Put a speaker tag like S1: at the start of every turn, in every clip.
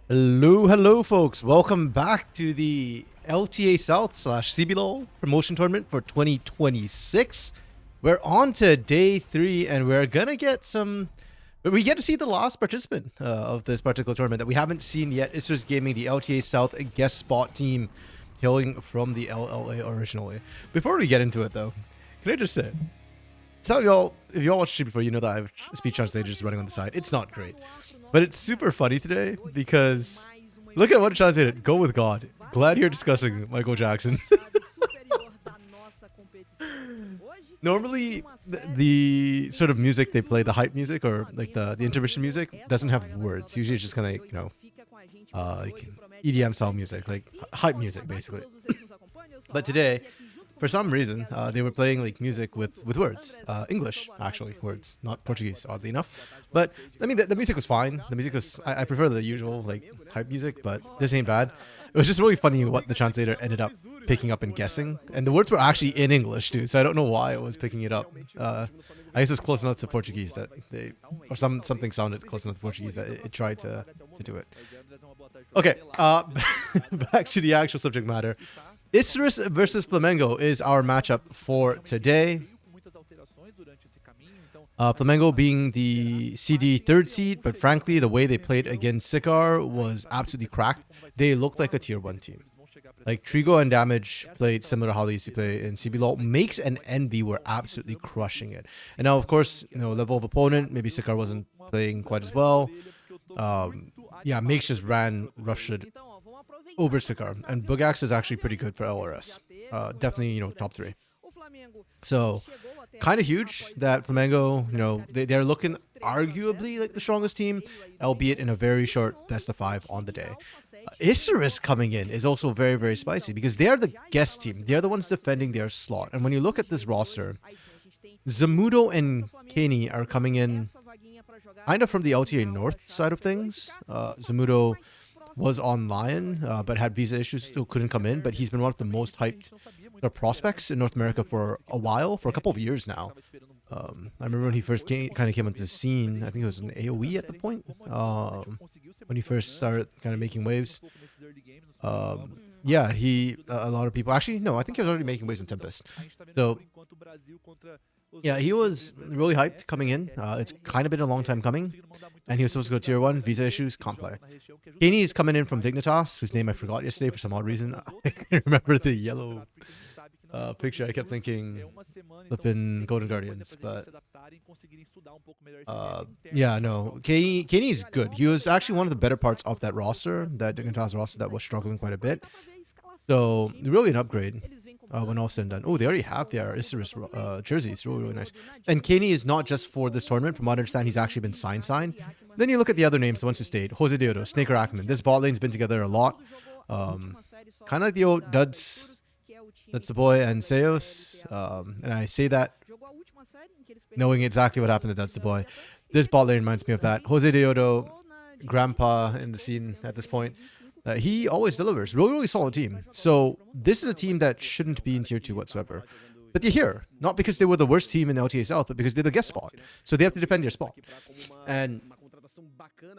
S1: Hello, folks. Welcome back to the LTA South slash CBLOL promotion tournament for 2026. We're on to day 3, and we're gonna get some. We get to see the last participant of this particular tournament that we haven't seen yet. It's just Gaming, the LTA South guest spot team, hailing from the LLA originally. Before we get into it, though, can I just say, some of y'all, if y'all watched it before, you know that I have speech on stage just running on the side. It's not great. But it's super funny today because look at what it translated. Go with God. Glad you're discussing Michael Jackson. Normally, the sort of music they play, the hype music or like the intermission music, doesn't have words. Usually it's just kind of like, like EDM style music, like hype music, basically. But today, for some reason, they were playing like music with words, English actually, words, not Portuguese, oddly enough. But I mean, the music was fine. The music was I prefer the usual like hype music, but this ain't bad. It was just really funny what the translator ended up picking up and guessing, and the words were actually in English too. So I don't know why it was picking it up. I guess it's close enough to Portuguese that they, or something sounded close enough to Portuguese that it tried to do it. Okay, back to the actual subject matter. Isurus versus Flamengo is our matchup for today. Flamengo being the CD third seed, but frankly, the way they played against Sikar was absolutely cracked. They looked like a tier 1 team. Like Trigo and Damage played similar to how they used to play in CBLOL. Makes and Envy were absolutely crushing it. And now, of course, level of opponent, maybe Sikar wasn't playing quite as well. Yeah, Makes just ran roughshod over Sikar, and Bugax is actually pretty good for LRS. Definitely, top 3. So, kind of huge that Flamengo, they're looking arguably like the strongest team, albeit in a very short best of 5 on the day. Isurus coming in is also very, very spicy because they're the guest team. They're the ones defending their slot. And when you look at this roster, Zamudo and Kenny are coming in kind of from the LTA North side of things. Zamudo was on Lion, but had visa issues, still couldn't come in. But he's been one of the most hyped prospects in North America for a while, for a couple of years now. I remember when he first kind of came onto the scene. I think it was an AOE at the point when he first started kind of making waves. Yeah, a lot of people actually no, I think he was already making waves in Tempest. So yeah, he was really hyped coming in. It's kind of been a long time coming, and he was supposed to go tier 1. Visa issues, can't play. Kenny is coming in from Dignitas, whose name I forgot yesterday for some odd reason. I remember the yellow picture. I kept thinking flipping Golden Guardians, but yeah, no. Kenny is good. He was actually one of the better parts of that roster, that Dignitas roster that was struggling quite a bit. So really an upgrade when all said and done. Oh, they already have their Isurus jerseys. Really, really nice. And Kenny is not just for this tournament. From what I understand, he's actually been signed. Then you look at the other names, the ones who stayed. Jose Deodo, Snaker Ackerman. This bot lane's been together a lot. Kind of like the old Duds. That's the boy, and Seos. And I say that knowing exactly what happened to That's the boy. This bot lane reminds me of that. Jose Deodo, grandpa in the scene at this point. He always delivers. Really, really solid team. So this is a team that shouldn't be in tier 2 whatsoever. But they're here. Not because they were the worst team in LTA South, but because they're the guest spot. So they have to defend their spot. And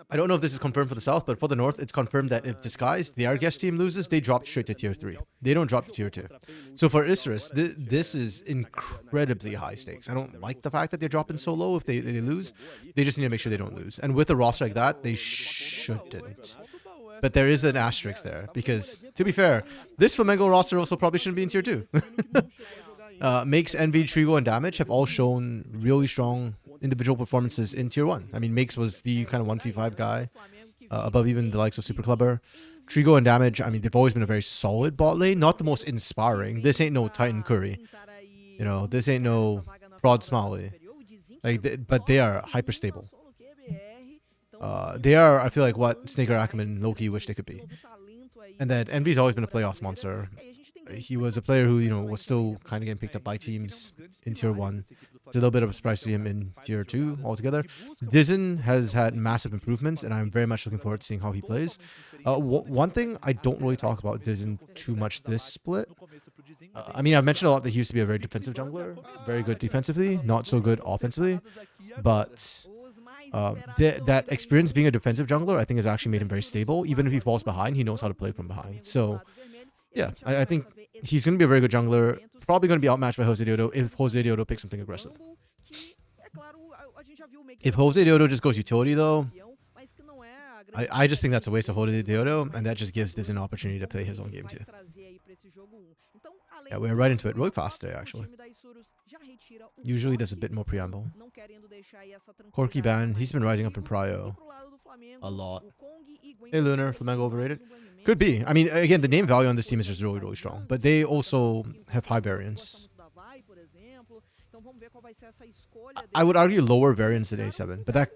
S1: I don't know if this is confirmed for the South, but for the North, it's confirmed that if Disguise, their guest team, loses, they drop straight to tier 3. They don't drop to tier 2. So for Isurus, this is incredibly high stakes. I don't like the fact that they're dropping so low if they lose. They just need to make sure they don't lose. And with a roster like that, they shouldn't. But there is an asterisk there because, to be fair, this Flamengo roster also probably shouldn't be in tier 2. Makes, Envy, Trigo, and Damage have all shown really strong individual performances in tier 1. I mean, Makes was the kind of 1v5 guy, above even the likes of Super Clubber. Trigo and Damage, I mean, they've always been a very solid bot lane, not the most inspiring. This ain't no Titan Curry. This ain't no Fraud Smiley. But they are hyper stable. They are, I feel like, what Snaker Ackerman and Loki wish they could be. And then Envy's always been a playoffs monster. He was a player who, was still kind of getting picked up by teams in tier 1. It's a little bit of a surprise to see him in tier 2 altogether. Dizen has had massive improvements, and I'm very much looking forward to seeing how he plays. One thing I don't really talk about Dizen too much this split. I mean, I've mentioned a lot that he used to be a very defensive jungler. Very good defensively, not so good offensively. But That experience being a defensive jungler, I think, has actually made him very stable. Even if he falls behind, he knows how to play from behind. So, yeah, I think he's going to be a very good jungler. Probably going to be outmatched by Jose Deodo if Jose Deodo picks something aggressive. If Jose Deodo just goes utility, though, I just think that's a waste of Jose Deodo, and that just gives this an opportunity to play his own game too. Yeah, we're right into it really fast today, actually. Usually there's a bit more preamble. Corky Ban, he's been rising up in prio a lot. Hey Lunar, Flamengo overrated? Could be. I mean, again, the name value on this team is just really, really strong, but they also have high variance. I would argue lower variance than A7, but that...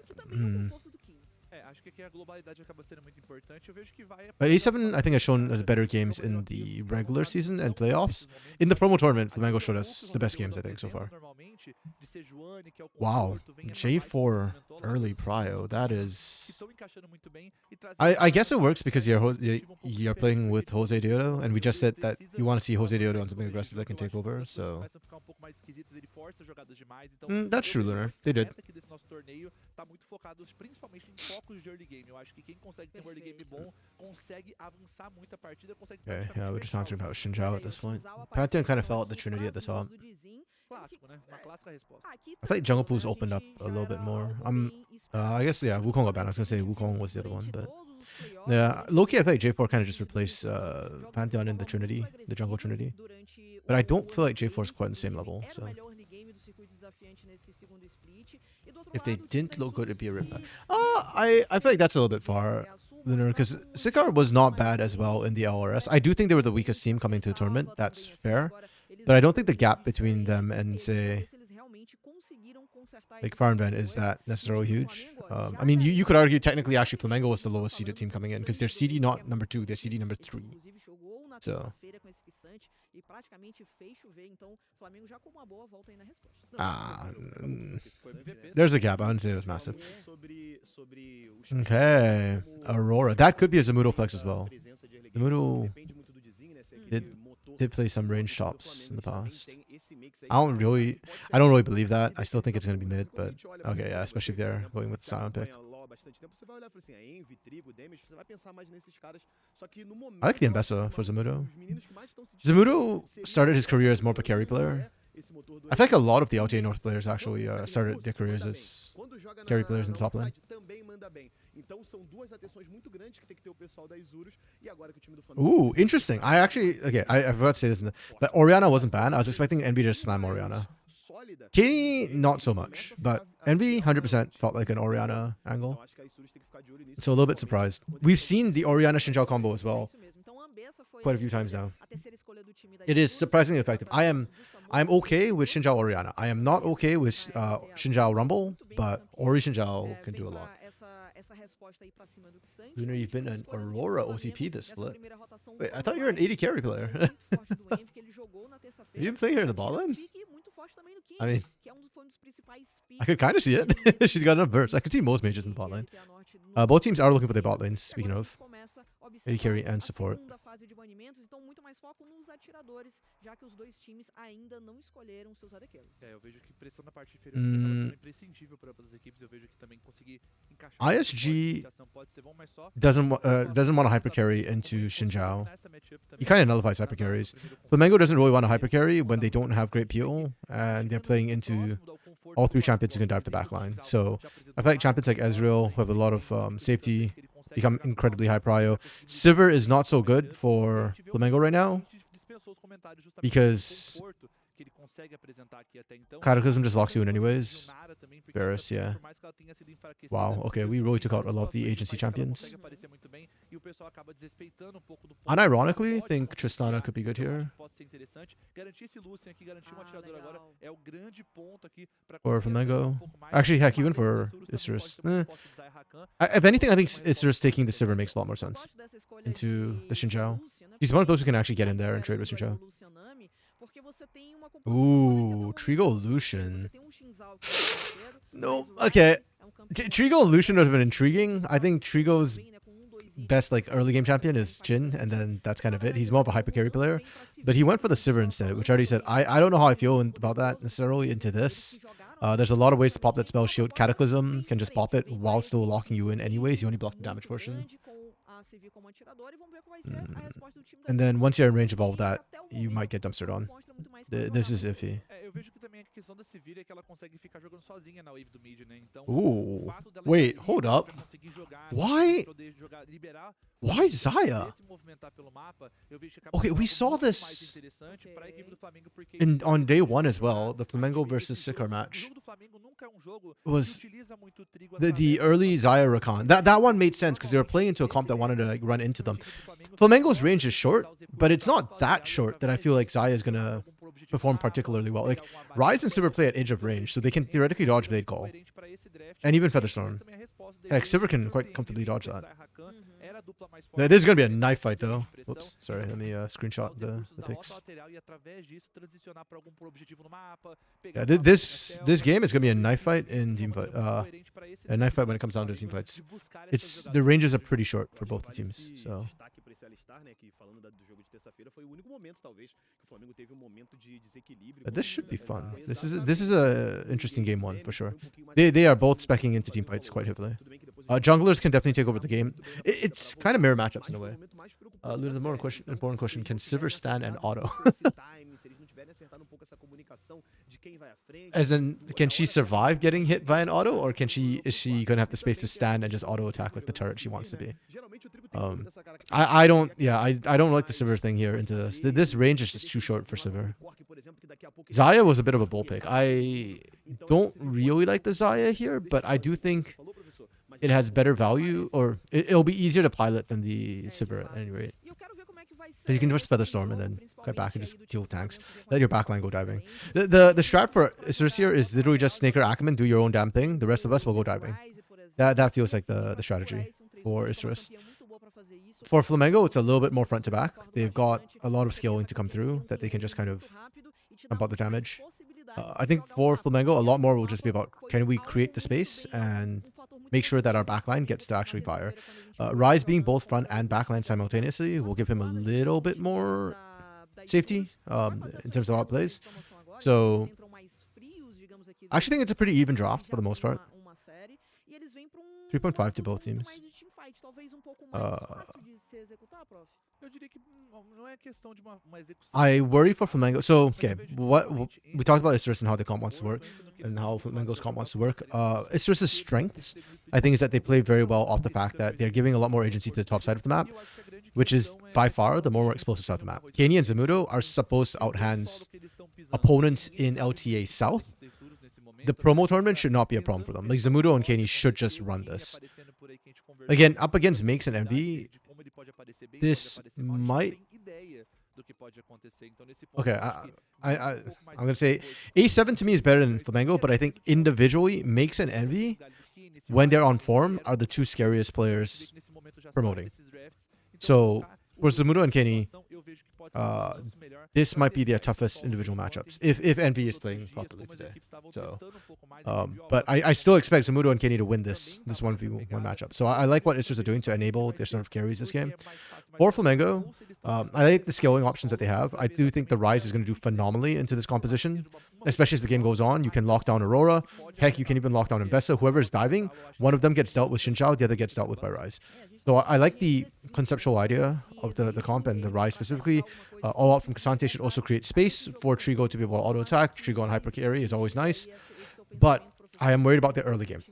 S1: But A7, I think, has shown us better games in the regular season and playoffs. In the promo tournament, Flamengo showed us the best games, I think, so far. Wow. J4 early prio. That is... I guess it works because you're playing with Jose Deodo, and we just said that you want to see Jose Deodo on something aggressive that can take over, so... that's true, Lunar. They did. Okay, yeah, we're just answering about Xin Zhao at this point. Pantheon kind of fell at the Trinity at the top. I feel like Jungle Pool's opened up a little bit more. I guess, yeah, Wukong got banned. I was going to say Wukong was the other one, but... Yeah, low-key, I feel like J4 kind of just replaced Pantheon in the Trinity, the Jungle Trinity. But I don't feel like J4 is quite on the same level, so... If they didn't look good, it'd be a Riptide. I feel like that's a little bit far, Lunar, because Sikar was not bad as well in the LRS. I do think they were the weakest team coming to the tournament. That's fair. But I don't think the gap between them and, say, like Farnvan is that necessarily huge. I mean, you could argue technically actually Flamengo was the lowest seeded team coming in because they're CD not number 2, they're CD number 3. So... there's a gap. I wouldn't say it was massive. Okay. Aurora. That could be a Zamudo flex as well. Zamudo did play some range shops in the past. I don't really believe that. I still think it's going to be mid, but okay, yeah, especially if they're going with silent pick. I like the Mbessa for Zamudo. Zamudo started his career as more of a carry player. I feel like a lot of the LTA North players actually started their careers as carry players in the top lane. Ooh, interesting. I forgot to say this, but Orianna wasn't banned. I was expecting Envy to slam Orianna. Katie, not so much, but Envy 100% felt like an Orianna angle. So a little bit surprised. We've seen the Orianna Xin Zhao combo as well quite a few times now. It is surprisingly effective. I am okay with Xin Zhao Orianna. I am not okay with Xin Zhao Rumble, but Ori Xin Zhao can do a lot. Lunar, you've been an Aurora OTP this split. Wait, I thought you were an 80 carry player. Have you been playing here in the bot lane? I mean, I could kind of see it. She's got enough bursts. I could see most mages in the bot lane. Both teams are looking for their bot lanes, speaking of. AD carry and support. ISG doesn't want to hyper carry into Xin Zhao. He kind of nullifies hyper carries. Flamengo doesn't really want to hyper carry when they don't have great peel and they're playing into all 3 champions who can dive the backline. So I feel like champions like Ezreal, who have a lot of safety, become incredibly high prio. Sivir is not so good for Flamengo right now because Cataclysm just locks you in anyways. Varus, yeah. Wow, okay, we really took out a lot of the agency champions. Unironically, think Tristana could be good here. Or Flamengo. Actually, heck, even for Isurus. If anything, I think Isurus taking the Sivir makes a lot more sense into the Xin Zhao. He's one of those who can actually get in there and trade with Xin Zhao. Ooh, Trigo Lucian. No, okay. Trigo Lucian would have been intriguing. I think Trigo's best early game champion is Jhin, and then that's kind of it. He's more of a hyper carry player, but he went for the Sivir instead, which I already said I don't know how I feel about that necessarily into this. There's a lot of ways to pop that spell. Shield Cataclysm can just pop it while still locking you in anyways. You only block the damage portion. And then once you're in range of all of that, you might get dumpstered on. This is iffy. Ooh. Wait, hold up. Why Xayah? Okay, we saw this on day 1 as well. The Flamengo versus Sikar match was the early Xayah Rakan. That one made sense because they were playing into a comp that wanted to like run into them. Flamengo's range is short, but it's not that short that I feel like Xayah is gonna perform particularly well. Like Ryze and Sivir play at edge of range, so they can theoretically dodge Blade Call. And even Featherstorm. Heck, Sivir can quite comfortably dodge that. This is going to be a knife fight though. Whoops, sorry, let me screenshot the pics. Yeah, this game is going to be a knife fight in team fight. A knife fight when it comes down to team fights. The ranges are pretty short for both the teams, so... This should be fun. This is a interesting game 1 for sure. They are both speccing into team fights quite heavily. Junglers can definitely take over the game. It's kind of mirror matchups in a way. The more important question: can Sivir stand and auto? As in, can she survive getting hit by an auto, or is she gonna have the space to stand and just auto attack like the turret she wants to be? I don't like the Sivir thing here into this. This range is just too short for Sivir. Xayah was a bit of a bull pick. I don't really like the Xayah here, but I do think it has better value, or it'll be easier to pilot than the Sivir at any rate. Because you can just Featherstorm and then get back and just deal with tanks. Let your backline go diving. The strat for Isrus here is literally just Snaker Ackerman, do your own damn thing. The rest of us will go diving. That feels like the strategy for Isrus. For Flamengo, it's a little bit more front to back. They've got a lot of scaling to come through that they can just kind of pump out the damage. I think for Flamengo, a lot more will just be about, can we create the space and make sure that our backline gets to actually fire. Ryze being both front and backline simultaneously will give him a little bit more safety in terms of outplays. So I actually think it's a pretty even draft for the most part. 3.5 to both teams. I worry for Flamengo. So, okay, what we talked about Isrus and how the comp wants to work and how Flamengo's comp wants to work. Isrus' strengths, I think, is that they play very well off the fact that they're giving a lot more agency to the top side of the map, which is by far the more explosive side of the map. Kenny and Zamudo are supposed to outhands opponents in LTA South. The promo tournament should not be a problem for them. Like, Zamudo and Kenny should just run this. Again, up against Makes and MV, this might... Okay, I'm going to say A7 to me is better than Flamengo, but I think individually, Makes and Envy, when they're on form, are the two scariest players promoting. So, for Zamudo and Kenny, this might be their toughest individual matchups, if Envy is playing properly today. So, but I still expect Zamudo and Kenny to win this 1v1 matchup. So I like what Isrus are doing to enable their sort of carries this game. For Flamengo, I like the scaling options that they have. I do think the Ryze is going to do phenomenally into this composition, especially as the game goes on. You can lock down Aurora. Heck, you can even lock down Mbessa. Whoever is diving, one of them gets dealt with Xinjiao, the other gets dealt with by Ryze. So I like the conceptual idea of the comp and the Ryze specifically. All out from K'Sante should also create space for Trigo to be able to auto attack. Trigo on hyper carry is always nice, but I am worried about the early game.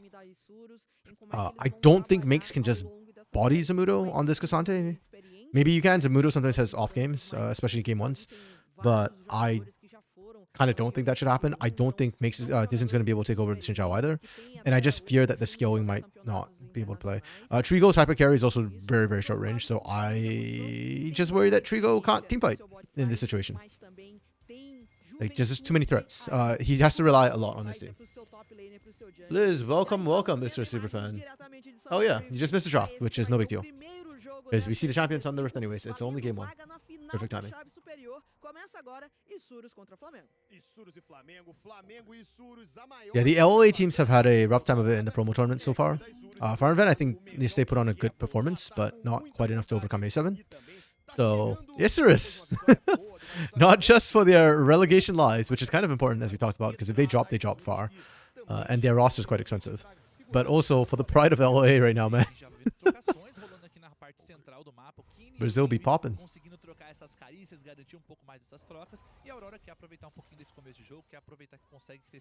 S1: I don't think Makes can just body Zamudo on this K'Sante. Maybe you can. Zamudo sometimes has off games, especially game ones, but I kind of don't think that should happen. I don't think Makes Disney's going to be able to take over the Xinjiao either, and I just fear that the scaling might not be able to play. Trigo's hyper carry is also very, very short range, so I just worry that Trigo can't teamfight in this situation. Like, just too many threats. He has to rely a lot on his team. Liz, welcome, Mr. Superfan. Oh yeah, you just missed a draft, which is no big deal. Because we see the champions on the Earth anyways. It's only game 1. Perfect timing. Yeah, the LTA teams have had a rough time of it in the promo tournament so far. Fire Event, I think they stay put on a good performance, but not quite enough to overcome A7. So, Isrus! Not just for their relegation lies, which is kind of important as we talked about, because if they drop far. and their roster is quite expensive. But also for the pride of LA right now, man. Brazil be popping.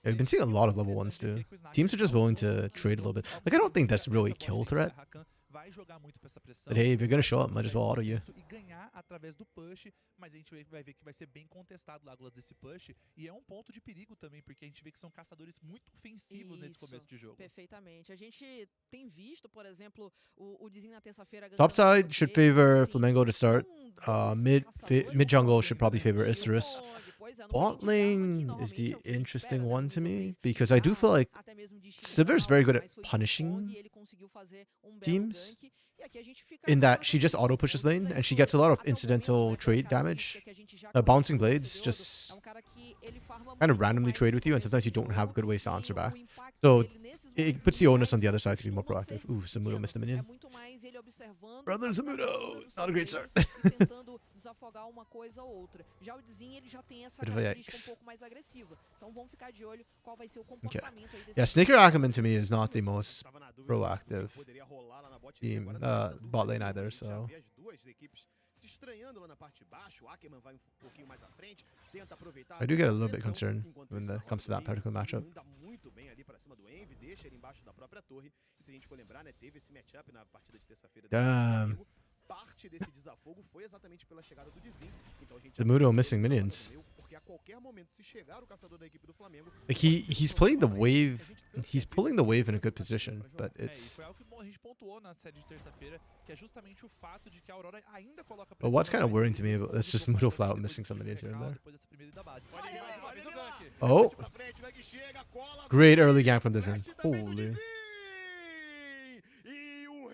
S1: I've been seeing a lot of level 1s too. Teams are just willing to trade a little bit. Like, I don't think that's really kill threat. But hey, if you're gonna show up, might as well auto you.
S2: Mas a gente vai ver que vai ser bem contestado lá desse push, e é ponto de perigo também, porque a gente vê que são caçadores muito ofensivos nesse começo de jogo.
S3: Perfeitamente. A gente tem visto, por exemplo, o Dizin na terça-feira.
S1: Top side should favor Flamengo to start. Mid jungle should probably favor Isurus. Bot lane is the interesting one to me, because I do feel like Sivir's very good at punishing teams, in that she just auto pushes lane and she gets a lot of incidental trade damage. Bouncing blades just kind of randomly trade with you, and sometimes you don't have good ways to answer back. So it puts the onus on the other side to be more proactive. Ooh, Zamudo missed a minion. Brother Zamudo, not a great start.
S3: Desafogar uma coisa ou outra. Já o Dizin, ele já tem essa característica pouco mais agressiva. Então vamos ficar de olho qual vai ser o comportamento aí desse.
S1: Yeah, Snicker Ackerman to me is not the most proactive team, bot lane either, so. I do get a little bit concerned when it comes to that particular matchup. Damn. Zamudo missing minions. Like he's playing the wave. He's pulling the wave in a good position, but it's. But what's kind of worrying to me about it's just Zamudo flat out missing some minions here and there. Oh, great early gank from Dizin. Holy.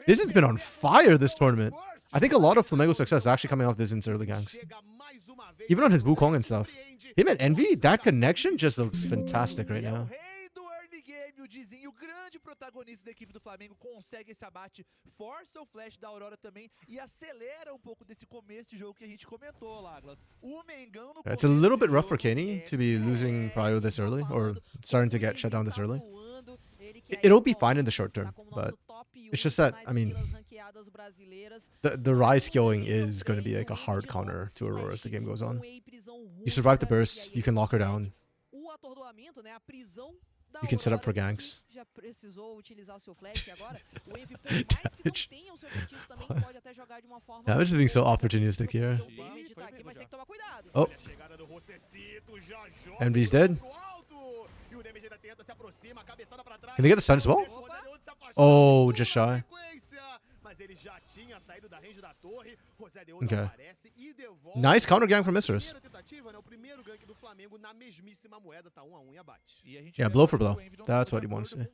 S1: Dizin's been on fire this tournament. I think a lot of Flamengo's success is actually coming off Dizin's early ganks. Even on his Wukong and stuff. Him and Envy, that connection just looks fantastic right now.
S2: O Dizin, o grande protagonista da equipe do Flamengo, consegue esse abate, força o flash da Aurora também e acelera pouco desse começo de jogo que a gente comentou, Laglas. O Mengão no
S1: It's a little bit rough for Kenny to be losing Prio this early, or starting to get shut down this early. It'll be fine in the short term, but it's just that, I mean, the Rise skilling is going to be like a hard counter to Aurora as the game goes on. You survive the burst, you can lock her down. You can set up for ganks. Damage is being so opportunistic here. Oh. Envy's dead. Can they get the stun as well? Oh, just shy. Okay. Nice counter gank from Isurus. Yeah, blow for blow. That's what he wants to.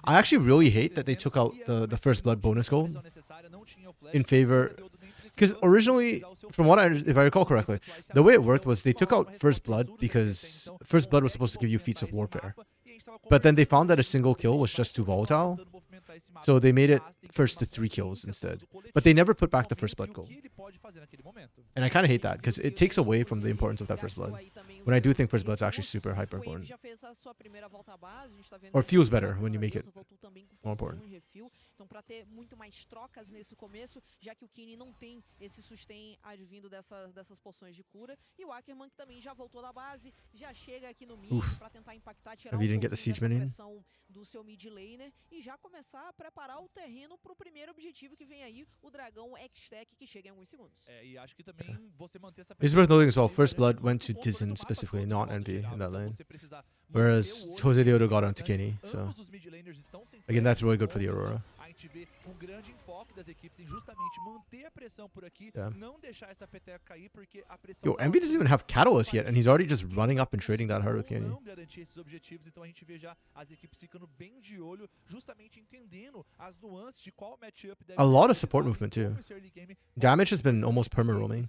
S1: I actually really hate that they took out the first blood bonus gold in favor, because originally, from what if I recall correctly, the way it worked was they took out first blood because first blood was supposed to give you feats of warfare, but then they found that a single kill was just too volatile, so they made it first to 3 kills instead. But they never put back the first blood goal. And I kind of hate that, because it takes away from the importance of that first blood. When I do think first blood's actually super hyper important. Or feels better when you make it more important.
S3: Então, para ter muito mais trocas nesse começo, já que o Kini não tem esse sustain advindo dessas poções de cura, e o Ackerman que também já voltou da base, já chega aqui no mid para tentar impactar, tirar pressão do seu mid laner e já começar a preparar o terreno para o primeiro objetivo que vem aí, o dragão X-Tech, que chega em alguns segundos.
S2: E acho que também você manter essa
S1: It's worth noting as well, first blood went to Dizin specifically, not Envy in that lane. Whereas Jose Deodo got onto Kenny, so again, that's really good for the Aurora.
S2: gente vê grande enfoque das equipes em justamente manter a pressão por aqui, não deixar essa peteca cair, porque a pressão...
S1: Yo, Envy doesn't even have Catalyst yet, and he's already just running up and trading that hard with Kenny.
S2: Não garantir esses objetivos, então a gente vê já as equipes ficando bem de olho, justamente entendendo as nuances de qual matchup deve
S1: A lot of support movement too. Damage has been almost perma-roaming.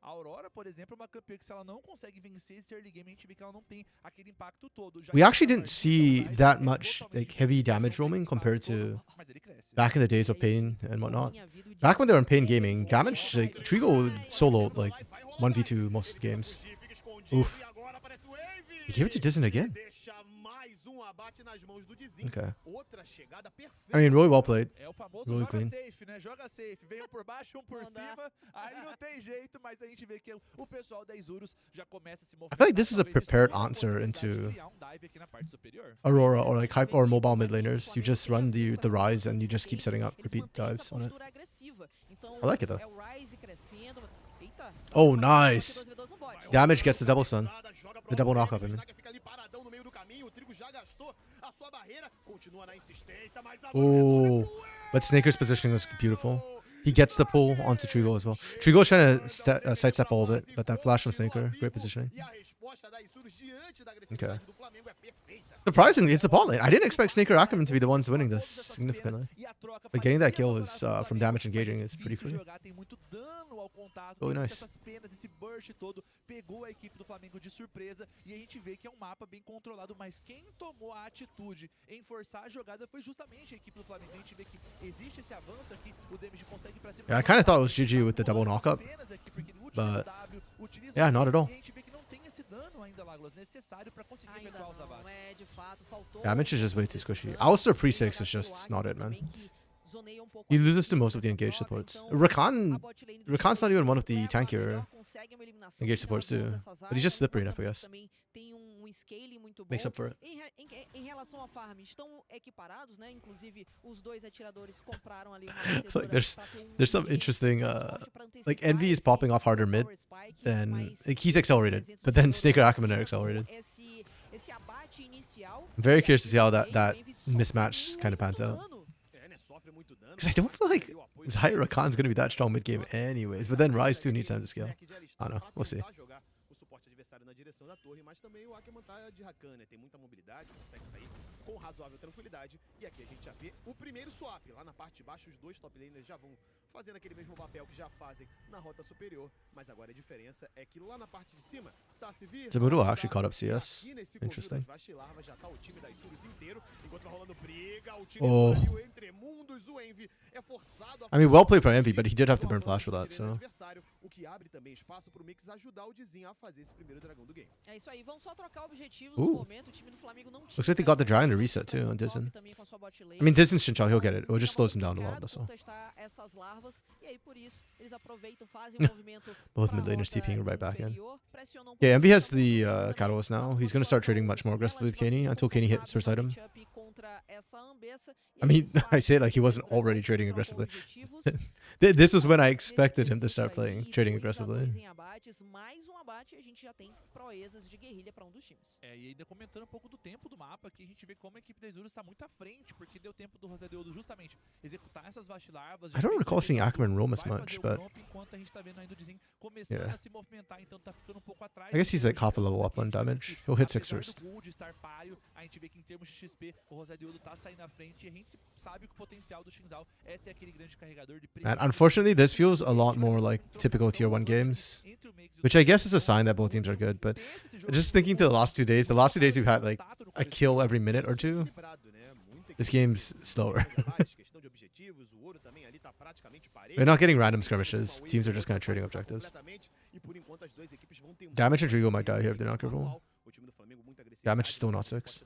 S2: A Aurora, por exemplo, é uma campeã que se ela não consegue vencer esse early game, a gente vê que ela não tem aquele impacto todo.
S1: We actually didn't see that much like heavy damage roaming compared to back in the days of Pain and whatnot. Back when they were in Pain Gaming, damage, like Trigo soloed like 1v2 most of the games. Oof. He gave it to Dizen again. Okay. I mean, really well played.
S2: É o famoso
S1: Really
S2: joga
S1: clean.
S2: safe, né? Joga safe. Vem um por baixo, um por
S3: Não dá.
S2: cima. Aí não tem jeito, mas a gente vê que o pessoal da Isurus já começa a se
S1: I
S2: movimentar.
S1: feel like this is a
S2: Talvez
S1: prepared
S2: explorando a
S1: answer
S2: possibilidade de
S1: into
S2: criar um dive aqui na parte superior.
S1: Aurora or like hype or mobile mid laners. You just run the Rise and you just keep setting up repeat dives on it. I like it though. Oh, nice. Damage gets the double stun. The double knockup, I mean. Oh, but Snaker's positioning was beautiful. He gets the pull onto Trigo as well. Trigo's trying to sidestep all of it, but that flash from Snaker, great positioning. Okay. Surprisingly, it's the bot lane. I didn't expect Snaker or Ackerman to be the ones winning this significantly. But getting that kill is from damage engaging is pretty free. Really nice.
S2: Essas penas, esse burst todo pegou a equipe do Flamengo de surpresa e a gente vê que é um mapa bem controlado, mas quem tomou a atitude em forçar a jogada foi justamente a equipe do Flamengo. A gente vê que existe esse avanço aqui, o damage consegue pra cima.
S1: Yeah, I kind of thought it was GG with the double knockup, but yeah, not at all.
S2: E a gente vê que não tem esse dano ainda, Lagos, necessário pra conseguir efetuar os abates.
S1: Damage is just way too squishy. Alistar pre-6 is just not it, man. He loses to most of the engaged supports. Rakan's not even one of the tankier engaged supports too. But he's just slippery enough, I guess. Makes up for it.
S3: Em relação à farm, estão equiparados, né? Inclusive, os dois atiradores compraram ali uma
S1: I feel like there's some interesting like Envy is popping off harder mid, then like, he's accelerated, but then Snaker Ackerman are accelerated. I'm very curious to see how that mismatch kind of pans out. Because I don't feel like Zaya Rakan's going to be that strong mid game anyways, but then Rise 2 needs time to scale. I don't know, we'll see.
S4: Na direção da torre, mas também o Ackerman tá de Rakan, né? Tem muita mobilidade, consegue sair com razoável tranquilidade. E aqui a gente já vê o primeiro swap. Lá na parte de baixo, os dois top laners já vão fazendo aquele mesmo papel que já fazem na rota superior. Mas agora a diferença é que lá na parte de cima, tá se vir...
S1: Zamudo actually caught up CS. Interesting.
S4: Já tá o time da Isurus inteiro, enquanto vai rolando briga, o time entre mundos, o Envy é forçado
S1: I mean, well played from Envy, but he did have to burn flash for that, so...
S4: O que abre também espaço pro Mix ajudar o Dizinho a fazer esse primeiro dragão do game.
S3: É isso aí, vão só trocar objetivos no momento. O time do Flamengo não tinha.
S1: Looks like they got the Giant to reset too on Dizen. I mean, Dizen's Chinchou, he'll get it. It just slows him down a lot, that's all.
S3: Essas larvas, e aí por isso eles aproveitam, fazem um movimento.
S1: Both mid laners TPing right back in. Yeah, Envy has the Catalyst now. He's going to start trading much more aggressively with Kenny until Kenny hits first item. I mean, I say it like he wasn't already trading aggressively. This was when I expected him to start playing, trading aggressively.
S3: Mais um abate, a gente já tem proezas de guerrilha para um dos times.
S2: É, e ainda comentando um pouco do tempo do mapa, aqui a gente vê como a equipe da Isurus está muito à frente, porque deu tempo do Rosadeodo justamente executar essas vastilarvas.
S1: I don't recall seeing Ackerman roam as much, but
S2: enquanto a gente tá vendo ainda o Dizinho começando a se movimentar, então tá ficando um pouco atrás.
S1: I guess he's like half a level up on damage. He'll hit 6 first.
S2: A gente vê que em termos de XP, o Rosadeodo tá saindo à frente e a gente sabe que o potencial do Shinzao é ser aquele grande carregador de
S1: And unfortunately, this feels a lot more like typical tier 1 games, which I guess is a sign that both teams are good, but just thinking to the last 2 days we've had like a kill every minute or two. This game's slower. We're not getting random skirmishes. Teams are just kind of trading objectives. Damage and Trigo might die here if they're not careful. Damage is still not 6.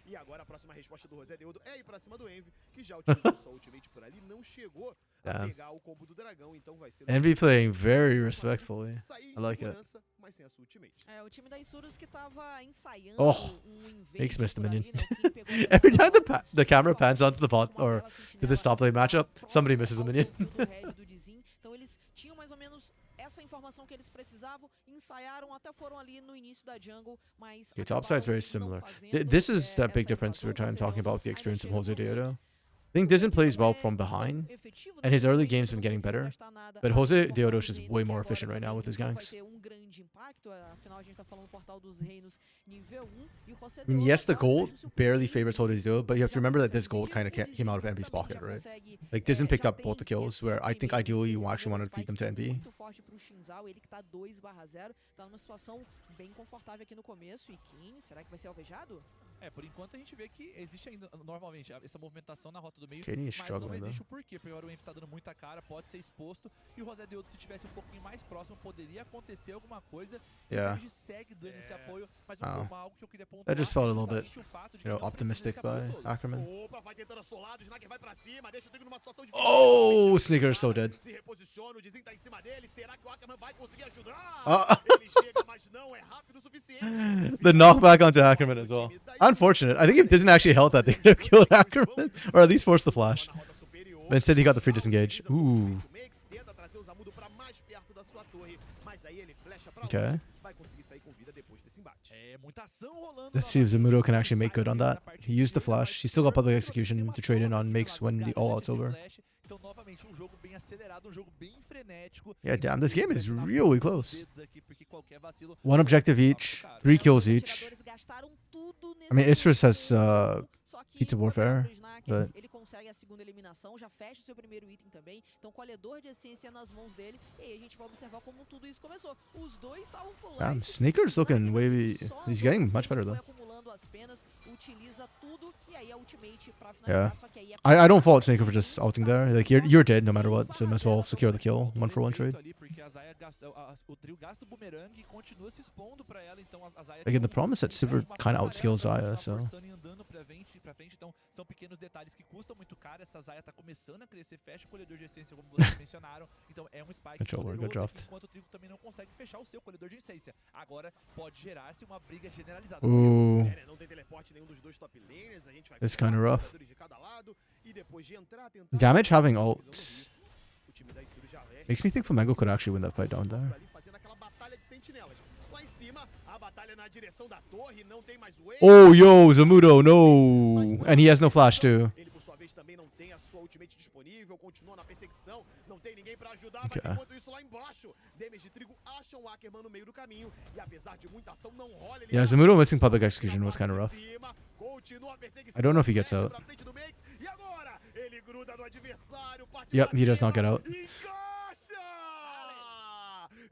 S4: E agora a próxima resposta do Rosadeodo é ir pra cima do Envy, que já utilizou só o ultimate por ali, não chegou a pegar o combo do dragão, então vai ser...
S1: Envy playing very respectfully. I like it.
S4: Mas sem a sua ultimate.
S3: É, o time da Isurus que tava ensaiando
S1: Makes missed the minion. Every time the camera pans onto the bot or to this top lane matchup, somebody misses a minion.
S3: Então eles tinham mais ou menos essa informação que eles precisavam, ensaiaram, até foram ali no início da jungle, mas
S1: Okay, top side's very similar. This is that big difference we're talking about the experience of Jose Deodo. I think Dizen plays well from behind, and his early games have been getting better, but Jose Deodo is just way more efficient right now with his ganks. I mean, yes, the gold barely favors Jose Deodo, but you have to remember that this gold kind of came out of Envy's pocket, right? Like, Dizen picked up both the kills, where I think ideally you actually want to feed them to Envy.
S3: Bem confortável aqui no começo, e será que vai ser alvejado?
S2: É, por enquanto a gente vê que existe ainda, normalmente, essa movimentação na rota do meio,
S1: Kenny is
S2: mas não
S1: struggling though.
S2: existe o porquê, porque agora o Envy tá dando muita cara, pode ser exposto, e o Rosé de Odo, se tivesse um pouquinho mais próximo, poderia acontecer alguma coisa, e
S1: Yeah.
S2: o Damage segue dando esse apoio, mas algo que eu queria pontuar
S1: That just felt a little bit,
S2: justamente o fato de
S1: you know,
S2: que não precisa
S1: optimistic
S2: desse apoio
S1: by
S2: todo.
S1: Ackerman.
S4: Opa, vai tentando assolar, o Snaker vai pra cima, deixa o Trigo numa situação difícil.
S1: Oh, Sneaker is so dead.
S4: Se reposiciona, o Dizin tá em cima dele, será que o Ackerman vai conseguir ajudar?
S1: Oh.
S4: Ele chega, mas não é rápido o suficiente.
S1: The knockback onto Ackerman as well. Unfortunate. I think if Disn't actually held that, they could have killed Ackerman, or at least forced the flash. But instead, he got the free disengage. Ooh. Okay. Let's see if Zamudo can actually make good on that. He used the flash. He's still got public execution to trade in on makes when the all-out's over.
S2: Então, novamente, jogo bem acelerado, jogo bem frenético.
S1: Yeah, damn, this game is really close. One objective each, 3 kills each. I mean, Isris has Pizza Warfare, but
S3: ele consegue a segunda eliminação, já fecha o seu primeiro item também. Então, colhedor de essência nas mãos dele. E aí a gente vai observar como tudo isso começou. Os dois estavam full
S1: damn,
S3: life.
S1: Sneaker's looking way... He's getting much better though.
S3: Foi acumulando as penas, utiliza tudo e aí a ultimate pra
S1: Yeah.
S3: finalizar, só que aí é
S1: I don't fault Sneaker for just ulting there. Like, you're dead no matter what, so might as well secure the kill. 1-for-1 trade.
S2: O trio gasta o bumerangue e continua se expondo pra ela, então a Zaya
S1: Again, the problem is that Silver kind of outskills Zaya, so...
S2: andando pra frente, então são pequenos detalhes que custam muito caro. Essa Zaya tá começando a crescer, fecha o colhedor de essência, como vocês mencionaram. Então é um spike
S1: Good job,
S2: poderoso,
S1: good job.
S2: enquanto o Trigo também não consegue fechar o seu colhedor de essência. Agora pode gerar-se uma briga generalizada.
S1: Ooh.
S4: Não tem teleporte nenhum dos dois top laners, a gente vai
S1: It's kind of rough.
S4: de cada lado e depois de entrar tentar
S1: Damage having ults
S4: o time da Isuru já é
S1: makes me think Flamengo could actually win that fight down there.
S4: ali fazendo aquela batalha de sentinelas. Lá em cima, a batalha na direção da torre, não tem mais wave.
S1: Oh, yo, Zamudo, no! And he has no flash too.
S4: Ele, por sua vez, também não tem a sua ultimate disponível, continua na perseguição, não tem ninguém pra ajudar,
S1: Okay.
S4: mas enquanto isso lá embaixo, Damage de Trigo acham o Ackerman no meio do caminho, e apesar de muita ação, não rola. Ele
S1: Yeah, Zamudo missing public execution was kind of rough.
S4: Continua a perseguição,
S1: I don't know if he gets
S4: flecha
S1: out.
S4: pra frente do Max, e agora ele gruda no adversário, parte
S1: Yep,
S4: pra
S1: he does
S4: cima,
S1: not get out.
S4: encaixa!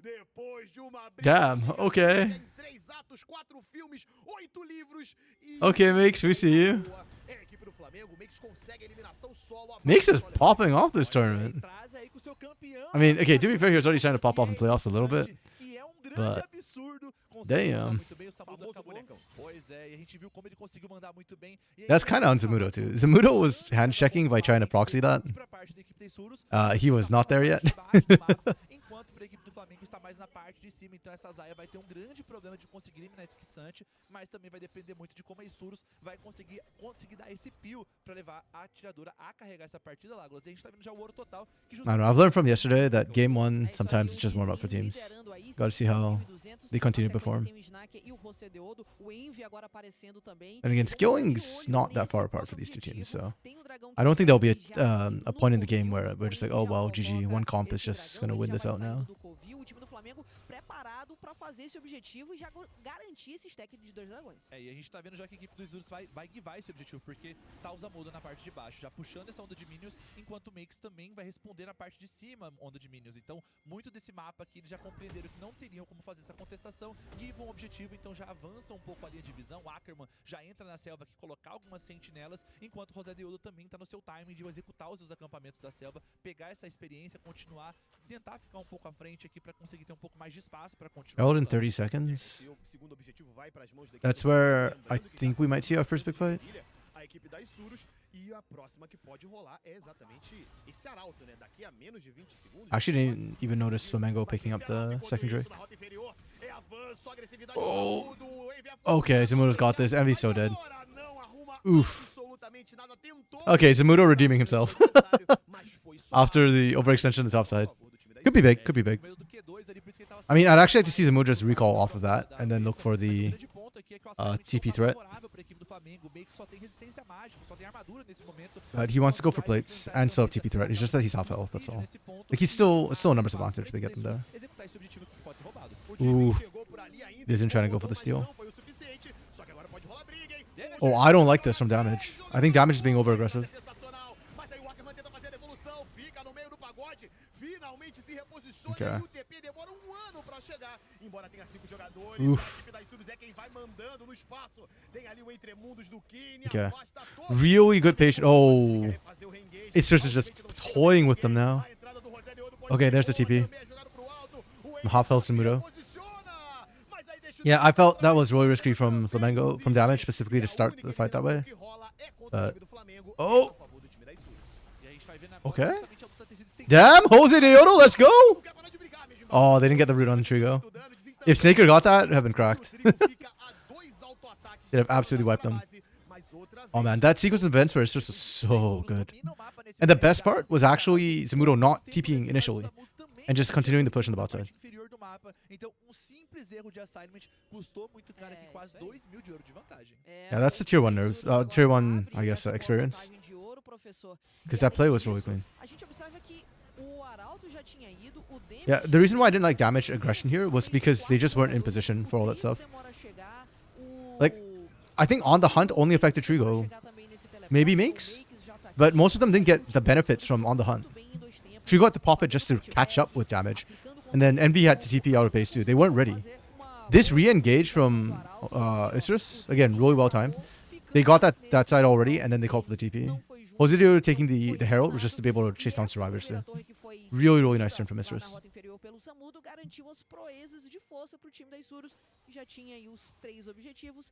S4: Depois de uma briga
S1: Damn,
S4: gigante,
S1: okay.
S4: em 3 atos, 4 filmes, 8 livros e...
S1: Okay, Makes, we see you.
S4: É a equipe do Flamengo, Max consegue a eliminação solo.
S1: Makes is popping off this tournament.
S2: Traz aí com o seu campeão.
S1: I mean, okay, to be fair, he was already starting to pop off in playoffs a little bit.
S2: Que é um grande
S1: but
S2: absurdo.
S1: damn.
S2: Muito bem, o Samudo acabou. Pois é, e a gente viu como ele conseguiu mandar muito bem.
S1: That's kind of on Zamudo too. Zamudo was hand checking by trying to proxy that. He was not there yet.
S2: Enquanto para a equipe do Flamengo está mais na parte de cima, então essa Zaya vai ter um grande problema de conseguir eliminar esse Kissante, mas também vai depender muito de como a Isurus vai conseguir dar esse peel para levar a atiradora a carregar essa partida, Lagos. E a gente tá vendo já o ouro total. Que
S1: I don't know. I've learned from yesterday that game one sometimes it's just more about for teams. Gotta see how they continue to perform. And again, skilling's not that far apart for these two teams, so I don't think there'll be a point in the game where we're just like, oh well, GG, one comp is just gonna win this out now.
S3: O time do Flamengo preparado para fazer esse objetivo e já garantir esse stack de 2 dragões.
S2: É, e a gente tá vendo já que a equipe dos Isurus vai guivar esse objetivo, porque tá o Zamudo na parte de baixo, já puxando essa onda de minions, enquanto o Makes também vai responder na parte de cima, onda de minions. Então, muito desse mapa aqui, eles já compreenderam que não teriam como fazer essa contestação, guivam o objetivo, então já avança um pouco a linha de visão. O Ackerman já entra na selva aqui, colocar algumas sentinelas, enquanto o Rosé de Odo também tá no seu timing de executar os seus acampamentos da selva, pegar essa experiência, continuar, tentar ficar um pouco à frente aqui pra conseguir ter um pouco mais de espaço pra continuar.
S1: Hold in 30 seconds. That's where I think we might see our first big fight.
S4: A equipe da Isurus e a próxima que pode rolar é exatamente esse arauto, né? Daqui a menos de 20 segundos.
S1: I actually didn't even notice Flamengo picking up the secondary. Oh, okay, Zamudo's got this. Envy's so dead. Oof. Okay, Zamudo redeeming himself after the overextension on the top side. Could be big, could be big. I mean, I'd actually like to see Zamudo just recall off of that and then look for the TP threat. But he wants to go for plates and still have TP threat. It's just that he's half health, that's all. Like, it's still a numbers advantage if they get them there. Ooh. Isn't trying to go for the steal. Oh, I don't like this from damage. I think damage is being over-aggressive.
S2: posiciona
S1: Okay.
S2: e o TP demora ano pra chegar. Embora tenha 5 jogadores,
S1: Oof.
S2: a equipe da Isurus é quem vai mandando no espaço. Tem ali o entremundos do Kine,
S1: Okay.
S2: afasta todo.
S1: Really good patient. Oh,
S2: Fazer o reengage.
S1: Isurus is just toying with them now.
S2: A entrada do Rosério pode
S1: Okay,
S2: ser
S1: there's the
S2: boa,
S1: TP.
S2: também é jogado pro alto. O
S1: Half health
S2: Enzo
S1: Samudo.
S2: posiciona, mas aí deixa o
S1: Yeah, I felt that was really risky from Flamengo, from damage specifically to start the fight that way. Oh, okay. Damn, Jose Deodo, let's go. Oh, they didn't get the root on Trigo. If Snaker got that, it would have been cracked. They'd have absolutely wiped them. Oh man, that sequence of events for Isurus was so good. And the best part was actually Zamudo not TPing initially and just continuing the push on the bot side.
S2: inferior do mapa. Então, simples erro de assignment custou muito caro aqui, quase 2 mil de ouro de vantagem.
S1: Yeah, that's the tier 1 nerves. Tier 1, I guess, experience. Because that play was really clean.
S3: A gente observa que o Arauto já tinha ido, o Demis
S1: Yeah, the reason why I didn't like damage aggression here was because they just weren't in position for all that stuff.
S3: demora a chegar, o
S1: Like, I think on the hunt only affected Trigo.
S3: chegar também nesse teleporte,
S1: Maybe
S3: o
S1: Makes,
S3: Makes já tá aqui,
S1: but most of them didn't get the benefits from on the hunt.
S3: muito bem em 2 tempos,
S1: Trigo had to pop it just to catch up with damage. And then Envy had to TP out of base too. They weren't ready.
S3: fazer uma
S1: This re-engage from Isurus, again, really well timed. They got that side already, and then they called for the TP.
S3: não foi justo.
S1: Osidio taking the Herald was just to be able to chase down survivors too.
S3: A torre que foi
S1: Really, really nice turn from
S3: lá
S1: Isurus.
S3: na rota inferior pelo Samudo garantiu as proezas de força pro time da Isurus, que já tinha aí os 3 objetivos,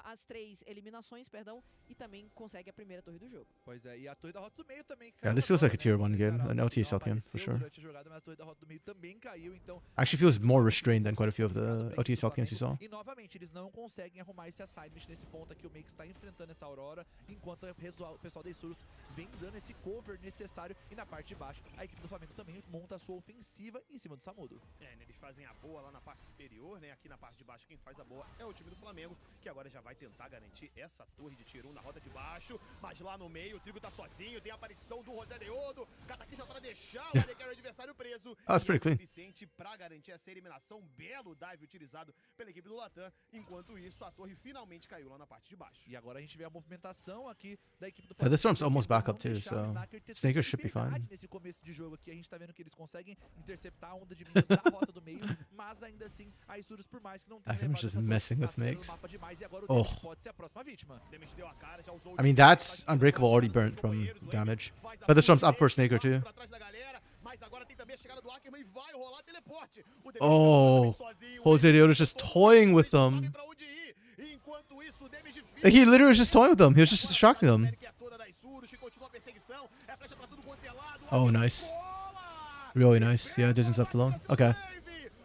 S3: as 3 eliminações, perdão, e também consegue a primeira torre do jogo.
S2: Pois é, e a torre da rota do meio também
S1: Yeah, this feels like a tier 1 game, an LTA South game, for sure.
S2: durante a jogada, mas a torre da rota do meio também caiu, então
S1: Actually feels more restrained than quite a few of the LTA South games we saw.
S2: E novamente, eles não conseguem arrumar esse assignment nesse ponto aqui. O Makes está enfrentando essa Aurora, enquanto o pessoal da Isurus vem dando esse cover necessário. E na parte de baixo, a equipe do Flamengo também monta a sua ofensiva em cima do Samudo.
S4: É, né, eles fazem a boa lá na parte superior, né? Aqui na parte de baixo, quem faz a boa é o time do Flamengo, que agora já vai tentar garantir essa torre de tier 1 na roda de baixo. Mas lá no meio, o Trigo tá sozinho, tem a aparição do José Deodo. Cataquista para deixar o AD Carry adversário preso.
S1: That's pretty clean.
S4: Suficiente para garantir essa eliminação. Belo dive utilizado pela equipe do LATAM. Enquanto isso, a torre finalmente caiu lá na parte de baixo.
S2: E agora a gente vê a movimentação aqui da equipe do
S1: Yeah, this storm's
S2: Flamengo,
S1: almost back
S2: não
S1: up too,
S2: deixar o
S1: so
S2: Snaker ter
S1: Snaker
S2: tanta
S1: should be
S2: liberdade
S1: fine.
S2: nesse começo de jogo aqui. A gente tá vendo que eles conseguem interceptar a onda de minions da rota do meio, mas ainda assim, a Isurus, por mais que não tenha
S1: I'm
S2: levado
S1: just
S2: essa torre,
S1: messing with
S2: tá acelerando
S1: Makes.
S2: o mapa demais, e agora o
S1: Oh.
S2: Demis pode ser a próxima vítima.
S4: Demis deu a cara, já usou o
S1: I mean,
S4: time,
S1: that's
S4: tá
S1: Unbreakable already burnt from damage. But the storm's up for Snaker too.
S4: pra trás da galera, mas agora tem também a chegada do Ackerman e vai rolar teleporte. O Demis
S1: Oh,
S4: tá sozinho,
S1: Jose Deodo's just toying with them.
S4: sabe pra onde ir. Enquanto isso, o Demis de
S1: Like, he literally was just toying with them. He was just distracting them.
S4: que é toda da Isurus, que continua a perseguição. É flecha pra tudo quanto é lado.
S1: Oh, nice.
S4: Bola!
S1: Really nice. Yeah, Disney's left alone. Okay.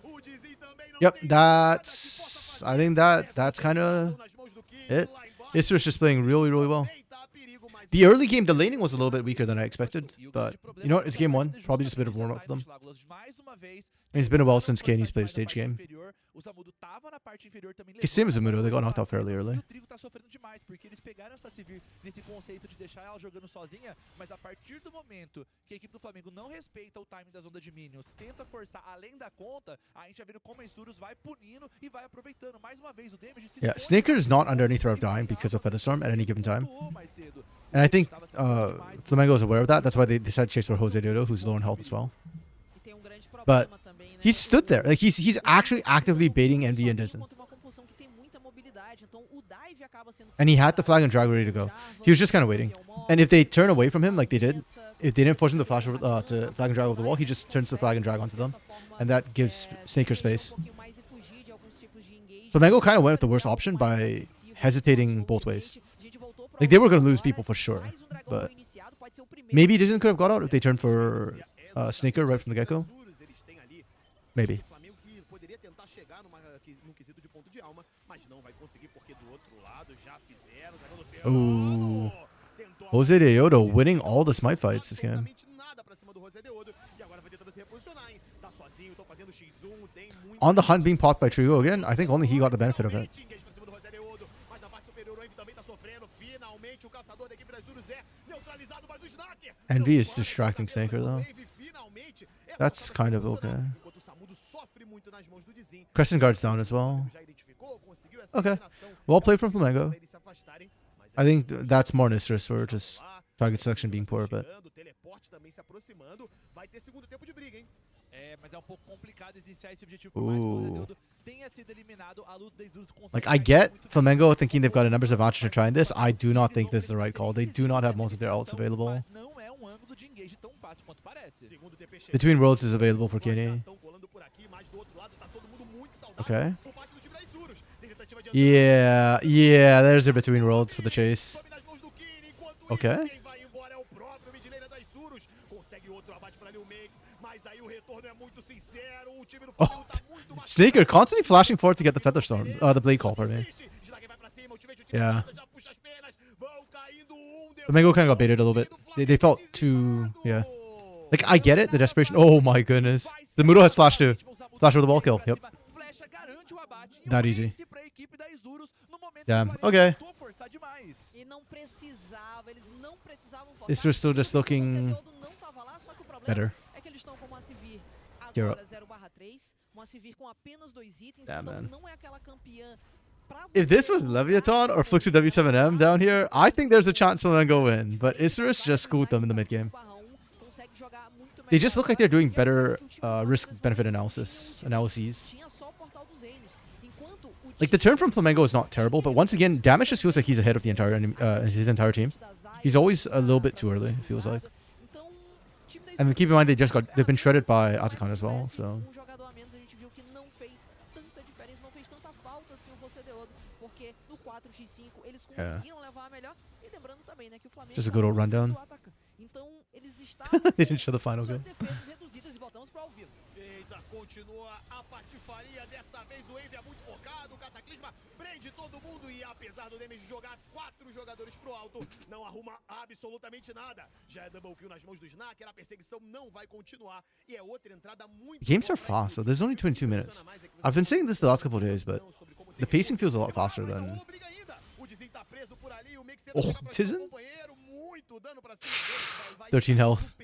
S4: O Dizzy também não
S1: Yep,
S4: tem
S1: that's... I think that's kind of
S4: nas mãos do King,
S1: it.
S4: lá embaixo.
S1: Isurus just playing really, really well.
S4: Também tá a perigo, mas
S1: The early game, the laning was a little bit weaker than I expected, but you know what? It's game 1. Probably just a bit of warm up for them.
S2: Mais uma vez,
S1: And it's been a while since Kenny's played a stage game.
S2: o Samudo tava na parte inferior também.
S1: Because same as Zamudo, they got knocked out fairly
S2: E
S1: early.
S2: o Trigo tá sofrendo demais, porque eles pegaram essa Sivir nesse conceito de deixar ela jogando sozinha, mas a partir do momento que a equipe do Flamengo não respeita o timing das ondas de minions, tenta forçar além da conta, a gente vai vendo como a Isurus vai punindo e vai aproveitando. Mais uma vez, o damage se
S1: Yeah,
S2: expõe.
S1: Snaker's not under any threat of dying because of Featherstorm at any given time.
S2: Pontuou mais cedo.
S1: And I think Flamengo is aware of that. That's why they decided to chase for Jose Deodo, who's low in health as well.
S3: E tem grande
S1: But
S3: problema também, né?
S1: he stood there. Like, he's actually actively baiting Envy and Disney.
S3: Contra uma compulsão que tem muita mobilidade, então o dive acaba sendo
S1: And he had the flag and drag ready to go. He was just kind of waiting. And if they turn away from him like they did, if they didn't force him to flash over, to flag and drag over the wall, he just turns the flag and drag onto them. And that gives Snaker space. Flamengo kind of went with the worst option by hesitating both ways. Like, they were going to lose people for sure. But maybe Disney could have got out if they turned for Snaker right from the get-go.
S4: Isurus, eles têm ali
S1: Maybe.
S4: o Flamengo que poderia tentar chegar num quesito de ponto de alma, mas não vai conseguir porque do outro lado já fizeram.
S1: Ooh. Jose Deodo winning all the smite fights this game.
S4: Absolutamente nada pra cima do José Deodo e agora vai tentando se reposicionar, hein? Tá sozinho, tão fazendo X1, tem muito
S1: On the hunt being popped by Trigo again, I think only he got the benefit of it.
S4: engage pra cima do José Deodo, mas na parte superior o Envy também tá sofrendo. Finalmente o caçador da equipe das Isurus é neutralizado, mas o Snaker
S1: Envy is distracting Snaker though.
S4: finalmente é
S1: That's kind of okay.
S4: enquanto o Samudo sofre muito nas mãos do Dizzy.
S1: Crescent guard's down as well.
S4: Já identificou, conseguiu essa
S1: Okay.
S4: eliminação.
S1: Well played from Flamengo.
S4: Pra eles se afastarem, mas
S1: I think that's more Nistrus or just
S4: lá,
S1: target selection being poor, but
S4: chegando, teleporte também se aproximando, vai ter segundo tempo de briga, hein?
S2: É, mas é um pouco complicado iniciar esse objetivo, por mais que o
S1: Ooh.
S2: Rosedeudo tenha sido eliminado, a luta da Isurus consegue
S1: Like, I
S2: cair
S1: get
S2: muito
S1: Flamengo
S2: bem.
S1: thinking they've got a numbers advantage to trying this. I do not
S2: Eles
S1: think
S2: vão
S1: this is the right
S2: precisar
S1: call. They
S2: ser
S1: do not have
S2: incisivos
S1: most of their
S2: nessa
S1: ults
S2: iniciação,
S1: available.
S2: mas não é um ângulo de engage tão fácil quanto parece.
S4: Segundo TP chegando.
S1: Between worlds is available for Kenny.
S4: Tão colando por aqui, mas do outro lado tá todo mundo muito saudável
S1: Okay.
S4: por parte do time da Isurus. Tem tentativa de
S1: Yeah, there's a between worlds for the chase.
S4: sobe nas mãos do Kini, enquanto
S1: Okay.
S4: isso, quem vai embora é o próprio midlaner da Isurus. Consegue outro abate pra ali o Makes, mas aí o retorno é muito sincero. O time do Flamengo tá muito mais
S1: Snaker constantly flashing forward to get the Featherstorm. The Blade Call, pardon me.
S4: Slagen vai pra cima, o time de
S1: Yeah.
S4: já puxa as penas, vão caindo
S1: Flamengo kind of got baited a little bit. They felt too, yeah. Like, I get it, the desperation. Oh my goodness. The Mudo has flash too. Flash with the ball kill. Yep.
S2: Flecha garante o abate e
S1: That
S2: um
S1: easy.
S2: ace pra equipe da Isurus no momento
S1: Damn,
S2: que o
S1: okay.
S2: Flamengo tentou forçar demais.
S3: E não precisava, eles não precisavam forçar.
S1: This was still just
S3: O
S1: looking
S3: Rosedeudo não tava lá, só que o problema
S1: better.
S3: é que eles estão com uma Sivir
S1: Hero.
S3: agora 0/3, uma Sivir com apenas 2 itens,
S1: Yeah,
S3: então
S1: man.
S3: não é aquela campeã pra
S1: If this was Leviathan or Fluxu W7M down here, I think there's a chance Flamengo win. But Isurus just schooled them in the mid game. They just look like they're doing better risk-benefit analyses.
S3: Tinha só o portal dos Zênios, enquanto o
S1: Like, the turn from Flamengo is not terrible, but once again, Damage just feels like he's ahead of the entire his entire team. He's always a little bit too early, it feels like.
S3: Então, o time da
S1: And then keep in mind they've been shredded by Atakan as well, so
S3: Um jogador a menos, a gente viu que não fez tanta diferença, não fez tanta falta assim o Rosedeudo, porque no 4x5 eles conseguiram levar a melhor. E lembrando também, né, que o Flamengo
S1: Just a good old rundown.
S3: Então, eles estavam
S1: they didn't show the final
S3: suas
S1: goal.
S3: defesas reduzidas e voltamos para ao vivo.
S4: Eita, continua a patifaria. Dessa vez o Wave é muito focado. O Cataclisma prende todo mundo. E apesar do damage jogar 4 jogadores pro alto, não arruma absolutamente nada. Já é double kill nas mãos do Snaker. A perseguição não vai continuar. E é outra entrada muito.
S1: Games are fast, so there's only 22 minutes. I've been saying this the last couple of days, but the pacing feels a lot faster than... Oh, Tizen? 13 health.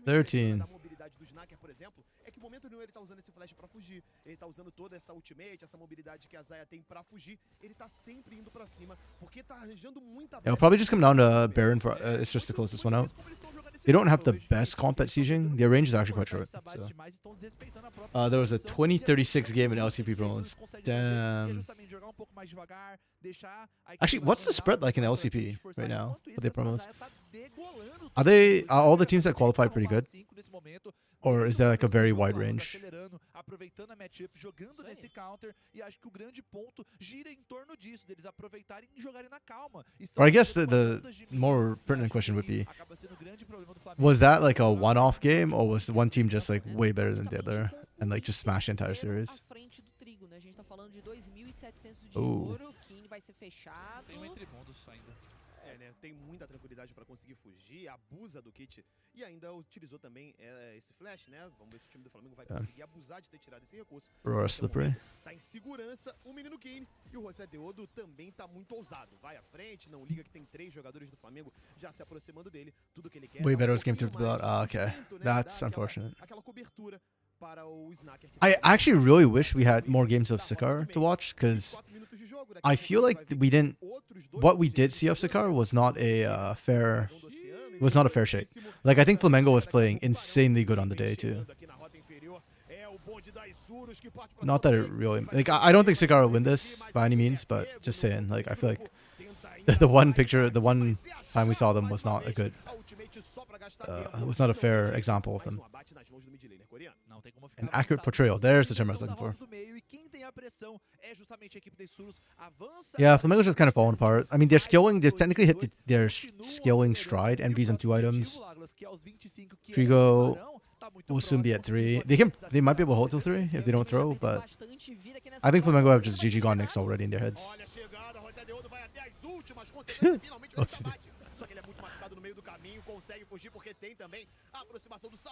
S1: 13.
S4: Da mobilidade do Snaker, por exemplo, é que o momento nenhum ele tá usando esse flash pra fugir. Ele tá usando toda essa ultimate, essa mobilidade que a Zaya tem pra fugir. Ele tá sempre indo pra cima, porque tá arranjando muita
S1: Yeah, it'll probably just come down to Baron for it's just to close this one out. They don't have the best comp at sieging. Their range is actually quite short. So. There was a 2036 game in LCP promos. Damn. Actually, what's the spread like in LCP right now for their promos? Are all the teams that qualify pretty good? Or is there like a very wide range?
S2: Aproveitando a matchup, jogando nesse counter, e acho que o grande ponto gira em torno disso, deles aproveitarem e jogarem na calma.
S1: Or I guess the more pertinent question would be, was that like a one-off game, or was one team just like way better than the other and like just smash the entire series?
S3: À frente do trigo, né? A gente tá falando de 2.700 de
S1: Oh.
S3: ouro, o Kine vai ser fechado.
S2: Tem um entre mundos ainda.
S4: É, né? Tem muita tranquilidade pra conseguir fugir, abusa do kit e ainda utilizou também esse flash, né? Vamos ver se o time do Flamengo vai conseguir abusar de ter tirado esse recurso.
S1: Aurora slippery.
S4: Tá em segurança o menino Kane e o Rosedeudo também tá muito ousado. Vai à frente, não liga que tem 3 jogadores do Flamengo já se aproximando dele. Tudo que ele quer
S1: Way
S4: é
S1: better
S4: um
S1: was game to
S4: pouquinho
S1: build out.
S4: mais
S1: Ah,
S4: de
S1: okay.
S4: sustento, né?
S1: That's
S4: Dar
S1: unfortunate.
S4: aquela cobertura para o Snaker.
S1: I actually really wish we had more games of Sikar to watch, because
S4: 4 minutos de jogo, daqui
S1: I
S4: a
S1: feel
S4: pouco
S1: like
S4: vai
S1: we
S4: vir
S1: didn't.
S4: outros dois
S1: What we did
S4: times
S1: see of Sikar was not a fair.
S4: do oceano,
S1: Was not a fair shake. Like, I think Flamengo was playing insanely good on the day too. Not that it really like I don't think Sikar will win this by any means, but just saying, like, I feel like the one time we saw them was not a good, was not a fair example of them. An accurate portrayal. There's the term I was looking for. Yeah, Flamengo's just kind of falling apart. I mean, they're skilling. They've technically hit their skilling stride. Envy's on 2 items. Trigo will soon be at 3. They might be able to hold till 3 if they don't throw, but I think Flamengo have just GG gone next already in their heads.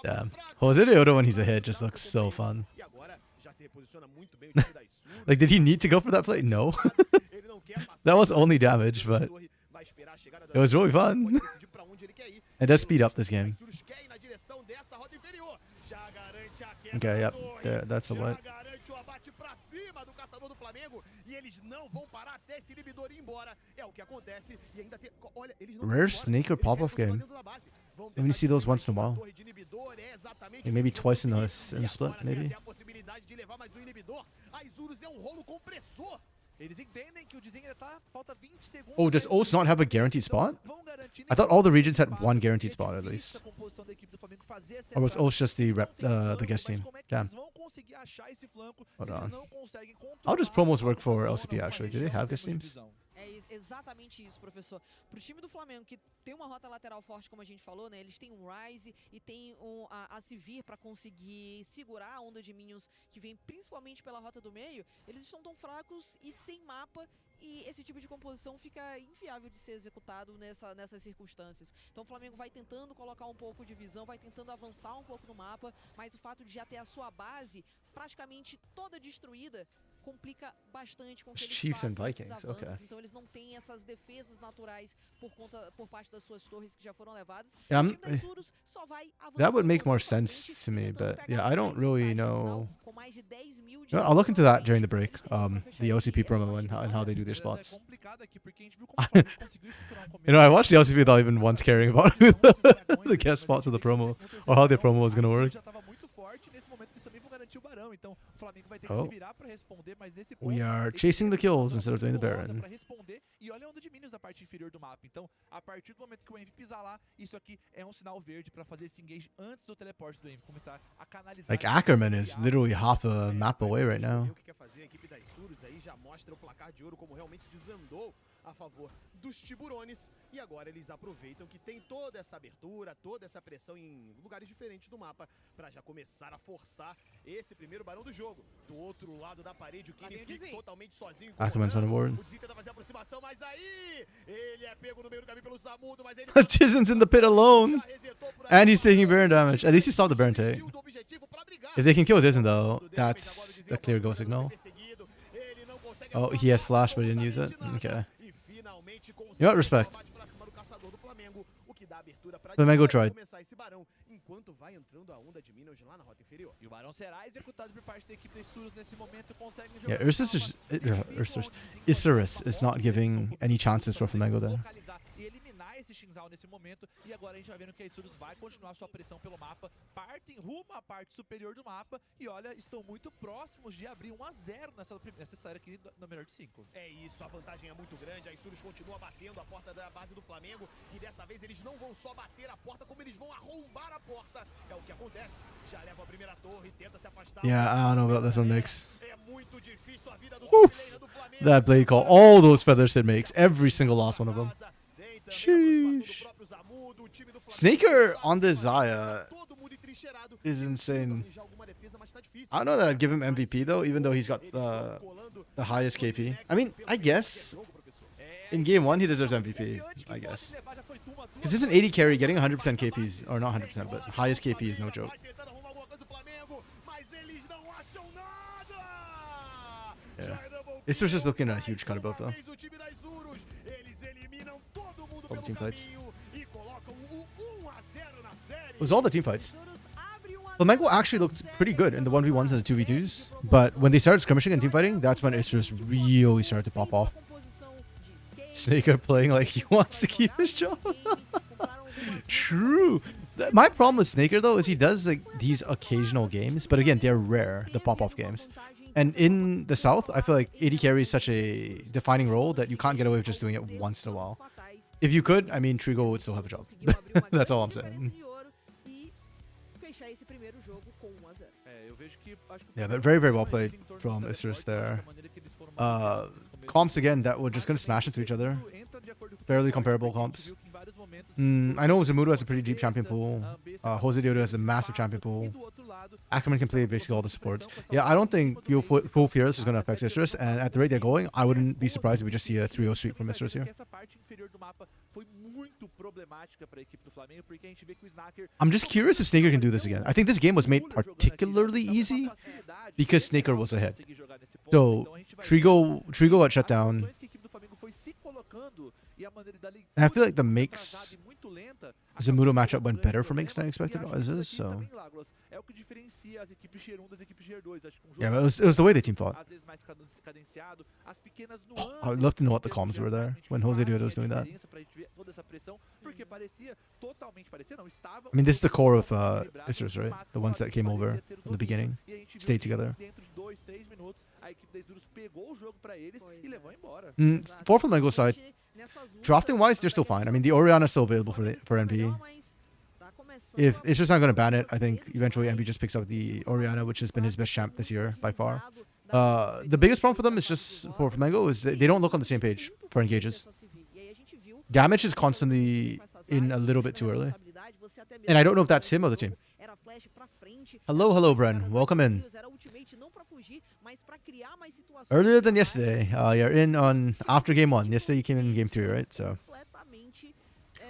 S1: Damn. Jose Deodo when he's ahead just looks so fun. Like, did he need to go for that play? No. That was only damage, but it was really fun. It does speed up this game. Okay, yep. There, that's a what. Rare sneaker pop-off game.
S4: Vamos
S1: Let me see those
S4: tentar
S1: once in a
S4: destruir
S1: while.
S4: a torre de inibidor, é exatamente
S1: Maybe
S4: o que
S1: twice in
S4: a
S1: the
S4: gente conseguiu.
S1: split,
S4: E agora
S1: maybe.
S4: tem até a possibilidade de levar mais um inibidor. A Isurus é um rolo compressor.
S2: Eles entendem que o desenho ainda tá, falta 20 segundos.
S1: Oh, does
S2: pra
S1: O's not have a guaranteed spot?
S2: Então, vão garantir
S1: I thought all the regions had one guaranteed spot at least.
S2: a composição da equipe do Flamengo fazer essa
S1: Or was
S2: entrada.
S1: O's just the
S2: Eles não
S1: rep,
S2: têm flanco,
S1: the guest
S2: mas
S1: team?
S2: como é que
S1: Damn.
S2: eles vão conseguir achar esse flanco
S1: Hold
S2: se eles
S1: on.
S2: não conseguem
S1: How does
S2: controlar
S1: promos work
S2: a
S1: for
S2: zona,
S1: LCP
S2: uma
S1: actually? Do they
S2: região
S1: have
S2: em
S1: guest
S2: termos de
S1: teams?
S2: visão?
S3: Exatamente isso, professor. Pro time do Flamengo, que tem uma rota lateral forte, como a gente falou, né? Eles têm um Rise e tem a Sivir pra conseguir segurar a onda de minions que vem principalmente pela rota do meio. Eles estão tão fracos e sem mapa, e esse tipo de composição fica inviável de ser executado nessas circunstâncias. Então o Flamengo vai tentando colocar um pouco de visão, vai tentando avançar um pouco no mapa, mas o fato de já ter a sua base praticamente toda destruída complica bastante com que eles
S1: Chiefs and
S3: façam esses
S1: Vikings,
S3: avanços.
S1: okay.
S3: Então eles não têm essas defesas naturais por parte das suas torres que já foram levadas.
S1: Yeah,
S3: O time da Isurus só vai
S1: that would
S3: avançando
S1: make more
S3: pra frente
S1: sense
S3: e
S1: to me,
S3: tentando
S1: but
S3: pegar
S1: yeah, I don't
S3: mais
S1: really
S3: vantagem no
S1: know.
S3: final, com mais de 10.000 de
S1: You know, I'll look into that during the break.
S3: Eles têm pra fechar
S1: The
S3: esse-
S1: OCP
S3: essa
S1: promo
S3: partida
S1: and how they do their
S2: Beleza,
S1: spots.
S2: É complicado aqui, porque a gente viu como o Flamengo conseguiu estruturar um começo.
S1: You know, I watched the LCP without even once caring about the guest spots of the promo or how the promo was gonna work.
S2: Já tava muito forte, nesse momento eles também vão garantir o Barão, então o Flamengo vai ter que
S1: Oh.
S2: se virar pra responder, mas nesse ponto
S1: We are
S2: eles
S1: chasing the
S2: têm uma
S1: kills instead of doing the
S2: perigosa
S1: Baron.
S2: pra responder, e olha a onda de minions na parte inferior do mapa. Então, a partir do momento que o Envy pisar lá, isso aqui é um sinal verde pra fazer esse engage antes do teleporte do Envy começar a canalizar.
S1: Like
S2: esse
S1: Ackerman
S2: poder
S1: is
S2: de
S1: literally half a map away right now.
S4: O que quer fazer a equipe da Isurus aí já mostra o placar de ouro como realmente desandou a favor dos tiburones, e agora eles aproveitam que tem toda essa abertura, toda essa pressão em lugares diferentes do mapa para já começar a forçar esse primeiro barão do jogo. Do outro lado da parede, o Kenny
S3: vem o
S4: fica
S3: Dizzy.
S4: totalmente sozinho.
S1: Ackerman's on the board.
S4: O Dizzy tenta fazer a aproximação, mas aí ele é pego no meio do caminho pelo Samudo, mas ele
S1: Tizen's in the pit alone,
S4: já resetou por aí.
S1: and he's taking Baron damage. At least he saw the Baron take.
S4: Desistiu do objetivo pra brigar.
S1: If they can kill Tizen though, that's a clear go signal. Oh, he has flash, but he didn't use it. Okay. You know what, respect. Flamengo tried.
S4: Enquanto vai entrando a onda de minions lá na rota inferior.
S2: E o Barão será executado por parte da equipe da Isurus nesse momento e consegue
S1: Yeah,
S2: jogar
S1: Ursus is Isurus is not giving any chances for Flamengo there.
S2: localizar e eliminar esse Shinzal nesse momento, e agora a gente vai vendo que a Isurus vai continuar sua pressão pelo mapa, partem rumo à parte superior do mapa, e olha, estão muito próximos de abrir 1 a 0 nessa série aqui na melhor de 5.
S4: É isso, a vantagem é muito grande, a Isurus continua batendo a porta da base do Flamengo, e dessa vez eles não vão só bater a porta, como eles vão arrombar a porta. É o que acontece, já leva a primeira torre, tenta se afastar.
S1: Yeah, I don't know about this one, Mix.
S4: É muito difícil a vida do
S1: Oof.
S4: top laner do Flamengo.
S1: That blade call, all those feathers it makes, every single last one of them. Sheesh. Snaker on the Zaya is insane. I don't know that I'd give him MVP though, even though he's got the highest KP. I mean, I guess in game 1 he deserves MVP, I guess. Because this is an 80 carry, getting 100% KPs, or not 100%, but highest KP is no joke. Yeah. This was just looking at a huge cut above though. All the team fights. It was all the team fights. Flamengo actually looked pretty good in the 1v1s and the 2v2s, but when they started skirmishing and team fighting, that's when it just really started to pop off. Snaker playing like he wants to keep his job. True. My problem with Snaker though is he does like these occasional games, but again, they're rare, the pop-off games. And in the South, I feel like AD carry is such a defining role that you can't get away with just doing it once in a while. If you could, I mean, Trigo would still have a job. That's all I'm saying. Yeah, but very, very well played from Isurus there. Comps again that were just going to smash into each other. Fairly comparable comps. I know Zamudo has a pretty deep champion pool. Jose Diodo has a massive champion pool. Ackerman can play basically all the supports. Yeah, I don't think Full Fearless is going to affect Isurus, and at the rate they're going, I wouldn't be surprised if we just see a 3-0 sweep from Isurus here. I'm just curious if Snaker can do this again. I think this game was made particularly easy because Snaker was ahead. So, Trigo got shut down. And I feel like the Makes Zamudo matchup went better for Makes than I expected as is, so... Yeah, but it was the way the team fought. I would love to know what the comms were there when Jose Diodo was doing that.
S2: porque parecia, totalmente parecia, não, estava...
S1: I mean, this is the core of Isers, right? The ones that came over in the beginning, stayed together.
S2: Dentro de 2, 3 minutos, a equipe da Isurus pegou o jogo pra eles e levou embora.
S1: For Flamengo's side, drafting-wise, they're still fine. I mean, the Orianna is still available for NV. If it's just not going to ban it, I think eventually NV just picks up the Orianna, which has been his best champ this year by far. The biggest problem for them is just for Flamengo is they don't look on the same page for engages. Damage is constantly in a little bit too early. And I don't know if that's him or the team. Hello, hello, Bren. Welcome in. Earlier than yesterday, you're in on after game 1. Yesterday you came in game 3, right? So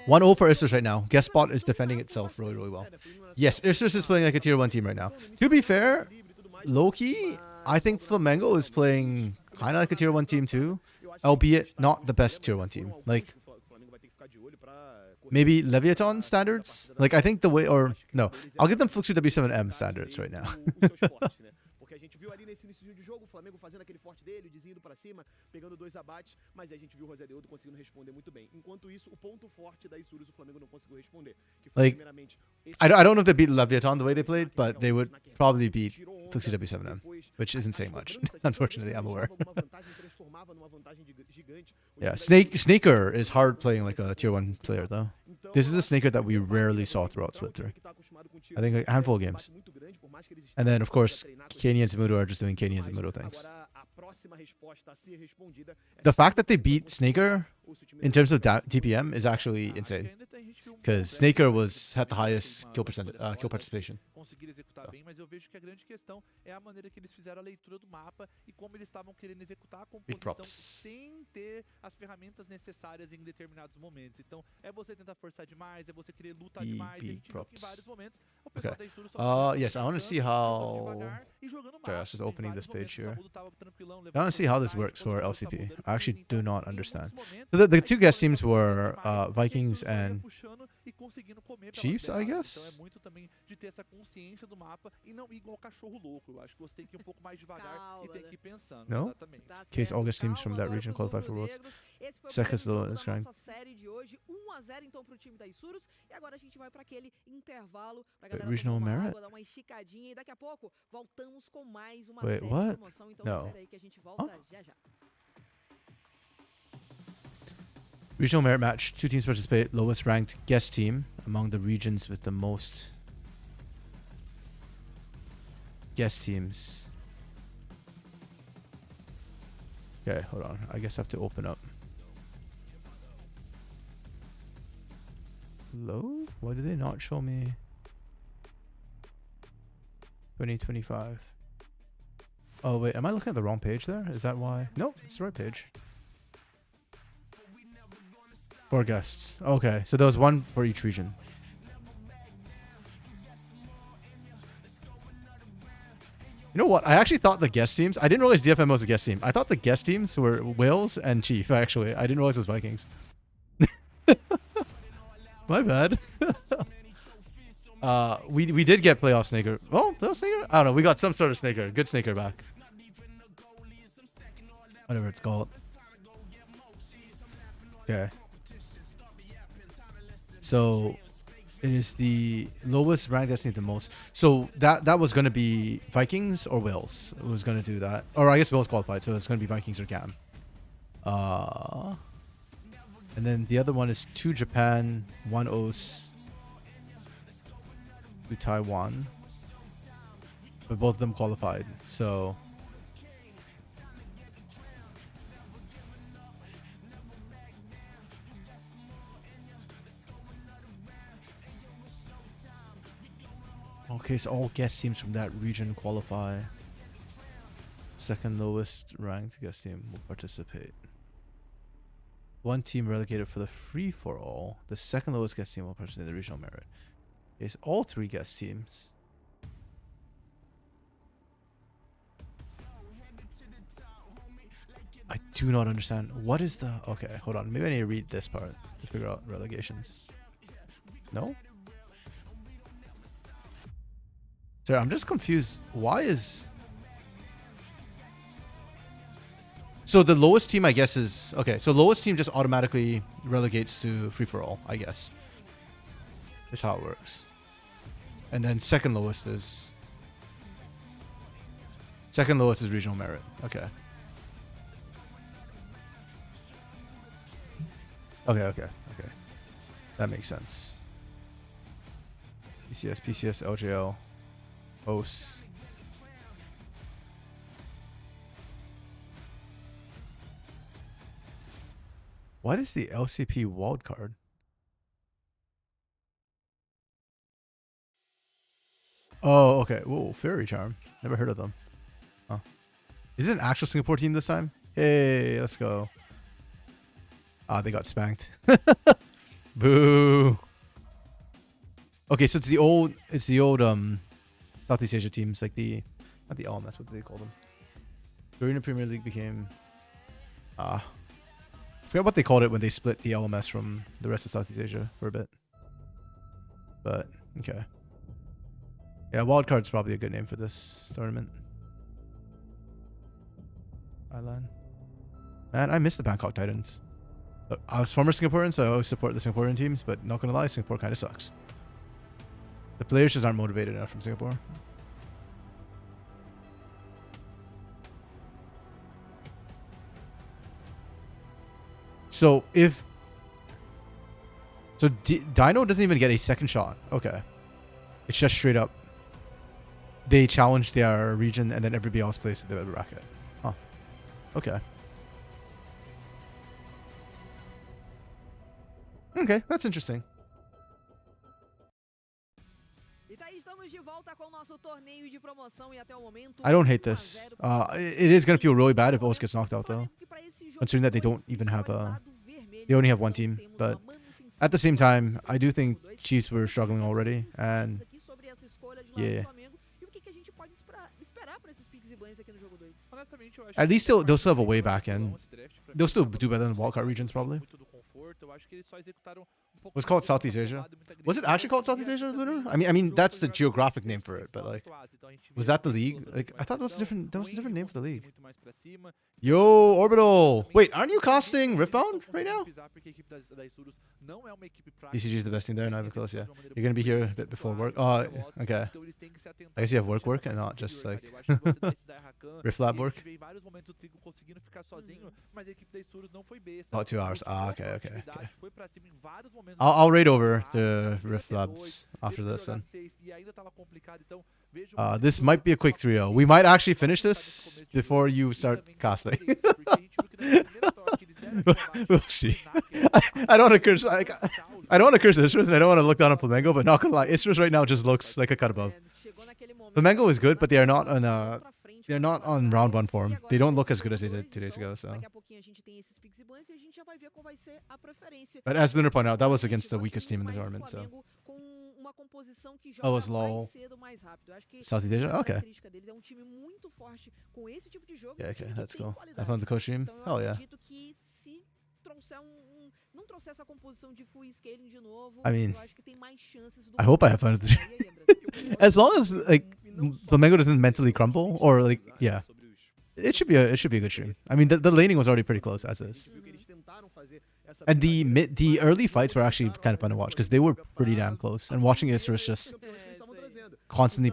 S1: 1-0 for Isers right now. Guest spot is defending itself really, really well. Yes, Isers is playing like a tier 1 team right now. To be fair, low-key, I think Flamengo is playing kind of like a tier 1 team too, albeit not the best tier 1 team. Like, maybe Leviathan standards? Like, I think the way, or no, I'll give them Fluxu W7M standards right now.
S4: Porque a gente viu ali nesse início de jogo o Flamengo fazendo aquele forte dele, desviando pra cima, pegando 2 abates, mas a gente viu o Rosedeudo conseguindo responder muito bem. Enquanto isso, o ponto forte da Isurus o Flamengo não conseguiu responder. Que foi primeiramente
S1: I don't know if they beat Leviathan the way they played, but they would probably beat Fluxu W7M, which isn't saying much. Unfortunately, I'm aware. Yeah, Snaker is hard playing like a tier 1 player though. This is a Snaker that we rarely saw throughout Split 3. I think a handful of games. And then, of course, Kenny and Zamudo are just doing Kenny and Zamudo things. The fact that they beat Snaker in terms of DPM is actually insane. Because Snaker had the highest kill participation.
S2: Conseguir executar bem, mas eu vejo que a grande questão é a maneira que eles fizeram a leitura do mapa e como eles estavam querendo executar a composição sem ter as ferramentas necessárias em determinados momentos. Então, é você tentar forçar demais, é você querer lutar demais, e a gente viu que em vários momentos o pessoal da Isurus
S1: yes, I want to see how... Sorry, I was just opening this page here. I want to see how this works for LCP. I actually do not understand. So the 2 guest teams were Vikings and Chiefs, I guess?
S2: Então é muito também de ter essa consciência do mapa e não ir igual cachorro louco. Eu acho que você tem que ir um pouco mais devagar e tem que ir pensando.
S1: No?
S2: Exatamente.
S1: Case all guest teams from that region qualify for Worlds. Second lowest rank.
S3: Série de hoje, 1-0 então pro time da Isurus. E agora a gente vai para aquele intervalo pra galera
S1: regional
S3: tomar uma
S1: merit?
S3: água, dar uma esticadinha e daqui a pouco voltamos com mais uma
S1: Wait,
S3: série
S1: what?
S3: de promoção. Então
S1: No.
S3: espera aí que a gente volta já já.
S1: Regional merit match. 2 teams participate. Lowest ranked guest team among the regions with the most guest teams. Okay, hold on. I guess I have to open up. Hello? Why do they not show me 2025? Oh wait, am I looking at the wrong page there? Is that why? Nope, it's the right page. 4 guests. Okay, so there was 1 for each region. You know what? I actually thought the guest teams... I didn't realize DFM was a guest team. I thought the guest teams were Wales and Chief, actually. I didn't realize it was Vikings. My bad. We did get playoff Snaker. Oh, playoff Snaker? I don't know. We got some sort of Snaker. Good Snaker back. Whatever it's called. Okay. So... it is the lowest ranked destiny the most. So that was going to be Vikings or Wales. It was going to do that. Or I guess Wales qualified, so it's going to be Vikings or GAM. And then the other one is 2 Japan, 1 OS, 2 Taiwan. But both of them qualified. So... okay, so all guest teams from that region qualify. Second lowest ranked guest team will participate. 1 team relegated for the free-for-all. The second lowest guest team will participate in the regional merit. Okay, so all 3 guest teams. I do not understand. What is the... okay, hold on. Maybe I need to read this part to figure out relegations. No? Sorry, I'm just confused. Why is... So the lowest team, I guess, is okay. So lowest team just automatically relegates to free for all, I guess. That's how it works. And then second lowest is regional merit. Okay. Okay. That makes sense. PCS, LJL, OS. What is the LCP wildcard? Oh, okay. Whoa, Fairy Charm. Never heard of them. Huh. Is it an actual Singapore team this time? Hey, let's go. Ah, they got spanked. Boo. Okay, so it's the old Southeast Asia teams, like not the LMS, what do they call them? During the Premier League became I forgot what they called it when they split the LMS from the rest of Southeast Asia for a bit. But okay. Yeah, wildcard's probably a good name for this tournament. Thailand. Man, I miss the Bangkok Titans. Look, I was former Singaporean, so I always support the Singaporean teams, but not gonna lie, Singapore kind of sucks. The players just aren't motivated enough from Singapore. So Dino doesn't even get a second shot. Okay. It's just straight up. They challenge their region and then everybody else plays the bracket. Huh. Okay. Okay, that's interesting. I don't hate this. It is going to feel really bad if OS gets knocked out though. Considering that they don't even have they only have one team. But at the same time, I do think Chiefs were struggling already. And yeah. At least they'll still have a way back end. They'll still do better than wildcard regions probably. Was it called Southeast Asia? Was it actually called Southeast Asia, Lunar? I mean that's the geographic name for it, but like, was that the league? Like, I thought that was a different name for the league. Yo, Orbital! Wait, aren't you casting Riftbound right now? BCG is the best team there, not even close, yeah. You're gonna be here a bit before work. Oh, okay. I guess you have work and not just like Rift Lab work. About 2 hours. Okay. I'll raid over to Rift Labs after this then. This might be a quick 3-0. We might actually finish this before you start casting. We'll see. I don't want to curse. I don't want to curse Istros and I don't want to look down on Flamengo, but not gonna lie, Istros right now just looks like a cut above. Flamengo is good, but they are not on they're not on round 1 form. They don't look as good as they did 2 days ago. So, but as Lunar pointed out, that was against the weakest team in the tournament. So, oh, it was LOL. Southeast Asia. Okay. Yeah, okay, that's cool. I found the coach stream. Oh yeah. I mean, I hope I have fun with it. As long as like Flamengo doesn't mentally crumble, or like, yeah, it should be a good stream. I mean, the laning was already pretty close as is, and the early fights were actually kind of fun to watch because they were pretty damn close. And watching Isrus just constantly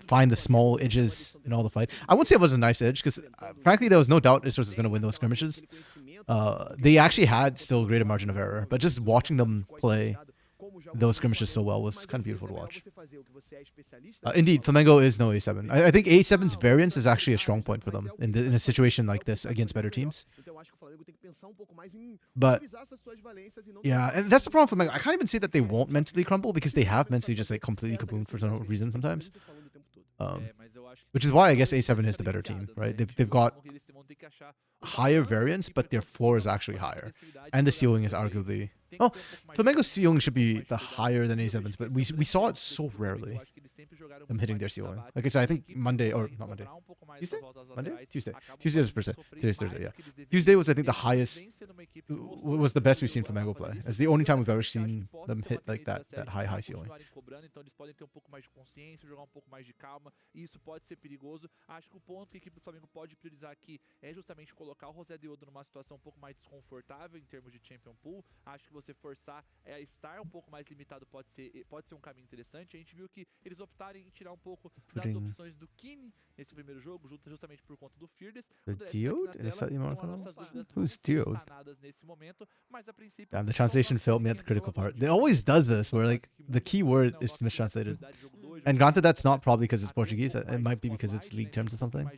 S1: find the small edges in all the fight. I wouldn't say it was a nice edge because frankly there was no doubt Isrus was going to win those skirmishes. They actually had still greater margin of error, but just watching them play those skirmishes so well was kind of beautiful to watch. Indeed, Flamengo is no A7. I think A7's variance is actually a strong point for them in a situation like this against better teams. But yeah, and that's the problem for Flamengo. I can't even say that they won't mentally crumble because they have mentally just like completely kaboomed for some reason sometimes. Which is why I guess A7 is the better team, right? They've got higher variance, but their floor is actually higher, and the ceiling is arguably. Oh, Flamengo's ceiling should be higher than A7's, but we saw it so rarely. Them hitting their ceiling. Like I said, I think Monday or not Monday. Tuesday? Monday? Tuesday. Tuesday is Thursday. Today's Thursday. Yeah. Tuesday was I think the highest was the best we've seen Flamengo play. It's the only time we've ever seen them hit like that high ceiling.
S2: Cobrando, então eles podem ter um pouco mais de consciência, jogar um pouco mais de calma, e isso pode ser perigoso. Acho que o ponto que a equipe do Flamengo pode priorizar aqui é justamente colocar o José Deodo numa situação um pouco mais desconfortável em termos de Champion Pool. Acho que você forçar a estar um pouco mais limitado pode ser um caminho interessante. A gente viu que eles optarem em tirar um pouco das opções do Kine nesse primeiro jogo, justamente por conta do Fearless.
S1: The Deode? Who's
S2: Deode?
S1: Damn, the translation failed me at the critical part. It always does this, where like the key word is mistranslated. And granted, that's not probably because it's Portuguese. It might be because it's league terms or something.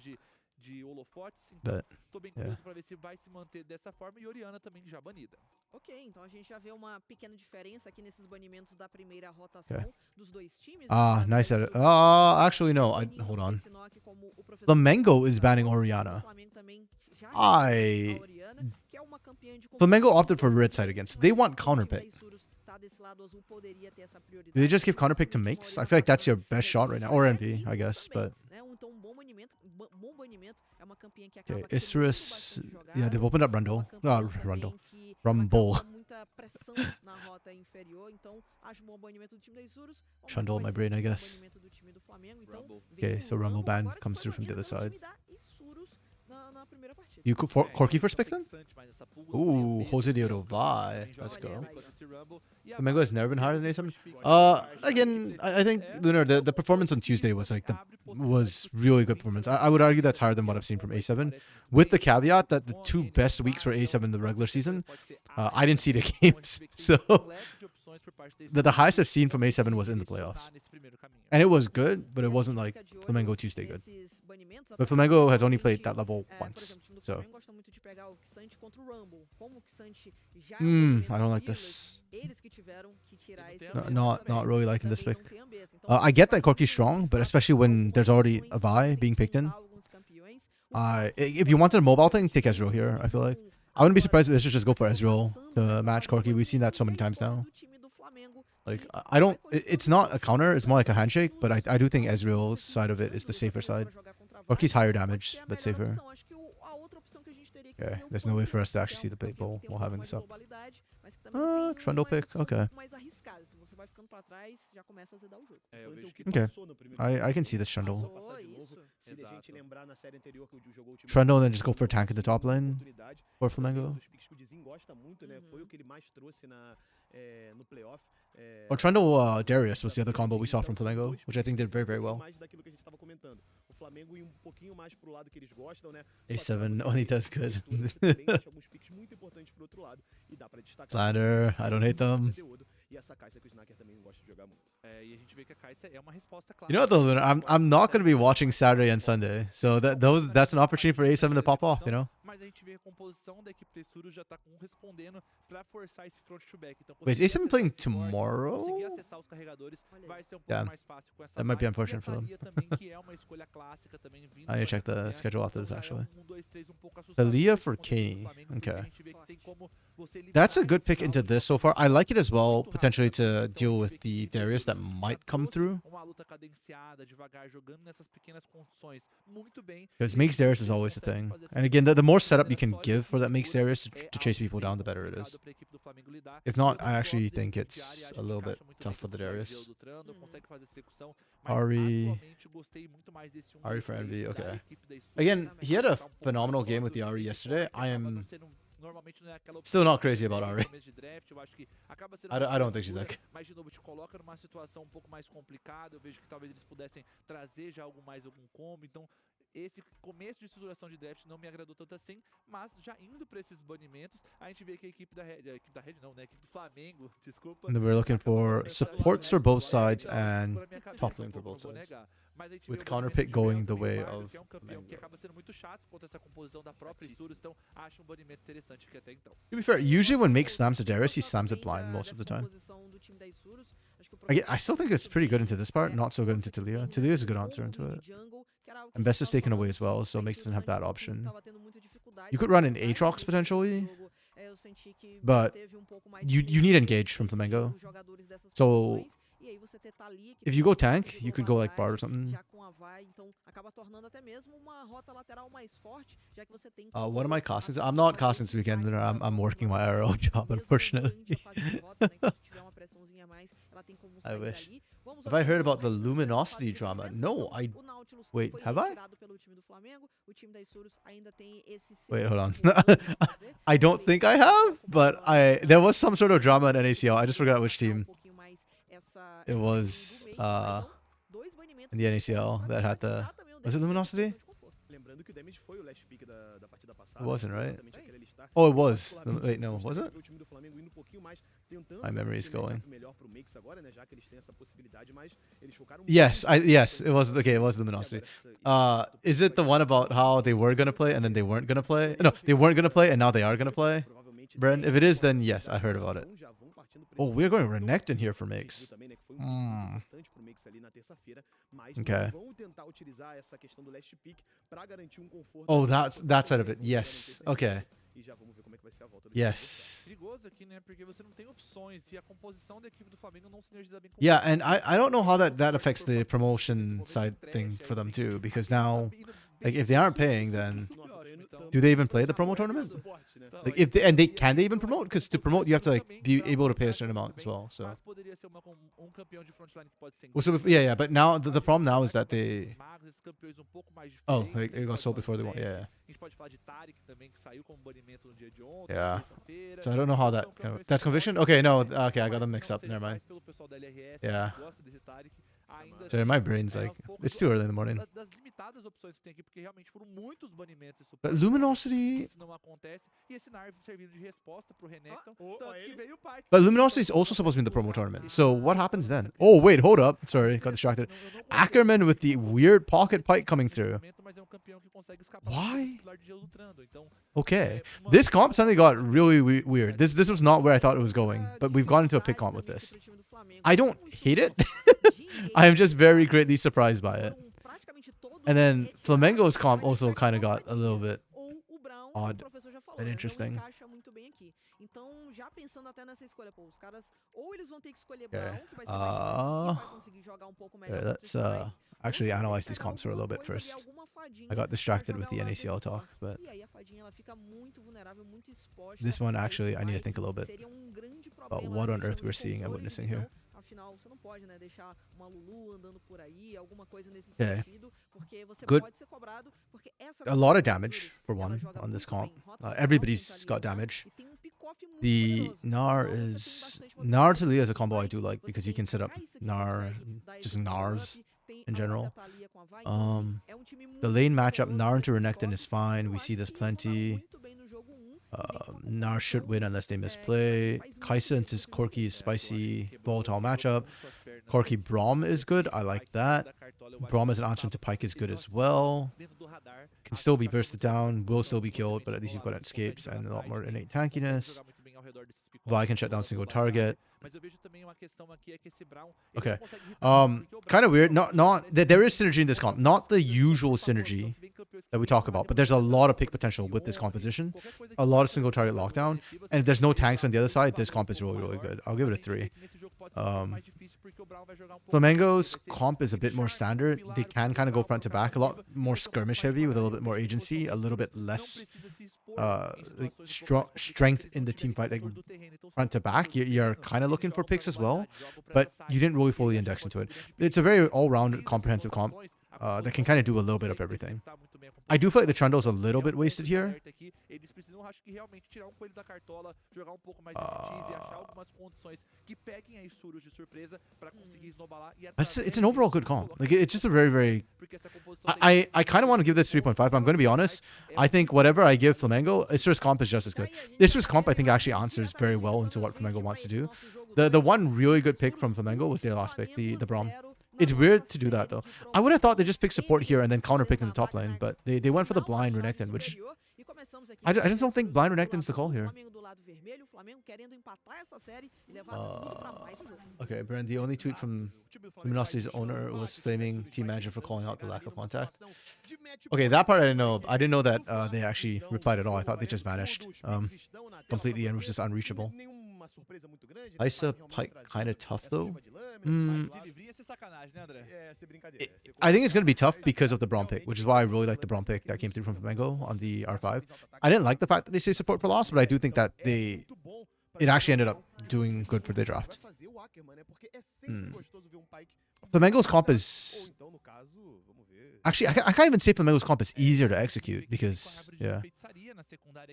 S1: But
S2: Tô bem
S1: yeah.
S2: curioso pra ver se vai se manter dessa forma e Oriana também já banida.
S3: Ok, então a gente já vê uma pequena diferença aqui nesses banimentos da primeira rotação dos dois times.
S1: Ah, nice edit. Actually no. Hold on. Flamengo is banning Oriana. Flamengo opted for red side again, so they want counter pick. Do they just give counter pick to Makes? I feel like that's your best shot right now, or NP, I guess. But okay, Isrus. Yeah, they've opened up Rumble. Rumble. Trundle my brain, I guess. Okay, so Rumble ban comes through from the other side. You could Corky first pick them? Ooh, Jose Deodo Vi. Let's go. Flamengo has never been higher than A7. Again, I think Lunar, the performance on Tuesday was like was really good performance. I would argue that's higher than what I've seen from A7, with the caveat that the two best weeks for A7 in the regular season, I didn't see the games, so the highest I've seen from A7 was in the playoffs, and it was good, but it wasn't like Flamengo Tuesday good. But Flamengo has only played that level once, so. I don't like this. Not really liking this pick. I get that Corky's strong, but especially when there's already a Vi being picked in. If you wanted a mobile thing, take Ezreal here, I feel like. I wouldn't be surprised if they should just go for Ezreal to match Corky. We've seen that so many times now. Like, I don't... It's not a counter, it's more like a handshake, but I do think Ezreal's side of it is the safer side. Corky's higher damage, but safer. Okay, there's no way for us to actually see the big bowl while having this up. Trundle pick, okay. Okay, I can see this Trundle. Trundle and then just go for a tank in the top lane for Flamengo. Or Trundle Darius was the other combo we saw from Flamengo, which I think did very, very well. A7 only does good. Slander, I don't hate them. You know what though, Luna? I'm not going to be watching Saturday and Sunday, so that's an opportunity for A7 to pop off, you know? Wait, is A7 playing tomorrow? Yeah, that might be unfortunate for them. I need to check the schedule after this, actually. Talia for Katie. Okay. That's a good pick into this so far. I like it as well, potentially to deal with the Darius that might come through. Because Makes Darius is always the thing. And again, the more setup you can give for that Makes Darius to chase people down, the better it is. If not, I actually think it's a little bit tough for the Darius. Ari for Envy, okay. Again, he had a phenomenal game with the Ari yesterday. I am still not crazy about Ari. I don't think she's that good.
S2: Mas de novo te coloca numa situação um pouco mais complicada. Eu vejo que talvez eles pudessem trazer já algum combo. Então, esse começo de estruturação de draft não me agradou tanto assim, mas já indo para esses banimentos, a gente vê que a equipe da Red não, né, a equipe do Flamengo, desculpa.
S1: And we're looking for supports for both sides and top lane for both sides. With counter pick going the way of
S2: que acaba sendo muito chato contra essa composição da própria Isturus, então acho banimento interessante aqui até então.
S1: To be fair, usually when Make slams a Darius, he slams it blind most of the time. I still think it's pretty good into this part, not so good into Talia. Talia is a good answer into it. And Best is taken away as well, so Makes doesn't have that option. You could run an Aatrox potentially, but you need engage from Flamengo. So
S3: E aí você ter Tali, que
S1: If you go tank,
S3: pegou
S1: you could go like
S3: vantagem,
S1: Bard or something.
S3: já com a vai, então acaba tornando até mesmo uma rota lateral mais forte, já que você tem
S1: What am I casting? I'm not casting this weekend. I'm working my arrow job, unfortunately. I wish. Have I heard about the luminosity drama? No, I. Wait, have I? Wait, hold on. I don't think I have, but there was some sort of drama at NACL. I just forgot which team. It was in the NACL that had the. Was it luminosity?
S4: Lembrando que o damage foi o last pick da partida passada.
S1: It wasn't, right?
S4: Exatamente aquele alistar.
S1: Oh, it was. Wait, no, was it?
S4: O time do Flamengo indo um pouquinho mais, tentando
S1: My memory is going.
S4: melhor pro mix agora, né, já que eles têm essa possibilidade, mas eles focaram
S1: Yes, yes, it was okay. It was luminosity. Is it the one about how they were gonna play and then they weren't gonna play? No, they weren't gonna play and now they are gonna play. Bren, if it is, then yes, I heard about it. Oh, we're going Renekton here for mix. Okay. Oh, that's that side of it. Yes. Okay. Yes.
S2: Perigoso aqui, né? Porque você não tem opções e a composição da equipe do Flamengo não sinergiza bem com
S1: Yeah, and I don't know how that affects the promotion side thing for them too, because now, like, if they aren't paying, then do they even play the promo tournament? Like, if they can they even promote? Because to promote, you have to like be able to pay a certain amount as well. So, yeah, but now the problem now is that they. Oh, it got sold before they won. Yeah. Yeah. So I don't know how that. That's conviction. Okay, no. Okay, I got them mixed up. Never mind. Yeah. So my brain's like, it's too early in the morning. But luminosity. But luminosity is also supposed to be in the promo tournament. So what happens then? Oh wait, hold up. Sorry, got distracted. Ackerman with the weird pocket pike coming through. Why? Okay, this comp suddenly got really weird. This was not where I thought it was going, but we've gone into a pick comp with this. I don't hate it. I am just very greatly surprised by it. And then Flamengo's comp also kind of got a little bit odd and interesting.
S3: Então, já pensando até nessa escolha, pô, os caras ou eles vão ter que escolher
S1: Okay.
S3: Brown, que vai ser mais difícil, vai conseguir jogar um pouco melhor.
S1: Let's actually analyze these comps for a little bit first. I got distracted with the NACL talk, but
S3: E aí a fadinha ela fica muito vulnerável, muito exposta.
S1: this one actually I need to think a little bit
S3: Seria grande
S1: about
S3: problema
S1: what
S3: na
S1: on
S3: questão
S1: earth
S3: de
S1: we're seeing and
S3: controle de
S1: witnessing here.
S3: visão. Afinal, você não pode, né, deixar uma Lulu andando por aí, alguma coisa nesse
S1: Okay.
S3: sentido, porque você
S1: Good.
S3: pode ser cobrado, porque essa
S1: A lot of damage for one on this comp. Everybody's got damage. The Nar to Lia is a combo I do like because you can set up Nar, just Nars in general. The lane matchup, Nar into Renekton is fine. We see this plenty. Nar should win unless they misplay. Kaisa into Corki is spicy, volatile matchup. Corki Braum is good. I like that. Braum as an answer to Pike is good as well. Can still be bursted down, will still be killed, but at least you've got escapes and a lot more innate tankiness. Vi can shut down single target. Okay. Kind of weird. There is synergy in this comp. Not the usual synergy that we talk about, but there's a lot of pick potential with this composition. A lot of single target lockdown. And if there's no tanks on the other side, this comp is really, really good. I'll give it a 3. Flamengo's comp is a bit more standard. They can kind of go front to back, a lot more skirmish heavy with a little bit more agency, a little bit less like strength in the team fight, like front to back. You're kind of looking for picks as well, but you didn't really fully index into it. It's a very all-round comprehensive comp that can kind of do a little bit of everything. I do feel like the Trundle's a little bit wasted here. It's an overall good comp. Like, it's just a very, very... I kind of want to give this 3.5, but I'm going to be honest. I think whatever I give Flamengo, Isra's comp is just as good. Isra's comp, I think, actually answers very well into what Flamengo wants to do. The one really good pick from Flamengo was their last pick, the Braum. It's weird to do that, though. I would have thought they just pick support here and then counter pick in the top lane, but they went for the blind Renekton, which... I just don't think blind Renekton's the call here. Okay, Brand, the only tweet from Luminosity's owner was flaming Team Manager for calling out the lack of contact. Okay, that part I didn't know. I didn't know that they actually replied at all. I thought they just vanished completely and was just unreachable.
S4: uma surpresa muito grande.
S1: Isa Pike kind of tough though.
S2: De livrinha ia ser sacanagem, né, André?
S4: É, ser brincadeira.
S1: I think it's going to be tough because of the Braum pick, which is why I really like the Braum pick that came through from Flamengo on the R5. I didn't like the fact that they saved support for loss, but I do think that it actually ended up doing good for their draft. Flamengo's comp is... Actually, I can't even say Flamengo's comp is easier to execute because, yeah.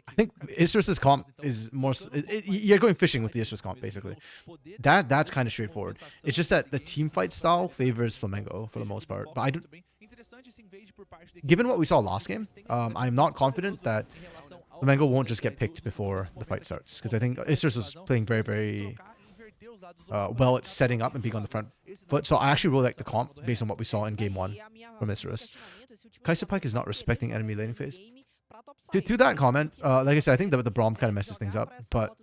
S1: I think Isurus's comp is more... You're going fishing with the Isurus comp, basically. That's kind of straightforward. It's just that the team fight style favors Flamengo for the most part. But I don't... Given what we saw last game, I'm not confident that Flamengo won't just get picked before the fight starts. Because I think Isurus was playing very, very... well at setting up and being on the front foot. So I actually really like the comp based on what we saw in game 1 from Isurus. Kaisa Pike is not respecting enemy laning phase. To that comment, like I said, I think the Braum kind of messes things up. But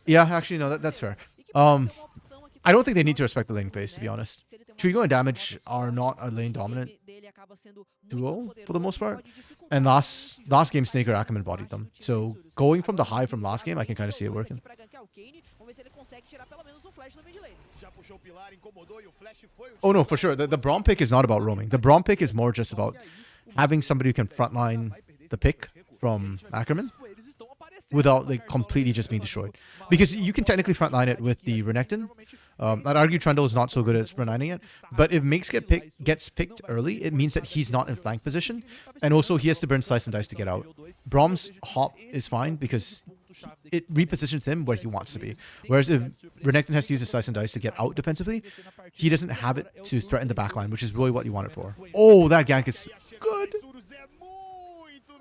S1: yeah, actually, no, that's fair. I don't think they need to respect the lane phase, to be honest. Trigo and Damage are not a lane dominant duo for the most part. And last game, Snaker Ackerman bodied them. So going from the high from last game, I can kind of see it working. Oh no, for sure. The Braum pick is not about roaming. The Braum pick is more just about having somebody who can frontline the pick from Ackerman without like completely just being destroyed. Because you can technically frontline it with the Renekton. I'd argue Trundle is not so good at frontlining it. But if Makes gets picked early, it means that he's not in flank position. And also he has to burn Slice and Dice to get out. Braum's hop is fine because it repositions him where he wants to be. Whereas if Renekton has to use his Slice and Dice to get out defensively, he doesn't have it to threaten the backline, which is really what you want it for. Oh, that gank is good.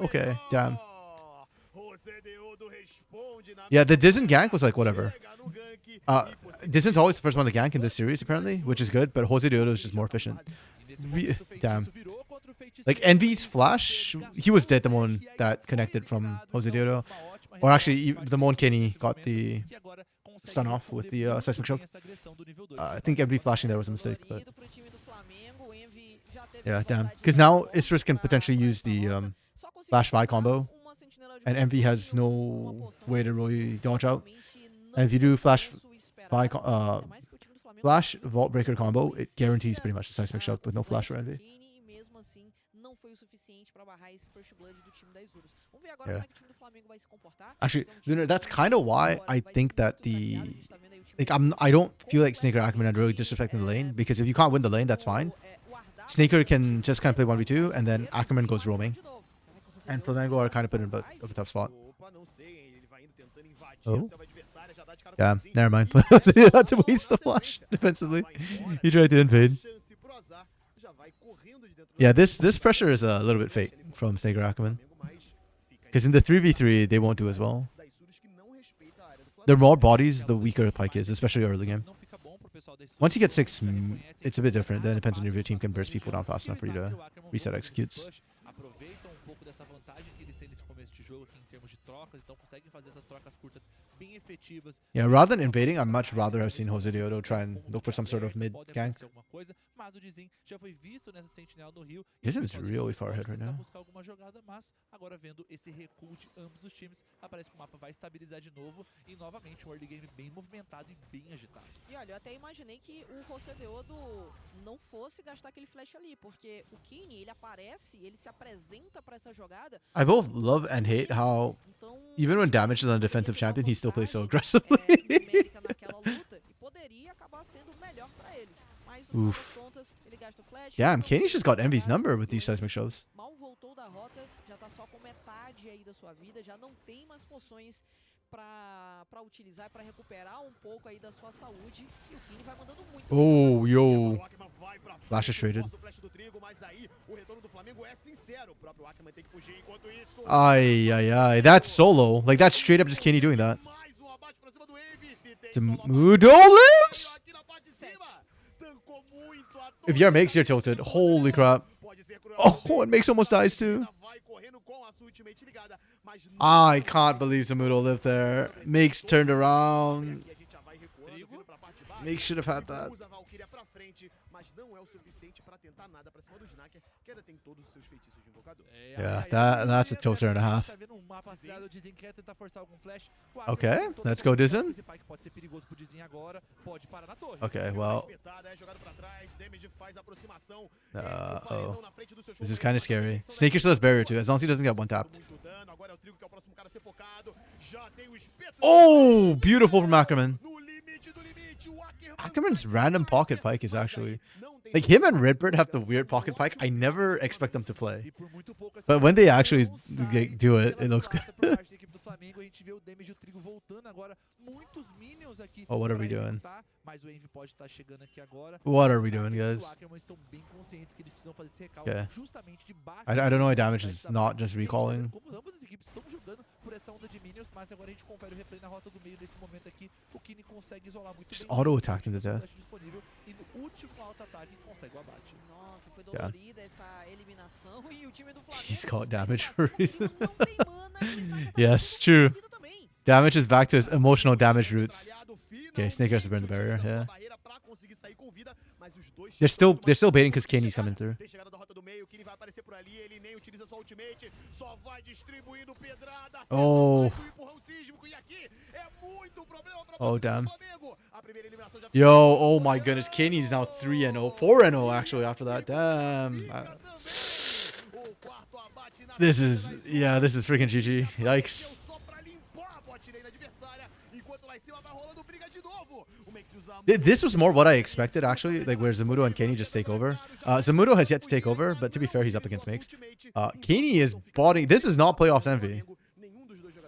S1: Okay, damn. Yeah, the Dizen gank was like, whatever. Dizen's always the first one to gank in this series, apparently, which is good, but Jose Deodo is just more efficient. Damn. Like, Envy's flash, he was dead the moment that connected from Jose Deodo. Or actually, the moment Kenny got the stun off with the seismic shock. I think Envy flashing there was a mistake, but... Yeah, damn. Because now Isurus can potentially use the Flash Vi combo. And Envy has no way to really dodge out. And if you do Flash Vault Breaker combo, it guarantees pretty much the seismic shock with no flash for Envy. Yeah. Actually, Lunar, that's kind of why I think that the... Like, I don't feel like Snaker Ackerman are really disrespecting the lane, because if you can't win the lane, that's fine. Snaker can just kind of play 1v2, and then Ackerman goes roaming. And Flamengo are kind of put in a tough spot. Oh? Yeah, never mind. He had to waste the flash defensively. He tried to invade. Yeah, this pressure is a little bit fake from Snaker Ackerman. Because in the 3v3, they won't do as well. The more bodies, the weaker Pike is, especially early game. Once you get 6, it's a bit different. Then it depends on if your team can burst people down fast enough for you to reset executes. Yeah, rather than invading, I'd much rather have seen Jose Deodo try and look for some sort of mid gank. Dizen is really far ahead right now.
S3: E olha, eu até imaginei que o Jose Deodo não fosse gastar aquele flash ali, porque o Kini, ele aparece, ele se apresenta para essa jogada.
S1: I both love and hate how even when Damage is on a defensive champion, he still plays so aggressively. Oof. Damn, Kenny's just got Envy's number with these seismic shows. Oh, yo. Flash is traded. Ay. That's solo. Like, that's straight up just Kenny doing that. Mudo lives? If Yar makes, you're tilted. Holy crap. Oh, and Makes almost dies too. I can't believe Zamudo lived there. Makes turned around. Makes should have had that.
S4: mas não é o suficiente pra tentar nada pra cima do Snaker, que ainda tem todos os seus feitiços de invocador.
S1: Yeah, that's a tilter and a half.
S2: Tá vendo um mapa acidado, o Dizin quer tentar forçar algum flash.
S1: Okay, let's go Dizen.
S2: Esse Pike pode ser perigoso pro Dizin agora, pode parar na torre.
S1: Okay, well,
S4: Espetada, é jogado pra trás, Damage faz a aproximação.
S1: oh, this is kind of scary. Snaker still has barrier too, as long as he doesn't get one tapped.
S4: Muito dano, agora é o Trigo que é o próximo cara a ser focado. Já tem o espeto.
S1: Oh, beautiful from Ackerman.
S4: No limite do limite, o Ackerman.
S1: Ackerman's random pocket pike is actually like him and Redbird have the weird pocket pike. I never expect them to play,
S2: E por muito pouco,
S1: but when they actually do it, it looks good.
S2: por parte da equipe do Flamengo, a gente vê o Damage e o Trigo voltando agora. Muitos minions aqui.
S1: Oh, what are
S2: pra
S1: we doing?
S2: executar, mas o Envy pode estar chegando aqui agora.
S1: What are we doing,
S2: E
S1: guys?
S2: o Ackerman estão bem conscientes que eles precisam fazer esse recalque
S1: Okay.
S2: justamente de baixo.
S1: I don't know why damage is not just recalling.
S2: Como ambas as equipes estão jogando por essa onda de minions, mas agora a gente confere o replay na rota do meio nesse momento aqui. O Kini consegue isolar muito
S1: Just
S2: bem.
S1: auto-attack him to death.
S2: Disponível, e no último auto-ataque consegue o abate.
S3: Nossa, foi
S1: Yeah.
S3: dolorida essa eliminação e o time do Flamengo.
S1: He's called
S3: ele
S1: damage
S3: tá
S1: for a
S3: se
S1: reason.
S3: mostrando, não tem mana, ele está com
S1: Yes,
S3: ataque
S1: true.
S3: vida também.
S1: Damage is back to his emotional damage roots. Okay, Snaker has to burn the barrier. Yeah, they're still baiting because Kenny's coming through.
S4: Tem chegada da rota do meio, Kini vai aparecer por ali, ele nem utiliza sua ultimate, só vai distribuindo pedrada.
S1: Oh.
S4: acerta mais um empurrão sísmico, e aqui é muito problema pra
S1: Oh,
S4: parte do
S1: damn.
S4: Flamengo. A primeira eliminação já
S1: Yo, oh my goodness, Kenny's now 3-0, 4-0 actually after that. Damn.
S4: O quarto abate na
S1: This is freaking GG. Yikes.
S4: só pra limpar a bot lane adversária, enquanto lá em cima vai rolando briga de novo. O Max usa
S1: This was more what I expected actually, like where Zamudo and Kenny just take over. Zamudo has yet to take over, but to be fair, he's up against Makes. Kenny is botting. This is not playoffs Envy.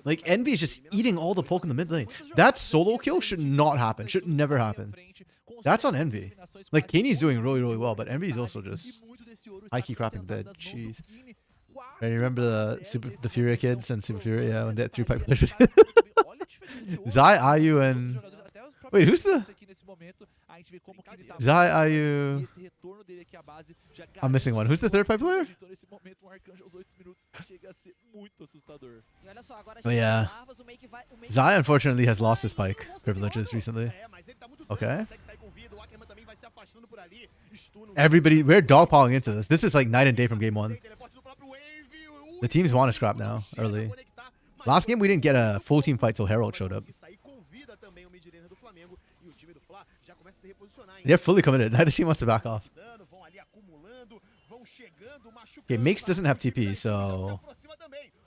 S1: Like Envy is just eating all the poke in the mid lane. That solo kill should not happen. Should never happen. That's on Envy. Like Kenny's doing really, really well, but Envy's also just high-key crapping the bed. Jeez. And you remember the Furia kids and Super Furia, yeah, when they had 3 pipe players. Zai, Ayu, and wait, who's the Zai, Ayu? I'm missing one. Who's the third pipe player?
S3: E olha só, agora
S1: Oh, yeah.
S3: larvas, o Make vai, o Make
S1: Zai unfortunately has lost his pike privileges recently.
S4: É, mas ele tá muito
S1: Okay.
S4: dano, consegue sair com vida. O Ackerman também vai se afastando por ali. Stun
S1: Everybody, we're dogpiling into this. This is like night and day from game 1.
S4: teleporte do próprio Envy, o
S1: The teams want to scrap now, early. Last game we didn't get a full team fight till Herald showed up.
S4: sair com vida também o mid-laner do Flamengo, e o time do Fla já começa a se reposicionar.
S1: They're fully committed. Neither team wants to back off.
S4: Dano, vão ali acumulando, vão chegando, machucando.
S1: Okay, Makes doesn't have TP, so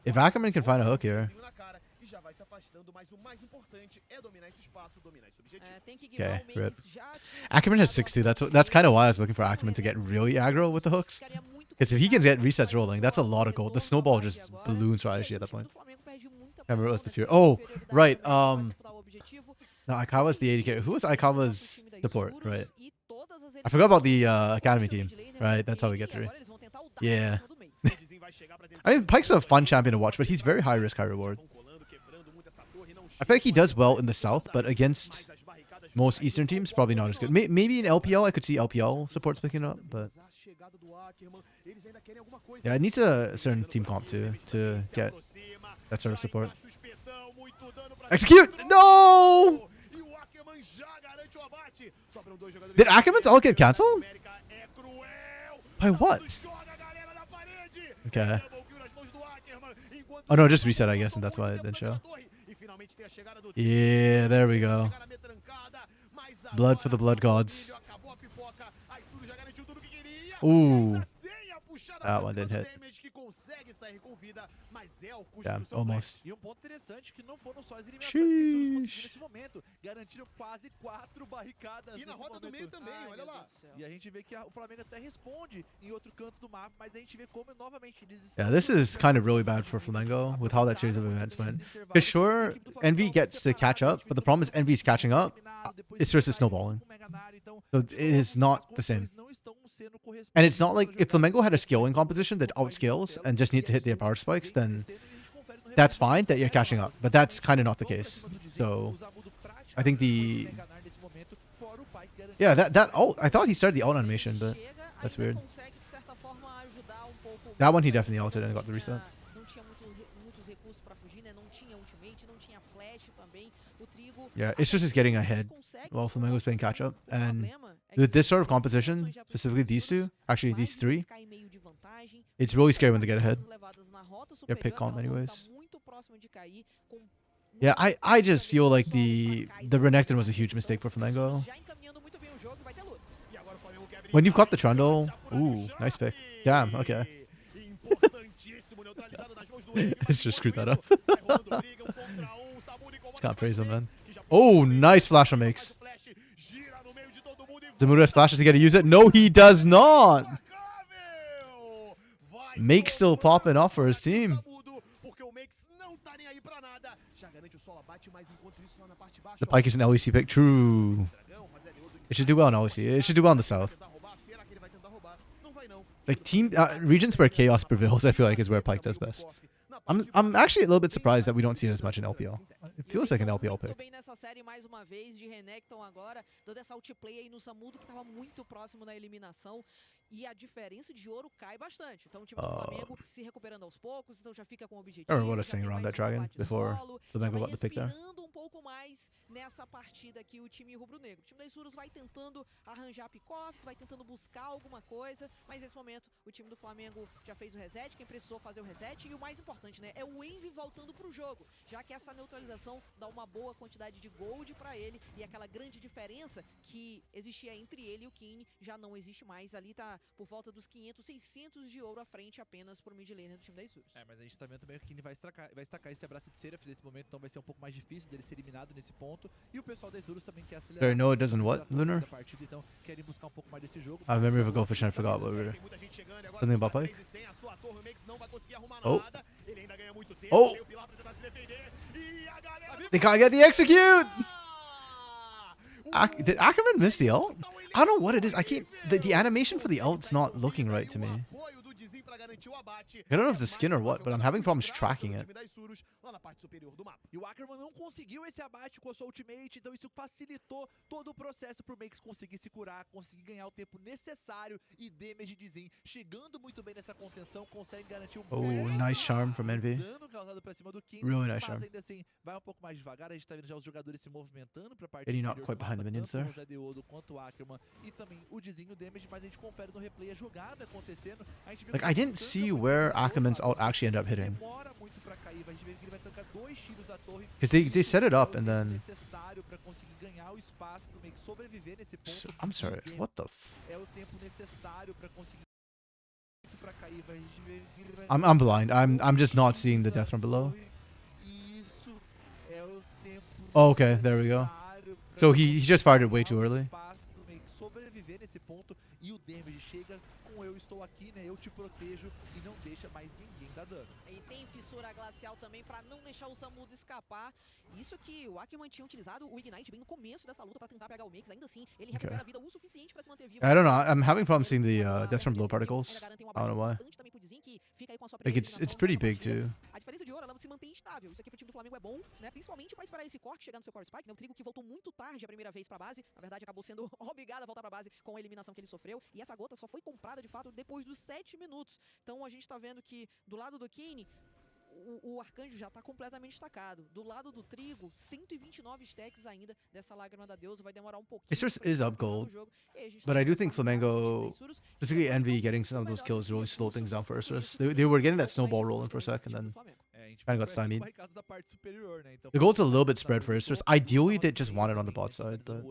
S1: if Ackerman can find a hook here.
S4: Na cara, e já vai se afastando, mas o mais importante é dominar esse espaço, dominar esse objetivo.
S3: É, tem que ignorar
S1: Okay,
S3: o
S1: rip.
S3: Makes, já tinha
S1: Ackerman has 60. That's kind of why I was looking for Ackerman to get really aggro with the hooks.
S3: ficaria muito
S1: Because if he can
S3: complicado.
S1: get resets rolling, that's a lot of gold. The snowball just
S3: Agora,
S1: balloons for
S3: e
S1: ISG at that
S3: o time
S1: point.
S3: do Flamengo perde muita
S1: Remember, it was
S3: pressão,
S1: the
S3: né?
S1: Fury.
S3: Tem
S1: Oh,
S3: inferioridade
S1: right,
S3: numérica pra disputar o objetivo.
S1: No, Aikawa's the AD carry. Who was Aikawa's
S3: O time das
S1: support?
S3: Surus
S1: Right.
S3: e todas as
S1: I forgot about the
S3: eliminações
S1: academy
S3: do
S1: team.
S3: mid laner
S1: Right, that's how we
S3: e
S1: get through.
S3: agora eles vão tentar o dart
S1: Yeah.
S3: em cima do Makes.
S4: O Dizin vai chegar pra tentar
S1: I mean, Pike's a fun champion to watch, but he's very high risk, high reward.
S4: colando, quebrando muito essa torre, não
S1: I feel like he does well in the south, but against
S4: as barricadas
S1: most Eastern teams, probably not as good. Maybe in LPL, I could see LPL supports picking up, but
S4: a chegada do Ackerman, eles ainda querem alguma coisa.
S1: yeah, it needs a certain team comp to get that sort of support.
S4: Encaixa o espetão, muito dano pra
S1: Execute! No!
S4: E o Ackerman já garante o abate. Sobram dois jogadores.
S1: Did Ackerman's all get cancelled?
S4: América é cruel.
S1: By what?
S4: Joga a galera na parede.
S1: Okay.
S4: Double kill nas mãos do Ackerman, enquanto
S1: Oh no, just reset, I guess, and that's why it didn't show.
S4: E finalmente tem a chegada do
S1: Yeah, there we go.
S4: Chega na metrancada, mas
S1: Blood for
S4: agora
S1: the blood gods.
S4: acabou a pipoca. A Sturu já garantiu tudo que queria.
S1: Ooh.
S4: Ainda tem a puxada
S1: That
S4: pra
S1: one
S4: cima
S1: didn't
S4: do
S1: hit.
S4: Damage, que consegue sair com vida, mas é o custo
S1: Damn,
S4: do seu
S1: almost.
S2: E um ponto interessante que não foram só as eliminações que eles
S1: Sheesh.
S2: conseguiram nesse momento. Garantiram quase 4 barricadas
S4: E na
S2: nesse
S4: rota do
S2: momento.
S4: meio também,
S3: Ai,
S4: olha
S3: meu
S4: lá.
S3: Deus do céu.
S2: E a gente vê que o Flamengo até responde em outro canto do mapa, mas a gente vê como novamente eles
S1: Yeah, this is kind of really bad for Flamengo with how that series of events went. Because sure, Envy gets to catch up, but the problem is Envy's catching up. It's just a snowballing. So it is not the same. And it's not like if Flamengo had a scaling composition that outscales and just need to hit their power spikes, then that's fine that you're catching up. But that's kind of not the case. So I think the yeah that ult, I thought he started the ult animation, but
S3: Chega,
S1: that's
S3: ainda
S1: weird.
S3: consegue, de certa forma, ajudar um pouco
S1: That one he
S3: mais,
S1: definitely ulted and got the reset.
S3: Não tinha muitos recursos pra fugir, né? Não tinha ultimate, não tinha flash também. O Trigo
S1: Yeah, it's just getting ahead while Flamengo's playing catch up. And with this sort of composition, specifically these two, actually these three, it's really scary when they get ahead. They're pick calm anyways. Yeah, I just feel like the Renekton was a huge mistake for Flamengo. When you've got the Trundle, ooh, nice pick. Damn, okay. Let's just screw that up. Just can't praise him, man. Oh, nice flash on Makes. Zamuro has flashes to get to use it. No, he does not. Makes still popping off for his team. The Pike is an LEC pick. True. It should do well in LEC. It should do well in the south. Like regions where chaos prevails, I feel like is where Pike does best. I'm actually a little bit surprised that we don't see it as much in LPL. It feels like an LPL pick.
S3: Bem nessa série mais uma vez de Renekton agora, dando essa outplay aí no Samudo que estava muito próximo na eliminação. E a diferença de ouro cai bastante. Então o time do Flamengo se recuperando aos poucos, então já fica com o objetivo.
S1: I remember what I was saying around that dragon before Flamengo got the pick there.
S3: Um pouco mais nessa partida aqui o time rubro-negro. O time da Isurus vai tentando arranjar pick-offs, vai tentando buscar alguma coisa, mas nesse momento o time do Flamengo já fez o reset, quem precisou fazer o reset e o mais importante, né, é o Envy voltando pro jogo, já que essa neutralização dá uma boa quantidade de gold pra ele e aquela grande diferença que existia entre ele e o Kine já não existe mais. Ali tá por volta dos 500, 600 de ouro à frente apenas pro mid laner do time da Isurus.
S2: É, mas a gente tá vendo também que o Kine vai estacar esse abraço de cera nesse momento, então vai ser um pouco mais difícil dele ser eliminado nesse ponto. E o pessoal da Isurus também quer acelerar.
S1: Sorry, no, it doesn't what, Lunar?
S2: Partida, então querem buscar um pouco mais desse jogo.
S1: I remember of a goldfish and I forgot what we were. Something about Pike? Oh. Oh! They can't get the execute! Did Ackerman miss the ult? I don't know what it is. I can't. The animation for the ult's not looking right to me. I don't know if it's the skin or what, but I'm having problems tracking it.
S2: E o Ackerman não conseguiu esse abate com a sua ultimate, então isso facilitou todo o processo pro Makes conseguir se curar, conseguir ganhar o tempo necessário e damage de Zin, chegando muito bem nessa contenção, consegue garantir um
S1: nice charm from Envy.
S2: dano causado pra cima do King,
S1: Really nice charm.
S2: mas ainda assim vai um pouco mais devagar. A gente tá vendo já os jogadores se movimentando pra parte
S1: Getting not quite behind the minions there.
S2: quanto o Ackerman e também o Dizin no damage, mas a gente confere no replay a jogada acontecendo. A gente
S1: Like, I didn't see where Ackerman's ult actually ended up hitting.
S2: demora muito pra cair, a gente vê que ele vai tancar 2 tiros da torre.
S1: Because they set it up and then...
S2: necessário para conseguir ganhar o espaço pro Make sobreviver nesse ponto.
S1: I'm sorry, what the f...
S2: É o tempo necessário para conseguir para cair, a gente vê que ele vai
S1: I'm blind. I'm just not seeing the death from below.
S2: Isso é o tempo.
S1: Oh, okay, there we go. So he just fired it way too early.
S2: Sobreviver nesse ponto e o damage chega com eu estou aqui, né? Eu te protejo e não deixa mais ninguém dar dano.
S3: E tem fissura glacial também pra não deixar o Samudo escapar. Isso que o Ackerman tinha utilizado o Ignite bem no começo dessa luta pra tentar pegar o Makes. Ainda assim, ele recupera a vida o suficiente pra se manter vivo.
S1: I don't know. I'm having problems seeing the death from below particles. I don't know why. Like it's pretty big too.
S3: A diferença de ouro, ela se mantém estável. Isso aqui pro time do Flamengo é bom, né? Principalmente pra esperar esse corte chegar no seu core spike, né? O Trigo que voltou muito tarde a primeira vez pra base, na verdade acabou sendo obrigado a voltar pra base com a eliminação que ele sofreu. E essa gota só foi comprada de fato depois dos 7 minutos. Então a gente tá vendo que do lado do Kane, o Arcanjo já tá completamente destacado. Do lado do Trigo, 129 stacks ainda dessa lágrima da deusa. Vai demorar um pouquinho.
S1: It is up gold, but I do think Flamengo, specifically Envy, getting some of those kills really slowed things down for Ursus. They were getting that snowball rolling for a sec, and then kind of got stymied. The gold's a little bit spread for Ursus. Ideally, they just want it on the bot side, but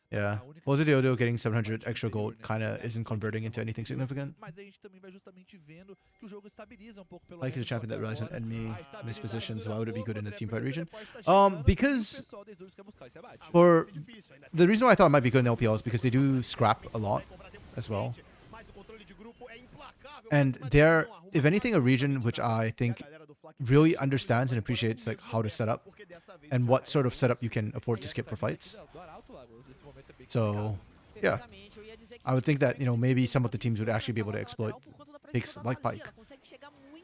S1: yeah. Positiodo getting 700 extra gold kind of isn't converting into anything significant. Like is a champion that relies on enemy mispositions, why would it be good in the teamfight region? Because for the reason why I thought it might be good in LPL is because they do scrap a lot as well. And they're, if anything, a region which I think really understands and appreciates like how to set up and what sort of setup you can afford to skip for fights. So yeah, I would think that, you know, maybe some of the teams would actually be able to exploit picks like Pike.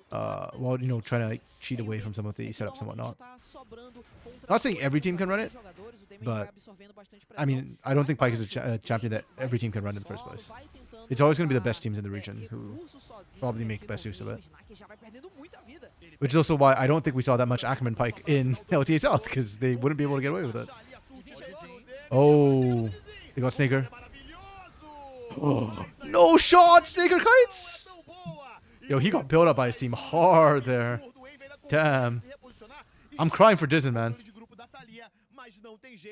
S1: while, you know, trying to like cheat away from some of the
S3: É que
S1: setups and whatnot.
S3: normalmente tá sobrando contra
S1: Not saying
S3: dois
S1: every team can run it,
S3: jogadores, o Damage
S1: but
S3: vai absorvendo bastante
S1: I
S3: pressão.
S1: mean, I don't think
S3: Vai
S1: Pyke is a
S3: pra
S1: champion that
S3: vai
S1: every team can run in the
S3: pro
S1: first
S3: solo,
S1: place.
S3: vai tentando
S1: It's always going to be the
S3: levar,
S1: best teams in the region who
S3: recursos sozinho,
S1: probably
S3: e
S1: make
S3: aqui
S1: best
S3: no
S1: use of
S3: meio,
S1: it.
S3: o Snaker já vai perdendo muita vida.
S1: Which is also why I don't think we saw that much Ackerman Pyke in LTA South, because they wouldn't be able to get away with it. Oh, they got Snaker. Oh, no shot! Snaker kites! Yo, he got built up by his team hard there. Damn. I'm crying for Dizen, man.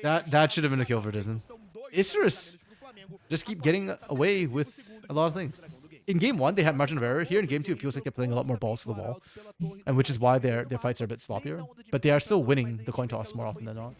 S1: That should have been a kill for Dizen. Isurus just keep getting away with a lot of things. In game 1, they had margin of error. Here in game 2, it feels like they're playing a lot more balls to the wall, and which is why their fights are a bit sloppier. But they are still winning the coin toss more often than not.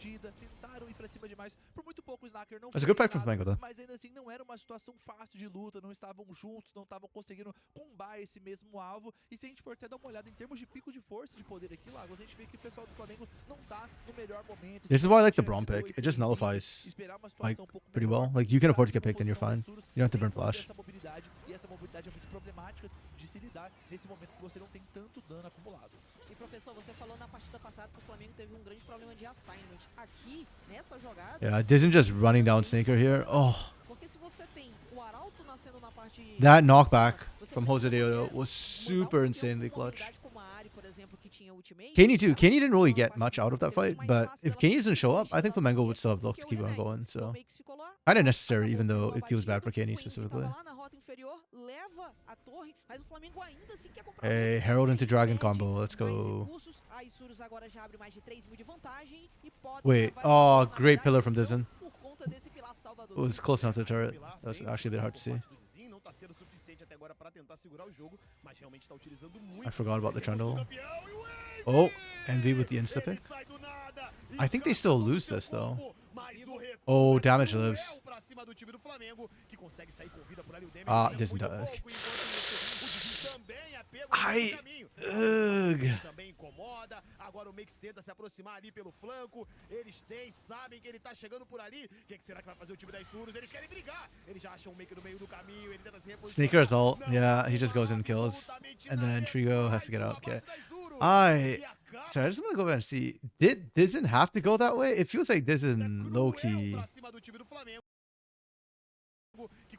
S1: That's a good fight from Flamengo, though.
S2: Mas ainda assim não era uma situação fácil de luta, não estavam juntos, não estavam conseguindo combar esse mesmo alvo. E se a gente for até dar uma olhada em termos de pico de força de poder aqui, Lagos, a gente vê que o pessoal do Flamengo não tá no melhor momento.
S1: This is why I like the Braum pick. It just nullifies like pretty well. Like you can afford to get picked, then you're fine. You don't have to burn flash.
S2: E essa mobilidade é muito problemática de se lidar nesse momento que você não tem tanto dano acumulado.
S3: E professor, você falou na partida passada que o Flamengo teve um grande problema de assignment. Aqui, nessa jogada...
S1: Yeah, Dizen just running down Snaker here. Oh,
S3: Porque se você tem o Arauto nascendo na parte...
S1: that knockback from Jose Deodo was super insanely clutch. Kenny too. Kenny didn't really get much out of that fight, but if Kenny doesn't show up, I think Flamengo would still have looked to keep on going. So kind of necessary, even though it feels bad for Kenny specifically. Hey, Herald into Dragon combo. Let's go. Wait. Oh, great pillar from Dizen. It was close enough to the turret. That was actually a bit hard to see. I forgot about the trundle. Oh, Envy with the insta pick. I think they still lose this though. Oh, damage lives. Ah, doesn't die.
S4: Também incomoda. Agora o Mix tenta se aproximar ali pelo flanco. Eles sabem que ele tá chegando por ali. O que será que vai fazer o time das Surus? Eles querem brigar. Eles já acham o Make no meio do caminho. Ele tenta se reposicionar.
S1: Sneaker's ult. Yeah, he just goes and kills. And then Trigo has to get out. Okay. Sorry, I just want to go back and see. Did Dizen have to go that way? It feels like Dizen low-key.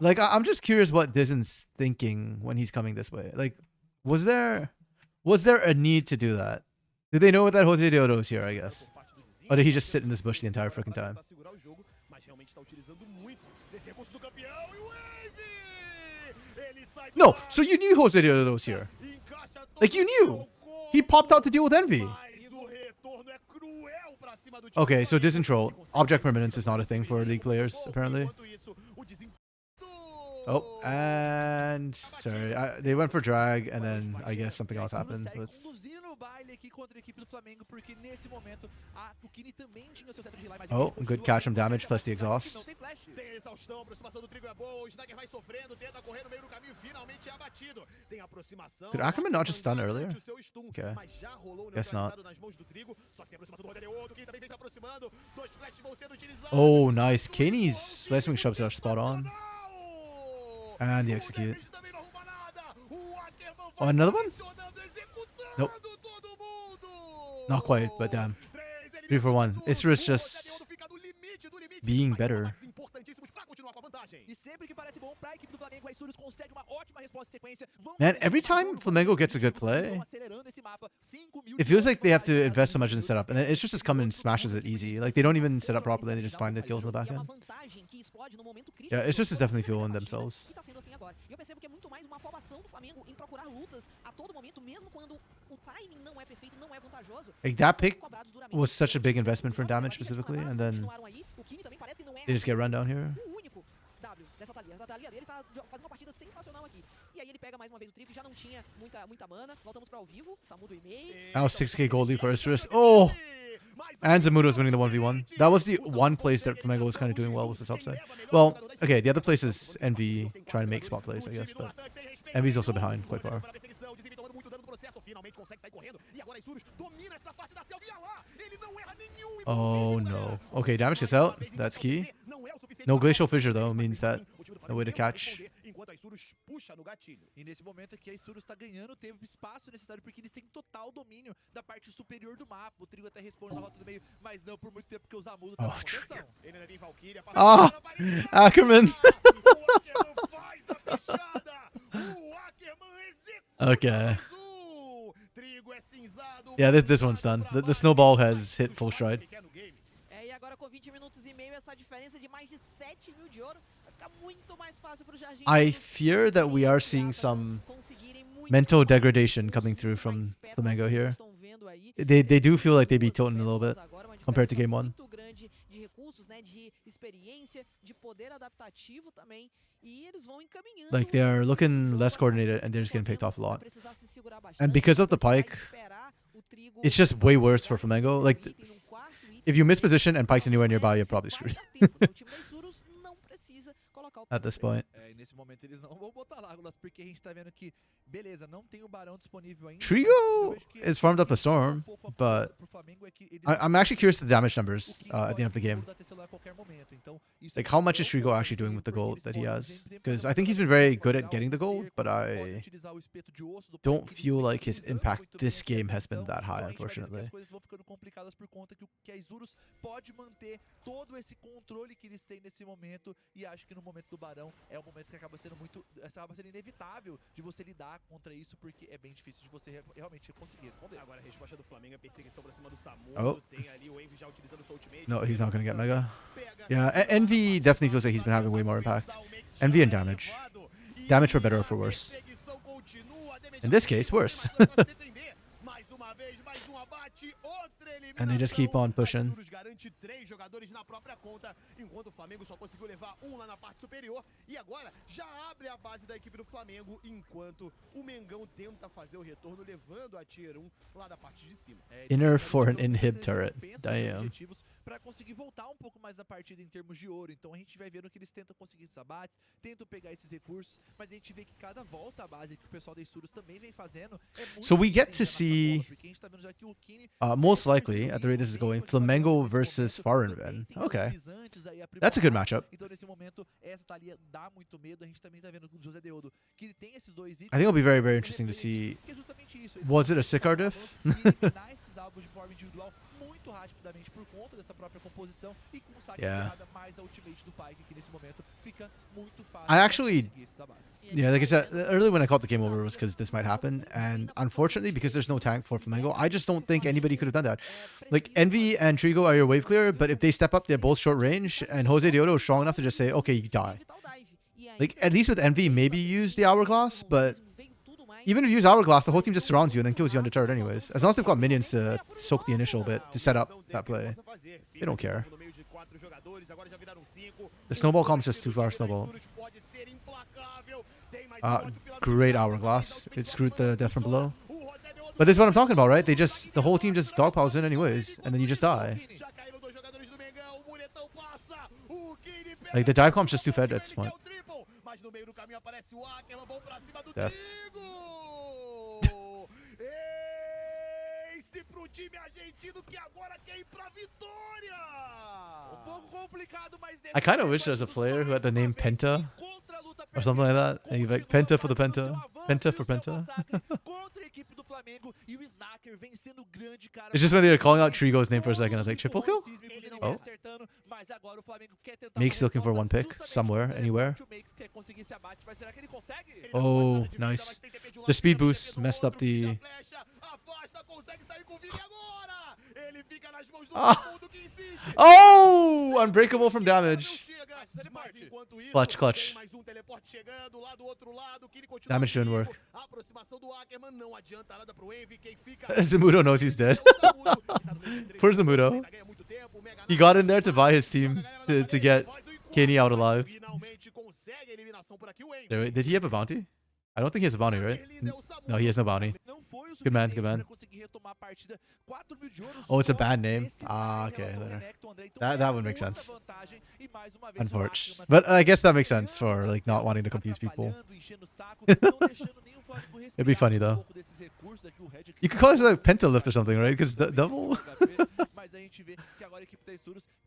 S1: Like, I'm just curious what Dizen's thinking when he's coming this way. Like, was there a need to do that? Did they know that Jose Deodo was here, I guess? Or did he just sit in this bush the entire freaking time? No, so you knew Jose Deodo was here. Like, you knew. He popped out to deal with Envy. Okay, so Disentroll. Object permanence is not a thing for League players, apparently. Oh, and sorry, they went for drag, and then I guess something else happened. Let's... Oh, good catch from damage plus the exhaust. Did Ackerman not just stun earlier? Okay, guess not. Oh, nice. Kenny's flashing shoves are spot on. And the execute. Oh, another one? Nope. Not quite, but damn. 3 for 1. Isurus just being better. Man, every time Flamengo gets a good play, it feels like they have to invest so much in the setup, and then Isurus just comes and smashes it easy. Like, they don't even set up properly, they just find the kills in the back end. Yeah, Isurus is definitely fueling themselves. Like, that pick was such a big investment for damage specifically, and then they just get run down here.
S3: Dessa Thalia. A Thalia dele tá fazendo uma partida sensacional aqui. E aí ele pega mais uma vez o trigo, já não tinha muita mana. Voltamos para ao vivo, Samu do e-mail.
S1: Now 6k gold lead for Isurus. Oh! And Zamudo was winning the 1v1. That was the one place that Flamengo was kind of doing well, was the top side. Well, okay, the other place is Envy trying to make spot plays, I guess, but Envy's also behind quite far. Oh no. Okay, damage gets out. That's key. No glacial fissure though means that no way to catch.
S4: Isurus puxa no gatilho.
S2: E nesse momento aqui a Isurus tá ganhando tempo, espaço necessário, porque eles têm total domínio da parte superior do mapa. O Trigo até responde na rota do meio, mas não por muito tempo, porque o Zamudo tá na contenção.
S4: Ele ainda tem Valkyria,
S1: Ah, Ackerman.
S4: O Ackerman faz a fechada. O Ackerman executa
S1: Okay.
S4: mais um. Trigo é cinzado.
S1: Yeah, this one's done. The snowball has hit full stride.
S3: E agora com 20 minutos e meio, essa diferença de mais de 7 mil de ouro vai ficar muito mais fácil pro Jardim.
S1: I fear that we are seeing some mental degradation coming through from Flamengo here. They do feel like they be tilting a little bit compared to game 1.
S3: Grande de recursos, né, de experiência, de poder adaptativo também, e eles vão encaminhando.
S1: Like they are looking less coordinated and they're just getting picked off a lot. And because of the pike, it's just way worse for Flamengo. Like if you miss position and pike's anywhere nearby, you're probably screwed. At this point.
S2: E nesse momento eles não vão botar Lágolas, porque a gente tá vendo que, beleza, não tem o Barão disponível ainda.
S1: Trigo is farmed up a storm, but I'm actually curious to the damage numbers at the end of the game. Like how much is Trigo actually doing with the gold that he has? Because I think he's been very good at getting the gold, but I don't feel like his impact this game has been that high, unfortunately.
S2: As coisas vão ficando complicadas por conta que a Isurus pode manter todo esse controle que eles têm nesse momento, e acho que no momento do Barão é um momento que acaba sendo inevitável de você lidar contra isso, porque é bem difícil de você realmente conseguir responder.
S4: Agora a resposta do Flamengo é perseguição pra cima do Samudo.
S1: Oh.
S4: Tem ali o Envy já utilizando o seu ultimate.
S1: No, he's not going to get Mega. Yeah, Envy definitely feels like he's been having way more impact. Envy and damage. Damage for better or for worse. In this case, worse. And they just keep on pushing.
S4: Garante 3 jogadores na própria conta, enquanto o Flamengo só conseguiu levar um lá na parte superior, e agora já abre a base da equipe do Flamengo, enquanto o Mengão tenta fazer o retorno levando a Tier 1 lá da parte de cima.
S1: Inner for an inhib turret. Damn.
S2: Para conseguir voltar um pouco mais na partida em termos de ouro. Então a gente vai vendo que eles tentam conseguir esses abates, tentam pegar esses recursos, mas a gente vê que cada volta à base que o pessoal da Isurus também vem fazendo é muito.
S1: So we get to see, most likely, at the rate this is going, Flamengo versus Farenven. Okay. That's a good matchup.
S2: Então nesse momento essa Thalia dá muito medo. A gente também tá vendo com o José Deodo que ele tem esses dois itens.
S1: I think it'll be very, very interesting to see. Was it a Sikar diff?
S2: Muito rapidamente por conta dessa própria composição e com o saque mais a ultimate do Pyke, que nesse momento fica muito fácil.
S1: I actually, yeah, like I said, earlier when I called the game over was because this might happen, and unfortunately, because there's no tank for Flamengo, I just don't think anybody could have done that. Like, Envy and Trigo are your wave clear, but if they step up, they're both short range, and Jose Deodo is strong enough to just say, okay, you die. Like, at least with Envy, maybe use the Hourglass, but even if you use Hourglass, the whole team just surrounds you and then kills you on the turret anyways. As long as they've got minions to soak the initial bit to set up that play. They don't care. The snowball comes just too far, snowball. Great Hourglass. It screwed the death from below. But this is what I'm talking about, right? The whole team just dogpiles in anyways, and then you just die. Like, the dive comp's just too fed at this point. Death.
S2: Pro time argentino que agora quer ir pra vitória. Um pouco complicado, mas
S1: I kind of wish there was a player who had the name Penta or something like that. And you're like, Penta for the Penta. Penta for Penta. It's just when they were calling out Trigo's name for a second, I was like, triple kill? Oh. Make's looking for one pick somewhere, anywhere. Oh, nice. The speed boost messed up the... Oh! Unbreakable from damage. Clutch, clutch. Damage didn't work. Zamudo knows he's dead. Poor Zamudo. He got in there to buy his team to get Kenny out alive. Did he have a bounty? I don't think he has a bounty, right? No, he has no bounty. Good man, good man. Oh, it's a bad name. Ah, okay. That would make sense. Unfortunate. But I guess that makes sense for like not wanting to confuse people. It'd be funny though. You could call it like Pentalift or something, right? Because double.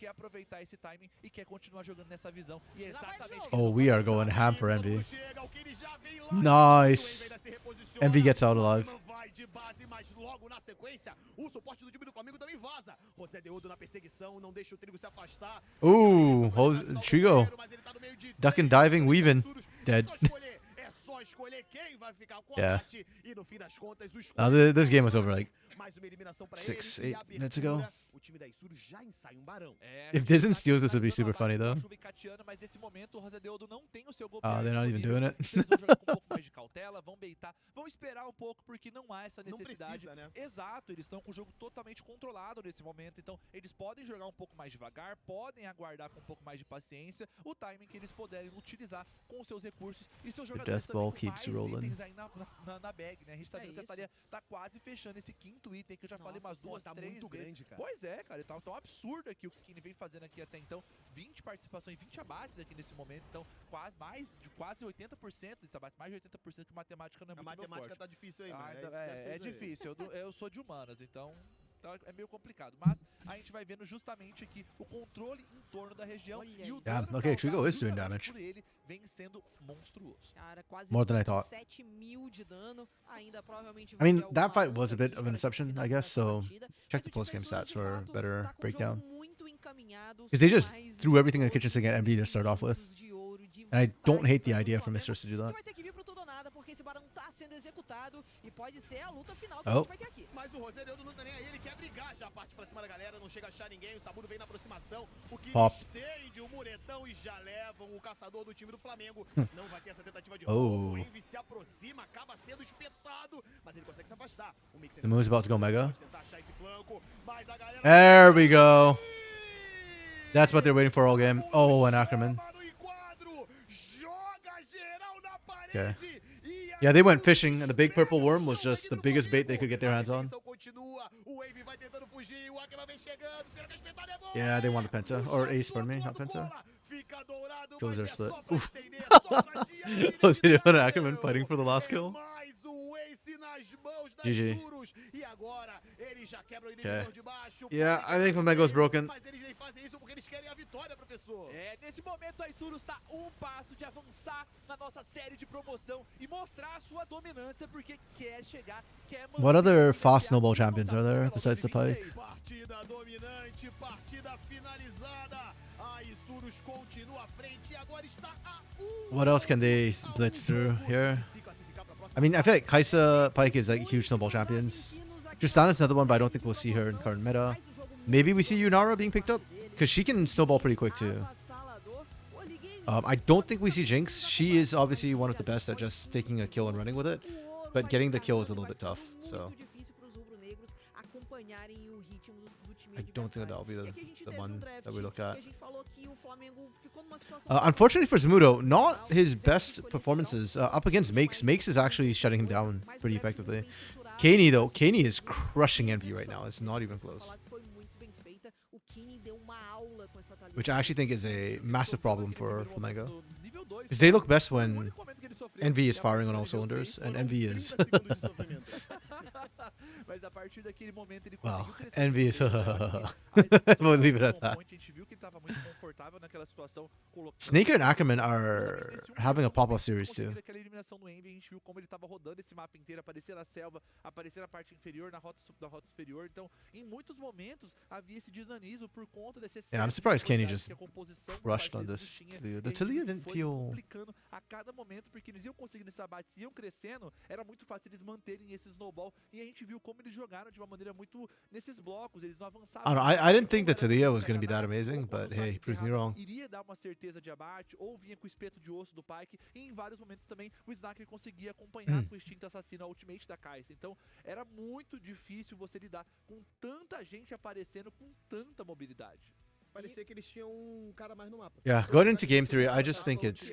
S2: quer aproveitar esse timing e quer continuar jogando nessa visão. E é exatamente
S1: Oh, we are going ham for Envy.
S4: Chega, o Kenny já vem lá.
S1: Nice.
S4: O Envy ainda se reposiciona.
S1: Envy gets out alive.
S4: Vai de base, mas logo na sequência, o suporte do time do Flamengo também vaza. José Deudo na perseguição, não deixa o Trigo se afastar.
S1: Ooh, Trigo. Duck and diving, weaving. Dead.
S4: É só escolher quem vai ficar com
S1: Yeah.
S4: abate. E no fim das contas, o
S1: Now this game was over like
S4: mais uma eliminação pra
S1: 6,
S4: ele.
S1: 8 minutes ago.
S4: O time da Isuru já ensaia um barão.
S1: If Disney steals this, would be super funny though.
S2: Mas nesse momento o José Deudo não tem o seu gol.
S1: They're not even doing it.
S2: Eles vão jogar com um pouco mais de cautela, vão beitar, vão esperar um pouco porque não há essa
S4: Não
S2: necessidade.
S4: precisa, né?
S2: Exato, eles estão com o jogo totalmente controlado nesse momento, então eles podem jogar um pouco mais devagar, podem aguardar com um pouco mais de paciência o timing que eles puderem utilizar com os seus recursos e seus jogadores
S1: death ball
S2: também com
S1: keeps
S2: mais
S1: rolling.
S2: itens aí na bag, né? A gente tá vendo que a Thalia tá quase fechando esse quinto item que eu já falei umas duas,
S4: tá
S2: três
S4: muito
S2: vezes.
S4: grande, cara.
S2: Pois é, cara, tá tão absurdo aqui o que o Kini vem fazendo aqui até então. 20 participações, 20 abates aqui nesse momento, então quase 80% desse abate, mais de 80% que matemática não é
S4: A
S2: muito meu
S4: matemática
S2: forte.
S4: tá difícil aí,
S2: Ah,
S4: mano.
S2: então,
S4: Deve
S2: é
S4: ser isso aí.
S2: difícil, eu sou de humanas, então é meio complicado. Mas a gente vai vendo justamente aqui o controle em torno da região e o
S1: Yeah,
S2: dano
S1: okay,
S2: causado
S1: Trigo is doing
S2: justamente
S1: damage.
S2: por ele vem sendo monstruoso.
S3: Cara, quase
S1: More than I thought.
S3: 7 mil de dano. Ainda provavelmente
S1: I mean,
S3: vai ter
S1: that
S3: alguma
S1: fight was a bit
S3: aqui
S1: of an
S3: pra
S1: exception,
S3: finalizar
S1: I guess,
S3: essa
S1: so
S3: partida.
S1: check
S3: Mas
S1: the
S3: o time
S1: post-game
S3: da Isuru,
S1: stats
S3: de
S1: for a
S3: fato,
S1: better
S3: tá com um
S1: breakdown.
S3: jogo muito encaminhado,
S1: Because they
S3: são
S1: just
S3: mais
S1: threw everything in the kitchen
S3: vitoriosos,
S1: to get MB to start off with.
S3: pontos de ouro de
S1: And I don't hate the
S3: vantagem
S1: idea
S3: para
S1: for
S3: o
S1: Misters to do
S3: Flamengo,
S1: that.
S3: que vai ter que vir pro tudo ou nada, porque esse barão tá sendo executado e pode ser a luta final que a
S1: Oh.
S3: gente vai ter aqui.
S4: Mas o Rosereudo não tá nem aí, ele quer brigar, já parte pra cima da galera, não chega a achar ninguém, o Saburo vem na aproximação, o que
S1: Pop.
S4: estende o muretão e já levam o caçador do time do Flamengo. Não vai ter essa tentativa de
S1: Oh.
S4: roubo, o Envy se aproxima, acaba sendo espetado, mas ele consegue se afastar. O Mix
S1: The move's about to go mega.
S4: pode tentar achar esse flanco, mas a galera...
S1: There we go. That's what they're waiting for all game. Oh, an Ackerman. Okay. Yeah, they went fishing, and the big purple worm was just the biggest bait they could get their hands on. Yeah, they want the penta. Or ace, pardon me, not penta. Kills are split. Oof. Was it an Ackerman fighting for the last kill? GG. Okay. Yeah, I think Flamengo's broken.
S2: Nesse momento a Isuru está um passo de avançar na nossa série de promoção e mostrar a sua dominância porque quer chegar, quer manter.
S1: What other fast snowball champions are there besides the Pike?
S4: Partida dominante, partida finalizada. A Isurus continua à frente e agora está a
S1: What else can they blitz through here? I mean, I feel like Kaisa Pike is like huge snowball champions. Tristana's another one, but I don't think we'll see her in current meta. Maybe we see Yunara being picked up because she can snowball pretty quick too. I don't think we see Jinx. She is obviously one of the best at just taking a kill and running with it, but getting the kill is a little bit tough. So I don't think that'll be the one that we look at. Unfortunately for Zamudo, not his best performances up against Makes. Makes is actually shutting him down pretty effectively. Kaney though, Kaney is crushing Envy right now. It's not even close. Which I actually think is a massive problem for Flamengo. Because they look best when Envy is firing on all cylinders, and Envy is...
S2: Mas a partir daquele momento ele
S1: Wow,
S2: conseguiu crescer.
S1: Envy is...
S2: I
S1: We'll leave it at that.
S2: A gente viu que ele estava muito confortável naquela situação.
S1: Snaker and Ackerman are having a pop-up series too.
S2: Aquela eliminação do Envy, a gente viu como ele estava rodando esse mapa inteiro, aparecer na selva, aparecer na parte inferior, na rota superior. Então, em muitos momentos havia esse dinamismo por conta desse excesso.
S1: Yeah, I'm surprised Kenny
S2: de
S1: just
S2: que a composição por
S1: rushed
S2: parte
S1: on
S2: deles
S1: this
S2: não tinha,
S1: Talia.
S2: e
S1: The
S2: aí
S1: Talia didn't
S2: foi
S1: feel...
S2: complicando a cada momento, porque eles iam conseguindo esses abates, iam crescendo, era muito fácil eles manterem esse snowball, e a gente viu como eles jogaram de uma maneira muito nesses blocos, eles não avançavam.
S1: I don't know, I didn't think that Talia was going to be that amazing, but hey, proves me wrong.
S2: Iria dar uma certeza de abate, ou vinha com o espeto de osso do Pyke, e em vários momentos também o Snaker conseguia acompanhar com o instinto assassino, a ultimate da Kai'Sa. Então era muito difícil você lidar com tanta gente aparecendo com tanta mobilidade.
S4: Parecia que eles tinham cara mais no mapa.
S1: Yeah, going into game 3, I just think it's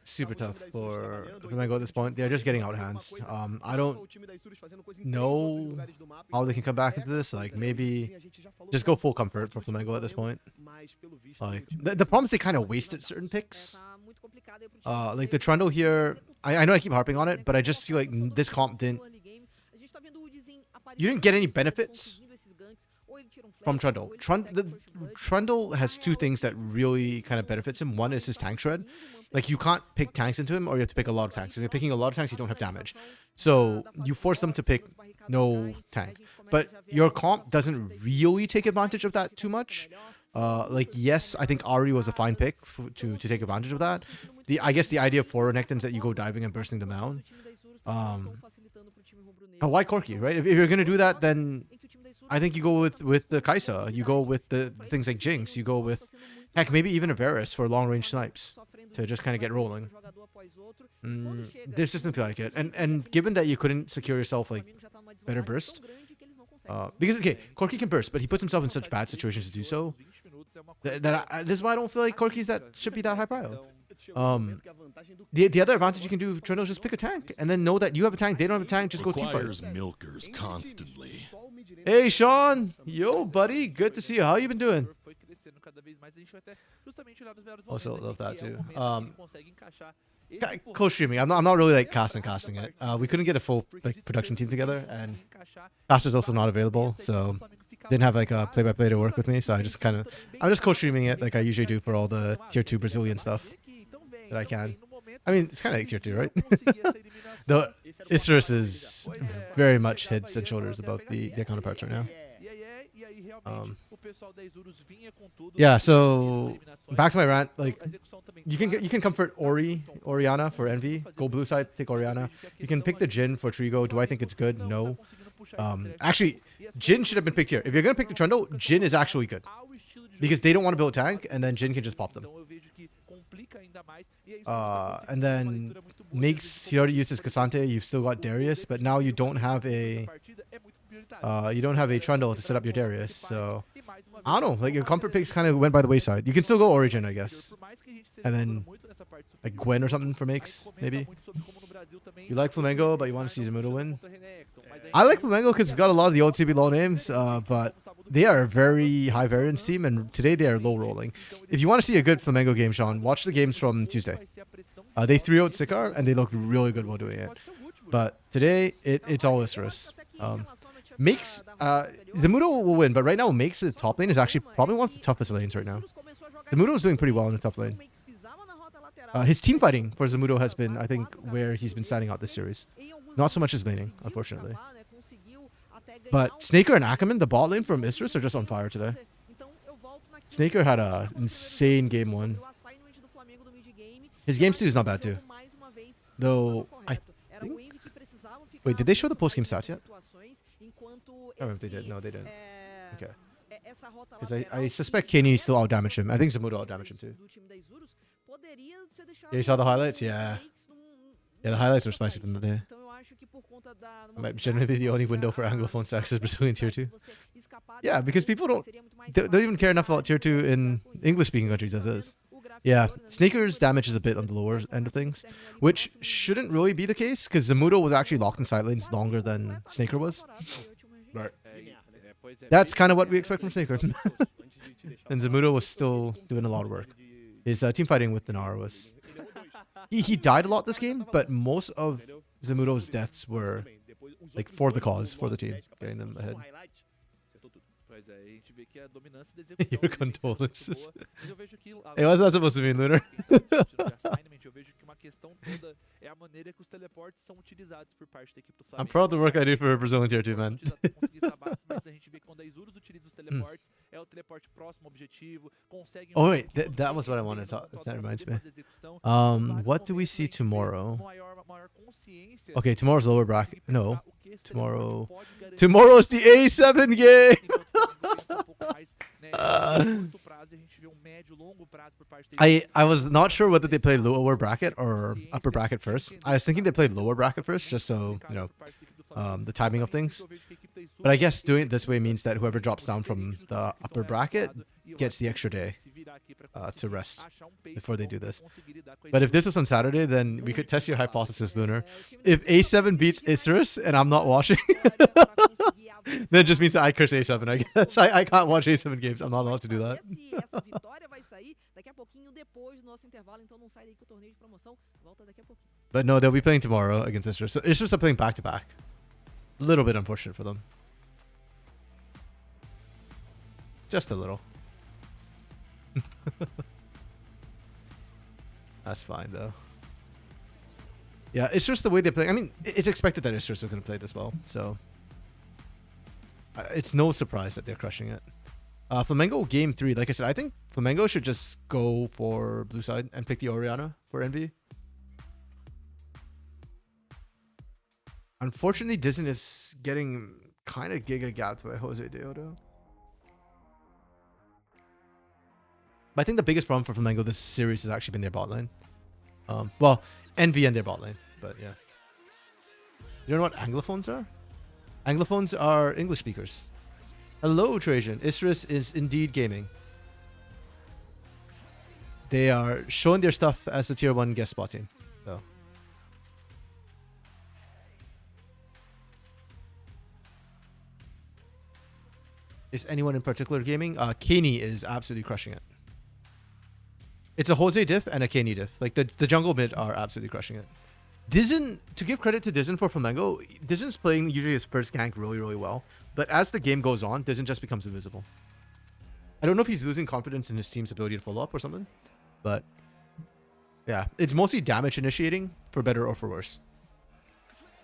S1: super tough for Flamengo at this point. They're just getting out hands. I don't know how they can come back into this. Like, maybe just go full comfort for Flamengo at this point. Like, the problem is they kind of wasted certain picks. Like the Trundle here, I know I keep harping on it, but I just feel like this comp didn't... You didn't get any benefits from Trundle. Trundle has two things that really kind of benefits him. One is his tank shred. Like, you can't pick tanks into him, or you have to pick a lot of tanks. If you're picking a lot of tanks, you don't have damage. So you force them to pick no tank. But your comp doesn't really take advantage of that too much. Like, yes, I think Ari was a fine pick to take advantage of that. I guess the idea of forward nectins is that you go diving and bursting them down. Why Corki, right? If you're gonna do that, then I think you go with the Kaisa. You go with the things like Jinx. You go with, heck, maybe even a Varus for long range snipes to just kind of get rolling. This doesn't feel like it. And given that you couldn't secure yourself like better burst, because okay, Corki can burst, but he puts himself in such bad situations to do so. This is why I don't feel like Corki's should be that high prio. The other advantage you can do, Trundle, is just pick a tank and then know that you have a tank, they don't have a tank, just go team fight.
S5: Milkers constantly.
S1: Hey Sean, yo buddy, good to see you. How you been doing? Also love that too. Co-streaming. I'm not really like casting it. We couldn't get a full like production team together, and Caster's also not available, so didn't have like a play-by-play to work with me. So I'm just co-streaming it like I usually do for all the tier 2 Brazilian stuff that I can. I mean, it's kind of like tier 2, right? Though Isurus is very much heads and shoulders above the counterparts right now. Yeah, so back to my rant. Like, you can comfort Orianna for Envy. Go blue side, take Orianna. You can pick the Jhin for Trigo. Do I think it's good? No. Actually, Jhin should have been picked here. If you're gonna pick the Trundle, Jhin is actually good because they don't want to build a tank, and then Jhin can just pop them. And then makes he already uses Cassante. You've still got Darius, but now you don't have a Trundle to set up your Darius. So I don't know. Like, your comfort picks kind of went by the wayside. You can still go Origin, I guess, and then like Gwen or something for makes maybe. You like Flamengo, but you want to see Zamudo win. I like Flamengo because it's got a lot of the old CBLOL names, but they are a very high variance team, and today they are low rolling. If you want to see a good Flamengo game, Sean, watch the games from Tuesday. They 3-0'd Sikar, and they looked really good while doing it. But today, it's all Isurus. Makes Zamudo will win, but right now Makes the top lane is actually probably one of the toughest lanes right now. Zamudo is doing pretty well in the top lane. His team fighting for Zamudo has been, I think, where he's been standing out this series. Not so much his laning, unfortunately. But Snaker and Ackerman, the bot lane from Isurus, are just on fire today. Snaker had an insane game 1. His game 2 is not bad too. Though, I think... Wait, did they show the post-game stats yet? I don't know if they did. No, they didn't. Okay. Because I suspect Kenny still out-damaged him. I think Zamudo out-damaged him too. Yeah, you saw the highlights? Yeah. Yeah, the highlights are spicy from the day. I might generally be the only window for Anglophone sex as Brazilian tier 2. Yeah, because people don't even care enough about tier 2 in English-speaking countries as is. Yeah, Snaker's damage is a bit on the lower end of things, which shouldn't really be the case, because Zamudo was actually locked in side lanes longer than Snaker was. Right. That's kind of what we expect from Snaker. And Zamudo was still doing a lot of work. His team fighting with Dinar was... He died a lot this game, but most of Zamudo's deaths were like for the cause, for the team, getting them ahead. Your condolences. Hey, what's that supposed to mean, Lunar? I'm proud of the work I do for Brazilian tier 2, man. Oh wait, that was what I wanted to talk. That reminds me. What do we see tomorrow? Okay, tomorrow's lower bracket. No, tomorrow's the A7 game. I was not sure whether they played lower bracket or upper bracket first. I was thinking they played lower bracket first, just so, you know, the timing of things. But I guess doing it this way means that whoever drops down from the upper bracket gets the extra day to rest before they do this. But if this was on Saturday, then we could test your hypothesis, Lunar. If A7 beats Isurus and I'm not watching, then it just means that I curse A7, I guess. I can't watch A7 games. I'm not allowed to do that. But no, they'll be playing tomorrow against Isurus. So Isurus are playing back-to-back. A little bit unfortunate for them. Just a little. That's fine though. Yeah, it's just the way they play. I mean, it's expected that Istris are going to play this well, so it's no surprise that they're crushing it. Flamengo game 3, like I said, I think Flamengo should just go for blue side and pick the Oriana for Envy. Unfortunately, Dizen is getting kind of giga gapped by Jose Deodo. But I think the biggest problem for Flamengo this series has actually been their bot lane. Well, Envy and their bot lane, but yeah. You know what Anglophones are? Anglophones are English speakers. Hello, Trajan. Istris is indeed gaming. They are showing their stuff as the tier 1 guest spot team. So. Is anyone in particular gaming? Kenny is absolutely crushing it. It's a Jose diff and a Kenny diff. Like the jungle mid are absolutely crushing it. Dizen, to give credit to Dizen for Flamengo, Dizen's playing usually his first gank really, really well. But as the game goes on, Dizen just becomes invisible. I don't know if he's losing confidence in his team's ability to follow up or something. But yeah, it's mostly damage initiating for better or for worse.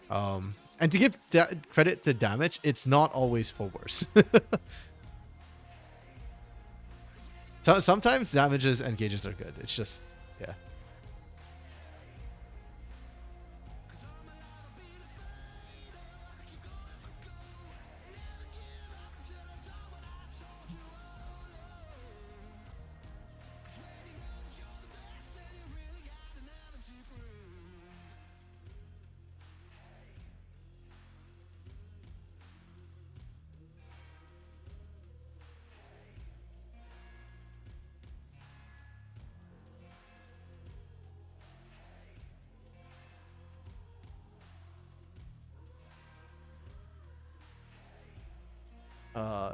S1: And to give credit to damage, it's not always for worse. So sometimes damages and gauges are good. It's just, yeah.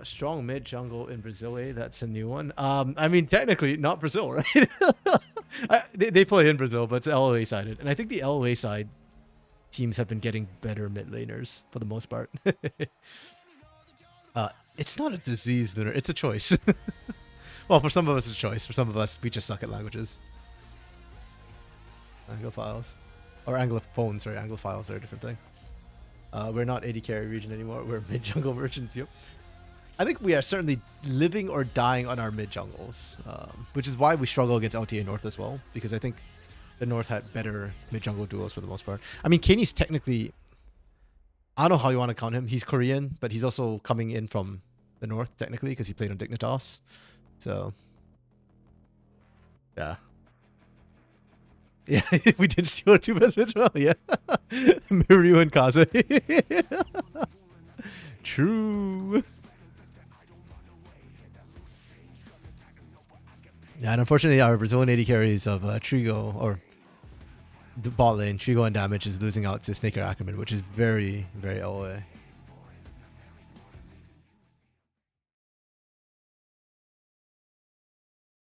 S1: Strong mid jungle in Brazil, eh? That's a new one. I mean, technically not Brazil, right? They play in Brazil, but it's LOA sided. And I think the LOA side teams have been getting better mid laners for the most part. It's not a disease, Lunar. It's a choice. Well, for some of us, it's a choice. For some of us, we just suck at languages. Anglophiles. Or Anglophones, sorry. Anglophiles are a different thing. We're not AD carry region anymore. We're mid jungle merchants. Yep. I think we are certainly living or dying on our mid jungles, which is why we struggle against LTA North as well, because I think the North had better mid jungle duos for the most part. I mean, Kenny's technically, I don't know how you want to count him. He's Korean, but he's also coming in from the North technically because he played on Dignitas. So, yeah. Yeah, we did steal 2 best mids well, yeah. Miru and Kaze. True. Yeah, and unfortunately our Brazilian AD carries of Trigo, or the bot lane, Trigo and damage is losing out to Snaker Ackerman, which is very, very LOA.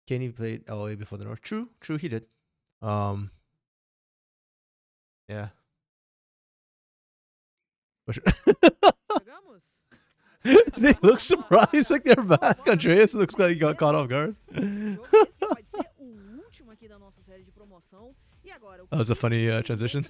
S1: Kenny played LOA before the North. True, he did. Yeah. For sure. They look surprised like they're back. Andreas looks like he got caught off guard. That was a funny transition.
S2: Tá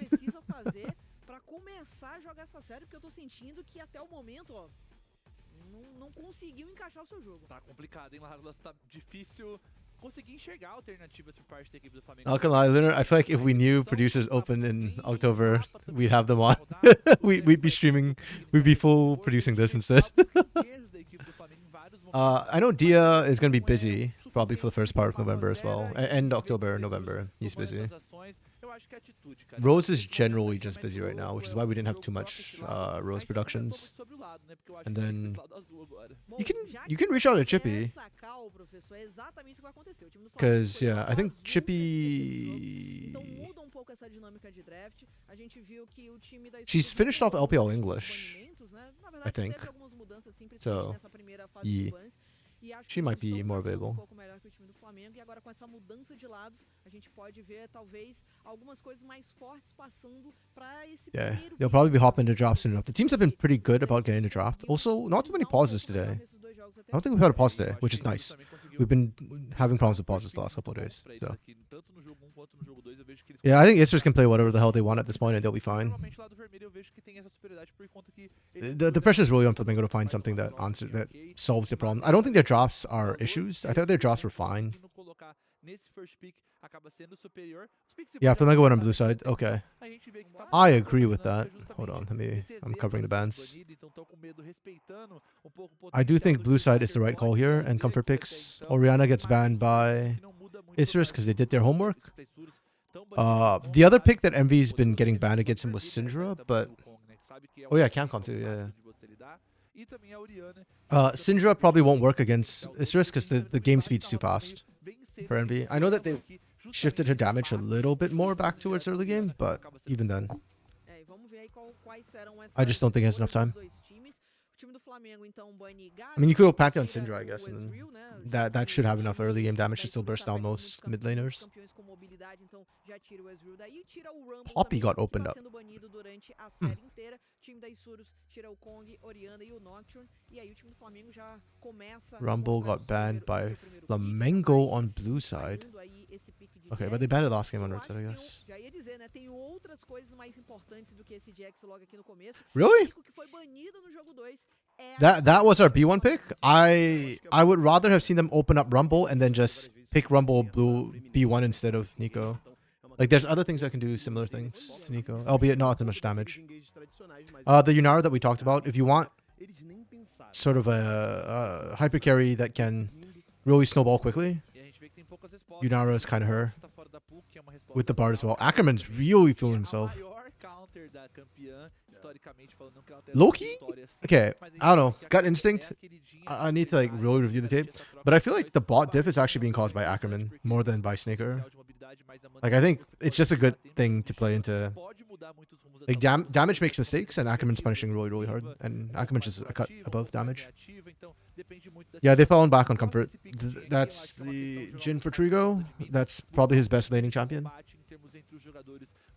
S2: complicado, hein, Larglas? Tá difícil conseguir enxergar alternativas por parte da equipe do Flamengo.
S1: Not gonna lie, Leonard, I feel like if we knew producers open in October, we'd have them on. we'd be streaming, we'd be full producing this instead. I know Dia is gonna be busy, probably for the first part of November as well. End October, November, he's busy. Rose is generally just busy right now, which is why we didn't have too much Rose productions. And then you can reach out to Chippy, because yeah, I think Chippy, she's finished off LPL English, I think, so yeah, she might be more available. Yeah, they'll probably be hopping to draft soon enough. The teams have been pretty good about getting to draft. Also, not too many pauses today. I don't think we've had a pause today, which is nice. We've been having problems with pauses the last couple of days. So yeah, I think Isers can play whatever the hell they want at this point, and they'll be fine. The pressure is really on Flamingo to find something that solves the problem. I don't think their drops are issues. I thought their drops were fine. Yeah, Flamingo went on blue side. Okay. I agree with that. Hold on, I'm covering the bans. I do think blue side is the right call here, and comfort picks. Oriana gets banned by Isers because they did their homework. The other pick that Envy's been getting banned against him was Syndra, but oh yeah, Camcom too. Yeah. Syndra probably won't work against Isers because the game speed's too fast for Envy. I know that they shifted her damage a little bit more back towards early game, but even then, I just don't think he has enough time. I mean, you could go Pantheon Syndra, I guess, and then that should have enough early game damage to still burst down most mid laners. Poppy got opened up. Rumble got banned by Flamengo on blue side. Okay, but they banned it last game on red side, I guess. Really? That was our B1 pick. I would rather have seen them open up Rumble and then just pick Rumble blue B1 instead of Nico. Like, there's other things that can do similar things to Nico, albeit not as much damage. The Yunara that we talked about, if you want sort of a hyper carry that can really snowball quickly, Yunara is kind of her. With the Bard as well. Ackerman's really feeling himself. Low-key? Okay, I don't know. Gut instinct? I need to like really review the tape. But I feel like the bot diff is actually being caused by Ackerman more than by Snaker. Like, I think it's just a good thing to play into. Like, damage makes mistakes, and Ackerman's punishing really, really hard. And Ackerman's just a cut above damage. Yeah, they've fallen back on comfort. That's the Jhin for Trigo. That's probably his best laning champion.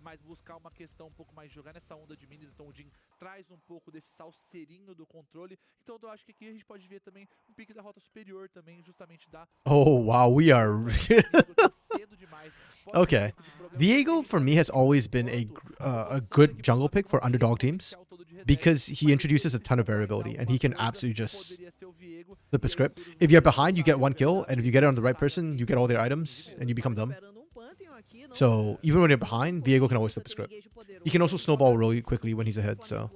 S1: Mas buscar uma questão pouco mais jogar nessa onda de minis, então o Jhin traz pouco desse salseirinho do controle. Então eu acho que aqui a gente pode ver também pique da rota superior também, justamente da. Oh wow, we are. Okay, Viego for me has always been a good jungle pick for underdog teams because he introduces a ton of variability and he can absolutely just flip a script. If you're behind, you get one kill, and if you get it on the right person, you get all their items and you become dumb. So even when you're behind, Viego can always flip the script. He can also snowball really quickly when he's ahead. So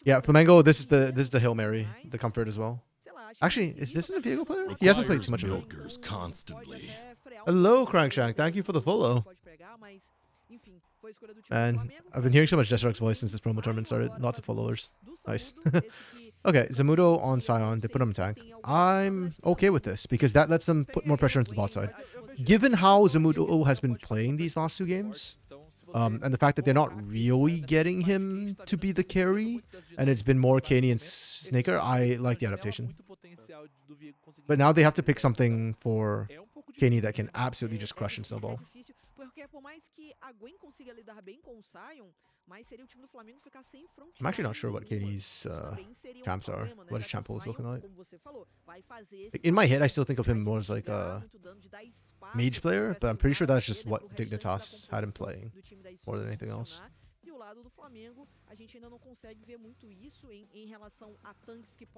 S1: yeah, Flamengo, this is the Hail Mary, the comfort as well. Actually, is this a Viego player? He hasn't played too much of it. Constantly. Hello, Crankshank. Thank you for the follow. And I've been hearing so much Destruct's voice since this promo tournament started. Lots of followers. Nice. Okay, Zamudo on Sion. They put him in tank. I'm okay with this because that lets them put more pressure into the bot side. Given how Zamudo has been playing these last two games, and the fact that they're not really getting him to be the carry, and it's been more Kaney and Snaker, I like the adaptation. But now they have to pick something for Kaney that can absolutely just crush and snowball. I'm actually not sure what Kaney's champs are, what his champ pool is looking like. In my head, I still think of him more as like a mage player, but I'm pretty sure that's just what Dignitas had him playing more than anything else.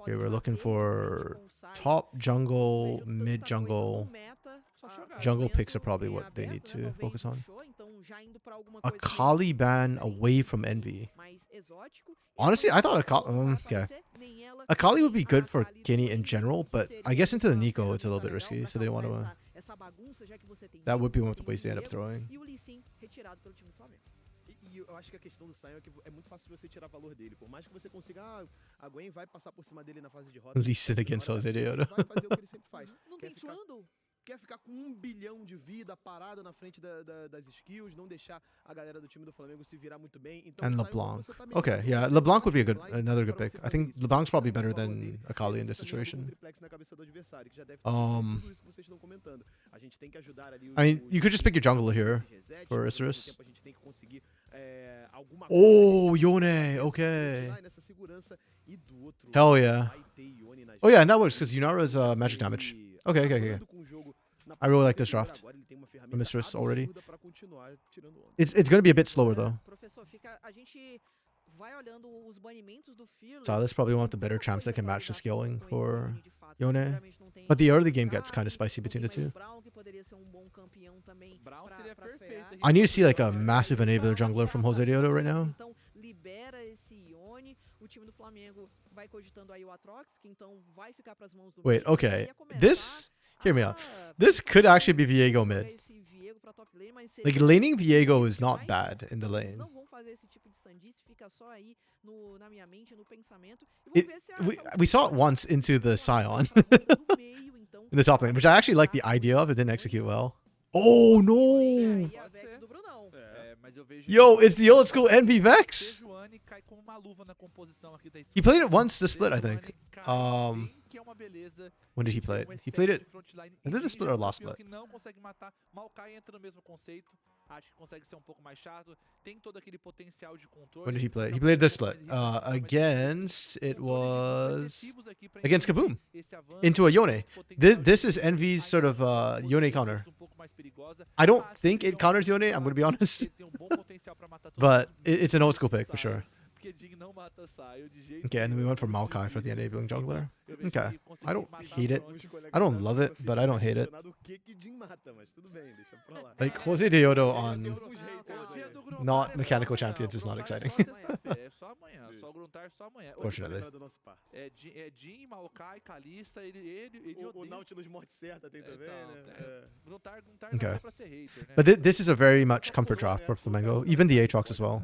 S1: Okay, we're looking for top jungle, mid jungle. Jungle picks are probably what they need to focus on. A Kali ban away from Envy. Honestly, I thought a Kali would be good for Kaney in general, but I guess into the Nico it's a little bit risky, so they don't want to. That would be one of the ways they end up throwing.
S4: E eu acho que a questão do Sion é que é muito fácil de você tirar valor dele. Por mais que você consiga, a Gwen vai passar por cima dele na fase de rota.
S1: Listen against Jose Deodo.
S4: Vai fazer o que ele sempre faz.
S3: Não tem Trundle?
S4: quer ficar com 1 bilhão de vida parado na frente das skills, não deixar a galera do time do Flamengo se virar muito bem. Então,
S1: And
S4: Sion,
S1: LeBlanc.
S4: você tá
S1: Okay,
S4: melhorando
S1: yeah,
S4: o
S1: LeBlanc would be a good,
S4: pipeline
S1: another good
S4: pra
S1: pick.
S4: você
S1: I
S4: fazer
S1: think
S4: isso.
S1: LeBlanc's probably
S4: Você
S1: better
S4: falou
S1: than
S4: dele,
S1: Akali in
S4: você
S1: this
S4: também jogou com
S1: situation.
S4: triplex na cabeça do adversário, que já deve ter acontecido tudo isso que vocês estão comentando. A gente tem que ajudar ali
S1: I mean, you could just pick your jungler here for
S4: Issues,
S1: Isrus.
S4: a gente tem que conseguir alguma
S1: Oh,
S4: coisa
S1: Yone,
S4: pra se
S1: okay.
S4: tirar nessa segurança. E do outro
S1: Hell
S4: lado,
S1: yeah.
S4: vai ter Yone na
S1: Oh yeah, and that
S4: jogada.
S1: works because Yunara's magic damage.
S4: Ele
S1: Okay, okay, okay.
S4: atuando com o jogo na
S1: I really
S4: parte
S1: like this
S4: interior,
S1: draft
S4: agora ele tem uma
S1: from
S4: ferramenta
S1: Isrus already.
S4: absurda pra continuar tirando onda.
S1: It's gonna be a bit slower though.
S3: Professor, a gente vai olhando os banimentos do Fearless.
S1: So that's probably one of the better champs that can match the scaling for Yone. But the early game gets kind of spicy between the two.
S2: Brown seria perfeito.
S1: I need to see like a massive enabler jungler from Jose Diodo right now.
S3: Então libera esse Ione, o time do Flamengo vai cogitando aí o Atrox, que então vai ficar para as mãos do
S1: Wait,
S3: mid,
S1: okay.
S3: e ia começar
S1: This, hear me out.
S3: a
S1: This could actually be Viego mid.
S3: esse Viego pra top lane, mas
S1: Like
S3: seria
S1: laning Viego is
S3: mais
S1: not
S3: forte.
S1: bad in the
S3: Eles
S1: lane.
S3: não vão fazer esse tipo de sandice, fica só aí na minha mente, no pensamento. E
S1: It-
S3: vamos ver se
S1: we saw it once into the Sion
S3: então,
S1: in the top lane, which I actually like the idea of. It didn't execute well. Oh no!
S3: aí a
S2: Pode
S3: Vex
S2: ser.
S3: do Brunão.
S2: Mas eu vejo
S1: Yo, it's the old school NB Vex.
S2: Sejuani cai como uma luva na composição aqui da
S1: He played it once this split, I think.
S2: Sejuani cai
S1: Um,
S2: bem, que é uma beleza.
S1: When did he
S2: Tem
S1: play it?
S2: um
S1: He
S2: excesso
S1: played it.
S2: de frontline
S1: I did the
S2: e
S1: split or
S2: um
S1: last
S2: campeão
S1: split.
S2: que não consegue matar. Maokai entra no mesmo conceito. Acho que consegue ser um pouco mais chato. Tem todo aquele potencial de controle.
S1: When did he play?
S2: Pra
S1: He played this
S2: um pouco
S1: split.
S2: mais irritante, mas
S1: Against it
S2: controles de mão
S1: was
S2: excessivos aqui pra
S1: against
S2: impedir
S1: Kaboom
S2: esse avanço,
S1: into a Yone.
S2: potencial
S1: This
S2: de
S1: is Envy's sort of
S2: aí
S1: Yone
S2: uma
S1: counter.
S2: um pouco mais perigosa.
S1: I don't
S2: Mas
S1: think
S2: ele
S1: it
S2: é um
S1: counters
S2: time
S1: Yone. I'm gonna be honest,
S2: ele tem um bom potencial pra matar todo
S1: but
S2: mundo,
S1: it's an old school
S2: não
S1: pick for
S2: sai,
S1: sure.
S2: porque Jing não mata Saio de jeito
S1: Okay, and then we
S2: nenhum,
S1: went for
S2: é muito
S1: Maokai for the
S2: difícil.
S1: enabling jungler.
S2: Eu vejo
S1: Okay,
S2: ele conseguir
S1: I don't
S2: matar
S1: hate it.
S2: bronze.
S1: I don't love it, but I don't hate it.
S4: O que que Jin mata, mas tudo bem, deixa pra lá.
S1: Like Jose Diodo
S4: Tem
S1: on
S4: alguns
S2: O
S4: haters
S2: dia
S4: aí.
S2: do Gruntar
S1: not
S2: é
S1: mechanical
S2: só amanhã,
S1: champions is not
S2: Gruntar é
S1: exciting.
S2: só sexta-feira, é só amanhã, só Gruntar só amanhã.
S1: Fortunately.
S4: Lembra do nosso par.
S2: É Jin, Maokai, Kalista, ele
S4: O
S2: odeia.
S4: Nautilus morte certa tem também,
S2: Então,
S4: né?
S2: é. Gruntar
S1: Okay.
S2: nasceu pra ser hater, né?
S1: But this is a very much comfort draft for Flamengo, even the Aatrox as well.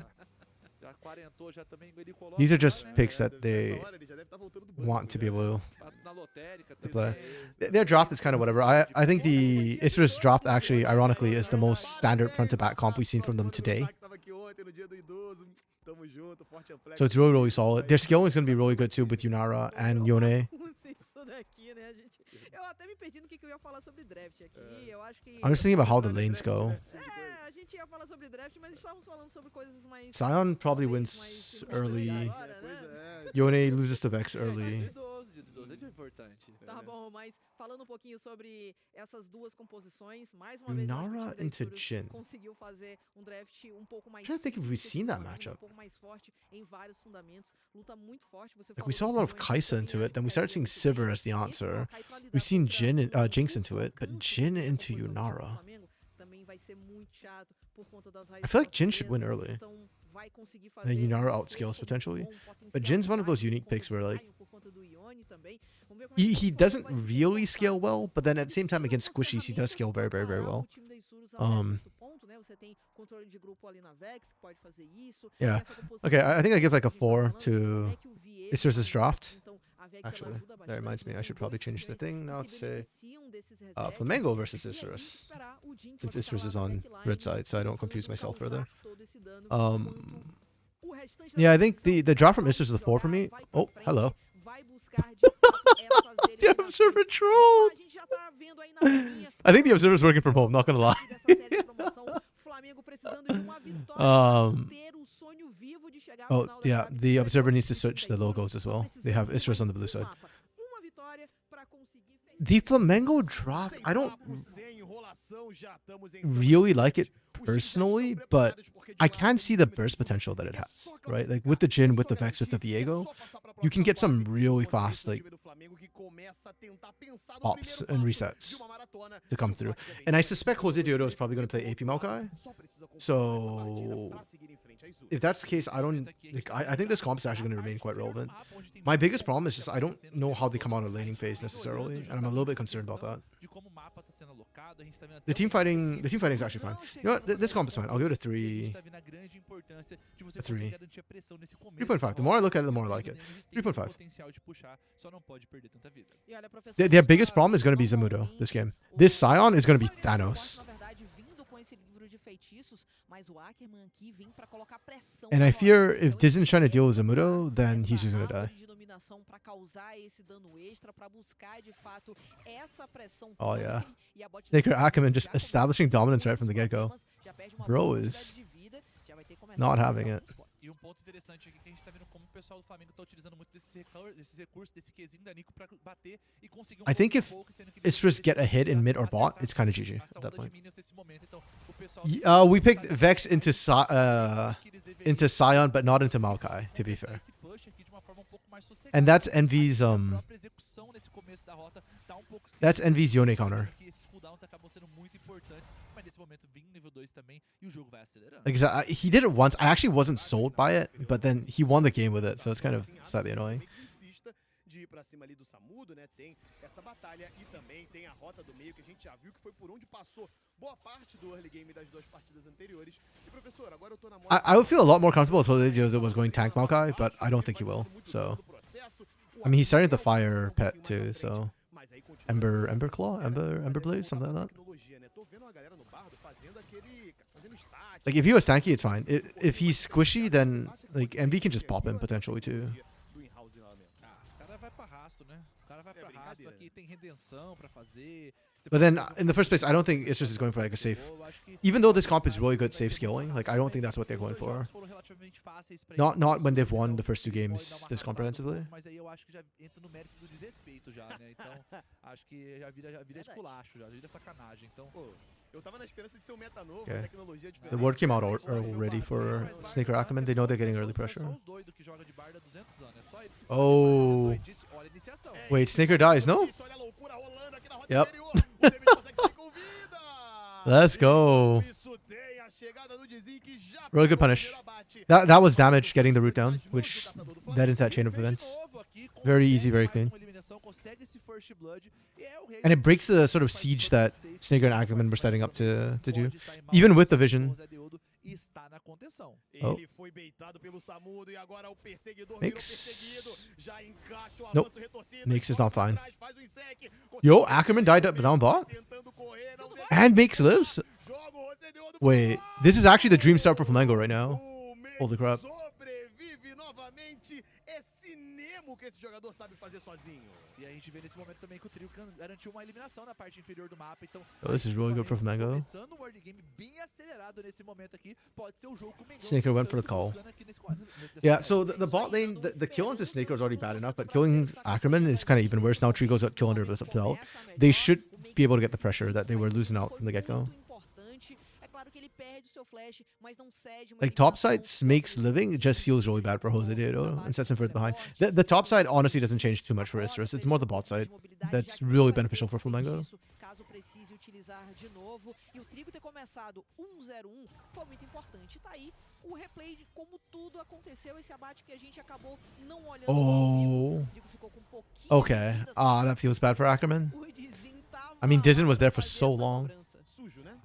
S2: Já quarentou, já também ele coloca
S1: These are
S2: lá,
S1: just
S2: né?
S1: picks that
S4: Nessa
S1: they
S4: hora ele já deve tá voltando do banco,
S1: want to be
S4: já.
S1: able
S2: Na lotérica,
S1: to play.
S2: terceiro.
S1: Their draft is kind of whatever. I think the Isrus draft actually, ironically, is the most standard front to back comp we've seen from them today.
S4: Tava aqui ontem, no dia do idoso. Tamo junto, forte amplex.
S1: So it's really, really solid. Their scaling is going to be really good too with Yunara and Yone.
S3: Isso daqui, né, gente? Eu até me perdi no que eu ia falar sobre draft aqui. Eu acho que.
S1: I'm just thinking about how the lanes go.
S3: É, a gente ia falar sobre draft, mas estávamos falando sobre coisas mais.
S1: Sion probably
S3: talvez
S1: wins
S3: mais
S1: early.
S3: agora,
S4: Pois
S3: né?
S4: é.
S1: Yone loses to Vex
S2: Dia
S1: early.
S2: de idoso é importante.
S3: Tá bom, mas falando um pouquinho sobre essas duas composições, mais uma vez eu acho que o
S1: Yunara
S3: time da
S1: into
S3: Isurus
S1: Jhin.
S3: conseguiu fazer um draft um pouco mais
S1: trying to think if we've
S3: simples,
S1: seen that
S3: um time
S1: matchup.
S3: um pouco mais forte em vários fundamentos, luta muito forte. Você
S1: Like we
S3: falou
S1: saw a
S3: do
S1: lot of
S3: Sion,
S1: Kaisa
S3: também
S1: into
S3: acho
S1: it, then
S3: que
S1: we started
S3: pegaria
S1: seeing
S3: muito bem
S1: Sivir as the
S3: esse
S1: answer.
S3: Maokai pra lidar
S1: We've seen
S3: contra
S1: Jhin,
S3: o
S1: Jinx
S3: fluxo
S1: into it, but
S3: atacante
S1: Jhin
S3: dessa
S1: into
S3: composição do time do
S1: Yunara.
S3: Flamengo também vai ser muito chato por conta das
S1: I feel like
S3: raízes
S1: Jhin should win
S3: francesas,
S1: early.
S3: então vai conseguir
S1: And
S3: fazer
S1: Yunara
S3: um
S1: outscales
S3: cerco
S1: potentially.
S3: com
S1: But
S3: potencial
S1: Jin's one of those
S3: de
S1: unique picks where like
S3: Sion por conta do Ione também. Vamos ver como é que
S1: he
S3: esse
S1: doesn't
S3: combo vai se
S1: really
S3: comportar.
S1: scale well, but then at the same time
S3: Não
S1: against
S3: com as
S1: squishies he does scale very, very, very
S3: parar
S1: well.
S3: o time da Isurus até
S1: Um,
S3: certo ponto, né? Você tem controle de grupo ali na Vex, que pode fazer isso.
S1: Yeah.
S3: Essa composição
S1: Okay, I think I give like a
S3: que a gente
S1: 4
S3: tá falando, como
S1: to
S3: é que o Viego
S1: Isurus'
S3: faz
S1: draft.
S3: isso, então a Vex, ela
S1: Actually,
S3: ajuda
S1: that
S3: bastante,
S1: reminds me, I
S3: mas
S1: should
S3: são
S1: probably
S3: dois
S1: change the
S3: campeões
S1: thing now
S3: que
S1: to
S3: se
S1: say
S3: beneficiam desses resets,
S1: Flamengo versus
S3: e aí
S1: Isurus,
S3: esperar o Jhin
S1: since
S3: pra
S1: Isurus
S3: ficar
S1: is
S3: lá na
S1: on
S3: backline,
S1: red side, so I don't
S3: tentando
S1: confuse myself
S3: causar
S1: further.
S3: todo esse dano,
S1: Um,
S3: enquanto o restante da
S1: yeah, I think
S3: composição
S1: the draft from
S3: vai
S1: Isurus is a 4 for me.
S3: jogar, vai pra
S1: Oh,
S3: frente,
S1: hello.
S3: vai buscar de fato essas
S1: The
S3: eliminações.
S1: Observer
S3: Vamos lá,
S1: troll.
S3: a gente já tá vendo aí na telinha
S1: I think the Observer's working from home, not gonna lie.
S3: dessa série de promoção, Flamengo precisando de uma vitória pra manter o sonho vivo de chegar à
S1: Oh,
S3: final da
S1: yeah,
S3: chave
S1: the
S3: seleção.
S1: Observer needs to
S3: O time
S1: switch
S3: da
S1: the
S3: Isurus
S1: logos as
S3: só
S1: well.
S3: precisa
S1: They have
S3: de
S1: Isurus on the
S3: mais
S1: blue
S3: um
S1: side.
S3: mapa. Uma vitória pra conseguir fechar.
S1: The Flamengo draft, I don't
S4: Sem enrolação, já estamos em
S1: really like it personally, but I can see the burst potential that it has, right? Like with the Jhin, with the Vex, with the Viego, you can get some really fast like pops and resets to come through. And I suspect Jose Diodo is probably going to play AP Maokai. So if that's the case, I don't. Like, I think this comp is actually going to remain quite relevant. My biggest problem is just I don't know how they come out of laning phase necessarily, and I'm I'm a little bit concerned about that.
S2: De como o mapa tá sendo alocado, a gente tá vendo até
S1: The team
S2: o
S1: fighting is actually fine. You know what? This comp is fine. I'll give it a
S2: E a gente
S1: 3.
S2: tá vendo a grande importância de você
S1: A three.
S2: conseguir garantir a pressão nesse começo.
S1: 3.5. The more I look at it, the more I like it.
S2: Tem esse
S1: 3.5.
S2: potencial de puxar, só não pode perder tanta vida.
S3: E olha, professor,
S1: Their
S3: está
S1: biggest problem is going to be Zamudo this game. This Scion is going to be Thanos.
S3: Na verdade, vindo com esse livro de feitiços, mas o Ackerman aqui vem pra colocar pressão.
S1: And I fear if Disney's trying to deal with Zamudo, then he's just going to die.
S3: De dominação para causar esse dano extra, para buscar de fato essa pressão.
S1: Oh, yeah.
S3: E a bot
S1: Sneaker Ackerman just establishing dominance right from the get-go.
S3: já perde uma
S1: Bro
S3: boa
S1: is
S3: quantidade de vida, já vai ter que começar
S1: not
S3: a
S1: having
S3: usar
S1: it.
S3: os spots.
S2: E um ponto interessante aqui que a gente tá vendo como o pessoal do Flamengo tá utilizando muito desses recursos, desse Qzinho da Nico pra bater e conseguir
S1: I think if Istris get a hit in mid or bot, it's kind of GG
S2: essa
S1: at that
S2: onda de
S1: point.
S2: minions nesse momento. Então, o pessoal
S1: We picked Vex into Scion, but not into Maokai, to be fair.
S2: esse push aqui de uma forma um pouco mais sossegada.
S1: And that's Envy's
S2: A própria execução nesse começo da rota tá um pouco
S1: that's Envy's Yone counter.
S2: que esses cooldowns acabam sendo muito importantes, mas nesse momento vem nível 2 também e o jogo vai acelerando.
S1: Like I said, he did it once. I actually wasn't sold by it, but then he won the game with it, so it's kind of slightly annoying.
S4: Insista de ir pra cima ali do Samudo, né? Tem essa batalha e também tem a rota do meio que a gente já viu que foi por onde passou boa parte do early game das duas partidas anteriores. E professor, agora eu tô na
S1: I would feel a lot more comfortable if Solideo was going tank Maokai, but I don't think he will. So, I mean, he's starting with the fire pet too, so Ember Claw, Ember Blaze, something like that. Like if he was tanky, it's fine. If he's squishy, then like Envy can just pop him potentially too.
S2: O cara vai pra rastro, né? O cara vai pra rastro aqui, tem redenção pra fazer.
S1: But then in the first place, I don't think it's just going for like a safe. Even though this comp is really good safe scaling, like I don't think that's what they're going for. Not when they've won the first two games this comprehensively.
S2: Mas aí eu acho que já entra no mérito do desrespeito já, né? Então, acho que já vira esculacho, já vira sacanagem. Então,
S4: eu tava na esperança de ser um meta novo,
S1: Okay.
S4: tecnologia diferente.
S1: The word came out already for Sneaker Ackerman. They know they're getting early pressure.
S2: Só os doidos que jogam de barda há 200 anos, é só eles que
S1: Oh.
S2: olha a iniciação.
S1: Wait, Sneaker dies, no?
S4: Isso, olha a loucura rolando aqui na rota
S1: Yep.
S4: inferior. O David consegue sair com vida.
S1: Let's go.
S4: Isso tem a chegada do Dizzy que já
S1: Really good
S4: pegou o
S1: punish.
S4: primeiro abate.
S1: That was damage getting the root down, which led into that chain of events. Very easy, very clean. And it breaks the sort of siege that Sneaker and Ackerman were setting up to do, even with the vision.
S2: Está na contenção.
S1: Oh.
S4: Ele foi beitado pelo Samudo e agora o perseguidor virou
S1: Nix.
S4: perseguido. Já encaixa o
S1: Nope.
S4: avanço retorcido.
S1: Nix is not
S4: joga pra
S1: fine.
S4: trás, faz o insec,
S1: Yo,
S4: consegue
S1: Ackerman died up down bot?
S4: tentando correr, não deixa.
S1: And makes lives?
S4: Joga o Rosedeodo pro
S1: Wait,
S4: lado.
S1: this is actually the dream start for Flamengo right now.
S4: O Mendes
S1: Holy crap.
S4: sobrevive novamente. É cinema que esse jogador sabe fazer sozinho.
S2: E a gente vê nesse momento também que o trio garantiu uma eliminação na parte inferior do mapa. Então,
S1: Oh, this is really good for Flamengo.
S2: começando um early game bem acelerado nesse momento aqui, pode ser o jogo com o Mengão.
S1: Sneaker went for the call. Yeah, so the bot lane, the kill into Sneaker is already bad enough, but killing Ackerman is kind of even worse. Now Tree goes out kill under the belt. They should be able to get the pressure that they were losing out from the get-go. Like topsides makes living, it just feels really bad for Jose Dedo and sets him further behind. The top side honestly doesn't change too much for Istris. It's more the bot side that's really beneficial for Flamengo.
S3: Caso precise utilizar de novo. E o Trigo ter começado 1-0-1 foi muito importante. Tá aí o replay de como tudo aconteceu. Esse abate que a gente acabou não olhando.
S1: Oh.
S3: O Trigo ficou com um pouquinho
S1: Okay.
S3: de vida,
S1: That feels bad for Ackerman.
S3: o Dizin tava
S1: I mean, Dizin was there
S3: pra
S1: for
S3: fazer
S1: so
S3: essa
S1: long.
S3: cobrança.
S4: Sujo, né?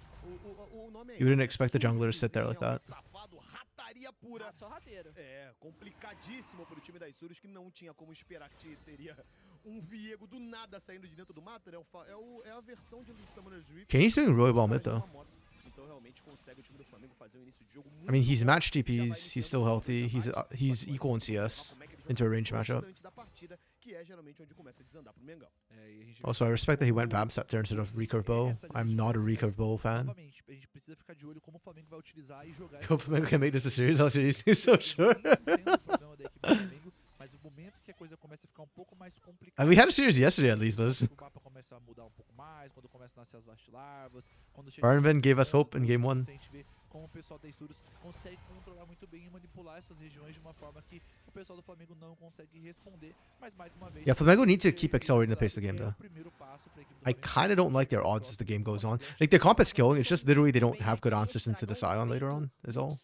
S4: O nome é
S1: You didn't
S4: esse,
S1: expect the
S4: sujo,
S1: jungler to sit there like that.
S4: Safado, rataria pura.
S3: Só rateiro.
S4: É, complicadíssimo pro time das Surus que não tinha como esperar que teria um Viego do nada saindo de dentro do mato, né? É a versão de Summoner's Rift.
S1: Kenny's doing really well mid though.
S4: Então realmente consegue o time do Flamengo fazer um início de jogo muito
S1: I mean, he's match TPs, he's still healthy, he's equal in CS into a range matchup.
S4: da partida, que é geralmente onde começa a desandar pro Mengão.
S1: Also, I respect that he went Bab Scepter instead of Recurve Bow. I'm not a Recurve Bow fan.
S2: Novamente, a gente precisa ficar de olho como o Flamengo vai utilizar e jogar.
S1: Hope Flamengo can make this a series. I'll series too, so sure.
S2: Mas o momento que a coisa começa a ficar um pouco mais complicada.
S1: We had a series yesterday at least, Liz.
S2: O mapa começa a mudar um pouco mais, quando começa a nascer as vastilarvas, quando chega
S1: Barnven gave us hope in game 1.
S2: a gente vê como o pessoal da Isurus consegue controlar muito bem e manipular essas regiões de uma forma que o pessoal do Flamengo não consegue responder, mas mais uma vez
S1: Yeah, Flamengo need to keep accelerating the pace of the game
S2: é o
S1: though.
S2: primeiro passo para a equipe
S1: I kind of don't like their odds as the game goes on. Like, their comp is killing. It's just literally they don't have good answers into the Scion later on, is all.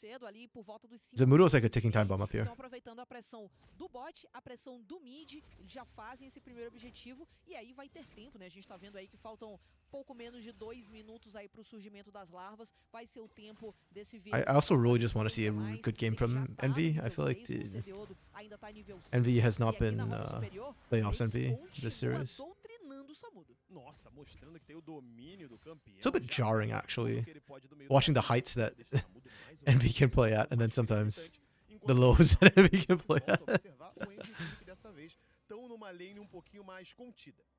S1: Zamudo's like a ticking time bomb up here.
S3: Então, aproveitando a pressão do bot, a pressão do mid, eles já fazem esse primeiro objetivo e aí vai ter tempo, né? A gente tá vendo aí que faltam pouco menos de 2 minutos aí pro surgimento das larvas. Vai ser o tempo desse
S1: I also really just want to see a good game from Envy. I feel like Envy has not been playoffs Envy this series.
S4: Nossa, mostrando que tem o domínio do campeão.
S1: It's a bit jarring actually, watching the heights that Envy can play at, and then sometimes the lows that Envy can play at.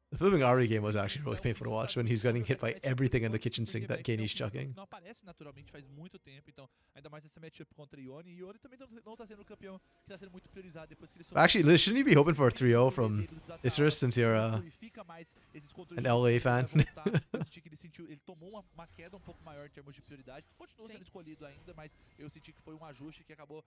S1: The flipping Ari game was actually really painful to watch when he's getting hit by everything in the kitchen sink that Kenny's chucking.
S2: Não aparece naturalmente faz muito tempo, então ainda mais essa matchup contra Ione. E Ione também não tá sendo o campeão que tá sendo muito priorizado depois que ele
S1: Actually, Liz, shouldn't you be hoping for a 3-0 from Isrus since you're an LA fan?
S2: Eu senti que ele tomou uma queda um pouco maior em termos de prioridade. Continua sendo escolhido ainda, mas eu senti que foi um ajuste que acabou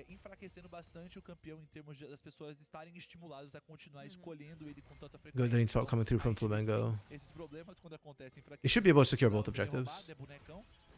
S2: enfraquecendo bastante o campeão em termos das pessoas estarem estimuladas a continuar escolhendo ele com tanta frequência.
S1: Good lane swap coming through from Flamengo.
S2: Esses problemas quando acontecem
S1: He should be able to secure both objectives.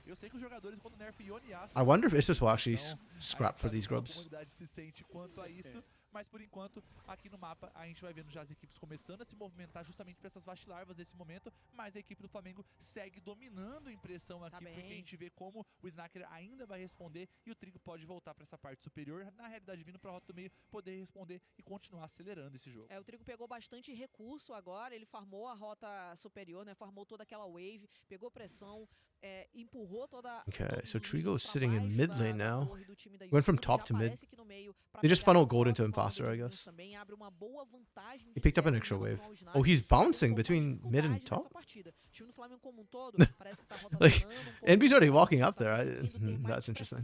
S2: Eu sei que os jogadores quando nerf Ione e Aço,
S1: I wonder if Isrus will actually scrap for these grubs.
S2: a comunidade se sente quanto a isso. Mas por enquanto, aqui no mapa, a gente vai vendo já as equipes começando a se movimentar justamente para essas vastilarvas nesse momento, mas a equipe do Flamengo segue dominando a impressão aqui, porque a gente vê como o Snacker ainda vai responder e o Trigo pode voltar para essa parte superior, na realidade vindo para a rota do meio, poder responder e continuar acelerando esse jogo.
S3: O Trigo pegou bastante recurso agora, ele farmou a rota superior, né? Farmou toda aquela wave, pegou pressão, empurrou toda.
S1: Okay, so Trigo's sitting in mid lane now. Went from top to mid. They just funneled gold into him faster, I guess. He picked up an extra wave. Oh, he's bouncing between mid and top? Like, Envy's already walking up there. That's interesting.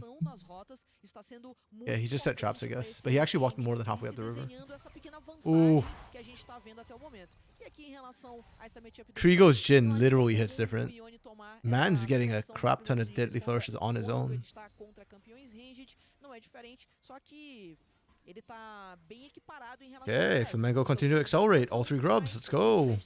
S1: Yeah, he just set traps, I guess. But he actually walked more than halfway up the river. Ooh. Trigo's Jhin literally hits different. Man's getting a crap ton of deadly flourishes on his own. Okay, Flamengo continue to accelerate. All 3 grubs. Let's go.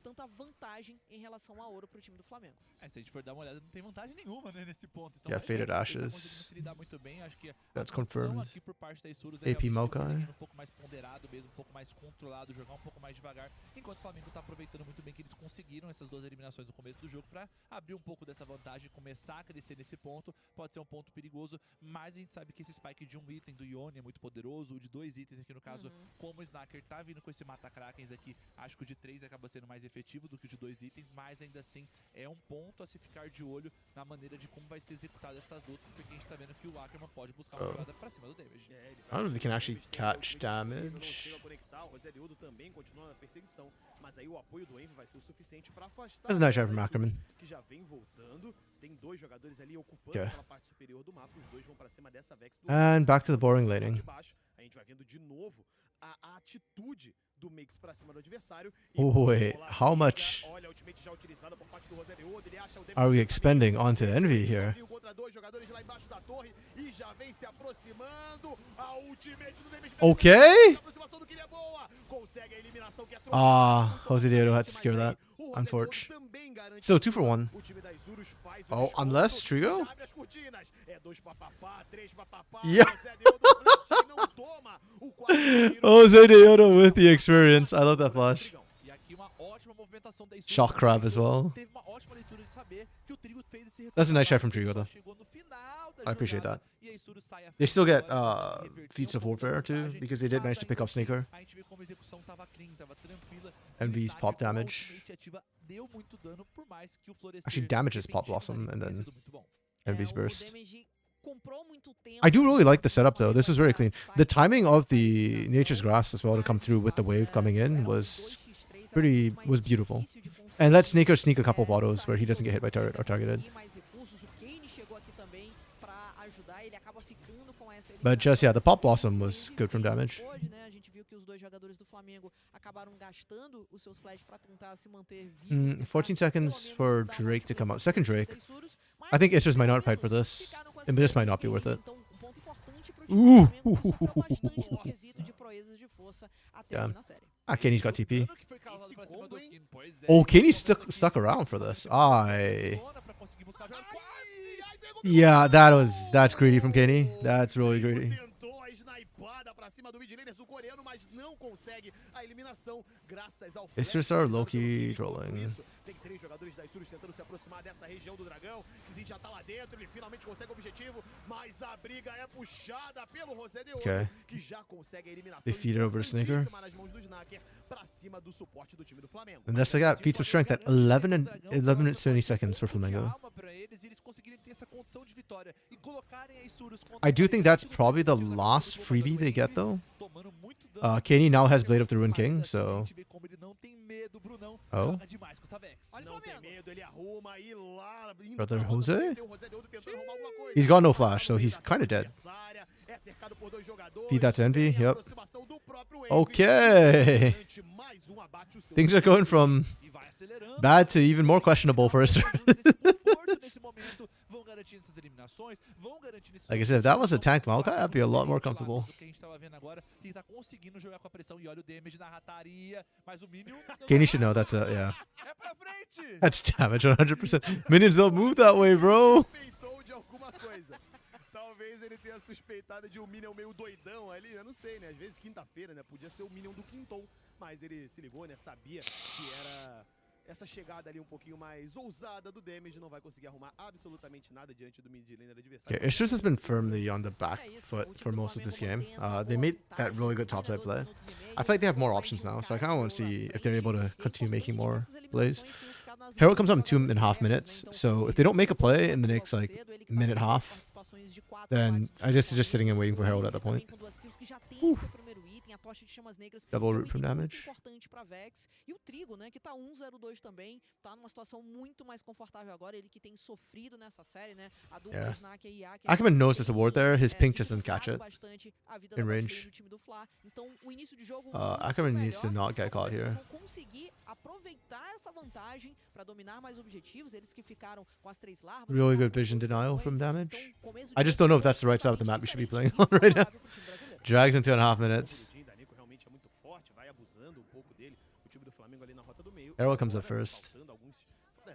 S3: Tanta vantagem em relação a ouro pro time do Flamengo.
S2: Se a gente for dar uma olhada, não tem vantagem nenhuma, né, nesse ponto. Então,
S1: Yeah, Faded Ashes.
S2: Muito bem. Acho que
S1: That's confirmed.
S2: aqui por parte da Isurus
S1: AP Maokai.
S2: um pouco mais ponderado mesmo, um pouco mais controlado, jogar um pouco mais devagar, enquanto o Flamengo tá aproveitando muito bem que eles conseguiram essas 2 eliminações no começo do jogo para abrir um pouco dessa vantagem, começar a crescer nesse ponto. Pode ser um ponto perigoso, mas a gente sabe que esse spike de 1 item do Ione é muito poderoso, o de 2 itens aqui no caso, como o Snacker tá vindo com esse mata-krakens aqui, acho que o de 3 acaba sendo mais efetivo do que o de 2 itens, mas ainda assim é um ponto a se ficar de olho na maneira de como vai ser executada essas lutas, porque a gente tá vendo que o Ackerman pode buscar uma jogada pra cima do damage.
S1: I don't know if he can actually catch damage. That's a nice shot from Ackerman. Okay. And back to the boring laning. Oh wait, how much are we expending onto Envy here? Okay? Jose Diego had to secure that. Unfortunate. Still 2 for 1. Oh, unless Trigo? Yeah. Jose Diego with the experience. I love that flash. Shock crab as well. That's a nice shot from Trigo though. I appreciate that. They still get feats of warfare too, because they did manage to pick up Sneaker. Envy's pop damage. Actually damages Pop Blossom and then Envy's burst. I do really like the setup though. This was very clean. The timing of the Nature's Grass as well to come through with the wave coming in was beautiful. And let Sneaker sneak a couple of autos where he doesn't get hit by turret or targeted. But just, yeah, the Pop Blossom was good from damage. 14 seconds for Drake to come out. Second Drake. I think Isrus might not fight for this. And this might not be worth it. Ooh. Yeah. Ah, Kenny's got TP.
S2: Dano que foi causado pra cima do Kine, pois é.
S1: Oh, Kenny stuck around for this. I.
S2: Pra conseguir buscar a jogada.
S1: Yeah, that's greedy from Kenny. That's really greedy.
S4: Tentou a snipada pra cima do mid laner sul-coreano, mas não consegue a eliminação graças ao
S1: It's
S4: flash
S1: just our
S4: do
S1: Loki
S4: Kine. Enquanto
S1: trolling.
S4: isso, tem 3 jogadores da Isurus tentando se aproximar dessa região do dragão. Tizin já tá lá dentro, ele finalmente consegue o objetivo, mas a briga é puxada pelo Rosé de Ouro,
S1: Okay.
S4: que já consegue a eliminação
S1: They feed it over to Sneaker.
S4: importantíssima nas mãos do Snaker pra cima do suporte do time do Flamengo.
S1: And that's got feats of strength at 11 and 20 seconds for Flamengo.
S2: Alma pra eles e eles conseguirem ter essa condição de vitória e colocarem a Isurus contra
S1: I do think that's
S2: o
S1: probably the
S2: objetivo
S1: last
S2: do
S1: freebie
S2: jogador
S1: they get
S2: Henry,
S1: though.
S2: tomando muito dano.
S1: Kenny now has Blade of the Ruin King,
S2: Ainda assim, a
S1: so.
S2: gente vê como ele não tem medo, Brunão
S1: Oh.
S2: joga demais com essa Vex. Olha o
S4: Não tem
S2: Flamengo.
S4: medo, ele arruma e lá indo
S1: Brother
S4: pra roda
S1: Jose?
S4: também, tem o Rosé de Ouro tentando arrumar alguma coisa.
S1: He's got no flash, so he's kinda dead.
S4: É cercado por 2 jogadores,
S1: Feed that to Envy,
S4: tem a
S1: yep.
S4: aproximação do próprio Envy.
S1: Okay.
S4: Garante mais abate o seu
S1: Things are going from
S2: E vai acelerando.
S1: bad to even more questionable for us.
S2: Nesse conforto, nesse momento, vão garantindo essas eliminações, vão garantindo esses
S1: Like I said, if that was a tank Maokai, I'd be a lot more comfortable.
S2: do que a gente tava vendo agora, e tá conseguindo jogar com a pressão. E olha o damage na rataria, mas o Minion
S1: Kenny should know that's a, yeah.
S2: é pra frente.
S1: That's damage 100%. Minions don't move that way, bro.
S4: Suspeitou de alguma coisa. Talvez ele tenha suspeitado de um Minion meio doidão ali, eu não sei, né? Às vezes quinta-feira, né? Podia ser o Minion do Quinton, mas ele se ligou, né? Sabia que era essa chegada ali um pouquinho mais ousada do damage, não vai conseguir arrumar absolutamente nada diante do mid laner adversário.
S1: Okay, Issues has been firmly on the back foot for most of this game. They made that really good top side play. I feel like they have more options now, so I kind of want to see if they're able to continue making more plays. Herald comes up in 2.5 minutes, so if they don't make a play in the next like minute half, then I just sitting and waiting for Herald at that point. Double root from damage.
S3: Importante para Vex e o Trigo, né, que tá 1-0-2 também, tá numa situação muito mais confortável agora, ele que tem sofrido nessa série, né? A dupla
S1: Yeah.
S3: Snaker e Yaki.
S1: Ackerman knows there's a ward there. His pink just doesn't catch it.
S3: Bastante a vida
S1: in
S3: da
S1: range.
S3: bot lane do time do Fla. Então, o início de jogo
S1: Ackerman needs to not get caught here.
S3: Eles vão conseguir aproveitar essa vantagem para dominar mais objetivos, eles que ficaram com as 3 larvas.
S1: Really
S3: ficaram
S1: good
S3: com
S1: vision
S3: os
S1: denial
S3: dragões.
S1: from damage.
S3: Então, começo
S1: I
S3: de
S1: just don't know if
S3: jogo
S1: that's the right side of the map we should be playing
S3: diferente
S1: on right now.
S3: favorável pro time brasileiro.
S1: Drags in 2.5 minutes.
S4: O Danico realmente é muito forte, vai abusando um pouco dele. O time do Flamengo ali na rota do meio.
S1: Herald comes up
S4: Agora,
S1: first.
S4: faltando alguns-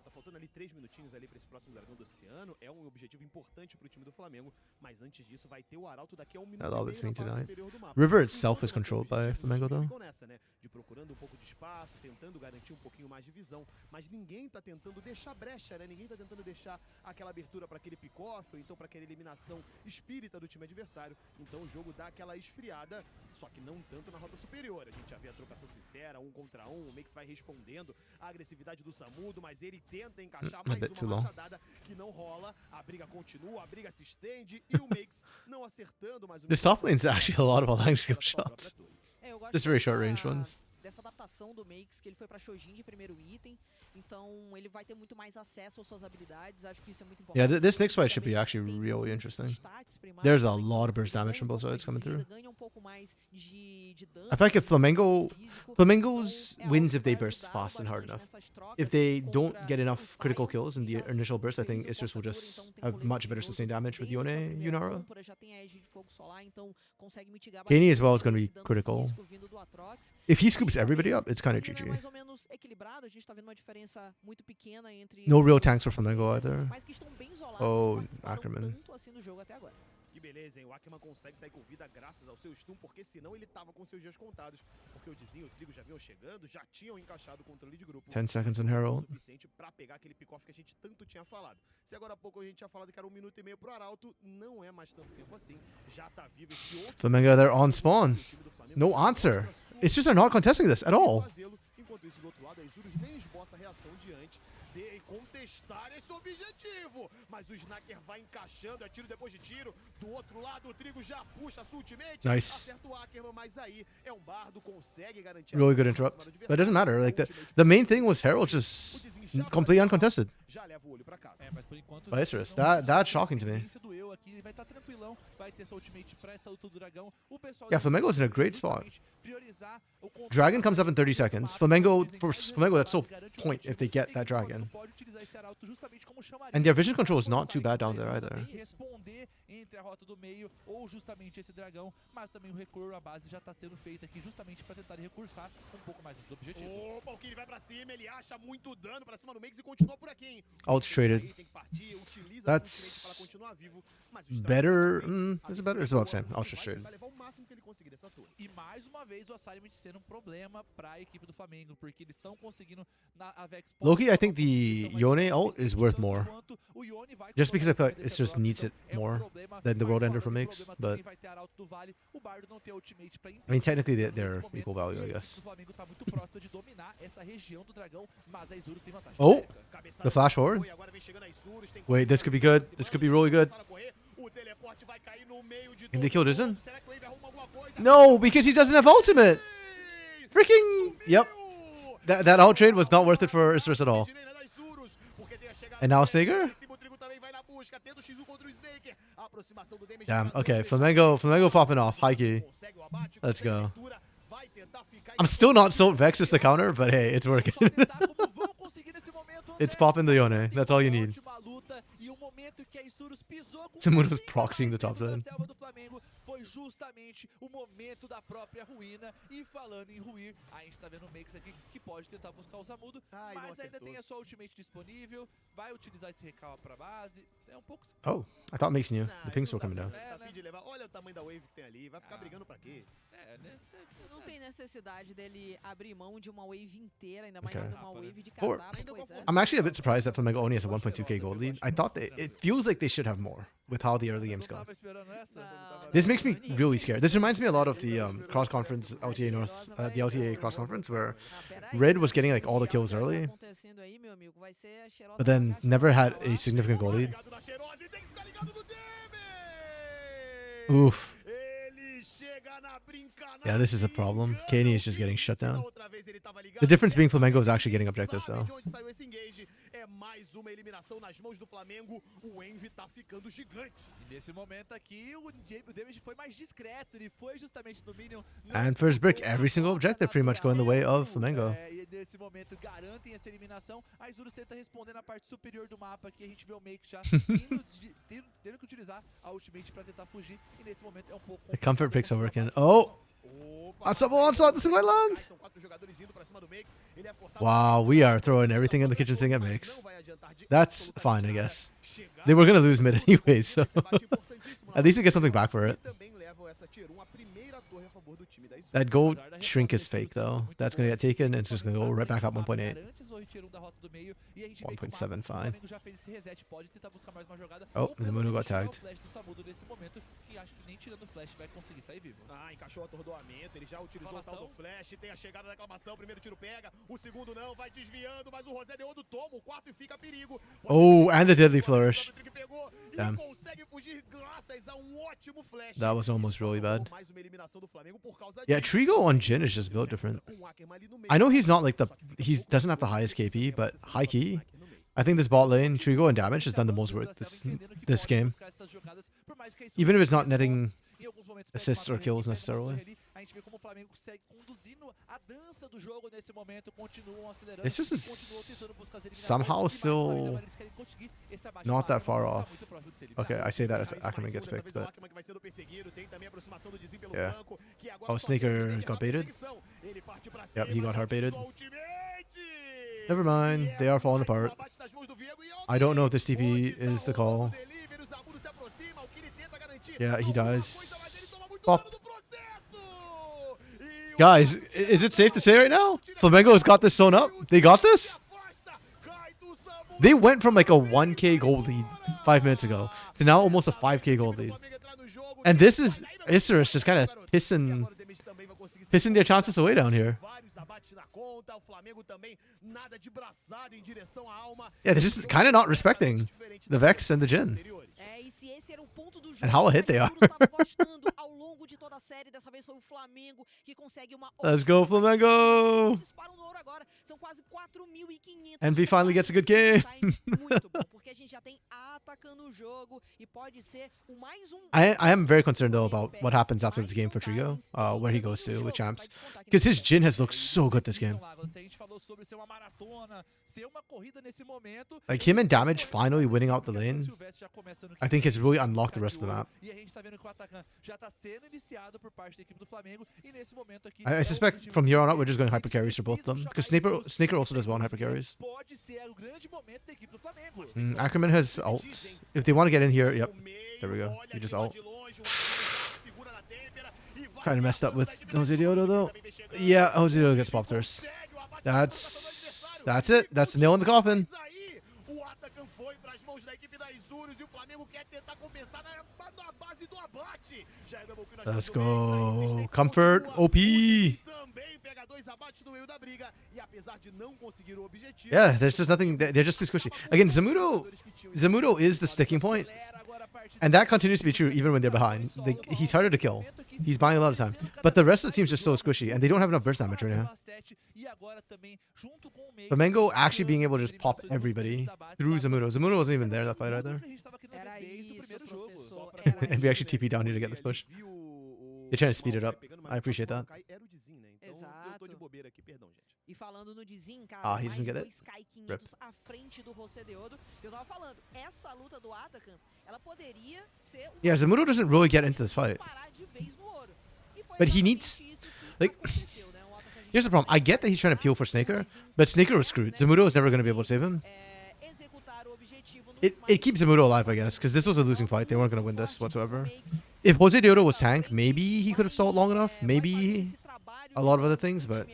S4: tá faltando ali 3 minutinhos ali para esse próximo dragão do oceano. É um objetivo importante pro time do Flamengo, mas antes disso vai ter o Arauto daqui a 1 minuto
S1: I love
S4: e
S1: this
S4: meio
S1: thing
S4: na parte
S1: tonight.
S4: superior do mapa.
S1: River itself
S4: Enquanto
S1: is controlled by
S4: os
S1: Flamengo,
S4: times
S1: though.
S4: ficam nessa, né, de procurando um pouco de espaço, tentando garantir um pouquinho mais de visão, mas ninguém tá tentando deixar brecha, né? Ninguém tá tentando deixar aquela abertura para aquele pick-off, ou então para aquela eliminação espírita do time adversário. Então o jogo dá aquela esfriada, só que não tanto na rota superior. A gente já vê a trocação sincera, 1 contra 1, o Max vai respondendo a agressividade do Samudo, mas ele tenta encaixar
S1: A bit
S4: mais
S1: too
S4: uma
S1: long.
S4: machadada que não rola, a briga continua, a briga se estende e o Max não acertando, mas o
S1: This top lane's actually a lot of aligned skill shots.
S3: É, eu gosto
S1: Just very
S3: dessa-
S1: short range ones.
S3: dessa adaptação do Makes, que ele foi pra Shojin de primeiro item, então ele vai ter muito mais acesso às suas habilidades, acho que isso é muito importante.
S1: Yeah, this next fight should be
S3: Também
S1: actually
S3: tem
S1: really
S3: os
S1: interesting.
S3: stats primários
S1: There's a
S3: também,
S1: lot of burst
S3: ele
S1: damage from
S3: ganha um
S1: both
S3: pouco
S1: sides coming
S3: de vida,
S1: through.
S3: ganha um pouco mais de dano,
S1: I feel like if Flamengo
S3: físico,
S1: Flamengo's
S3: então é
S1: wins
S3: algo
S1: if they
S3: que vai
S1: burst
S3: ajudar
S1: fast and hard
S3: bastante
S1: enough.
S3: nessas trocas
S1: If they
S3: contra
S1: don't get
S3: o
S1: enough critical
S3: Sion,
S1: kills in the
S3: já
S1: initial burst, I
S3: fez
S1: think
S3: o
S1: Issus will
S3: portador,
S1: just
S3: então tem
S1: have
S3: colete
S1: much better
S3: sigiloso,
S1: sustained damage with
S3: tem a sua
S1: Yone,
S3: primeira
S1: Yunara.
S3: tâmpora, já tem a Edge de fogo solar, então consegue mitigar
S1: Kenny as
S3: bastante
S1: well is gonna
S3: esse
S1: be
S3: dano
S1: critical.
S3: físico vindo do Atrox.
S1: If he scoops everybody up, it's kind of
S3: Ele é
S1: GG.
S3: mais ou menos equilibrado, a gente tá vendo uma diferença muito pequena entre
S1: No
S3: os
S1: real
S3: dois
S1: tanks for Flamengo
S3: campeões,
S1: either.
S3: mas que estão bem isolados,
S1: Oh,
S3: não participaram
S1: Ackerman.
S3: tanto assim do jogo até agora.
S4: Que beleza, hein? O Ackerman consegue sair com vida graças ao seu stun, porque senão ele tava com seus dias contados. Porque o Dizinho e o Trigo já vinham chegando, já tinham encaixado o controle de grupo.
S1: 10 seconds on
S4: Não foi
S1: Herald.
S4: suficiente pra pegar aquele pick-off que a gente tanto tinha falado. Se agora há pouco a gente tinha falado que era 1 minuto e meio pro Arauto, não é mais tanto tempo assim. Já tá vivo esse outro.
S1: Flamengo, they're on spawn.
S4: O time do Flamengo
S1: No
S4: já
S1: answer.
S4: mostra sua
S1: It's just they're not contesting this at all.
S4: fazê-lo. Enquanto isso, do outro lado, a Isurus nem esboça a reação diante de contestar esse objetivo. Mas o Snaker vai encaixando, é tiro depois de tiro. Do outro lado, o Trigo já puxa a sua ultimate.
S1: Nice.
S4: Acerta o Ackerman, mas aí é um bardo, consegue garantir a
S1: Really good
S4: vitória
S1: interrupt.
S4: pra cima do
S1: But it doesn't matter.
S4: adversário.
S1: Like
S4: Com ultimate
S1: the main thing was Herald just completely uncontested.
S4: já leva o olho pra casa.
S2: É, mas por enquanto
S1: By Isrus.
S2: não
S1: That's
S2: tem
S1: shocking to me.
S2: sequência do eu aqui, ele vai estar tranquilão, vai ter sua ultimate pra essa luta do dragão. O pessoal
S1: Yeah,
S2: da
S1: Flamengo's in a
S2: Isurus
S1: great spot.
S2: justamente priorizar o controle
S1: Dragon comes up in 30 seconds.
S2: do
S1: Flamengo,
S2: mapa,
S1: for
S2: faz
S1: Flamengo, that's so
S2: garante o
S1: point if they get that
S2: objetivo,
S1: dragon.
S2: pode utilizar esse arauto justamente como chamaria.
S1: And their vision control is not too bad down there either.
S2: Responder entre a rota do meio ou justamente esse dragão, mas também o recuo à base já tá sendo feito aqui justamente para tentar recursar um pouco mais do objetivo.
S4: Opa, o Kini vai pra cima, ele acha muito dano pra cima do Megs e continua por aqui, hein?
S1: Ult's traded.
S4: Tem que partir, utiliza
S1: That's
S4: para continuar vivo, mas o
S1: better.
S4: também,
S1: Is it better? It's about the same. Ult's just traded.
S4: vai levar o máximo que ele conseguir dessa torre.
S2: E mais uma vez o assignment sendo um problema para a equipe do Flamengo, porque eles estão conseguindo na Avex.
S1: Loki, I think the Yone ult is worth more. Just because I feel like it just needs it more than the World Ender from Mix. But I mean, technically they're equal value, I guess. Oh, the flash forward. Wait, this could be good. This could be really good. Can they kill Dizen? No, because he doesn't have ultimate. Freaking. Yep. That ult trade was not worth it for Isurus at all. And now Sager? Damn, okay. Flamengo popping off. High key. Let's go. I'm still not sold Vex as the counter, but hey, it's working. It's popping the Yone. That's all you need. Someone was proxying the top side.
S2: Foi justamente o momento da própria ruína. E falando em ruir, a gente tá vendo o Makes aqui que pode tentar buscar o Zamudo, mas ainda tem a sua ultimate disponível. Vai utilizar esse recall pra base. É um pouco.
S1: Oh, I thought Makes knew. The ping's still coming down.
S4: Olha o tamanho da wave que tem ali, vai ficar brigando pra quê?
S3: Não tem necessidade dele abrir mão de uma wave inteira, ainda mais
S1: Okay.
S3: sendo uma wave de
S1: Or-
S3: cardápio, pois é.
S1: I'm actually a bit surprised that Flamengo only has a 1.2k gold lead. I thought it feels like they should have more with how the early game's gone. This makes me really scared. This reminds me a lot of the cross-conference LTA North, the LTA cross-conference where Red was getting like all the kills early, but then never had a significant goal lead. Oof. Yeah, this is a problem. Kaney is just getting shut down. The difference being Flamengo is actually getting objectives though.
S2: E nesse momento aqui, o damage foi mais discreto. Ele foi justamente do Minion.
S1: And first brick, every single objective pretty much going the way of Flamengo.
S2: E nesse momento garantem essa eliminação. A Isurus tenta responder na parte superior do mapa. Aqui a gente vê o Make já tendo que utilizar a ultimate pra tentar fugir. E nesse momento é um pouco
S1: The comfort picks are working. Oh! That's a onslaught. This is quite long. Wow, we are throwing everything in the kitchen sink at Mix. That's fine, I guess. They were going to lose mid anyway, so at least they get something back for it. That gold shrink is fake, though. That's going to get taken, and it's just going to go right back up 1.8. 1.7, fine. Oh, Zamudo got tagged.
S4: Encaixou o atordoamento, ele já utilizou o tal do flash, tem a chegada da aclamação, o primeiro tiro pega, o segundo não, vai desviando, mas o Rosé Deodo toma, o quarto e fica perigo.
S1: Oh, and the deadly flourish. Damn.
S4: Consegue fugir graças a ótimo flash.
S1: That was almost really bad.
S4: Mais uma eliminação do Flamengo por causa
S1: Yeah,
S4: disso.
S1: Trigo on Jin is just built different. I know he's not like he doesn't have the highest KP, but high key. I think this bot lane, Trigo and damage has done the most work this game. Even if it's not netting assists or kills necessarily. This just is somehow still not that far off. Okay, I say that as Ackerman gets picked, but yeah. Oh, Snaker got baited. Yep, he got hard baited. Never mind, they are falling apart. I don't know if this TP is the call. Yeah, he dies. Pop. Guys, is it safe to say right now? Flamengo has got this sewn up. They got this? They went from like a 1k gold lead 5 minutes ago to now almost a 5k gold lead. And this is Isurus just kind of pissing their chances away down here. Yeah, they're just kind of not respecting the Vex and the Jhin. And how a hit they are. Let's go, Flamengo! Envy finally gets a good game.
S3: atacando o jogo e pode ser o mais
S1: I am very concerned though about what happens after this game for Trigo, where he goes to with champs, because his Jhin has looked so good this game.
S2: Se a gente falou sobre ser uma maratona, ser uma corrida nesse momento,
S1: Like him and Damage finally winning out the lane, I think has really unlocked the rest of the map.
S2: E a gente tá vendo que o Atacan já tá sendo iniciado por parte da equipe do Flamengo e nesse momento aqui
S1: I suspect from here on out we're just going hyper carries for both of them, because Snaker also does well on hyper carries.
S2: pode ser o grande momento da equipe do Flamengo.
S1: Ackerman has ult. If they want to get in here, yep. There we go. You just ult. Kind of messed up with Jose Diodo though. Yeah, Jose Diodo gets popped first. That's it. That's the nail in the coffin.
S4: O Atacan foi para as mãos da equipe da Isurus e o Flamengo quer tentar compensar na base do abate. Já é double kill na
S1: Let's
S4: jogada do meio,
S1: go. Comfort. OP.
S4: também pega 2 abates no meio da briga e apesar de não conseguir o objetivo.
S1: Yeah, there's just nothing. They're just too squishy. Again, Zamudo is the sticking point, and that continues to be true even when they're behind. He's harder to kill. He's buying a lot of time, but the rest of the team's just so squishy, and they don't have enough burst damage right now. Flamengo actually being able to just pop everybody through Zamudo. Zamudo wasn't even there that fight either.
S3: Era isso, professor.
S1: And we actually TP down here to get this push. They're trying to speed it up. I appreciate that.
S3: Exato. E falando no Dizin, cara,
S1: Ah, he
S3: mais
S1: doesn't
S3: de
S1: get
S3: 2 Sky 500 à frente do José Deodo. Eu tava falando, essa luta do Atacan, ela poderia ser uma
S1: Yeah, Zamudo doesn't really get into this fight.
S3: parar de vez no ouro. E foi
S1: But he
S3: exatamente
S1: needs-
S3: isso que
S1: like,
S3: aconteceu, né? O Atacan
S1: Here's the problem. I get that he's trying to peel for Snaker, but Snaker was screwed. Zamudo was never going to be able to save him.
S3: executar o objetivo no
S1: It keeps Zamudo alive, I guess, because this was a losing fight. They weren't going to win this whatsoever. If Jose Deodo was tank, maybe he could have stalled long enough. Maybe a lot of other things, but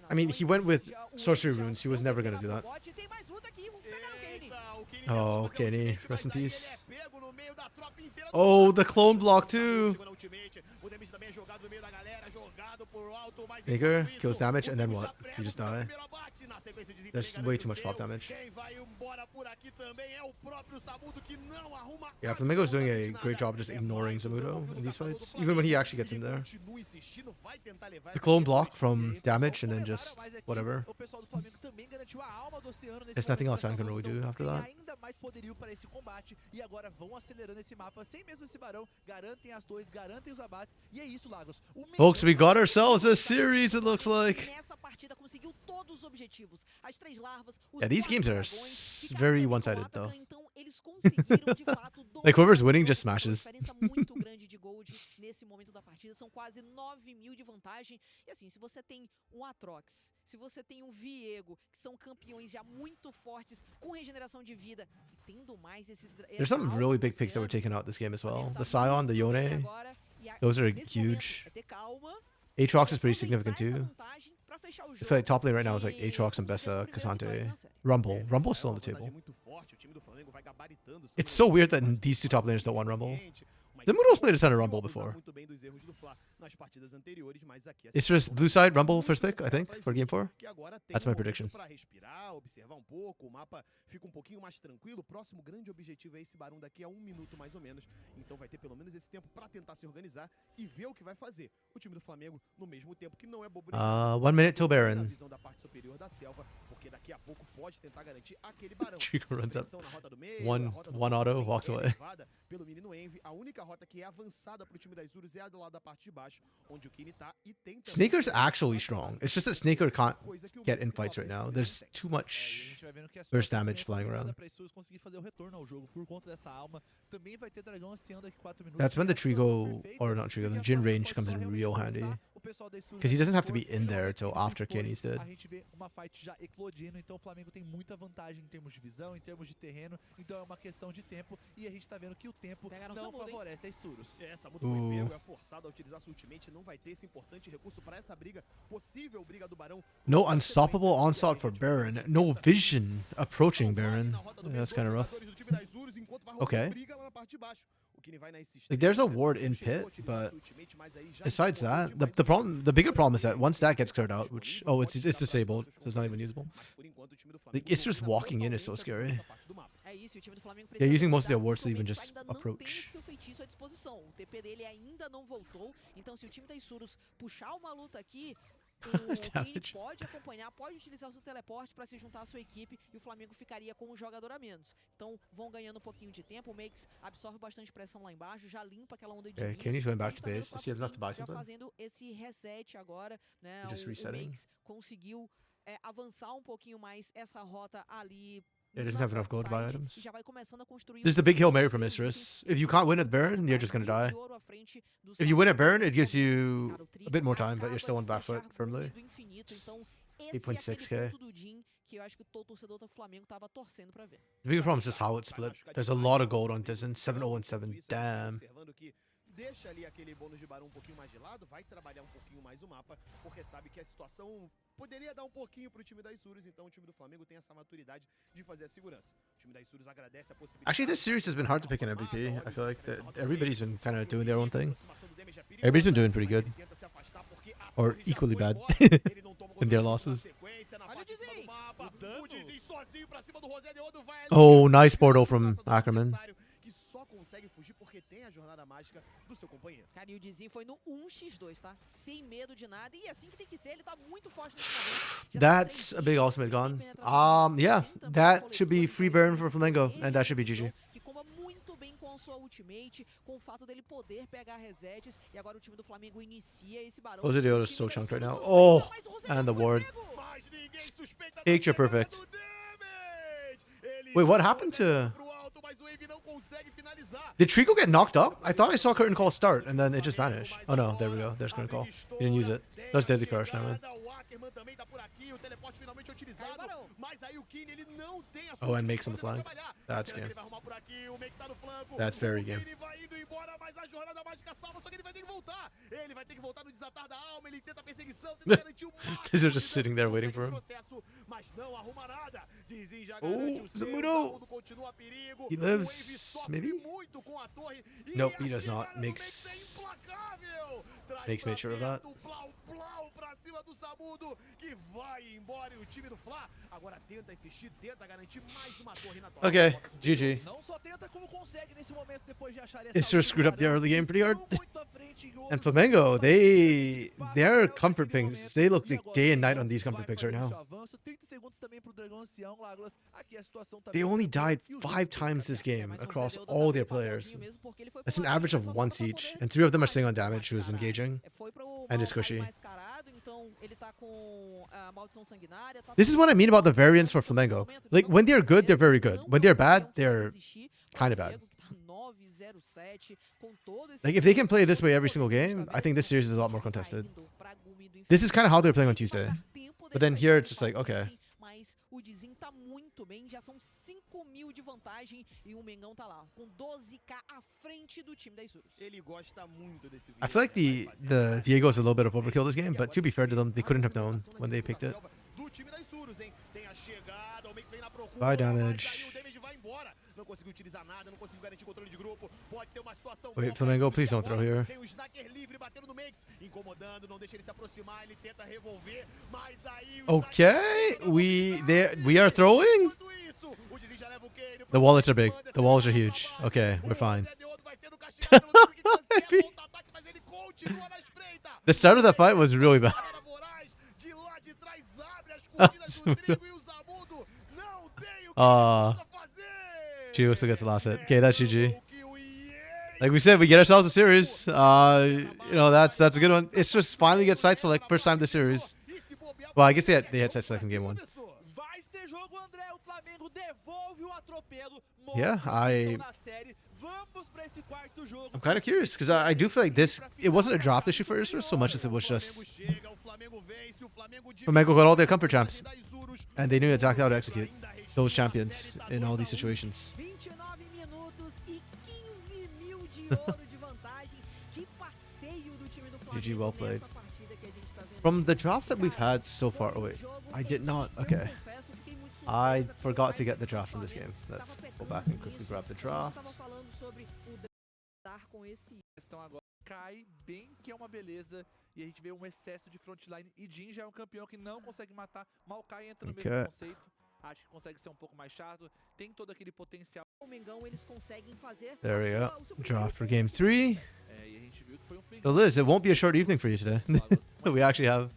S1: I mean, he went with sorcery runes. He was never going to do that. Oh, Kenny, rest in peace. Oh, the clone block too. Snaker kills damage, and then what? You just die. There's way too much pop damage. Yeah, Flamengo's doing a great job just ignoring Zamudo in these fights, even when he actually gets in there. The clone block from damage, and then just whatever. There's nothing else I can really do after that.
S2: Ainda mais poderio para esse combate e agora vão acelerando esse mapa sem mesmo esse barão, garantem as torres, garantem os abates e é isso, Lagos.
S1: Folks, we got ourselves a series, it looks like.
S3: Nessa partida conseguiu todos os objetivos. As 3 larvas, os
S1: Yeah, these
S3: 4
S1: games are
S3: dragões, ficaram
S1: very
S3: também com o
S1: one-sided,
S3: Atacan,
S1: though.
S3: então eles conseguiram de fato
S1: Like, whoever's winning
S3: dominar
S1: just
S3: o jogo.
S1: smashes.
S3: Diferença muito grande de gold nesse momento da partida, são quase 9.000 de vantagem. E assim, se você tem um Atrox, se você tem um Viego, que são campeões já muito fortes, com regeneração de vida, e tendo mais esses...
S1: There's some really big picks that were taken out this game as well. The Scion, the Yone, those are huge. Aatrox is pretty significant too. I feel like top lane right now is like Aatrox and Bessa, Cassante, Rumble. Rumble's still on the table. It's so weird that these two top laners don't want Rumble. Zamudo's played a ton of Rumble before. It's just blue side Rumble first pick, I think, for game 4. That's my prediction.
S4: Para respirar, observar pouco, o mapa fica pouquinho mais tranquilo. O próximo grande objetivo é esse barão daqui a 1 minuto mais ou menos. Então vai ter pelo menos esse tempo para tentar se organizar e ver o que vai fazer. O time do Flamengo no mesmo tempo que não é bobo.
S1: 1 minute till Baron.
S4: Visão da parte superior da selva, porque daqui a pouco pode tentar garantir aquele barão.
S1: Chico runs up.
S4: Pressão na rota do meio,
S1: One
S4: a rota do
S1: auto,
S4: meio
S1: walks
S4: é
S1: away.
S4: levada pelo menino Envy. A única rota que é avançada pro time das Isurus é a do lado da parte de baixo, onde o Kini tá e tem também
S1: Snaker's actually strong. It's just that Snaker can't get in fights right now. There's too much burst damage flying around.
S2: conseguir fazer o retorno ao jogo por conta dessa alma. Também vai ter dragão ansiando aqui 4 minutos.
S1: That's when the Trigo, or not Trigo, the Jhin range comes in real handy. Because he doesn't have to be in there till after Kenny's dead.
S2: A gente vê uma fight já eclodindo, então o Flamengo tem muita vantagem em termos de visão, em termos de terreno, então é uma questão de tempo e a gente tá vendo que o tempo não favorece as Isurus.
S4: Essa muda foi pego, é forçado a utilizar sua ultimate, não vai ter esse importante recurso para essa briga, possível briga do Barão.
S1: No unstoppable onslaught for Baron. No vision approaching Baron. Yeah, that's kind of rough. Okay. Like, there's a ward in pit, but besides that, the bigger problem is that once that gets cleared out, which, oh, it's disabled, so it's not even usable. Like, it's just walking in is so scary. They're using most of their wards to even just approach.
S3: Seu feitiço à disposição. O TP dele ainda não voltou, então se o time da Isurus puxar uma luta aqui, O Kane
S1: Damage.
S3: pode acompanhar, pode utilizar o seu teleporte para se juntar à sua equipe e o Flamengo ficaria com um jogador a menos. Então vão ganhando um pouquinho de tempo, o Makes absorve bastante pressão lá embaixo, já limpa aquela onda de
S1: Okay,
S3: mid.
S1: Kenny's going back to
S3: A gente tá vendo
S1: base.
S3: o
S1: Does he have enough to
S3: próprio
S1: buy
S3: Kane já
S1: something?
S3: fazendo esse reset agora, né?
S1: Just
S3: O
S1: resetting?
S3: Makes conseguiu avançar um pouquinho mais essa rota ali.
S1: Yeah, doesn't
S3: na
S1: have enough gold to buy
S3: backside,
S1: items.
S3: e já vai começando a construir
S1: There's
S3: os
S1: the big Hail
S3: seus
S1: Mary from
S3: terceiros
S1: Mistress.
S3: itens
S1: If you can't win at Burn, you're just gonna die.
S3: de ouro à frente do
S1: If you win at
S3: Salvador.
S1: Burn, it gives you
S3: Cara, o
S1: a
S3: Trigo
S1: bit more time, but
S3: acaba
S1: you're still on
S3: de
S1: back
S3: fechar
S1: foot firmly.
S3: do infinito. Então, esse é
S1: 8.6k.
S3: aquele ponto do Jin que eu acho que todo torcedor do Flamengo tava torcendo pra ver.
S1: The bigger problem is just how it's split. There's a lot of gold on Tizen. 7-0 and 7. Damn.
S4: Observando que deixa ali aquele bônus de barão um pouquinho mais de lado, vai trabalhar um pouquinho mais o mapa, porque sabe que a situação poderia dar um pouquinho pro time da Isurus, então o time do Flamengo tem essa maturidade de fazer a segurança. O time da Isurus agradece a possibilidade.
S1: Actually, this series has been hard to pick an MVP. I feel like that everybody's been kind of doing their own thing. Everybody's been doing pretty good. Or equally bad in their losses. Oh, nice portal from Ackerman.
S4: Que só consegue fugir porque tem a jornada mágica do seu companheiro.
S3: Cara, e o Dizinho foi no 1x2, tá? Sem medo de nada. E assim que tem que ser, ele tá muito forte nesse momento. Já tá
S1: That's
S3: com
S1: a big
S3: 3
S1: ultimate
S3: tem
S1: gone.
S3: penetração de
S1: Yeah,
S3: tem também
S1: that
S3: coletor,
S1: should be
S3: então
S1: free
S3: ele
S1: burn
S3: tem
S1: for Flamengo,
S3: ele
S1: and that should be GG.
S3: que comba muito bem com sua ultimate, com o fato dele poder pegar resets. E agora o time do Flamengo inicia esse barão.
S1: Osidio
S3: O
S1: is
S3: time
S1: so
S3: da
S1: chunked right
S3: Isurus
S1: now.
S3: suspeita,
S1: Oh,
S3: mas o Rosé
S1: and the
S3: foi
S1: ward.
S3: pego.
S4: Mas ninguém suspeita da
S1: Picture
S4: chegada
S1: perfect.
S4: do damage. Ele
S1: Wait, what
S4: jogou
S1: happened
S4: o Rosé
S1: to...
S4: pro alto, mas o Wave não consegue finalizar.
S1: Did Trico get knocked up? I thought I saw Curtain Call start, and then it just vanished. Oh no, there we go. There's Curtain Call. He didn't use it. That's Deadly Crush, never mind.
S4: O Ackerman também tá por aqui, o teleporte finalmente utilizado.
S3: Barão.
S4: Mas aí o Kine, ele não tem a
S1: Oh, and
S4: última
S1: Makes on the
S4: escolha
S1: flank.
S4: pra trabalhar.
S1: That's
S4: Será que
S1: game.
S4: ele vai arrumar por aqui? O Makes tá no flanco.
S1: That's very
S4: O
S1: game.
S4: Kine vai indo embora, mas a jornada mágica salva, só que ele vai ter que voltar. Ele vai ter que voltar no desatar da alma, ele tenta a perseguição, tenta garantir o máximo.
S1: These are just
S4: de
S1: sitting
S4: dano,
S1: there waiting
S4: consegue
S1: for him.
S4: processo, mas não arruma nada. Dizem já
S1: Oh,
S4: garante o seu,
S1: Zamudo.
S4: Zamudo continua a perigo.
S1: He
S4: O Wave
S1: lives,
S4: sofre
S1: maybe?
S4: muito com a torre. E
S1: Nope,
S4: a
S1: he does not.
S4: chegada do
S1: Makes-
S4: é implacável. Traz
S1: Makes
S4: pra
S1: made sure of that.
S4: perto, plau, plau pra cima do Zamudo, que vai embora, e o time do Fla agora tenta insistir, tenta garantir mais uma torre na torre.
S1: Okay, GG.
S2: Não só tenta, como consegue nesse momento depois de achar essa
S1: They sure
S2: última
S1: screwed up the
S2: barão.
S1: early game pretty hard.
S2: Estão muito à frente em outros
S1: And Flamengo, their comfort
S2: naquele
S1: picks,
S2: momento.
S1: they look
S2: E
S1: like
S2: agora
S1: day
S2: o
S1: and night
S2: Dragão
S1: on these comfort
S2: vai
S1: picks right
S2: fazendo
S1: now.
S2: seu avanço, 30 segundos também pro Dragão Ancião, Laglas. Aqui a situação tá
S1: They
S2: bem
S1: only
S2: tranquila
S1: died
S2: e o jogo
S1: 5
S2: tem
S1: times
S2: pra
S1: this
S2: cá.
S1: game
S3: Mas o
S1: across
S3: Zé Deuda
S1: all
S3: tá
S1: their
S3: bem
S1: players.
S3: pausadinho mesmo, porque ele foi
S1: That's
S3: pro
S1: an
S3: ataque,
S1: average
S3: mas
S1: of
S3: só
S1: once
S3: pra
S1: each,
S3: poder
S1: and 3 of them are
S3: mais
S1: staying on damage, who's
S3: mascarado.
S1: engaging.
S3: Foi pro
S1: And
S3: Maokai
S1: Squishy.
S3: mascarado, então ele tá com a maldição sanguinária. Tá
S1: This is what I mean about the variance for Flamengo. Like, when they're good, they're very good. When they're bad, they're kind of bad. Like, if they can play this way every single game, I think this series is a lot more contested. This is kind of how they're playing on Tuesday. But then here it's just like, okay.
S3: Mas o Dizinho tá muito bem, já são 5.000 de vantagem e o Mengão tá lá, com 12k à frente do time da Isurus.
S4: Ele gosta muito desse
S1: I feel like the Viego is a little bit of overkill this game, but to be fair to them, they couldn't have known when they picked it.
S4: Do time da Isurus, hein? Tem a chegada, o Mix vem na procura.
S1: Vai,
S4: mas
S1: damage.
S4: aí o damage vai embora. Não conseguiu utilizar nada, não conseguiu garantir controle de grupo. Pode ser uma situação
S1: Wait,
S4: boa
S1: Flamengo,
S4: pra
S1: please
S4: Isurus
S1: don't throw
S4: agora.
S1: here.
S4: Tem o Snacker livre batendo no Mix, incomodando, não deixa ele se aproximar, ele tenta revolver, mas aí o
S1: Okay, we are throwing?
S4: Enquanto isso, o Dizzy já leva o Kane,
S1: The wallets are big. The walls are huge. Okay, we're fine.
S4: o Deodo vai sendo castigado pelo time que cancela o auto-ataque, mas ele continua na espreita.
S1: The start of that fight was really bad.
S4: Galera voraz, de lá de trás abre as cortinas do trigo e o Zamudo não tem o que possa fazer.
S1: Gio still gets the last hit. Okay, that's GG.
S4: O que o EA
S1: Like we said, we get ourselves a series. You know, that's a good one. It's just finally get site select first time this series.
S4: e se bobear,
S1: Well, I guess they had site select in game 1.
S4: começou.
S2: Vai ser jogo, André. O Flamengo devolve o atropelo.
S1: Yeah,
S2: mostra
S1: I-
S2: que estão na série. Vamos pra esse quarto jogo.
S1: I'm kind of curious because I do feel like this, it wasn't a draft issue for Isra so much as it was just
S4: Flamengo chega, o Flamengo vence, o Flamengo
S1: Flamengo got all their comfort champs
S4: da Isurus.
S1: and they knew exactly how to execute those champions in all these situations.
S3: 29 minutos e 15.000 de ouro de vantagem. Que passeio do time do Flamengo
S1: GG, well played.
S3: nessa partida que a gente tá vendo.
S1: From the drafts that we've had so far, oh wait, I did not, okay. I forgot to get the draft from this game. Let's go back and quickly grab the draft.
S3: Tava falando sobre o dar com esse
S2: Questão agora cai bem, que é uma beleza. E a gente vê um excesso de frontline. E Jin já é um campeão que não consegue matar. Maokai entra no
S1: Okay.
S2: mesmo conceito. Acho que consegue ser um pouco mais chato. Tem todo aquele potencial.
S3: o Mengão, eles conseguem fazer
S1: There we
S3: a
S1: go.
S3: sua- o seu primeiro
S1: Draft for game 3.
S2: E a gente viu que foi um
S1: So Liz, it won't be a short evening for you today. We actually have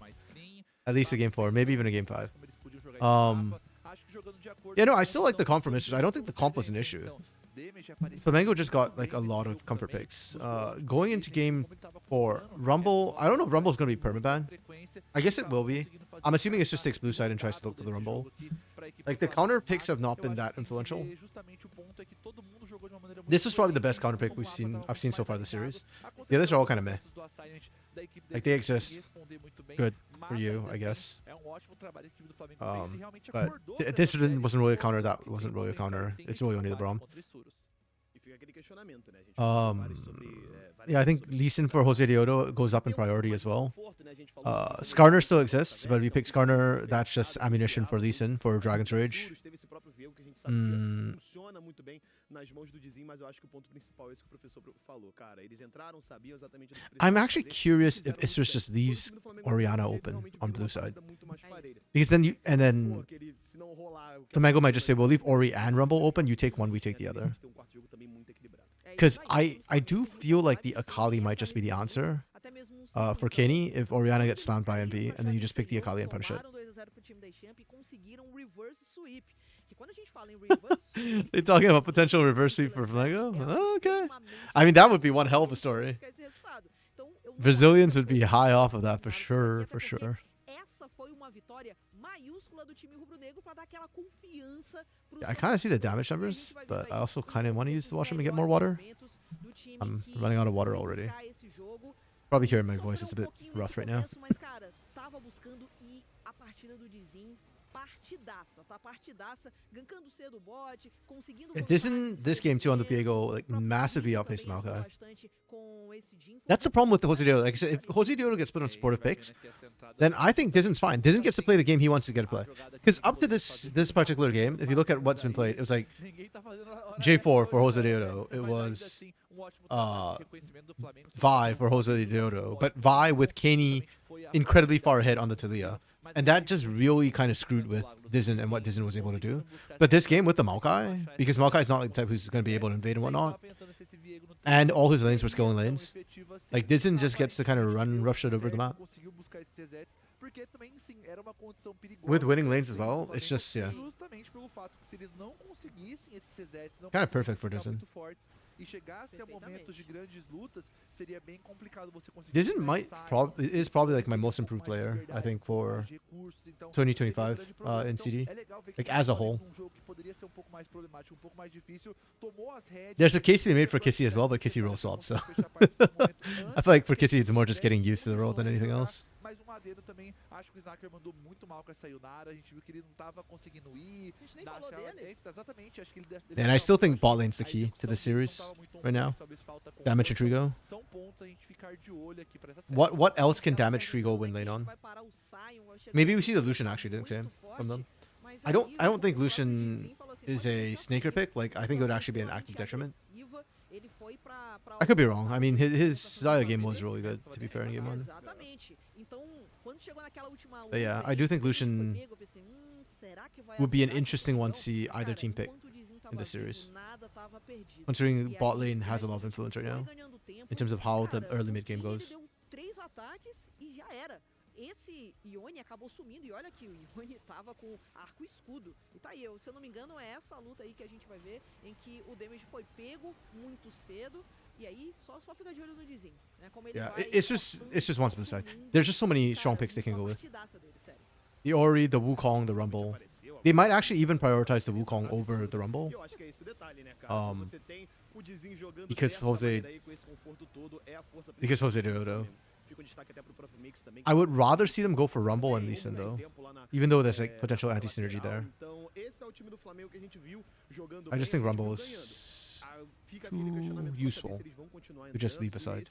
S1: At least a game 4, maybe even a game 5.
S2: Como eles podiam jogar esse
S1: Um,
S2: mapa. Acho que jogando de acordo
S1: Yeah, no,
S2: com a
S1: I still like the
S2: condição
S1: comp from
S2: dos
S1: Misters. I don't think the comp was an
S2: diferentes.
S1: issue.
S2: Então, Damage apareceu
S1: Flamengo just got
S2: muito
S1: like a
S2: bem
S1: lot
S2: nesse
S1: of
S2: jogo
S1: comfort
S2: também.
S1: picks.
S2: Nos coloca
S1: Going
S2: bem,
S1: into
S2: gente,
S1: game
S2: como ele tava
S1: 4,
S2: cobrando,
S1: Rumble. I don't know if Rumble's gonna be
S2: com
S1: permaban.
S2: frequência,
S1: I guess it
S2: acabou
S1: will be.
S2: conseguindo fazer
S1: I'm assuming
S2: um
S1: it just takes blue side and tries to look for the
S2: desse
S1: Rumble.
S2: jogo aqui pra equipe
S1: Like
S2: do
S1: the counter
S2: Flamengo,
S1: picks have
S2: mas
S1: not
S2: eu
S1: been
S2: acho
S1: that
S2: que
S1: influential.
S2: justamente o ponto é que todo mundo jogou de uma maneira muito
S1: This was probably the best
S2: coerente,
S1: counter pick
S2: como o
S1: we've
S2: mapa
S1: seen.
S2: tava
S1: I've seen
S2: muito
S1: so far
S2: mais
S1: this series.
S2: alinhado.
S1: The others are all kind of
S2: Aconteceram
S1: meh.
S2: momentos do Assignment da equipe
S1: Like
S2: dele
S1: they
S2: conseguir
S1: exist.
S2: responder muito bem,
S1: Good
S2: mas
S1: for you,
S2: ainda
S1: I
S2: assim,
S1: guess.
S2: é um ótimo trabalho que a equipe do Flamengo fez e realmente
S1: But
S2: acordou pra
S1: this
S2: essa série
S1: wasn't really a
S2: e
S1: counter.
S2: mostrou
S1: That
S2: que tem
S1: wasn't really a
S2: potencial e
S1: counter.
S2: tem
S1: It's
S2: esse
S1: really only the
S2: combate
S1: Braum.
S2: contra os Surus.
S4: E fica aquele questionamento, né? A gente falou vários sobre, várias
S1: Yeah, I think
S4: sobre
S1: Lee Sin for Jose Deodo goes up in
S4: Tem um pouco
S1: priority
S4: mais
S1: as
S4: de
S1: well.
S4: conforto, né? A gente falou sobre como
S1: Skarner
S4: ele
S1: still
S4: tá
S1: exists,
S4: nessa
S1: but if you
S4: versão,
S1: pick
S4: que
S1: Skarner,
S4: foi
S1: that's just
S4: pensado,
S1: ammunition for
S4: criado
S1: Lee
S4: por
S1: Sin for Dragon's
S4: contra os
S1: Rage.
S4: Surus, teve esse próprio Viego que a gente sabia funciona muito bem nas mãos do Dizim, mas eu acho que o ponto principal é isso que o professor falou, cara. Eles entraram, sabiam exatamente o que
S1: I'm
S4: precisavam
S1: actually
S4: fazer,
S1: curious
S4: fizeram
S1: if
S4: muito
S1: Issus
S4: bem.
S1: just
S4: Quando o
S1: leaves
S4: time do Flamengo
S1: Oriana
S4: consegue,
S1: open
S4: realmente
S1: on
S4: vira
S1: blue
S4: uma
S1: side.
S4: partida muito mais
S3: É isso.
S4: parelha.
S1: Because then you and
S4: Pô,
S1: then
S4: aquele, se não rolar, o que
S1: Flamengo might
S4: aconteceu
S1: just say,
S4: na
S1: we'll leave
S4: segunda,
S1: Ori and Rumble open. You take one, we take the
S4: a
S1: other.
S4: tendência de ter um quarto jogo também muito equilibrado.
S3: É isso
S1: Because
S3: aí,
S1: I
S3: o
S1: do
S3: Flamengo tem
S1: feel
S3: muita
S1: like the
S3: vibe,
S1: Akali
S3: tem
S1: might just be the
S3: essa
S1: answer
S3: até mesmo um
S1: for
S3: segundo.
S1: Kenny if Oriana gets
S3: Eles
S1: stunned by
S3: caíram
S1: MV,
S3: pra
S1: and then you
S3: chave
S1: just pick the
S3: anterior,
S1: Akali and punish it.
S3: tomaram 2-0 pro time da Champ e conseguiram um reverse sweep. Que quando a gente fala em reverse sweep,
S1: They're talking about potential reverse sweep for Flamengo? Oh, okay. I mean, that would be one hell of a story. Brazilians would be high off of that for sure, for sure.
S3: Essa foi uma vitória maiúscula do time rubro-negro para dar aquela confiança pros
S1: Yeah, I kind of see the damage numbers, but I also kind of want to use the washroom to get more water. I'm running out of water already. Probably hearing my voice, it's a bit rough right now.
S3: Mas, cara, tava buscando e a partida do Dizim, partidaça, tá? Partidaça, gankando cedo o bot, conseguindo...
S1: This game too on the Viego like massively outpaced Maokai. That's the problem with the Jose Deodo. Like I said, if Jose Deodo gets put on supportive picks, then I think Dizen's fine. Dizen gets to play the game he wants to get to play. Because up to this particular game, if you look at what's been played, it was like J4 for Jose Deodo. It was Vi for Jose Deodo. But Vi with Kenny incredibly far ahead on the Talia. And that just really kind of screwed with Dizen and what Dizen was able to do. But this game with the Maokai, because Maokai is not like the type who's going to be able to invade and whatnot, and all his lanes were skilling lanes, like Dizen just gets to kind of run roughshod over the map. With winning lanes as well, it's just, yeah. Kind of perfect for Dizen.
S2: E chegasse a momentos de grandes lutas, seria bem complicado você conseguir.
S1: Dizen is probably like my most improved player, I think, for 2025 in CD, like as a whole. There's a case to be made for Kissy as well, but Kissy role swap, so I feel like for Kissy it's more just getting used to the role than anything else.
S2: Mas adendo também, acho que o Snacker mandou muito mal com essa Yunara, a gente viu que ele não tava conseguindo ir.
S3: A gente nem falou dele.
S2: Exatamente, acho que ele
S1: And I still think bot lane's the key to the series right now. Damage and Trigo.
S2: São pontos a gente ficar de olho aqui para essa série.
S1: What else can damage Trigo win lane on? Maybe we see the Lucian actually didn't Jam from them. I don't think Lucian is a snaker pick. Like I think it would actually be an active detriment. I could be wrong. I mean his Xayah game was really good, to be fair, in game 1. But yeah, I do think Lucian would be an interesting one to see either team pick in this series. Considering bot lane has a lot of influence right now in terms of how the early mid game goes.
S3: Esse Ione acabou sumindo e olha que o Ione tava com arco e escudo. E tá aí, se eu não me engano, é essa luta aí que a gente vai ver em que o damage foi pego muito cedo e aí só fica de olho no Dizim, né? Como ele vai
S1: it's just one split side. There's just so many strong picks they can go with. The Ori, the Wukong, the Rumble. They might actually even prioritize the Wukong over the Rumble. Because Jose Deodo. I would rather see them go for Rumble and Lee Sin though, even though there's like potential anti-synergy there. I just think Rumble is too useful to just leave aside.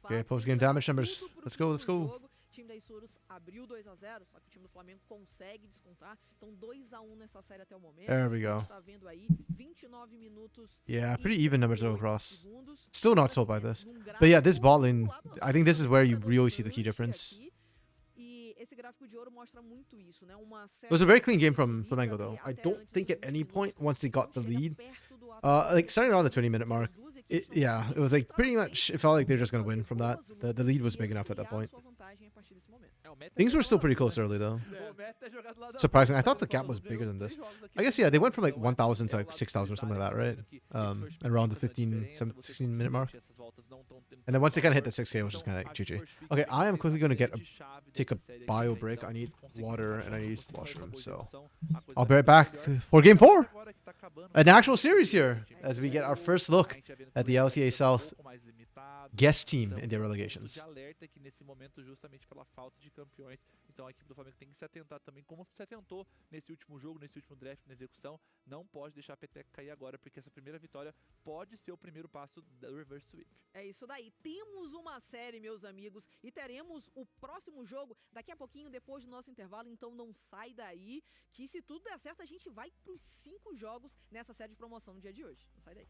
S1: Okay, post-game damage numbers. Let's go, let's go.
S3: O time da Isurus abriu 2-0, só que o time do Flamengo consegue descontar. Então 2-1 nessa série até o momento.
S1: There we go.
S3: Tá vendo aí 29 minutos.
S1: Yeah, pretty even numbers all across. Still not sold by this. But yeah, this bot lane, I think this is where you really see the key difference.
S3: esse gráfico de ouro mostra muito isso, né? Uma
S1: It was a very clean game from Flamengo, though. I don't think at any point, once they got the lead, like starting around the 20-minute mark, yeah, it was like pretty much, it felt like they're just going to win from that. The lead was big enough at that point. Things were still pretty close early, though. Surprising. I thought the gap was bigger than this. I guess, yeah, they went from like 1,000 to like 6,000 or something like that, right? Around the 16-minute mark. And then once they kind of hit the 6K, it was just kind of like GG. Okay, I am quickly going to take a bio break. I need water and I need to use the washroom, so I'll be right back for Game 4. An actual series here as we get our first look at the LTA South guest team in their relegations.
S2: De alerta aqui nesse momento justamente pela falta de campeões. Então a equipe do Flamengo tem que se atentar também, como se atentou nesse último jogo, nesse último draft, na execução. Não pode deixar a peteca cair agora, porque essa primeira vitória pode ser o primeiro passo da reverse sweep.
S3: É isso daí. Temos uma série, meus amigos, e teremos o próximo jogo daqui a pouquinho, depois do nosso intervalo. Então não sai daí, que se tudo der certo, a gente vai para os 5 jogos nessa série de promoção no dia de hoje. Não sai daí.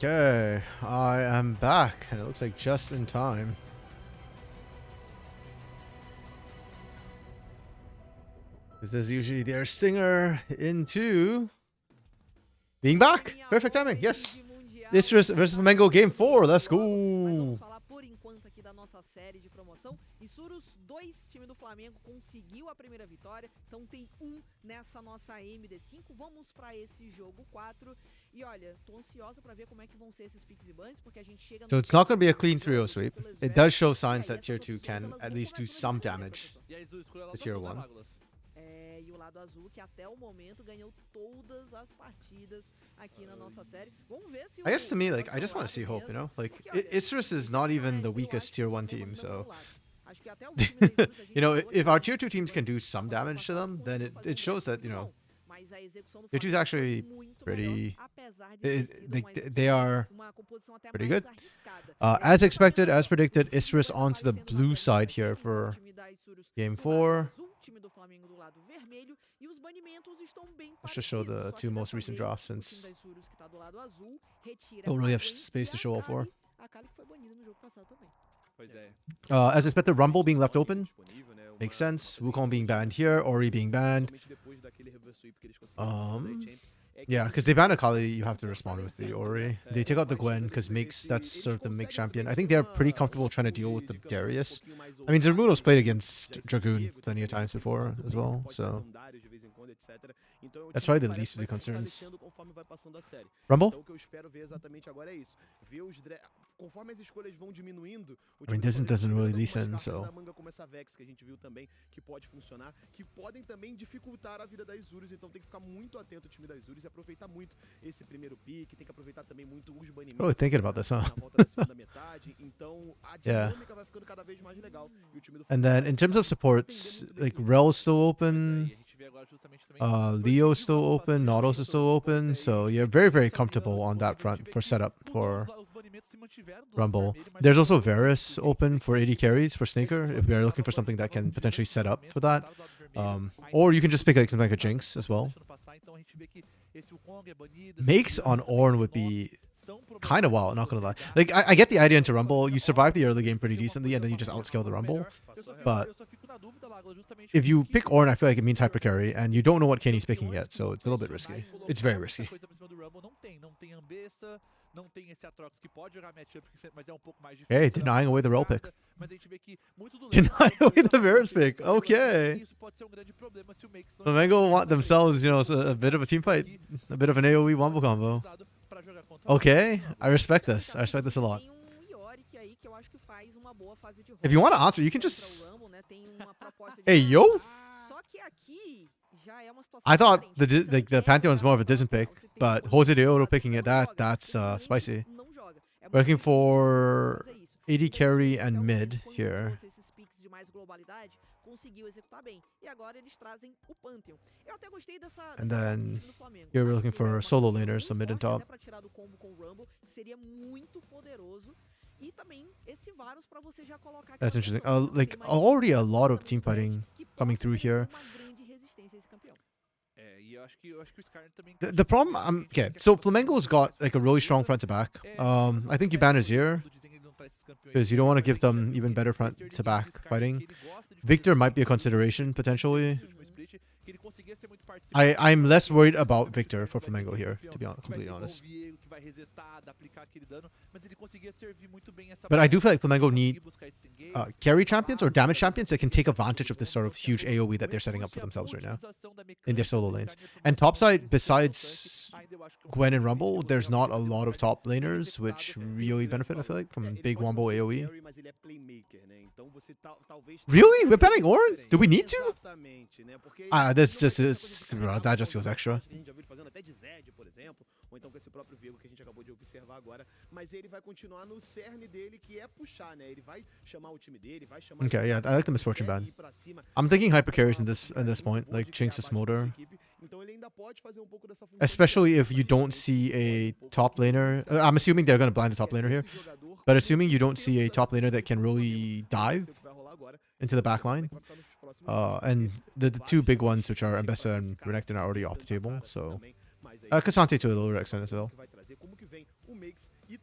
S1: Okay, I am back, and it looks like just in time. Because there's usually their stinger into being back. Perfect timing, yes. This versus Flamengo Game 4, let's
S3: Mas
S1: go.
S3: vamos falar por enquanto aqui da nossa série de promoção. Issuros 2, time do Flamengo conseguiu a primeira vitória. Então tem nessa nossa MD5. Vamos para esse jogo 4. E olha, tô ansiosa para ver como é que vão ser esses picks e bans, porque a gente chega no
S1: So it's not going to be a clean 3-0 sweep. It does show signs that Tier 2 can at least do some damage
S2: E aí, Zu, escolheu lá
S1: to
S2: do
S1: Tier
S2: azul, né,
S1: 1.
S2: Douglas?
S3: E o lado azul, que até o momento ganhou todas as partidas aqui na nossa série. Vamos ver se
S1: I guess to me, like, I just want to see hope, you know? Like, Isrus is not even the weakest Tier 1 team, so... You know, if our Tier 2 teams can do some damage to them, then it shows that, you know, Tier 2 is actually pretty... They are pretty good. As expected, as predicted, Isrus onto the blue side here for Game 4. Let's just show the two most recent drops since don't really have space to show all four.
S2: Pois é.
S1: As expected, Rumble being left open. Makes sense. Wukong being banned here, Ori being banned. Yeah, because they ban Akali, you have to respond with the Ori. They take out the Gwen because that's sort of the mix champion. I think they're pretty comfortable trying to deal with the Darius. I mean, Zermuno's played against Dragoon plenty of times before as well, so that's probably the least of the concerns. Rumble? I mean, this doesn't really listen, so...
S4: Aproveitar muito esse primeiro pique, tem que aproveitar também muito os banimentos.
S1: Really thinking about this, huh?
S4: Na volta da segunda metade, então a dinâmica vai ficando cada vez mais legal.
S1: And then in terms of supports, like Rel's still open, Leo's still open, Nautilus is still open, so you're very, very comfortable on that front for setup for Rumble. There's also Varus open for 80 carries for Snaker if we are looking for something that can potentially set up for that. Or you can just pick like something like a Jinx as well. Makes on Ornn would be kind of wild, not gonna lie. Like I get the idea into Rumble. You survive the early game pretty decently, and then you just outscale the Rumble. But if you pick Ornn, I feel like it means hyper carry, and you don't know what Kenny's picking yet, so it's a little bit risky. It's very risky. Hey, denying away the Rel pick. Denying away the Varus pick. Okay. Flamengo want themselves, you know, a bit of a team fight, a bit of an AoE wombo combo. Okay, I respect this. I respect this a lot. If you want to answer, you can just... Hey, yo! I thought the Pantheon is more of a Disney pick, but Jose de Oro picking it, that's spicy. We're looking for 80 carry and mid here. And then here we're looking for solo laners, so mid and top. That's interesting. Like already a lot of team fighting coming through here. The problem, okay, so Flamengo's got like a really strong front to back. I think you ban Azir because you don't want to give them even better front to back fighting. Victor might be a consideration potentially. I'm less worried about Victor for Flamengo here, to be completely honest. But I do feel like Flamengo need carry champions or damage champions that can take advantage of this sort of huge AoE that they're setting up for themselves right now in their solo lanes. And topside, besides Gwen and Rumble, there's not a lot of top laners which really benefit, I feel like, from big wombo AoE. Really? We're banning Ornn? Do we need to? That just feels extra.
S4: Ou então com esse próprio Viego que a gente acabou de observar agora, mas ele vai continuar no cerne dele, que é puxar, né? Ele vai chamar o time dele, vai chamar...
S1: Okay, yeah, I like the Misfortune ban. I'm thinking hyper carries in this point, like Jinx is Smolder. Especially if you don't see a top laner. I'm assuming they're going to blind the top laner here, but assuming you don't see a top laner that can really dive into the back line. And the two big ones, which are Ambessa and Renekton, are already off the table, so... Cassante to a lower extent as well.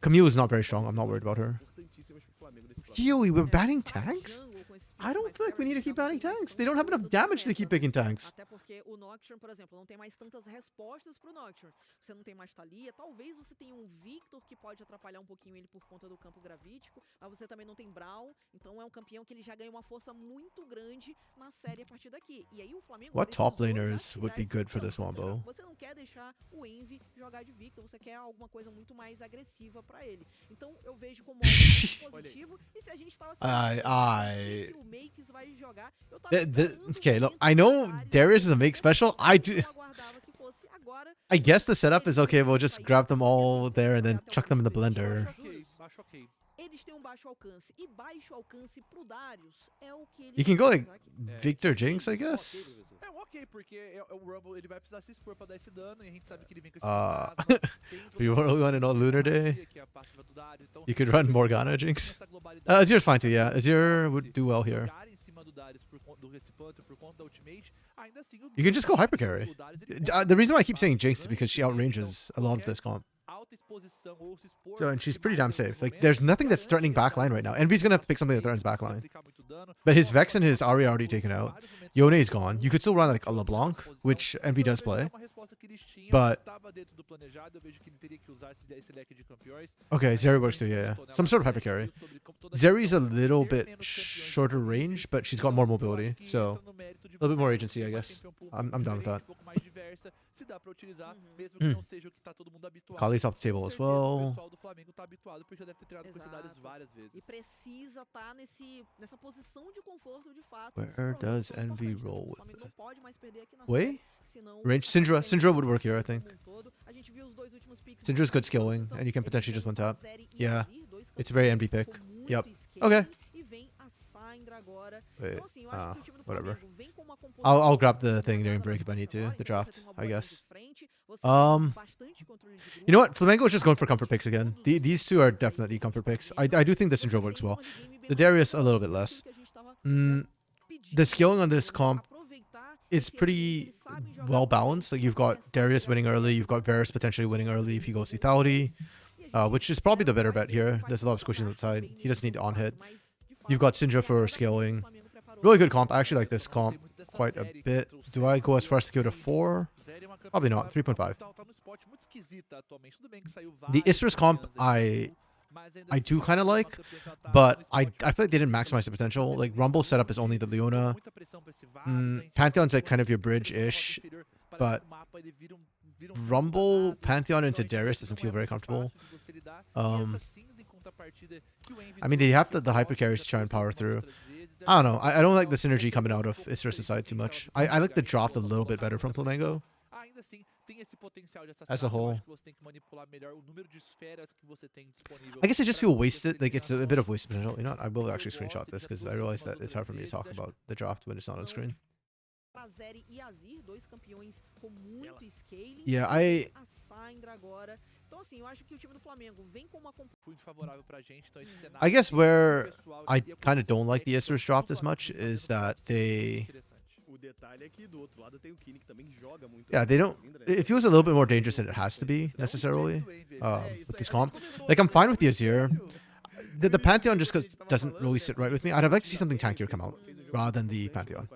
S1: Camille is not very strong. I'm not worried about her.
S4: Importantíssimas pro Flamengo nesse próximo
S1: Really, we're banning
S3: Para
S1: tanks?
S3: jungle com esses
S1: I
S3: picks
S1: don't
S3: mais
S1: feel like we need to
S3: carry,
S1: keep
S3: já
S1: banning
S3: tem mais
S1: tanks. They don't have enough
S3: coisa do
S1: damage to keep
S3: meta.
S1: picking tanks.
S3: Até porque o Nocturne, por exemplo, não tem mais tantas respostas pro Nocturne. Você não tem mais Thalia, talvez você tenha um Victor que pode atrapalhar um pouquinho ele por conta do campo gravítico, mas você também não tem Brawl, então é um campeão que ele já ganha uma força muito grande na série a partir daqui. E aí o Flamengo
S1: What top
S3: precisou já
S1: laners would be
S3: tirar
S1: good for
S3: esse
S1: this one,
S3: campo.
S1: Bo?
S3: Você não quer deixar o Envy jogar de Victor, você quer alguma coisa muito mais agressiva pra ele. Então eu vejo como algo positivo, e se a gente tava
S1: I-
S3: que o Makes vai jogar, eu tava
S1: Okay, look, I know Darius is a make special. I guess the setup is okay. We'll just grab them all there and then chuck them in the blender.
S2: Acho ok.
S3: Eles têm um baixo alcance, e baixo alcance pro Darius é o que ele
S1: You can go like
S3: faz aqui.
S1: Victor Jinx, I guess.
S2: É um ok, porque o Rumble ele vai precisar se expor pra dar esse dano e a gente sabe que ele vem com esse
S1: Uh,
S2: fantasma, tem
S1: we really want to know Lunar Day.
S2: que é a passiva do Darius, então
S1: You could run Morgana Jinx.
S2: essa globalidade
S1: Azir's fine too, yeah. Azir would do well here.
S2: jogar em cima do Darius por conta do Recipante, por conta da ultimate, ainda assim
S1: You can just go hyper carry.
S2: o Darius, ele
S1: The reason why I keep saying Jinx is because she outranges a lot of this comp.
S2: alta exposição ou se expor,
S1: So, and she's
S2: porque
S1: pretty
S2: mais
S1: damn
S2: no
S1: safe. Like,
S2: momento,
S1: there's nothing that's
S2: garante
S1: threatening
S2: ele
S1: backline right now. Envy's gonna have to pick something that threatens
S2: vai
S1: backline.
S2: aplicar muito dano.
S1: But his Vex and his Ahri are already taken out.
S2: Vários momentos
S1: Yone is gone. You could still run like a LeBlanc, which Envy does play.
S2: uma resposta que eles tinham,
S1: But-
S2: tava dentro do planejado, eu vejo que ele teria que usar esse leque de campeões.
S1: Okay, Zeri works too, yeah. Some sort of hyper carry. Zeri's a little bit shorter range, but she's got more mobility, so a little bit more agency, I guess. I'm down with that.
S2: Se dá pra utilizar,
S3: Uhum.
S2: mesmo que não seja o que tá todo mundo habituado.
S1: Kali's off the table as
S2: Com certeza, O
S1: well.
S2: pessoal do Flamengo tá habituado porque já deve ter treinado com esse Darius
S3: Exato.
S2: várias vezes.
S3: E precisa estar nessa posição de conforto de fato.
S1: Where
S3: pra usar
S1: does
S3: o importante,
S1: Envy
S3: né?
S1: roll
S3: O Flamengo
S1: with?
S3: não pode mais perder aqui na
S1: Way?
S3: série, senão
S1: Range.
S3: a
S1: Syndra.
S3: gente
S1: Syndra would work here, I think.
S3: como um todo. A gente viu os dois últimos picks
S1: Syndra's good
S3: do
S1: skill wing,
S3: então
S1: and you can
S3: eles
S1: potentially
S3: têm
S1: just one tap.
S3: Azeri e
S1: Yeah.
S3: Azir, dois
S1: It's a very
S3: campeões
S1: Envy pick.
S3: com muito
S1: Yep.
S3: scale,
S1: Okay.
S3: E vem a Syndra agora.
S1: Wait.
S3: Então, assim, eu acho que o time do
S1: Whatever.
S3: Flamengo vem com uma
S1: I'll
S3: composição
S1: grab the thing
S3: muito
S1: during
S3: marcada
S1: break if I need to.
S3: agora,
S1: The
S3: então você
S1: draft,
S3: tem uma
S1: I
S3: boa linha de
S1: guess.
S3: frente, você tem
S1: Um,
S3: bastante controle de grupo.
S1: You know what? Flamengo is just going for comfort picks again. These two are definitely comfort picks. I do think the Syndra works well. The Darius a little bit less. The skilling on this comp is pretty well balanced. Like you've got Darius winning early, you've got Varus potentially winning early if he goes lethality, which is probably the better bet here. There's a lot of squishes on the side. He doesn't need on hit. You've got Syndra for scaling. Really good comp. I actually like this comp quite a bit. Do I go as far as to give it a 4? Probably not. 3.5. The Istris comp I do kind of like, but I feel like they didn't maximize the potential. Like Rumble setup is only the Leona. Pantheon's like kind of your bridge-ish, but Rumble Pantheon into Darius doesn't feel very comfortable. I mean, they have the hyper carries to try and power through. I don't know. I don't like the synergy coming out of Istris' side too much. I like the draft a little bit better from Flamengo. As a whole. I guess I just feel wasted. Like it's a bit of wasted potential. You know what? I will actually screenshot this because I realize that it's hard for me to talk about the draft when it's not on screen. Yeah, I guess where I kind of don't like the Istris draft as much is that they... Yeah, they don't... It feels a little bit more dangerous than it has to be, necessarily, with this comp. Like, I'm fine with the Azir. The Pantheon just doesn't really sit right with me. I'd have liked to see something tankier come out, rather than the Pantheon.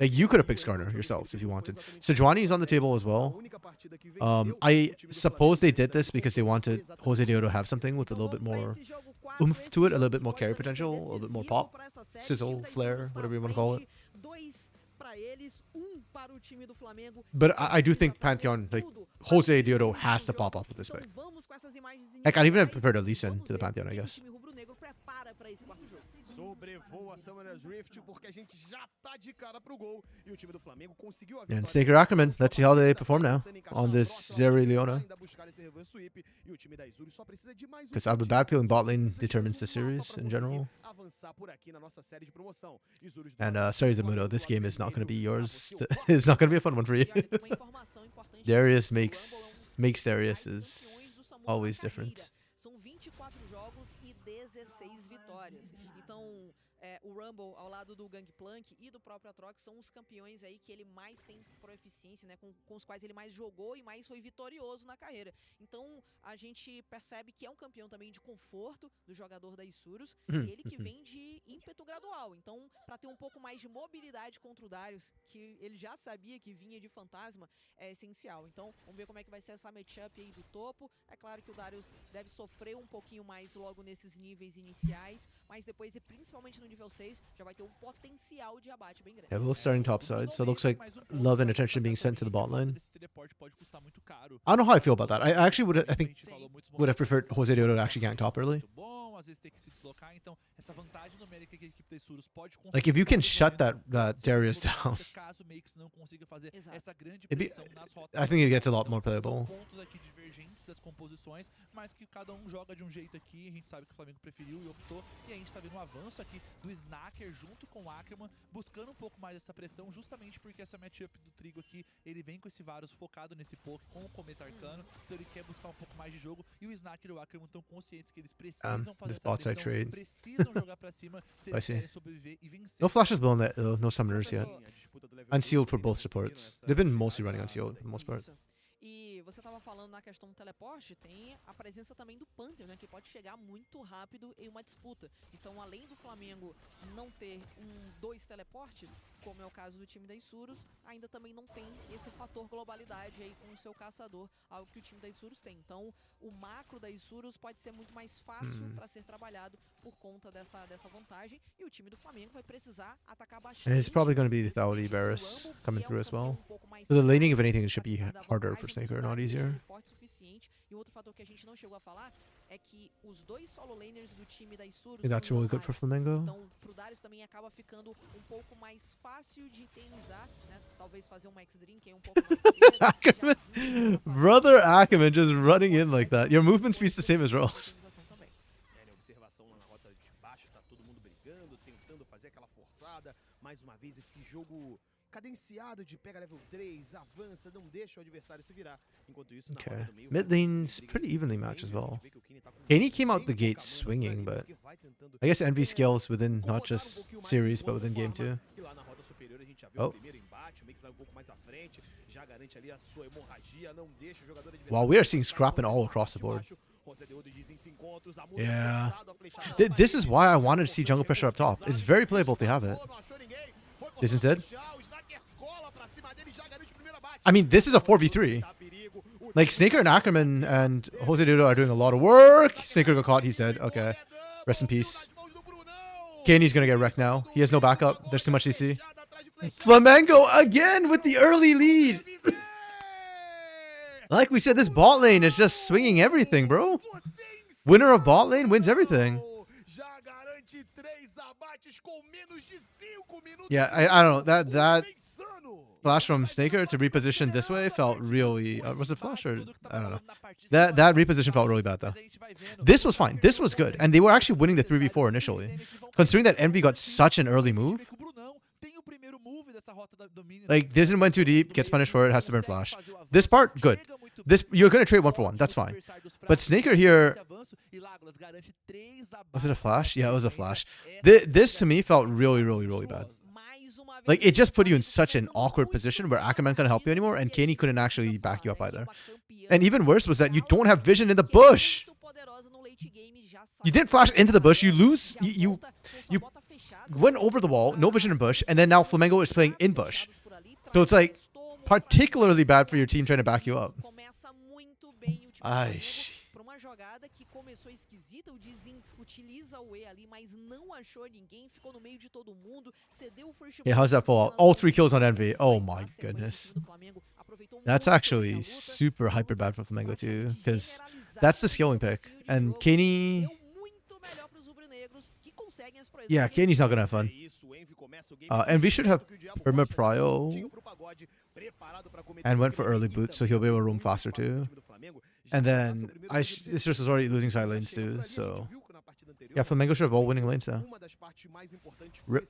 S1: Like, you could have picked Skarner yourselves if you wanted. Sejuani is on the table as well. I suppose they did this because they wanted Jose Deo to have something with a little bit more oomph to it, a little bit more carry potential, a little bit more pop, sizzle, flare, whatever you want to call it. But I do think Pantheon, like, Jose Diodo has to pop up with this pick. Like, I'd even prefer to Lee-Sin to the Pantheon, I guess.
S4: Sobrevoa Summoner's Rift porque a gente já tá de cara pro gol e o time do Flamengo conseguiu a
S1: And Snaker Ackerman, let's see how they perform now on this Zeri Leona. Because I have a bad feeling bot lane determines the series in general. And sorry Zamudo, this game is not going to be yours. It's not going to be a fun one for you. Darius makes Darius is always different.
S3: o Rumble ao lado do Gangplank e do próprio Atrox são os campeões aí que ele mais tem proeficiência, né? Com os quais ele mais jogou e mais foi vitorioso na carreira. Então a gente percebe que é um campeão também de conforto do jogador da Isurus e ele que vem de ímpeto gradual. Então, para ter um pouco mais de mobilidade contra o Darius, que ele já sabia que vinha de fantasma, é essencial. Então, vamos ver como é que vai ser essa matchup aí do topo. É claro que o Darius deve sofrer um pouquinho mais logo nesses níveis iniciais, mas depois, e principalmente no nível 6, já vai ter um potencial de abate bem grande.
S1: Yeah, both starting top side, so it looks like love and attention being sent to the bot lane. I don't know how I feel about that. I actually would, I think, would have preferred Jose Deodo to actually gank top early. Like, if you can shut that Darius down, I think it gets a lot more playable.
S2: Das composições, mas que cada joga de jeito aqui. A gente sabe que o Flamengo preferiu e optou. E a gente tá vendo um avanço aqui do Snaker junto com o Ackerman, buscando um pouco mais essa pressão, justamente porque essa matchup do Trigo aqui, ele vem com esse Varus focado nesse poke com o Cometa Arcano, então ele quer buscar um pouco mais de jogo. E o Snaker e o Ackerman estão conscientes que eles precisam fazer essa pressão, precisam jogar pra cima se eles querem sobreviver e vencer.
S1: No flashes blown that, no summoners yet. Unsealed for both supports. They've been mostly running unsealed for the most part.
S3: E você estava falando na questão do teleporte, tem a presença também do Panther, né, que pode chegar muito rápido em uma disputa. Então, além do Flamengo não ter dois teleportes, como é o caso do time da Isurus, ainda também não tem esse fator globalidade aí com o seu caçador, algo que o time da Isurus tem. Então, o macro da Isurus pode ser muito mais fácil para ser trabalhado por conta dessa vantagem, e o time do Flamengo vai precisar atacar bastante.
S1: And it's probably going to be the Thaudi Varus coming through as well. So the laning, if anything, it should be harder for Snaker, not easier.
S3: E outro fator que a gente não chegou a falar é que os dois solo laners do time da Isurus
S1: That's really good for Flamengo.
S3: Então, pro Darius também acaba ficando um pouco mais fácil de itemizar, né? Talvez fazer uma X-Drink aí um pouco mais cedo.
S1: Brother Ackerman just running in like that. Your movement speed's the same as Rolls.
S4: Observação lá na rota de baixo, tá todo mundo brigando, tentando fazer aquela forçada. Mais uma vez esse jogo cadenciado de pega level 3, avança, não deixa o adversário se virar. Enquanto isso, na
S1: Okay.
S4: rota do meio,
S1: Mid lane's pretty evenly matched as well. Kenny came out the gate swinging, but I guess Envy scales within not just series, but within game too.
S4: E lá na rota superior a gente já viu o primeiro embate, o Mix vai um pouco mais à frente, já garante ali a sua hemorragia, não deixa o jogador adversário.
S1: Wow, we are seeing scrapping all across the board. Yeah. This is why I wanted to see jungle pressure up top. It's very playable if they have it. Isn't it? I mean, this is a 4v3. Like, Snaker and Ackerman and Jose Dudo are doing a lot of work. Snaker got caught, he's dead. Okay. Rest in peace. Kenny's gonna get wrecked now. He has no backup. There's too much CC. Flamengo again with the early lead. Like we said, this bot lane is just swinging everything, bro. Winner of bot lane wins everything. Yeah, I don't know. That flash from Snaker to reposition this way felt really... was it flash or... I don't know. That reposition felt really bad, though. This was fine. This was good. And they were actually winning the 3v4 initially. Considering that Envy got such an early move. Like, Disney went too deep, gets punished for it, has to burn flash. This part, good. You're going to trade 1-for-1. That's fine. But Snaker here... Was it a flash? Yeah, it was a flash. This, to me, felt really, really, really bad. Like, it just put you in such an awkward position where Ackerman couldn't help you anymore, and Kenny couldn't actually back you up either. And even worse was that you don't have vision in the bush. You didn't flash into the bush. You lose. You went over the wall, no vision in bush, and then now Flamengo is playing in bush. So it's like particularly bad for your team trying to back you up. Ai,
S3: jogada que começou esquisita, o Dizin utiliza o E ali, mas não achou ninguém, ficou no meio de todo mundo, cedeu o first.
S1: Yeah, how's that fall? All 3 kills on Envy. Oh my goodness. That's actually super hyper bad for Flamengo too, because that's the scaling pick. And Kenny... Yeah, Kenny's not gonna have fun. Envy should have Perma Prio and went for early boot, so he'll be able to roam faster too. And then this just was already losing side lanes too, so yeah, Flamengo should have all winning lanes now. Rip.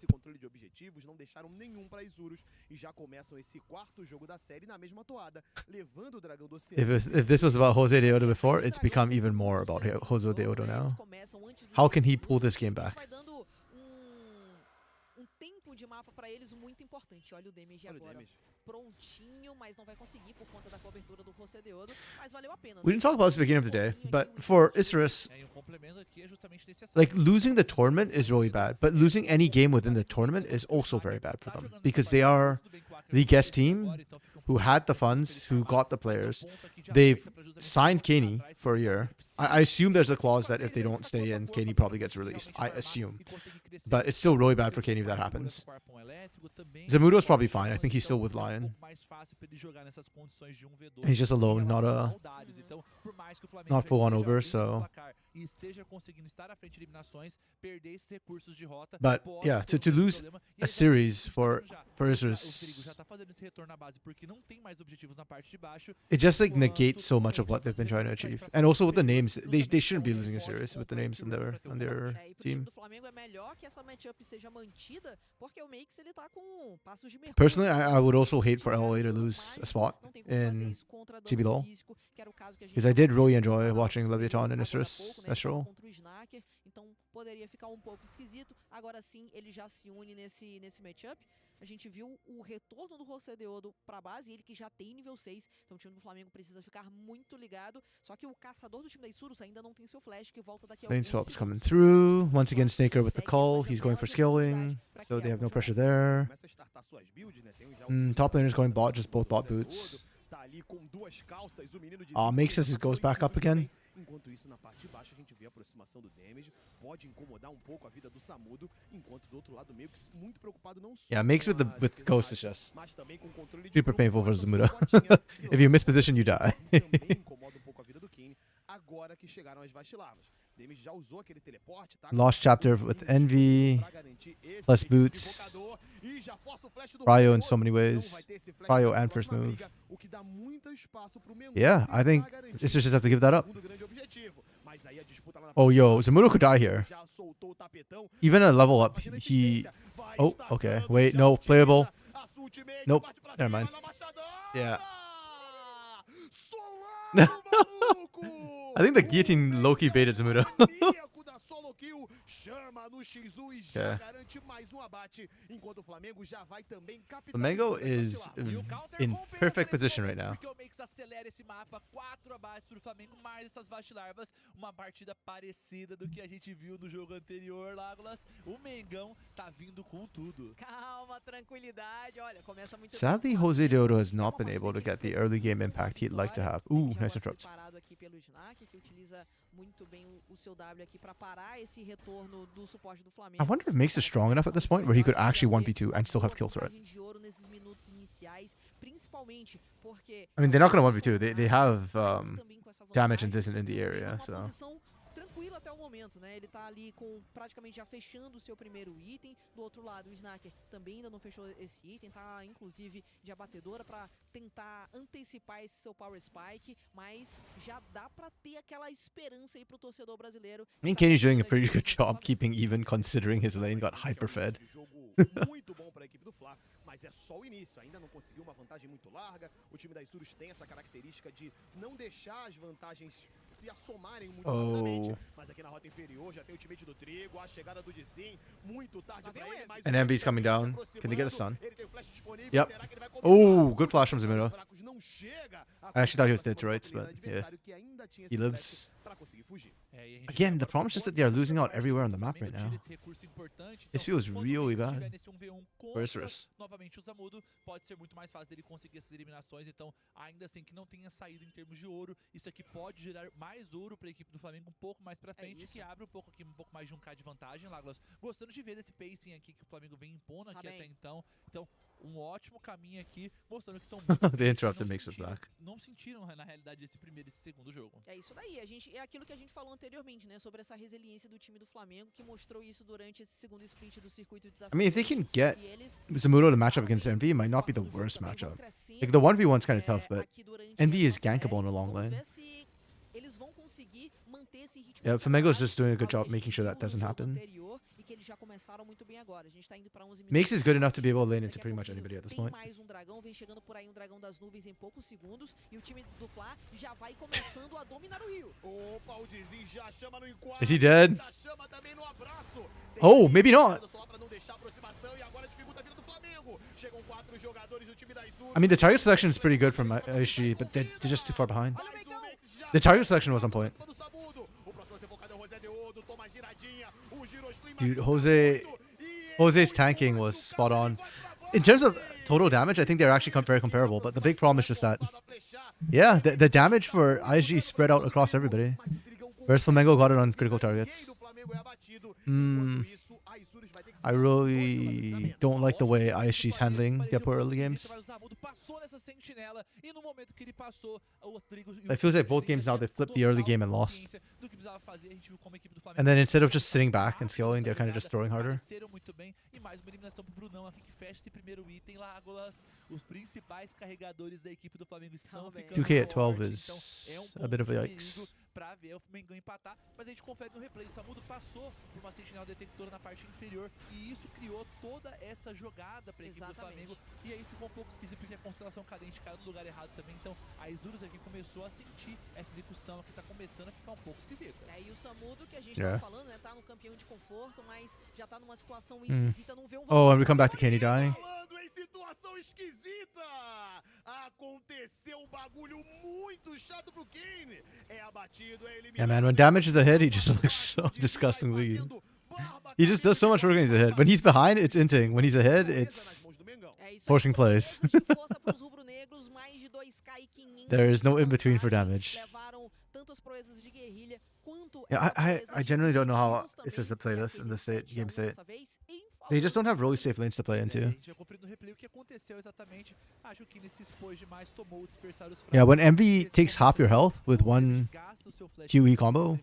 S1: If this was about Jose Deodo before, it's become even more about Jose Deodo now. How can he pull this game back?
S3: tempo de mapa pra eles muito importante. Olha o damage
S4: Olha o
S3: agora.
S4: damage.
S3: Prontinho, mas não vai conseguir por conta da cobertura do Rocedeodo, mas valeu a pena.
S1: We didn't talk about this at the beginning of the day, but for Isurus,
S2: E um complemento aqui é justamente necessário.
S1: like losing the tournament is really bad, but losing any game within the tournament is also very bad for them because they are the guest team who had the funds, who got the players. They've signed Kenny for a year. I assume there's a clause that if they don't stay in, Kenny probably gets released. I assume. But it's still really bad for Kenny if that happens. Zamudo's probably fine. I think he's still with Lion. He's just alone, not full on over, so. But yeah, to lose a series for Isurus, it just like negates so much of what they've been trying to achieve. And also with the names, they shouldn't be losing a series with the names on their
S3: E pro time
S1: team.
S3: do Flamengo é melhor que essa matchup seja mantida, porque o Makes ele tá com passos de mercúrio.
S1: Personally, I would also hate for LA to lose a spot
S3: Não tem como fazer
S1: in
S3: isso contra dano
S1: CBLOL,
S3: físico, que era o caso que a gente
S1: because I did really
S3: viu
S1: enjoy
S3: na
S1: watching
S3: nossa
S1: Leviathan and
S3: agora há
S1: Isurus
S3: pouco, né,
S1: Astral.
S3: contra o Snaker, então poderia ficar um pouco esquisito. Agora sim, ele já se une nesse matchup. A gente viu o retorno do Rocedeodo pra base, ele que já tem nível 6, então o time do Flamengo precisa ficar muito ligado. Só que o caçador do time da Isurus ainda não tem seu flash, que volta daqui a
S1: Lane
S3: alguns
S1: swap's coming
S3: segundos.
S1: through. Once again, Snaker with the call. He's going for skilling, so they have no pressure there.
S4: Começa a startar suas builds, né? Tem já um
S1: Top laner's going bot, just both bot boots.
S4: Tá ali com duas calças, o menino de
S1: Makes as it goes back up again.
S4: Enquanto isso, na parte de baixo, a gente vê a aproximação do damage. Pode incomodar um pouco a vida do Samudo, enquanto do outro lado, meio que muito preocupado não só
S1: Yeah, Makes with
S4: com
S1: the
S4: a
S1: with
S4: defesa
S1: Ghost
S4: baixa,
S1: is just
S4: mas também com o controle de
S1: super
S4: grupo,
S1: painful
S4: com a
S1: versus
S4: sua
S1: Zamudo.
S4: botinha e
S1: If you miss position, you die.
S4: também incomoda um pouco a vida do Kenny. Agora que chegaram as vacilavas. Damage já usou aquele teleporte, tá?
S1: Lost chapter with Envy,
S4: Pra garantir esse
S1: plus
S4: tipo de
S1: boots.
S4: invocador. E já força o flash do
S1: Cryo in
S4: Rocedeodo.
S1: so many
S4: Não
S1: ways.
S4: vai ter esse flash
S1: Cryo
S4: nessa
S1: and first
S4: próxima
S1: move.
S4: briga, o que dá muito espaço pro Mengão
S1: Yeah, I think
S4: pra garantir
S1: Sisters just have to give that up.
S4: segundo grande objetivo. Mas aí a disputa lá na
S1: Oh,
S4: parte
S1: yo,
S4: de baixo,
S1: Zamudo could die here.
S4: já soltou o tapetão.
S1: Even a level up,
S4: Fazendo
S1: he.
S4: resistência. Vai
S1: Oh,
S4: estacando,
S1: okay. Wait,
S4: já
S1: no,
S4: utiliza
S1: playable.
S4: a sua ultimate,
S1: Nope,
S4: parte pra
S1: never
S4: cima
S1: mind.
S4: na machadada.
S1: Yeah.
S4: Solano, maluco!
S1: I think the guillotine low-key baited Zamudo.
S4: Maníaco da solo kill, chama no X1 e já
S1: Yeah.
S4: garante mais um abate, enquanto o Flamengo já vai também
S1: Flamengo
S4: capitalizando
S1: is
S4: esse vacilar.
S2: E o counter
S1: in
S2: compensa
S1: perfect
S2: nesse
S1: position
S2: momento,
S1: right now.
S2: Porque o Makes acelera esse mapa, 4 abates pro Flamengo, mais essas vacilarvas, uma partida parecida do que a gente viu no jogo anterior, Lágolas. O Mengão tá vindo com tudo.
S3: Calma, tranquilidade. Olha, começa muito
S1: Sadly,
S3: bem.
S1: Jose Deodo has not been able to get the early game impact he'd like to have. Ooh,
S3: Já
S1: nice
S3: agora
S1: interrupt.
S3: preparado aqui pelo Snack, que utiliza muito bem o seu W aqui para parar esse retorno do suporte do Flamengo.
S1: I wonder if Makes is strong enough at this point where he could actually 1v2 and still have kill threat.
S3: De ouro nesses minutos iniciais, principalmente porque
S1: I mean, they're not gonna 1v2. They have
S3: também com essa
S1: damage and
S3: vantagem,
S1: isn't in the
S3: ele tem
S1: area,
S3: uma
S1: so.
S3: posição tranquila até o momento, né? Ele tá ali com praticamente já fechando o seu primeiro item. Do outro lado, o Snaker também ainda não fechou esse item, tá inclusive de abatedora pra tentar antecipar esse seu Power Spike, mas já dá pra ter aquela esperança aí pro torcedor brasileiro.
S1: I mean, Kenny's doing a pretty good job keeping even considering his lane got hyper-fed.
S4: Jogo muito bom para a equipe do Fla, mas é só o início, ainda não conseguiu uma vantagem muito larga. O time da Isurus tem essa característica de não deixar as vantagens se assomarem muito rapidamente. Mas aqui na rota inferior já tem o time do Trigo, a chegada do Dizim, muito tarde para ele. Mais
S1: And Envy's coming down. Can they get the stun?
S4: Ele tem o flash disponível.
S1: Yep.
S4: Será que ele vai
S1: Oh, good flash from Zamudo.
S4: Não chega
S1: I actually thought he was dead to
S4: a
S1: rights, but yeah,
S4: adversário que ainda tinha
S1: he
S4: esse
S1: lives.
S4: para conseguir fugir.
S1: Again, the problem is just that they are losing out everywhere on the map right now. This feels really bad for Isurus.
S2: Novamente o Zamudo pode ser muito mais fácil dele conseguir essas eliminações, então ainda assim que não tenha saído em termos de ouro, isso aqui pode gerar mais ouro para a equipe do Flamengo um pouco mais para frente, que abre um pouco aqui, um pouco mais de 1k de vantagem, Lágolas. Gostando de ver desse pacing aqui que o Flamengo vem impondo aqui até então. Então, um ótimo caminho aqui, mostrando que estão
S1: They interrupted Makes it black.
S2: não sentiram na realidade esse primeiro e esse segundo jogo.
S3: É isso daí, é aquilo que a gente falou anteriormente, né, sobre essa resiliência do time do Flamengo, que mostrou isso durante esse segundo split do circuito de desafio.
S1: I mean, if they can get
S3: E eles
S1: Zamudo to match up against Envy, it might not be the worst matchup. Like, the 1v1's kind of tough, but Envy is gankable in the long lane. Yeah, Flamengo's just doing a good job making sure that doesn't happen.
S3: eles já começaram muito bem agora. A gente tá indo pra 11 minutos.
S1: Makes is good enough to be able to lane into
S3: Daqui a
S1: pretty much
S3: pouquinho
S1: anybody at this
S3: tem
S1: point.
S3: mais um dragão, vem chegando por aí um dragão das nuvens em poucos segundos. E o time do Fla já vai começando a dominar o Rio.
S4: Opa, o Dizzy já chama no enquadro.
S1: Is he dead?
S4: Já chama também no abraço.
S1: Oh, maybe not.
S4: Só pra não deixar aproximação e agora dificulta a vida do Flamengo. Chegam 4 jogadores do time da Azul.
S1: I mean, the target selection is pretty good from ISG, but they're just too far behind.
S3: Olha o Mengão!
S1: The target selection was on point. Dude, Jose's tanking was spot on. In terms of total damage, I think they're actually very comparable, but the big problem is just that, yeah, the damage for ISG is spread out across everybody. Whereas Flamengo got it on critical targets. I really don't like the way ISG is handling their poor early games. It feels like both games now they flipped the early game and lost. And then instead of just sitting back and scaling, they're kind of just throwing harder.
S2: Os principais carregadores da equipe do Flamengo estão ficando
S1: 2K at 12
S2: fortes,
S1: is
S2: então
S1: a bit of a
S2: perigo
S1: yikes.
S2: pra ver o Mengão empatar, mas a gente confere no replay. O Samudo passou por uma sentinela detectora na parte inferior e isso criou toda essa jogada pra equipe do Flamengo. E aí ficou um pouco esquisito porque a constelação cadente caiu no lugar errado também. Então a Isurus aqui começou a sentir essa execução que tá começando a ficar um pouco esquisita.
S3: E o Samudo, que a gente tava falando, né, tá no campeão de conforto, mas já tá numa situação esquisita, não vê um
S1: Oh, and we come back to Kenny dying.
S4: Falando em situação esquisita, aconteceu um bagulho muito chato pro Kane. É abatido, é eliminado.
S1: Yeah, man, when damage is ahead, he just looks so disgustingly... He just does so much work when he's ahead. When he's behind, it's inting. When he's ahead, it's forcing plays. There is no in-between for damage. Yeah, I generally don't know how it's just to play this in this game state. They just don't have really safe lanes to play into. Yeah, when MV takes half your health with one QE combo,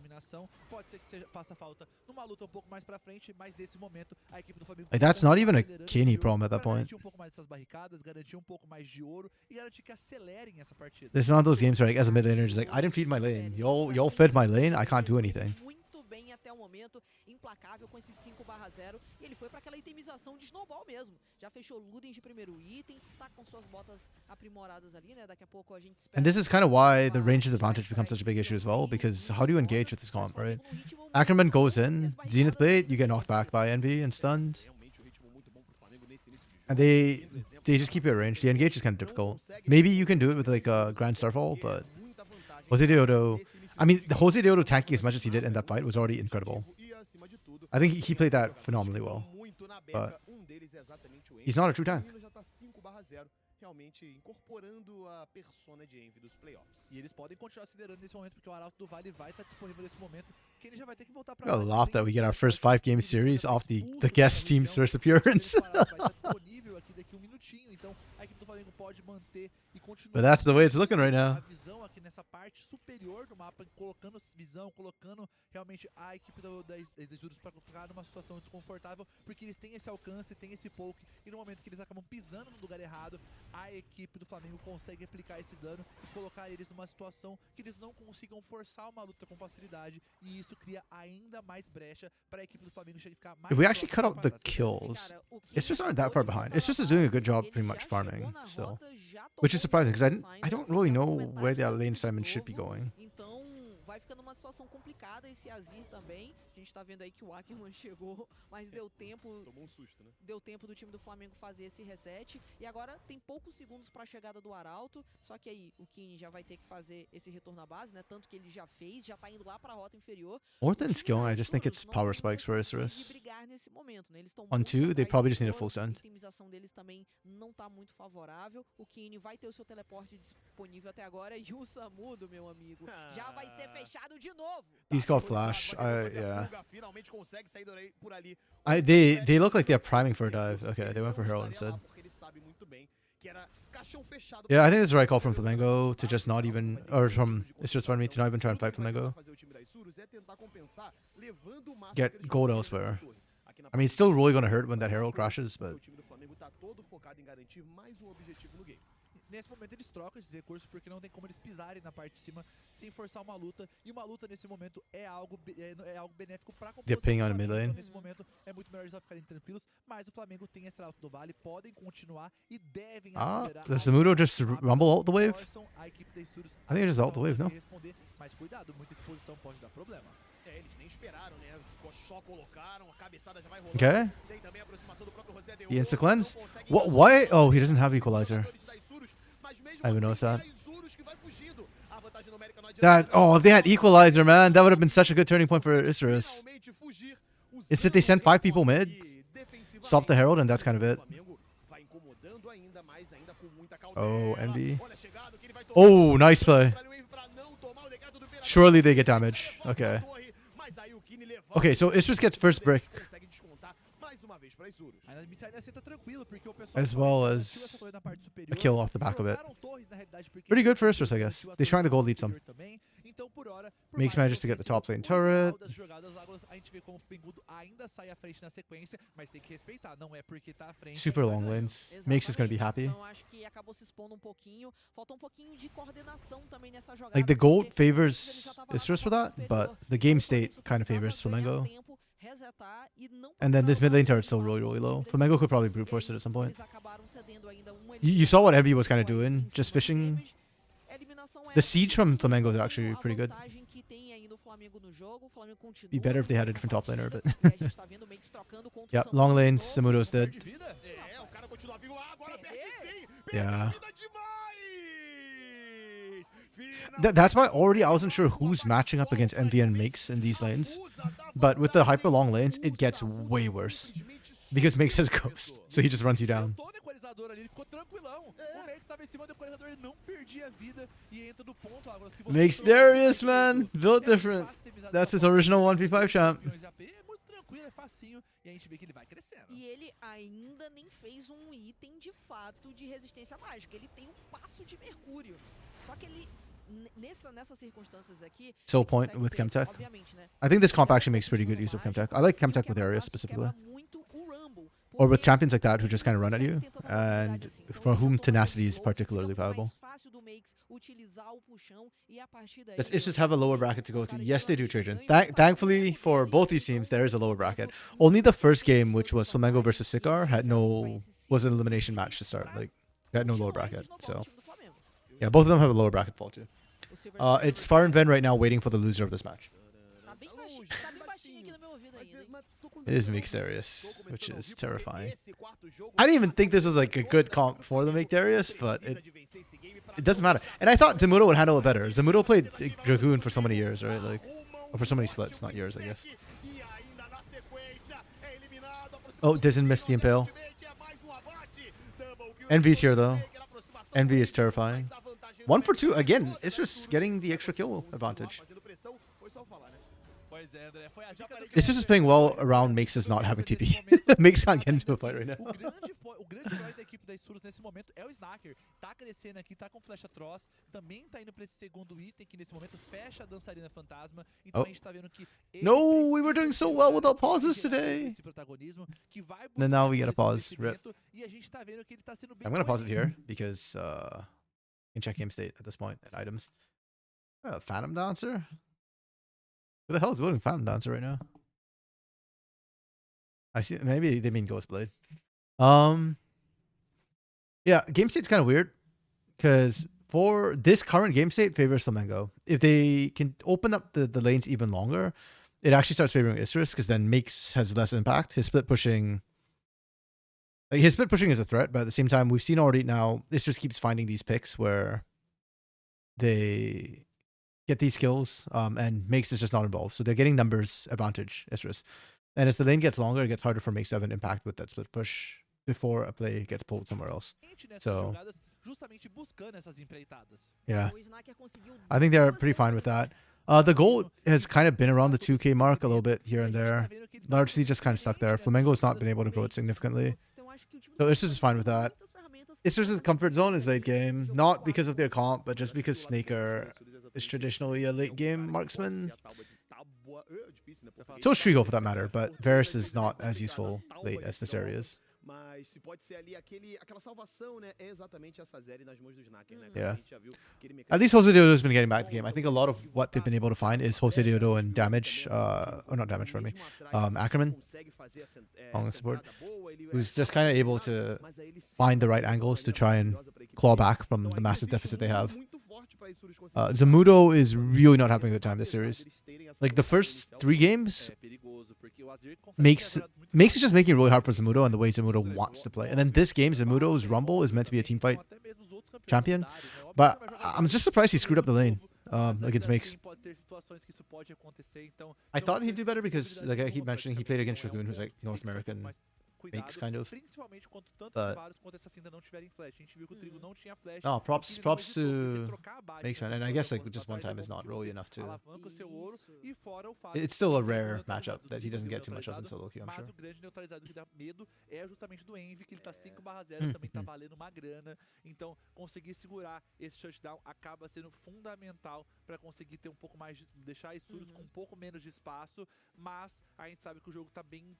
S1: like that's not even a Kenny problem at that point. There's not those games where like as a mid laner, just like I didn't feed my lane. Y'all fed my lane. I can't do anything.
S3: Até o momento, implacável com esse 5/0, e ele foi para aquela itemização de snowball mesmo. Já fechou Ludens de primeiro item, tá com suas botas aprimoradas ali, né? Daqui a pouco a gente espera.
S1: And this is kind of why the range disadvantage becomes such a big issue as well, because how do you engage with this comp, right? Ackerman goes in, Zenith Blade, you get knocked back by Envy and stunned. And they just keep you at range. The engage is kind of difficult. Maybe you can do it with like a Grand Starfall, but Jose Deodo, I mean, Jose Deodo tanking as much as he did in that fight was already incredible. I think he played that phenomenally well, but he's not a true tank.
S4: Realmente incorporando a persona de Envy dos playoffs.
S2: E eles podem continuar acelerando nesse momento porque o Arauto do Vale vai estar disponível nesse momento, que ele já vai ter que voltar para
S1: I laugh that we get our first 5-game series off the guest team's first appearance.
S2: Disponível aqui daqui minutinho, então a equipe do Flamengo pode manter e continuar.
S1: But that's the way it's looking right now.
S2: A visão aqui nessa parte superior do mapa, colocando visão, colocando realmente a equipe das Juros para colocar numa situação desconfortável, porque eles têm esse alcance, têm esse poke, e no momento que eles acabam pisando no lugar errado, a equipe do Flamengo consegue aplicar esse dano e colocar eles numa situação que eles não consigam forçar uma luta com facilidade, e isso cria ainda mais brecha para a equipe do Flamengo ficar mais.
S1: If we actually cut out the kills, Issus aren't that far behind. Issus is doing a good job pretty much farming still, which is surprising because I don't really know where their lane assignment should be going.
S3: Vai ficando uma situação complicada esse Azir também. A gente tá vendo aí que o Ackerman chegou, mas deu tempo.
S4: Tomou um susto, né?
S3: Deu tempo do time do Flamengo fazer esse reset. E agora tem poucos segundos para a chegada do Arauto. Só que aí o Kine já vai ter que fazer esse retorno à base, né? Tanto que ele já fez, já tá indo lá para a rota inferior.
S1: More than skill, I just think it's power spikes for Issus. On 2, they probably just need a full send.
S3: A otimização deles também não tá muito favorável. O Kine vai ter o seu teleporte disponível até agora. E o Samudo, meu amigo, já vai ser fechado de novo.
S1: He's got flash. Yeah.
S4: Finalmente consegue sair por ali.
S1: They look like they're priming for a dive. Okay, they went for Herald instead. Yeah, I think it's the right call from Flamengo to just not even, or from Issus, pardon me, to not even try and fight Flamengo. Get gold elsewhere. I mean, it's still really going to hurt when that Herald crashes, but...
S2: Nesse momento eles trocam esses recursos porque não tem como eles pisarem na parte de cima sem forçar uma luta. E uma luta nesse momento é algo benéfico para a composição
S1: ping
S2: do
S1: on a mid
S2: Flamengo.
S1: lane.
S2: Então nesse momento é muito melhor eles só ficarem tranquilos. Mas o Flamengo tem esse alto do vale, podem continuar e devem acelerar.
S1: Does Zamudo just rumble ult the wave?
S2: Forçam a equipe da Isurus
S1: I think he just ult the wave, no?
S2: responder. Mas cuidado, muita exposição pode dar problema.
S4: Eles nem esperaram, né? Só colocaram, a cabeçada já vai rolando.
S1: Okay.
S4: Tem também a aproximação do próprio José de
S1: He insta
S4: Ouro,
S1: cleanse.
S4: não consegue
S1: What?
S4: engajar
S1: Why? Oh, he doesn't have equalizer.
S4: da Isurus, mas mesmo
S1: I haven't noticed
S4: assim,
S1: that.
S4: é a Isurus que vai fugindo. A vantagem numérica não adianta
S1: That.
S4: nada.
S1: Oh, if they had equalizer, man, that would have been such a good turning point for Isurus.
S4: Finalmente fugir,
S1: Instead, they sent 5 people mid,
S4: defensivamente.
S1: stop the Herald, and that's kind of it.
S4: O Flamengo vai incomodando ainda mais, ainda com muita cautela.
S1: Oh, Envy.
S4: Olha a chegada que ele vai tomar.
S1: Oh, nice play.
S4: Pra não tomar o legado do Imperador.
S1: Surely they get damage. Okay.
S4: Mas aí o Kini levanta.
S1: Okay, so Isurus gets first brick,
S4: Consegue descontar mais uma vez pra Isurus.
S2: Ainda me sai aceita tranquilo, porque o pessoal
S1: as well
S2: essa
S1: as
S2: torre na parte superior.
S1: a kill off the back of it.
S2: Trocaram torres, na realidade, porque
S1: Pretty good for
S2: eles
S1: Isurus, I guess.
S2: sentiu a
S1: They
S2: torre
S1: trying to
S2: na
S1: gold
S2: parte
S1: lead some.
S2: superior também. Então, por hora, por
S1: Makes
S2: mais
S1: manages to get the
S2: que
S1: top lane
S2: o ideal
S1: turret.
S2: das jogadas, Águas, a gente vê como o Pingudo ainda sai à frente na sequência, mas tem que respeitar, não é porque tá à frente.
S1: Super
S2: que
S1: long
S2: vai ganhar.
S1: lanes. Makes is gonna be happy.
S3: Então acho que acabou se expondo um pouquinho. Falta um pouquinho de coordenação também nessa jogada.
S1: Like the gold
S3: porque ele
S1: favors
S3: já tava lá
S1: Isurus
S3: com
S1: for
S3: a
S1: that,
S3: torre
S1: but
S3: superior.
S1: the game
S3: Então,
S1: state
S3: isso
S1: kind of
S3: precisava
S1: favors
S3: ganhar
S1: Flamengo.
S3: tempo, resetar e não
S1: And then this mid lane turret's still
S3: precisar
S1: really, really
S3: usar o
S1: low.
S3: time
S1: Flamengo
S3: deles.
S1: could probably brute force it at some point.
S3: Eles acabaram cedendo ainda uma
S1: You saw what
S3: eliminação
S1: Envy was kind of
S3: aí
S1: doing,
S3: em
S1: just
S3: cima do
S1: fishing.
S3: Davis. A eliminação
S1: The
S3: é
S1: siege from Flamengo is actually
S3: a
S1: pretty good.
S3: vantagem que tem ainda o Flamengo no jogo. O Flamengo continua
S1: Be better if they had a
S3: na
S1: different top laner,
S3: partida,
S1: but
S3: e a gente tá vendo o Mendes trocando contra o
S1: yeah,
S3: São
S1: long
S3: Paulo de
S1: lanes,
S3: novo.
S1: Samudo's
S2: Perde
S1: dead.
S2: vida?
S4: É, o cara continua vivo lá, agora perde sim.
S1: Yeah.
S4: Perde vida demais.
S1: That's why already I wasn't sure who's matching up against Envy and Makes in these lanes. But with the hyper long lanes, it gets way worse. Because Makes has ghost, so he just runs you down.
S2: Sentou no equalizador ali, ele ficou tranquilão. O Mendes estava em cima do equalizador, ele não perdia a vida e entra do ponto. Águas, que você
S1: Makes
S2: trouxe
S1: Darius,
S2: mais
S1: man,
S2: cedo.
S1: built
S2: É
S1: different.
S2: fácil ter visado
S1: That's his
S2: essa
S1: original
S2: bola,
S1: 1v5 champ.
S2: milhões de AP, é muito tranquilo, é facinho e a gente vê que ele vai crescendo.
S3: E ele ainda nem fez um item de fato de resistência mágica. Ele tem um passo de mercúrio. Só que ele, nessas circunstâncias aqui...
S1: Soul
S3: ele
S1: point
S3: consegue
S1: with
S3: ter,
S1: Chemtech.
S3: obviamente, né,
S1: I think this comp actually makes pretty good use of Chemtech. I like Chemtech with Darius specifically. Or with champions like that who just kind of run at you, and for whom tenacity is particularly valuable. Does Isurus have a lower bracket to go to? Yes, they do, Trajan. Thankfully for both these teams, there is a lower bracket. Only the first game, which was Flamengo versus Sikar, was an elimination match to start. Like, had no lower bracket. So, yeah, both of them have a lower bracket fall too. It's Far and Ven right now waiting for the loser of this match. It is Make Darius, which is terrifying. I didn't even think this was like a good comp for the Make Darius, but it doesn't matter. And I thought Zamudo would handle it better. Zamudo played Dragoon for so many years, right? Like, or for so many splits, not years, I guess. Oh, doesn't miss the Impale. Envy's here though. Envy is terrifying. 1 for 2 again. It's just getting the extra kill advantage. It's just playing well around Makes us not having TP. Makes can't get into a fight right now.
S2: O grande herói da equipe da Isurus nesse momento é o Snacker. Tá crescendo aqui, tá com flecha atroz. Também tá indo pra esse segundo item que nesse momento fecha a dançarina fantasma. Então a gente tá vendo que
S1: No, we were doing so well without pauses today.
S2: esse protagonismo que vai
S1: Then now we
S2: buscar
S1: get a pause.
S2: esse
S1: Rip.
S2: crescimento, e a gente tá vendo que ele tá sendo bem
S1: I'm gonna pause it
S2: corrigido.
S1: here because you can check game state at this point and items. Phantom Dancer? Who the hell is building Phantom Dancer right now? I see. Maybe they mean Ghostblade. Yeah, game state's kind of weird because for this current game state favors Flamengo. If they can open up the lanes even longer, it actually starts favoring Isurus because then Makes has less impact. His split pushing is a threat, but at the same time, we've seen already now Isurus keeps finding these picks where they get these kills and Makes is just not involved. So they're getting numbers advantage, Isurus. And as the lane gets longer, it gets harder for Makes to have an impact with that split push before a play gets pulled somewhere else.
S2: Nessas
S1: So,
S2: jogadas, justamente buscando essas empreitadas.
S1: yeah. I think they're pretty fine with that. The goal has kind of been around the 2K mark a little bit here and there. Largely just kind of stuck there. Flamengo's not been able to grow it significantly. So Isurus is fine with that. Isurus' comfort zone is late game, not because of their comp, but just because Snaker is traditionally a late game marksman. So is Trigo for that matter, but Varus is not as useful late as this area is.
S4: Mas se pode ser ali aquela salvação, né? É exatamente essa série nas mãos dos Knackers, né?
S1: Yeah.
S4: A gente já viu aquele
S1: At least
S4: mecanismo
S1: Jose Deodo's been getting back the game. I think a lot of what they've been able to find is Jose Deodo and damage, or not damage, pardon me, Ackerman, on the support, who's just kind of able to find the right angles to try and claw back from the massive deficit they have. Zamudo is really not having a good time this series. Like the first 3 games
S2: É perigoso, porque o Azir consegue
S1: makes
S2: ter jogadas muito
S1: makes it
S2: fáceis.
S1: just making it really hard for Zamudo and the way Zamudo wants to play. And then this game, Zamudo's Rumble is meant to be a team fight
S2: Até mesmo os outros campeões
S1: champion,
S2: secundários, né? Óbvio
S1: but
S2: que vai jogar
S1: I'm just surprised he screwed up the lane
S2: mas
S1: against
S2: ainda
S1: Makes.
S2: assim pode ter situações que isso pode acontecer, então
S1: I
S2: não
S1: thought he'd
S2: tem
S1: do better because, like I keep
S2: possibilidade
S1: mentioning, he
S2: nenhuma,
S1: played against
S2: praticamente,
S1: Dragoon, who's
S2: então
S1: like
S2: é um
S1: North
S2: ponto que tem que ser um pouco
S1: American
S2: mais
S1: Makes,
S2: cuidado,
S1: kind of.
S2: principalmente quando tanto
S1: But-
S2: os Varus quanto essa ainda não tiverem flash. A gente viu que o Trigo não tinha flash.
S1: No,
S2: e
S1: props
S2: que ele não
S1: props
S2: hesitou, porque
S1: to
S2: trocar a base
S1: Makes, man.
S2: nessas
S1: And I guess like
S2: situações
S1: just
S2: pra
S1: one
S2: trás
S1: time
S2: é
S1: is
S2: bom
S1: not
S2: porque
S1: really
S2: você
S1: enough to.
S2: alavanca o seu ouro e fora o fato
S1: It's
S2: de
S1: still a
S2: ter o
S1: rare
S2: neutralizado,
S1: matchup
S2: o
S1: that he
S2: Trigo
S1: doesn't
S2: ser
S1: get too much of in
S2: neutralizado,
S1: solo queue, I'm
S2: mas
S1: sure.
S2: o grande neutralizado que dá medo é justamente do Envy, que ele tá 5/0, também tá valendo uma grana. Então, conseguir segurar esse shutdown acaba sendo fundamental para conseguir ter um pouco mais deixar Isurus com um pouco menos de espaço, mas a gente sabe que o jogo tá bem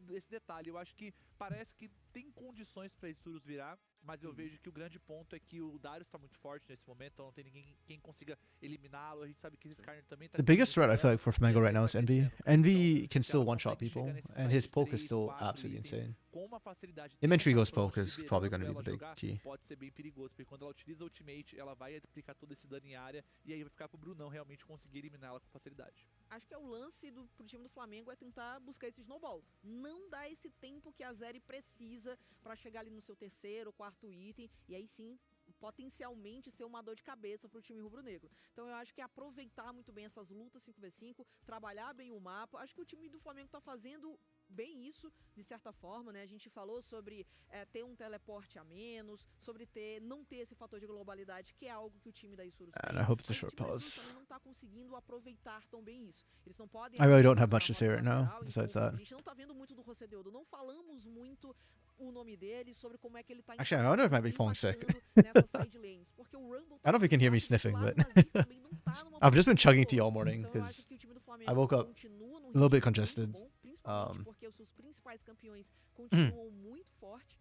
S2: nesse detalhe. Eu acho que parece que tem condições para Isurus virar, mas eu vejo que o grande ponto é que o Darius tá muito forte nesse momento, então não tem ninguém quem consiga eliminá-lo. A gente sabe que esse Skarner também tá
S1: The biggest threat I feel like for Flamengo right now is Envy. Envy can still one-shot people, and his poke is still absolutely insane.
S2: Com uma facilidade
S1: Him and
S2: tão
S1: Trigo's
S2: fácil,
S1: poke is
S2: liberando
S1: probably going to be
S2: ela
S1: the big
S2: jogar,
S1: key.
S2: pode ser bem perigoso, porque quando ela utiliza o ultimate, ela vai aplicar todo esse dano em área, e aí vai ficar pro Brunão realmente conseguir eliminar ela com facilidade.
S3: Acho que é o lance pro time do Flamengo é tentar buscar esse snowball. Não dar esse tempo que a Zeri precisa pra chegar ali no seu terceiro, quarto item, e aí sim, potencialmente ser uma dor de cabeça pro time rubro-negro. Então eu acho que é aproveitar muito bem essas lutas 5v5, trabalhar bem o mapa. Acho que o time do Flamengo tá fazendo bem isso, de certa forma, né? A gente falou sobre ter um teleporte a menos, sobre não ter esse fator de globalidade, que é algo que o time da Isurus tem.
S1: And I hope it's a
S3: Mas o
S1: short
S3: time da Isurus
S1: pause.
S3: também não tá conseguindo aproveitar tão bem isso. Eles não podem...
S1: I really don't have
S3: aproveitar
S1: much to say right now,
S3: lateral,
S1: besides
S3: então,
S1: that.
S3: a gente não tá vendo muito do José Deodo, não falamos muito o nome dele, sobre como é que ele tá
S1: Actually, I wonder if I might be falling sick.
S3: nessas side lanes, porque o Rumble
S1: I don't know if you can hear me
S3: tá
S1: sniffing,
S3: lá,
S1: but
S3: o Azir também não tá numa
S1: I've just been chugging
S3: posição
S1: tea all
S3: boa.
S1: morning
S3: Então, eu acho
S1: because
S3: que o time do Flamengo
S1: I woke up
S3: continua num
S1: a little bit
S3: ritmo muito
S1: congested.
S3: bom, principalmente porque os seus principais campeões continuam muito fortes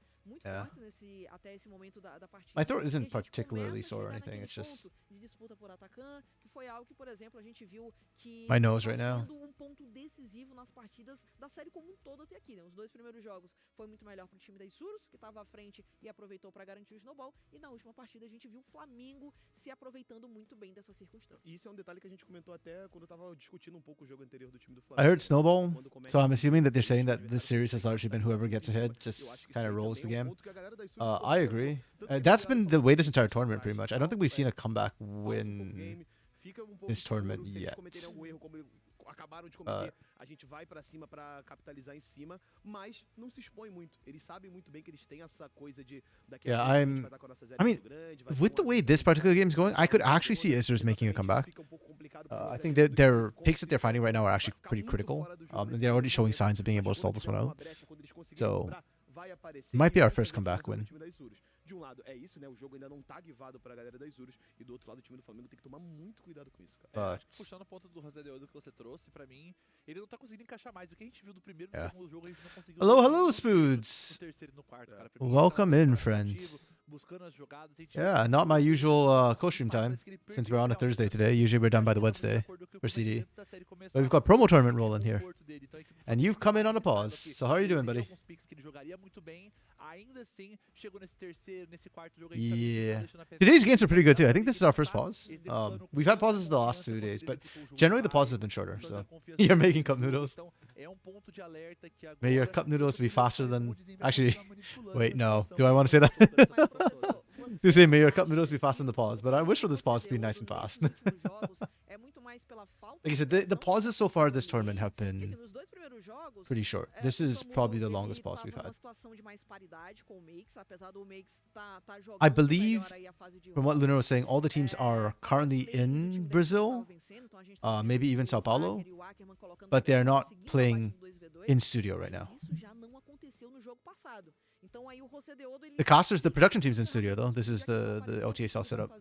S3: até esse momento da partida.
S1: My throat
S3: E a
S1: isn't
S3: gente
S1: particularly
S3: começa a
S1: sore or
S3: chegar
S1: anything.
S3: naquele
S1: It's just
S3: ponto de disputa por Atacan, que foi algo que, por exemplo, a gente viu que
S1: my nose
S3: tá
S1: right now.
S3: sendo um ponto decisivo nas partidas da série como um todo até aqui, né? Os 2 primeiros jogos foi muito melhor pro time da Isurus, que estava à frente e aproveitou para garantir o snowball, e na última partida a gente viu o Flamengo se aproveitando muito bem dessa circunstância.
S4: E isso é um detalhe que a gente comentou até quando eu tava discutindo um pouco o jogo anterior do time do
S1: I
S4: Flamengo.
S1: heard Snowball,
S4: Quando começa
S1: so I'm
S4: esse
S1: assuming that they're saying
S4: time
S1: that this series has largely been whoever gets ahead
S4: eu
S1: just
S4: acho que
S1: kind
S4: isso
S1: of
S4: aí
S1: rolls the
S4: também é um
S1: game.
S4: ponto que a galera da Isurus
S1: I agree.
S4: tanto que
S1: That's
S4: obrigado
S1: been
S4: pela
S1: the way this
S4: força
S1: entire
S4: de
S1: tournament, pretty much. I don't think we've seen a comeback
S4: pausa um
S1: win.
S4: game, fica um pouco
S1: this tournament
S4: inseguro se eles
S1: yet.
S4: cometerem algum erro como acabaram de cometer, a gente vai pra cima pra capitalizar em cima, mas não se expõe muito. Eles sabem muito bem que eles têm essa coisa de daqui a
S1: Yeah,
S4: pouco a gente
S1: I'm-
S4: vai dar com a nossa
S1: I mean,
S4: muito grande, vai
S1: with
S4: ter
S1: the
S4: um
S1: way
S4: azul
S1: this
S4: muito
S1: particular
S4: grande,
S1: game is going, I could
S4: vai ter
S1: actually see
S4: outro,
S1: Isurus making a
S4: exatamente,
S1: comeback.
S4: fica um pouco complicado pro
S1: I
S4: José
S1: think
S4: Deodo,
S1: their
S4: que
S1: picks that they're finding right now are
S4: vai
S1: actually
S4: ficar
S1: pretty
S4: muito
S1: critical,
S4: fora do jogo
S1: and
S4: nesse
S1: they're already showing
S4: momento,
S1: signs of being
S4: mas
S1: able to solve
S4: quando
S1: this
S4: tiver
S1: one
S4: uma
S1: out.
S4: brecha, quando eles conseguirem
S1: So,
S4: cobrar, vai aparecer
S1: might be
S4: e
S1: our
S4: vai
S1: first
S4: fazer a
S1: comeback
S4: diferença
S1: win.
S4: do time da Isurus. De um lado é isso, né? O jogo ainda não tá guivado pra galera da Isurus, e do outro lado o time do Flamengo tem que tomar muito cuidado com isso, cara.
S1: But
S2: Puxando o ponto do José Deodo que você trouxe, pra mim, ele não tá conseguindo encaixar mais. O que a gente viu do primeiro e do
S1: Yeah.
S2: segundo jogo, a gente não conseguiu.
S1: hello,
S2: ver
S1: hello,
S2: no
S1: Spoods.
S2: terceiro e no quarto, cara. Pra mim, ele
S1: Welcome
S2: tá sendo
S1: in,
S2: mais
S1: friend.
S2: criativo, buscando as jogadas. A gente
S1: Yeah,
S2: viu
S1: not my
S2: que
S1: usual
S2: ele
S1: costume time,
S2: parece que ele
S1: since
S2: perdeu
S1: we're on a
S2: realmente
S1: Thursday
S2: essa
S1: today. Usually we're done by the
S2: confiança,
S1: Wednesday
S2: de acordo com o que
S1: for
S2: eu
S1: CD.
S2: comentei antes da série
S1: But
S2: começar,
S1: we've got promo
S2: ele
S1: tournament
S2: tem
S1: rolling here.
S2: conforto dele. Então, a equipe do
S1: And
S2: Flamengo,
S1: you've
S2: por
S1: come in
S2: mais
S1: on a
S2: que saiba
S1: pause.
S2: que
S1: So how are you
S2: ele
S1: doing,
S2: teria
S1: buddy?
S2: alguns picks que ele jogaria muito bem, ainda assim, chegou nesse terceiro, nesse quarto jogo, a gente tá vendo que ele tá
S1: Yeah.
S2: deixando a peça
S1: Today's games are pretty good too. I
S2: ele
S1: think this is our first
S2: tá
S1: pause.
S2: executando com
S1: We've had
S2: muita
S1: pauses the last
S2: confiança
S1: 2
S2: quando
S1: days,
S2: ele
S1: but
S2: executou o jogo
S1: generally the
S2: vai,
S1: pauses have been shorter.
S2: mostrando
S1: So
S2: a confiança
S1: you're
S2: dele
S1: making
S2: no
S1: cup
S2: jogo.
S1: noodles.
S2: Então, é um ponto de alerta que
S1: May your
S2: agora
S1: cup noodles
S2: o
S1: be
S2: time do
S1: faster
S2: Flamengo
S1: than.
S2: desempenho
S1: Actually,
S2: tá manipulando
S1: wait,
S2: essa
S1: no.
S2: situação
S1: Do I want to say
S2: enquanto
S1: that?
S2: toda essa
S3: Mas,
S2: situação toda.
S3: professor,
S1: You
S3: você
S1: say may your
S3: não
S1: cup noodles
S3: acha
S1: be faster than the
S3: que
S1: pause, but I wish for this
S3: o
S1: pause to be
S3: José
S1: nice and
S3: Deodo
S1: fast.
S3: nesses últimos jogos é muito mais pela falta
S1: Like I
S3: de
S1: said, the
S3: pressão
S1: pauses so far this
S3: do
S1: tournament have
S3: time. E, assim,
S1: been
S3: nos 2 primeiros jogos,
S1: pretty short.
S3: É,
S1: This
S3: o
S1: is
S3: Samu,
S1: probably the
S3: ele
S1: longest pause we've
S3: tava numa
S1: had.
S3: situação de mais paridade com o Makes, apesar do Makes tá jogando
S1: I believe,
S3: melhor aí a fase de
S1: from what
S3: round.
S1: Lunar was saying, all the teams are currently
S3: A lane do time
S1: in
S3: deles não
S1: Brazil,
S3: tava vencendo, então a gente tá vendo
S1: maybe even
S3: o
S1: Sao Paulo,
S3: Slacker e o Ackerman colocando
S1: but they are
S3: pressão,
S1: not
S3: conseguindo
S1: playing
S3: abaixo no 2v2,
S1: in studio right
S3: mas
S1: now.
S3: isso já não aconteceu no jogo passado. Então aí o José Deodo, ele
S1: The casters, the production team's in studio though. This is the LTA style setup.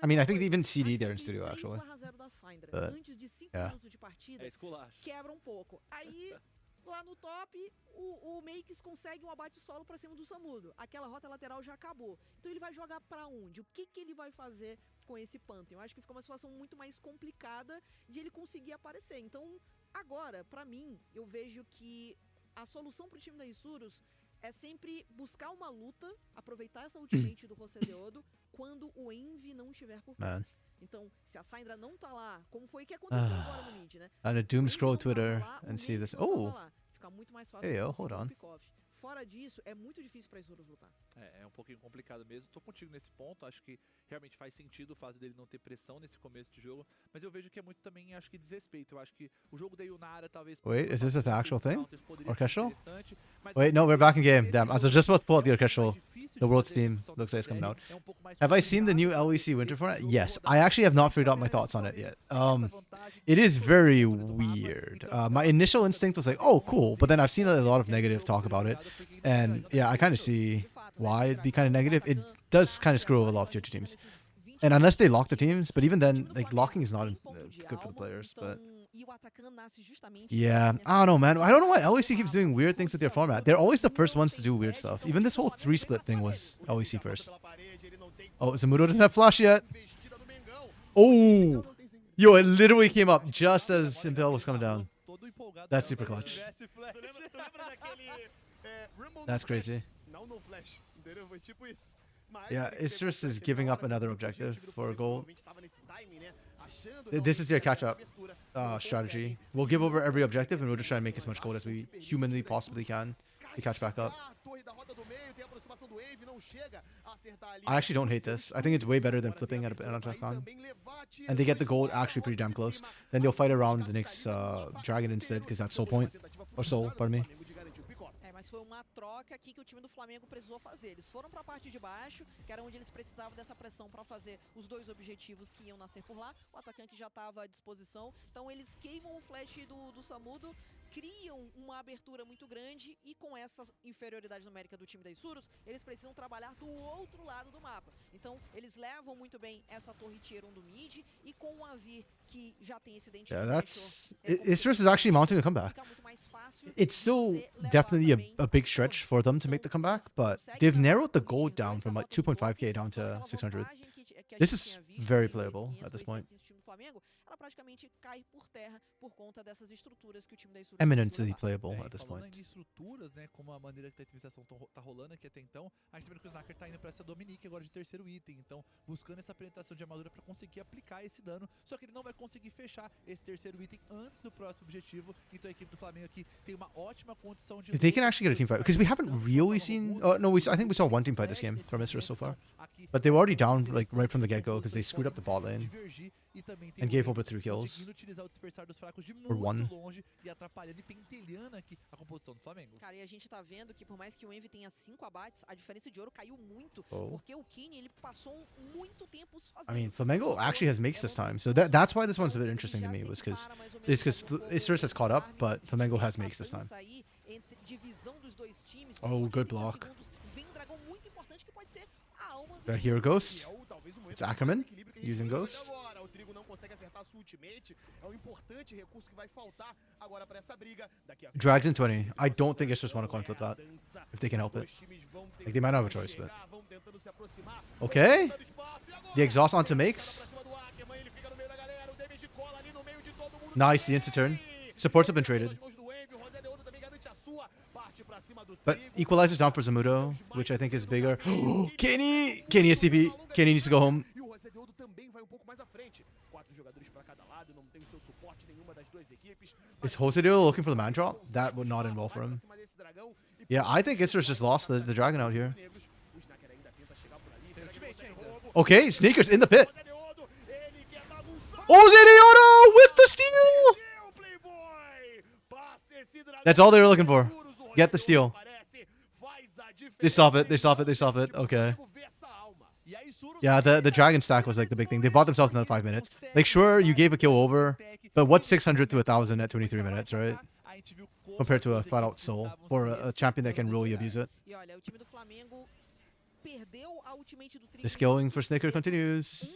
S1: I mean, I think even CD they're in studio actually. But
S3: Antes de 5
S1: yeah.
S3: minutos de partida,
S2: É esculacho.
S3: quebra um pouco. Aí Lá no top, o Makes consegue um abate solo pra cima do Samudo. Aquela rota lateral já acabou. Então ele vai jogar pra onde? O que ele vai fazer com esse Pantheon? Eu acho que fica uma situação muito mais complicada de ele conseguir aparecer. Então, agora, pra mim, eu vejo que a solução pro time da Isurus é sempre buscar uma luta, aproveitar essa ultimate do Rosedeodo quando o Envy não estiver por perto.
S1: Man.
S3: Então, se a Syndra não tá lá, como foi que aconteceu agora no mid, né?
S1: I'm gonna doom scroll
S3: O Envy não tava
S1: Twitter
S3: lá, o
S1: and see
S3: Makes
S1: this.
S3: não tava
S1: Oh,
S3: lá. Fica muito mais fácil
S1: Hey,
S3: de
S1: yo,
S3: conseguir
S1: hold
S3: um
S1: on.
S3: pick-off. Fora disso, é muito difícil pra Isurus lutar.
S2: É um pouquinho complicado mesmo. Tô contigo nesse ponto. Acho que realmente faz sentido o fato dele não ter pressão nesse começo de jogo. Mas eu vejo que é muito também, acho que desrespeito. Eu acho que o jogo da Yunara talvez...
S1: Wait, is this the actual thing?
S2: Poderia ser
S1: Orchestral?
S2: interessante, mas
S1: wait, no, we're back in game. Damn, I was just about to pull out the orchestral.
S2: difícil
S1: The
S2: de
S1: world's
S2: fazer a
S1: theme
S2: execução
S1: looks
S2: do
S1: like it's coming out.
S2: é um pouco mais
S1: Have I seen the new
S2: complicado,
S1: LEC winter
S2: esse
S1: format?
S2: jogo
S1: Yes.
S2: rodar
S1: I actually have not figured out my
S2: é
S1: thoughts
S2: só
S1: on it
S2: ver
S1: yet.
S2: essa vantagem
S1: It is
S2: do
S1: very
S2: controle do mapa.
S1: weird.
S2: Então,
S1: My initial instinct was like, oh, cool. But then I've seen a lot of negative talk about it. And yeah, I kind of see why it'd be kind of negative. It does kind of screw over a lot of tier 2 teams. And unless they lock the teams, but even then, like, locking is not good for the players. But yeah, I don't know, man. I don't know why LEC keeps doing weird things with their format. They're always the first ones to do weird stuff. Even this whole 3-split thing was LEC first. Oh, Zamudo doesn't have flash yet. Oh, yo, it literally came up just as Impel was coming down. That's super clutch. That's crazy. Yeah, Isurus is giving up another objective for a goal. This is their catch-up strategy. We'll give over every objective and we'll just try and make as much gold as we humanly possibly can to catch back up. I actually don't hate this. I think it's way better than flipping at an attack on. And they get the gold actually pretty damn close. Then they'll fight around the next dragon instead because that's soul point. Or soul, pardon me.
S3: Mas foi uma troca aqui que o time do Flamengo precisou fazer. Eles foram para a parte de baixo, que era onde eles precisavam dessa pressão para fazer os dois objetivos que iam nascer por lá. O atacante já estava à disposição. Então eles queimam o flash do Samudo, criam uma abertura muito grande e com essa inferioridade numérica do time da Isurus, eles precisam trabalhar do outro lado do mapa. Então eles levam muito bem essa torre tier 1 do mid e com o Azir, que já tem esse dente.
S1: Yeah, that's... Isurus is actually mounting a comeback. It's still definitely a big stretch for them to make the comeback, but they've narrowed the gold down from like 2.5k down to 600. This is very playable at this point.
S3: Ela praticamente cai por terra por conta dessas estruturas que o time da Isurus
S1: Eminently playable at this
S2: falando
S1: point.
S2: em estruturas, né, como a maneira que a otimização tá rolando aqui até então, a gente vê que o Snaker tá indo pra essa Dominique agora de terceiro item, então buscando essa penetração de armadura pra conseguir aplicar esse dano, só que ele não vai conseguir fechar esse terceiro item antes do próximo objetivo, então a equipe do Flamengo aqui tem uma ótima condição de...
S1: If they can actually get a team fight, because we haven't really seen... no, I think we saw one team fight this game from Isurus so far. But they were already down like right from the get-go because they screwed up the bot lane. And gave over 3 kills. Or 1.
S3: Cara, e a gente tá vendo que por mais que o Envy tenha 5 abates, a diferença de ouro caiu muito,
S1: Oh.
S3: porque o Kine, ele passou muito tempo sozinho.
S1: I mean, Flamengo actually has makes this time, so that's why this one's a bit interesting to me, was because Isurus has caught up, but Flamengo has makes this time. Oh, good block. But here Ghost. It's Ackerman using Ghost. Drags in 20. I don't think Isurus want to conflict that, if they can help it. Like, they might not have a choice, but... Okay. The exhaust onto makes. Nice, the insta turn. Supports have been traded. But equalizes down for Zamudo, which I think is bigger. Kenny! Kenny SCP. Kenny needs to go home. Is Hosedeo looking for the man drop? That would not end well for him. Yeah, I think Isurus just lost the dragon out here. Okay, Sneakers in the pit. Hosedeo with the steal! That's all they were looking for. Get the steal. They stop it, they stop it, they stop it. Okay. Yeah, the dragon stack was like the big thing. They bought themselves another 5 minutes. Like, sure, you gave a kill over, but what's 600 to 1,000 at 23 minutes, right? Compared to a flat-out soul, or a champion that can really abuse it. The skilling for Snicker continues.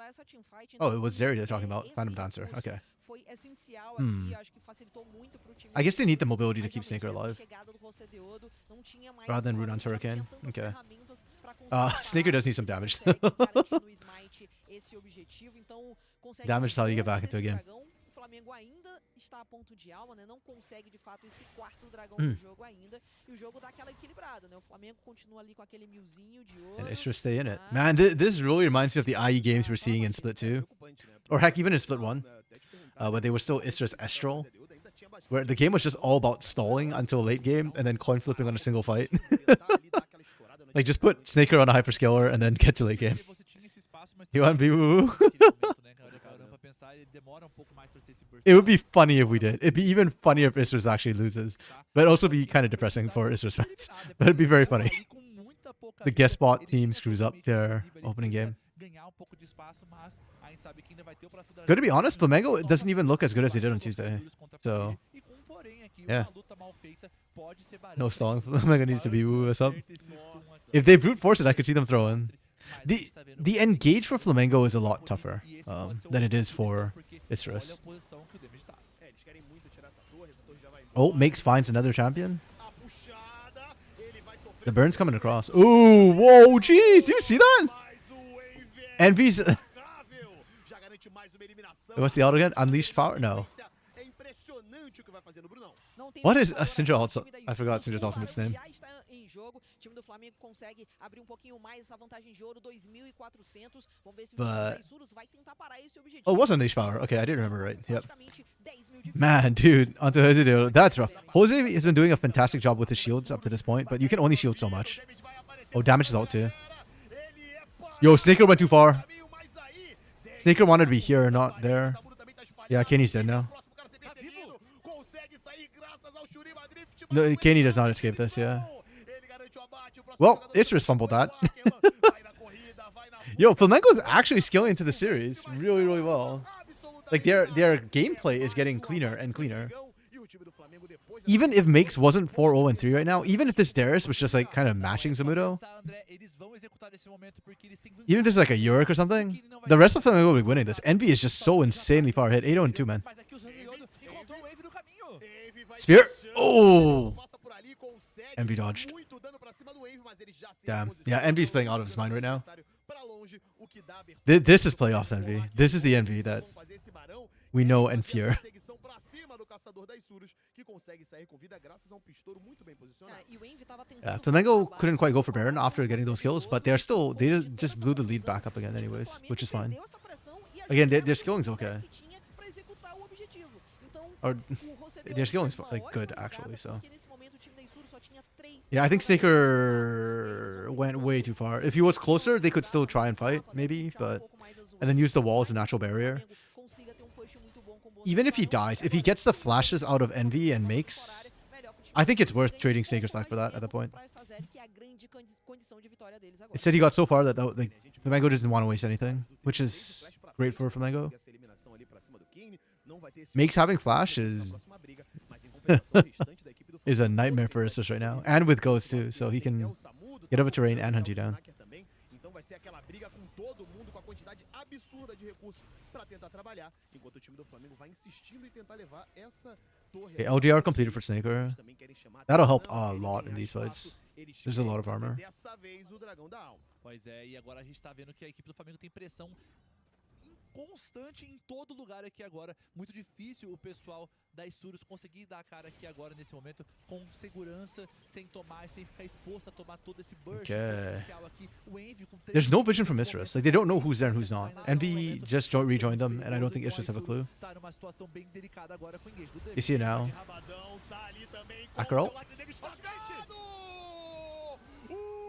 S3: essa teamfight,
S1: Oh,
S3: então,
S1: it was Zeri they're talking
S3: é,
S1: about.
S3: esse
S1: Phantom Dancer.
S3: recurso
S1: Okay.
S3: foi essencial
S1: Hmm.
S3: aqui, acho que facilitou muito pro time
S1: I guess they need the
S3: do
S1: mobility to
S3: mas
S1: keep
S3: realmente,
S1: Snaker
S3: essa
S1: alive.
S3: chegada do José de Odo não tinha mais
S1: Rather than
S3: como,
S1: Rune on
S3: já não tinha
S1: Turrican.
S3: tantas
S1: Okay.
S3: ferramentas pra conseguir
S1: Snaker
S3: parar,
S1: does need some damage.
S3: consegue garantir no smite esse objetivo, então consegue
S1: Damage is how you get
S3: bomba
S1: back into a
S3: desse
S1: game.
S3: dragão. O Flamengo ainda está a ponto de alma, né? Não consegue de fato esse quarto dragão
S1: Hmm.
S3: do jogo ainda. E o jogo dá aquela equilibrada, né? O Flamengo continua ali com aquele milzinho de ouro.
S1: And Isra stay in it.
S3: mas-
S1: Man, this really reminds me of the IE games we're seeing in Split 2. Or heck, even in Split 1. When they were still Isra's Estral. Where the game was just all about stalling until late game and then coin flipping on a single fight. Like, just put Snaker on a hyperscaler and then get to late game.
S2: Você tinha esse espaço, mas
S1: You want Boo?
S2: naquele momento, né, cara, parando pra pensar, ele demora um pouco mais pra ser esse burst.
S1: It would be funny if we did. It'd be even funnier if Isras actually loses. But also be kind of depressing for Isras fans. But it'd be very funny. The guest bot team screws up their opening game. Good to be honest, Flamengo doesn't even look as good as they did on Tuesday. So, yeah. No stalling. Flamengo needs to be woo us up. If they brute force it, I could see them throw in. The engage for Flamengo is a lot tougher than it is for Isras. Oh, Makes finds another champion. The burn's coming across. Ooh, whoa, jeez, do you see that? Envy's. What's the auto again? Unleashed power? No. What is Syndra also? I forgot Syndra's ultimate's name.
S3: Já está em jogo. O time do Flamengo consegue abrir um pouquinho mais essa vantagem de ouro, 2.400. Vamos ver se o time
S1: But-
S3: da Isurus vai tentar parar esse objetivo.
S1: Oh, it was Unleashed power. Okay, I did remember right. Yep.
S3: Praticamente 10.000 de vida.
S1: Man, dude, onto Jose. Dude, that's rough. Jose has been doing a fantastic job with his shields up to this point, but you can only shield so much. Oh, damage is out too. Yo, Snaker went too far. Snaker wanted to be here, not there. Yeah, Kenny's dead now. No, Kenny does not escape this, yeah. Well, Isras fumbled that. Yo, Flamengo is actually scaling into the series really, really well. Like, their gameplay is getting cleaner and cleaner. Even if Makes wasn't 4-0 and 3 right now, even if this Darius was just like kind of mashing Zamudo, even if this is like a Yorick or something, the rest of Flamengo will be winning this. Envy is just so insanely far ahead. 8-0 and 2, man. Spear. Oh! Envy dodged. Damn. Yeah, Envy's playing out of his mind right now. This is playoffs Envy. This is the Envy that we know and fear. Yeah, Flamengo couldn't quite go for Baron after getting those kills, but they just blew the lead back up again anyways, which is fine. Again, their skilling's okay. Or their skilling's like good actually, so. Yeah, I think Snaker went way too far. If he was closer, they could still try and fight, maybe, but and then use the wall as a natural barrier. Even if he dies, if he gets the flashes out of Envy and Makes, I think it's worth trading Snaker's life for that at that point. Instead, he got so far that like Flamengo doesn't want to waste anything, which is great for Flamengo. Makes having flash is is a nightmare for Isras right now, and with Ghost too, so he can get over terrain and hunt you down. Okay, LDR completed for Snaker. That'll help a lot in these fights. There's a lot of armor.
S2: Pois é, e agora a gente tá vendo que a equipe do Flamengo tem pressão constante em todo lugar aqui agora. Muito difícil o pessoal da Isurus conseguir dar a cara aqui agora nesse momento com segurança, sem ficar exposto a tomar todo esse burst potencial aqui. O Envy com
S1: There's no vision from Isras. Like, they don't know who's there and who's not. Envy just rejoined them, and I don't think Isras have a clue.
S2: Tá numa situação bem delicada agora com o engage do
S1: You see it now. Acro?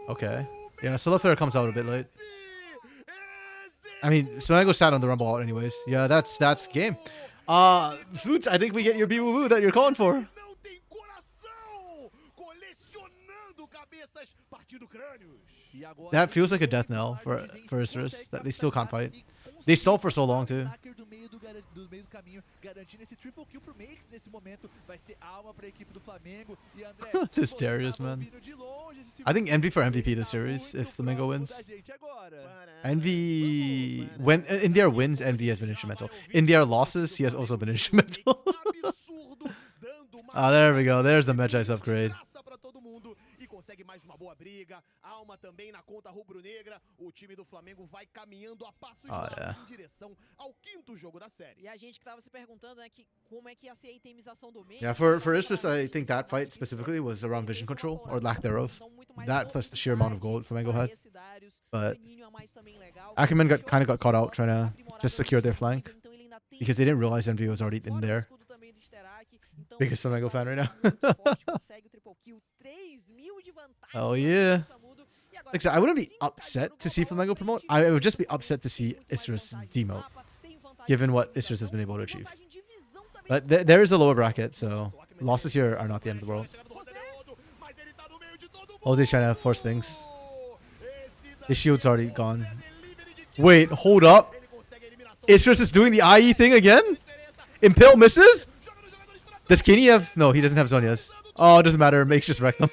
S1: Okay. Yeah, Solar comes out a bit late. I mean, Flamengo sat on the Rumble out anyways. Yeah, that's game. Swoots, I think we get your boo that you're calling for. That feels like a death knell for Isras, that they still can't fight. They stalled for so long too.
S2: Attacker do meio do caminho, garantindo esse triple kill pro Makes nesse momento. Vai ser alma pra equipe do Flamengo. E André,
S1: This
S2: você
S1: Darius,
S2: tava
S1: man.
S2: ouvindo de longe esse
S1: I think
S2: segundo
S1: Envy for
S2: tempo,
S1: MVP
S2: ele
S1: this
S2: tá
S1: series
S2: muito
S1: if Flamengo
S2: próximo
S1: wins.
S2: da gente agora.
S1: Envy, when in their wins, Envy has been instrumental. In their losses, he has also been instrumental. There we go. There's the Magi's upgrade.
S4: Pra todo mundo e consegue mais uma boa briga. Alma também na conta rubro-negra. O time do Flamengo vai caminhando a passos largos em direção ao quinto jogo da série.
S3: E a gente que tava se perguntando, né, que como é que ia ser a itemização do meio.
S1: Yeah, for Istus, I think that fight specifically was around vision control or lack thereof. That plus the sheer amount of gold Flamengo had. But Ackerman kind of got caught out trying to just secure their flank because they didn't realize Envy was already in there. Biggest Flamengo fan right now. Oh yeah. Like I said, I wouldn't be upset to see Flamengo promote. I would just be upset to see Istus demote, given what Istus has been able to achieve. But there is a lower bracket, so losses here are not the end of the world. Oldie's trying to force things. His shield's already gone. Wait, hold up. Istus is doing the IE thing again? Impale misses? Does Kenny have... No, he doesn't have Zonias. Oh, it doesn't matter. Makes just wreck them.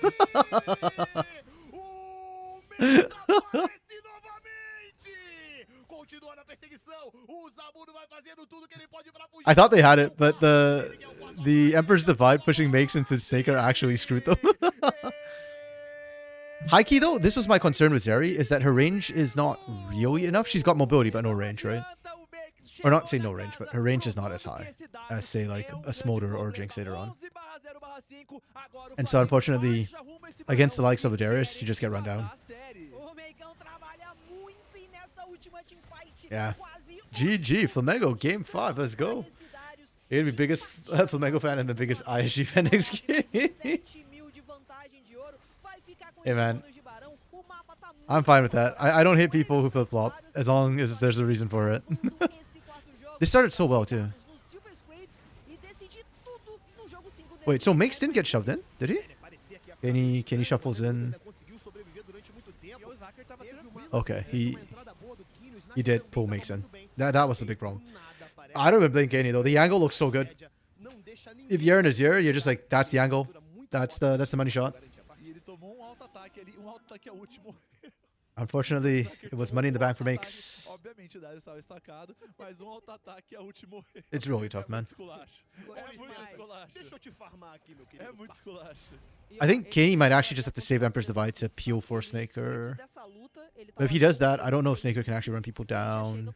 S1: I thought they had it, but the Emperor's Divide pushing Makes into Snaker actually screwed them. High key though, this was my concern with Zeri, is that her range is not really enough. She's got mobility but no range, right? Or not say no range, but her range is not as high as say like a Smolder or a Jinx later on. And so unfortunately, against the likes of a Darius, you just get run down. Yeah. GG, Flamengo, game 5, let's go. You're the biggest Flamengo fan and the biggest ISG fan next game. Hey man, I'm fine with that. I don't hate people who flip-flop, as long as there's a reason for it. They started so well too. Wait, so Makes didn't get shoved in, did he? Kenny shuffles in. Okay, he did pull Makes in. That was the big problem. I don't even blame Kenny though. The angle looks so good. If you're in his ear, you're just like, that's the angle. That's the money shot. Unfortunately, it was money in the bank for Makes. It's really tough, man. I think Kenny might actually just have to save Emperor's Divide to peel for Snaker. But if he does that, I don't know if Snaker can actually run people down.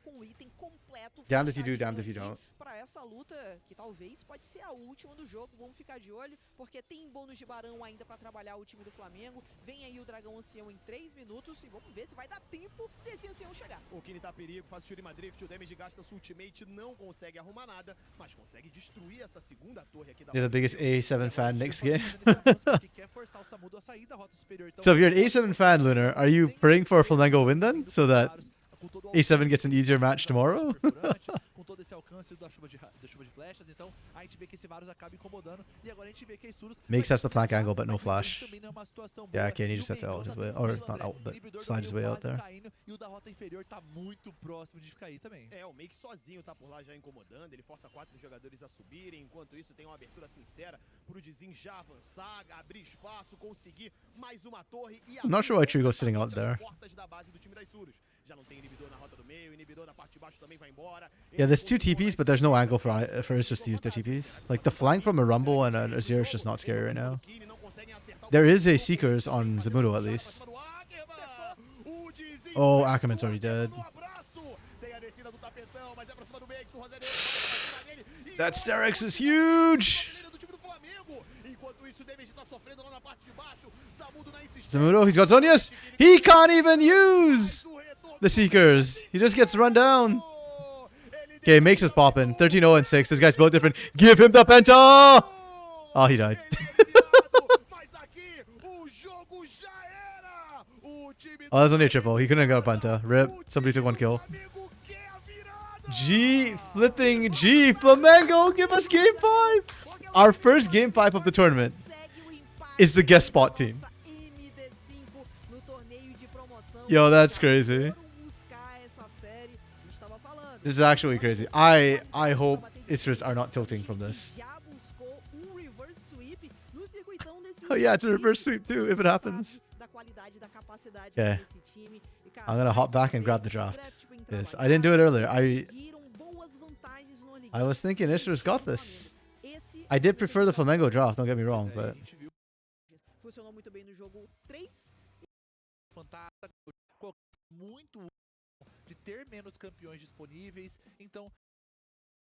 S1: Damned if you do, damned if you don't.
S3: Para essa luta, que talvez pode ser a última do jogo, vamos ficar de olho, porque tem bônus de barão ainda para trabalhar o time do Flamengo. Vem aí o Dragão Ancião em 3 minutos e vamos ver se vai dar tempo desse Ancião chegar.
S4: O Kenny tá perigo, faz Shurima Drift, o damage gasta sua ultimate, não consegue arrumar nada, mas consegue destruir essa segunda torre aqui da...
S1: You're the biggest A7 fan next game. So if you're an A7 fan, Lunar, are you praying for a Flamengo win then? So that A7 gets an easier match tomorrow?
S2: Com todo esse alcance da chuva de flechas, então a gente vê que esse Varus acaba incomodando e agora a gente vê que a Isurus
S1: Makes has the flank angle but no flash. Yeah, Kenny just has to out his way, or not out, but slide his way out there.
S2: E o da rota inferior tá muito próximo de ficar aí também.
S4: É, o Make sozinho tá por lá já incomodando, ele força 4 jogadores a subirem, enquanto isso tem uma abertura sincera pro Dizin já avançar, abrir espaço, conseguir mais uma torre e
S1: I'm not sure why Trigo's sitting out there.
S4: portas da base do time da Isurus. Já não tem inibidor na rota do meio, inibidor da parte de baixo também vai embora.
S1: Yeah, there's 2 TPs, but there's no angle for Issus to use their TPs. Like the flank from a Rumble and an Azir is just not scary right now. There is a Seekers on Zamudo at least. Oh, Ackerman's already dead. That Sterex is huge! Zamudo, he's got Zonias! He can't even use the Seekers! He just gets run down. Okay, Makes us popping. 13-0 and 6. This guy's both different. Give him the Penta! Oh, he died. Oh, that's only a triple. He couldn't have got a Penta. Rip. Somebody took 1 kill. G flipping G. Flamengo, give us game 5. Our first game 5 of the tournament is the guest spot team. Yo, that's crazy. This is actually crazy. I hope Isras are not tilting from this. Oh yeah, it's a reverse sweep too if it happens. Okay. I'm gonna hop back and grab the draft. Yes, I didn't do it earlier. I was thinking Isras got this. I did prefer the Flamengo draft, don't get me wrong, but
S3: Funcionou muito bem no jogo 3.
S2: Fantástico, muito de ter menos campeões disponíveis, então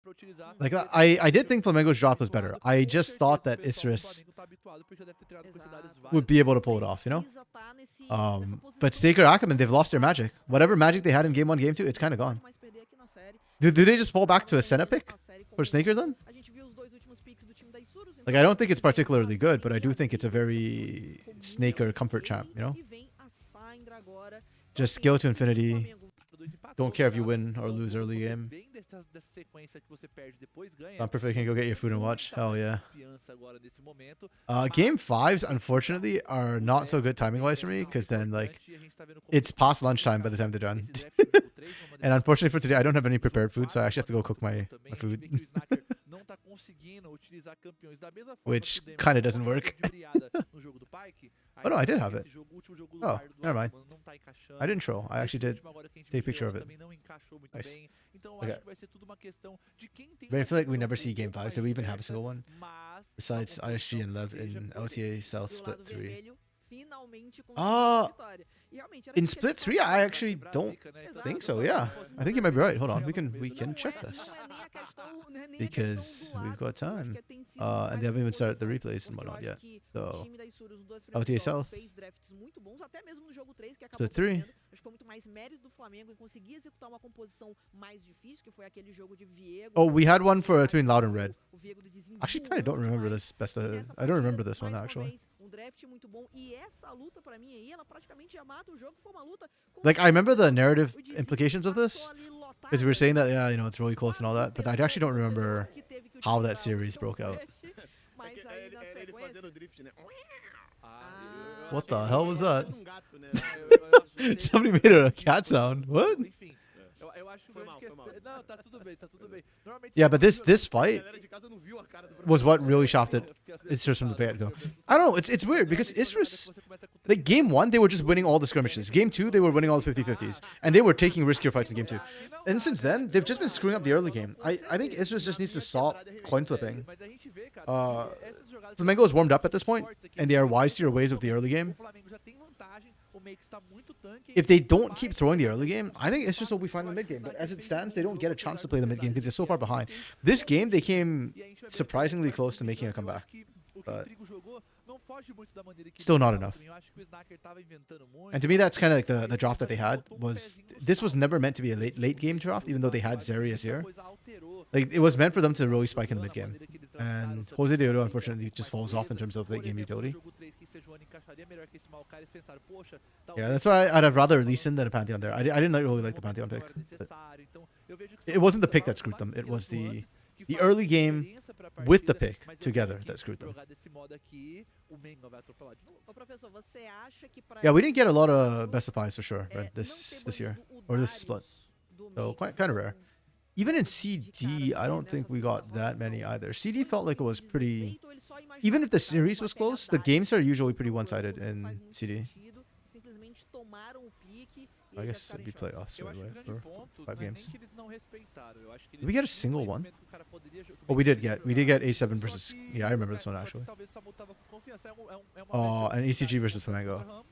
S2: para utilizar.
S1: like I did think Flamengo's draft was better. I just thought that Isras would be able to pull it off, you know? But Staker Ackerman, they've lost their magic. Whatever magic they had in game 1, game 2, it's kind of gone. Do they just fall back to a Senna pick for Snaker then? Like, I don't think it's particularly good, but I do think it's a very Snaker comfort champ, you know? Just scale to infinity. Don't care if you win or lose early game. I'm perfect. Can go get your food and watch. Hell yeah. Game 5s, unfortunately, are not so good timing-wise for me, because then, like, it's past lunchtime by the time they're done. And unfortunately for today, I don't have any prepared food, so I actually have to go cook my food. Which kind of doesn't work. Oh no, I did have it. Oh, never mind. I didn't troll. I actually did take a picture of it. Nice. Okay. But I feel like we never see game 5s. Did we even have a single one? Besides ISG and Lev in LTA South Split 3. In Split 3, I actually don't think so, yeah. I think you might be right. Hold on, we can check this. Because we've got time. And they haven't even started the replays and whatnot yet. So, LTA South. Split 3. Oh, we had one for between Loud and Red. Actually, kind of don't remember this. I don't remember this one, actually. Like, I remember the narrative implications of this. Because we were saying that, yeah, you know, it's really close and all that. But I actually don't remember how that series broke out. What the hell was that? Somebody made a cat sound. What? Yeah, but this fight was what really shafted Isras from the get-go. I don't know, it's weird because Isras, like game 1, they were just winning all the skirmishes. Game 2, they were winning all the 50-50s. And they were taking riskier fights in game 2. And since then, they've just been screwing up the early game. I think Isras just needs to stop coin flipping. Flamengo is warmed up at this point, and they are wise to your ways of the early game. If they don't keep throwing the early game, I think it's just will be fine in the mid game. But as it stands, they don't get a chance to play the mid game because they're so far behind. This game, they came surprisingly close to making a comeback. But still not enough. And to me, that's kind of like the draft that they had. This was never meant to be a late game draft, even though they had Zerius here. Like, it was meant for them to really spike in the mid game. And Jose de Oro, unfortunately, just falls off in terms of late game utility. Yeah, that's why I'd have rather Lee Sin than a Pantheon there. I didn't really like the Pantheon pick. It wasn't the pick that screwed them. It was the early game with the pick together that screwed them. Yeah, we didn't get a lot of best of fives for sure, right? This year or this split. So kind of rare. Even in CD, I don't think we got that many either. CD felt like it was pretty... Even if the series was close, the games are usually pretty one-sided in CD. I guess it'd be playoffs right away for 5 games. Did we get a single one? Oh, we did get A7 versus... Yeah, I remember this one actually. Oh, and ECG versus Flamengo.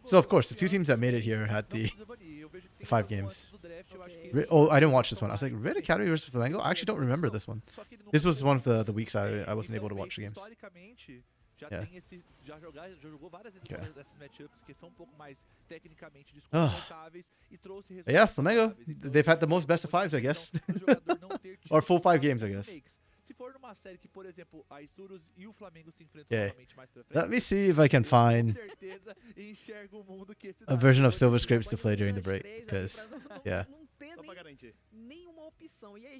S1: So of course, the two teams that made it here had the 5 games. Oh, I didn't watch this one. I was like, Red Academy versus Flamengo? I actually don't remember this one. This was one of the weeks I wasn't able to watch the games. Yeah. Okay. Yeah, Flamengo. They've had the most best of 5s, I guess. Or full 5 games, I guess. Yeah. Let me see if I can find a version of Silver Scrapes to play during the break. Because, yeah.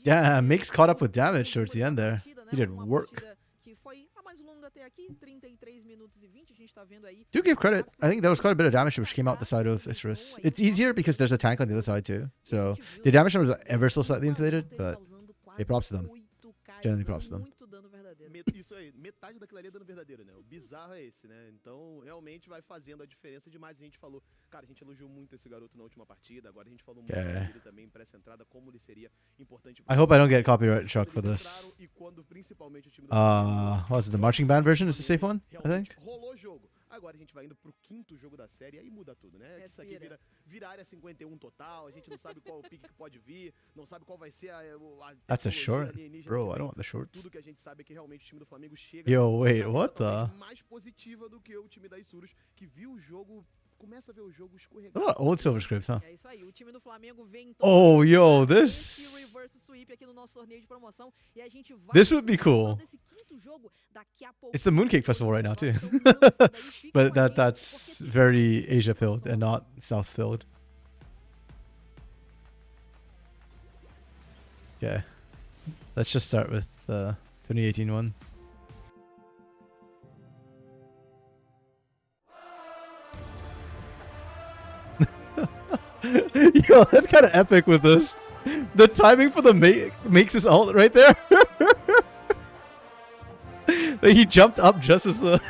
S1: Yeah, Mix caught up with damage towards the end there. He did work.
S3: mais longo até aqui, 33 minutos e 20, a gente tá vendo aí.
S1: Do give credit. I think there was quite a bit of damage which came out the side of Isurus. It's easier because there's a tank on the other side too. So the damage was ever so slightly inflated, but hey, props to them. Generally props to them.
S3: Muito dano verdadeiro.
S4: Isso aí, metade daquilo ali é dano verdadeiro, né? O bizarro é esse, né? Então, realmente vai fazendo a diferença demais. A gente falou, cara, a gente elogiou muito esse garoto na última partida, agora a gente falou muito dele também pra essa entrada, como ele seria importante.
S1: I hope I don't get copyright struck for this.
S4: E quando principalmente o time
S1: What was it? The marching band version is the safe one, I think.
S4: Rolou o jogo. Agora a gente vai indo pro quinto jogo da série, aí muda tudo, né? Isso aqui vira área 51 total, a gente não sabe qual o pique que pode vir, não sabe qual vai ser a
S1: That's a short? Bro, I don't want the shorts.
S4: Tudo que a gente sabe é que realmente o time do Flamengo chega
S1: Yo, wait, what the?
S4: mais positiva do que o time da Isurus, que viu o jogo, começa a ver o jogo escorregar.
S1: A lot of old silver scripts, huh?
S3: É isso aí, o time do Flamengo vem então
S1: Oh, yo,
S3: esse
S1: this
S3: reverse sweep aqui no nosso torneio de promoção e a gente vai
S1: This would be cool.
S3: desse quinto jogo daqui a pouco.
S1: It's the Mooncake Festival right now too. But that's very Asia filled and not South filled. Okay. Let's just start with the 2018 one. Yo, that's kind of epic with this. The timing for the makes his ult right there. Like he jumped up just as the...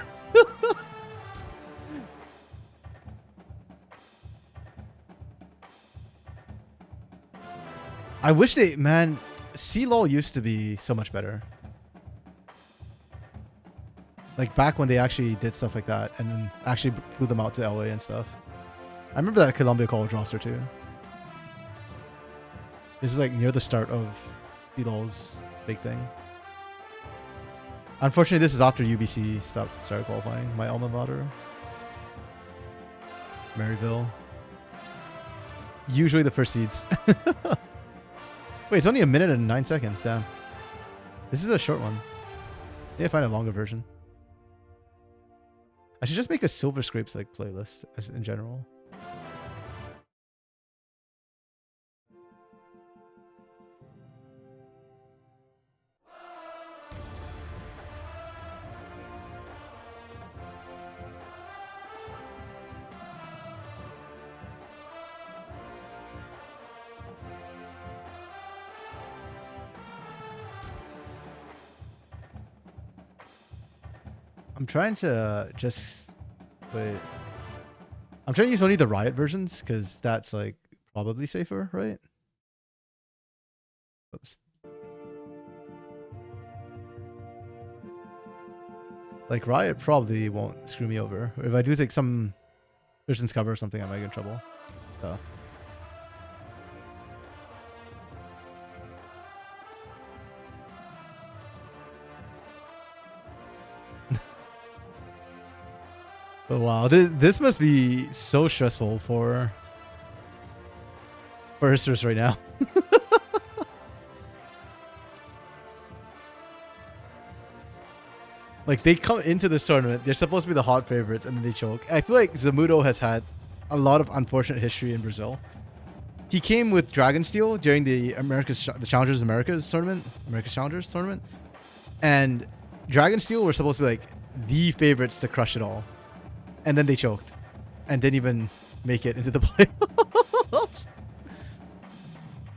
S1: I wish they... Man, C-LOL used to be so much better. Like back when they actually did stuff like that and then actually flew them out to LA and stuff. I remember that Columbia College roster too. This is like near the start of C-LOL's big thing. Unfortunately, this is after UBC started qualifying. My alma mater. Maryville. Usually the first seeds. Wait, it's only a minute and 9 seconds. Damn. This is a short one. Yeah, find a longer version. I should just make a Silver Scrapes like playlist as in general. I'm trying to just wait. I'm trying to use only the Riot versions because that's like probably safer, right? Oops. Like Riot probably won't screw me over. If I do take some versions cover or something, I might get in trouble. So. But wow, this must be so stressful for Isurus right now. Like they come into this tournament, they're supposed to be the hot favorites, and then they choke. I feel like Zamudo has had a lot of unfortunate history in Brazil. He came with Dragonsteel during the Challengers Americas tournament, and Dragonsteel were supposed to be like the favorites to crush it all. And then they choked and didn't even make it into the playoffs.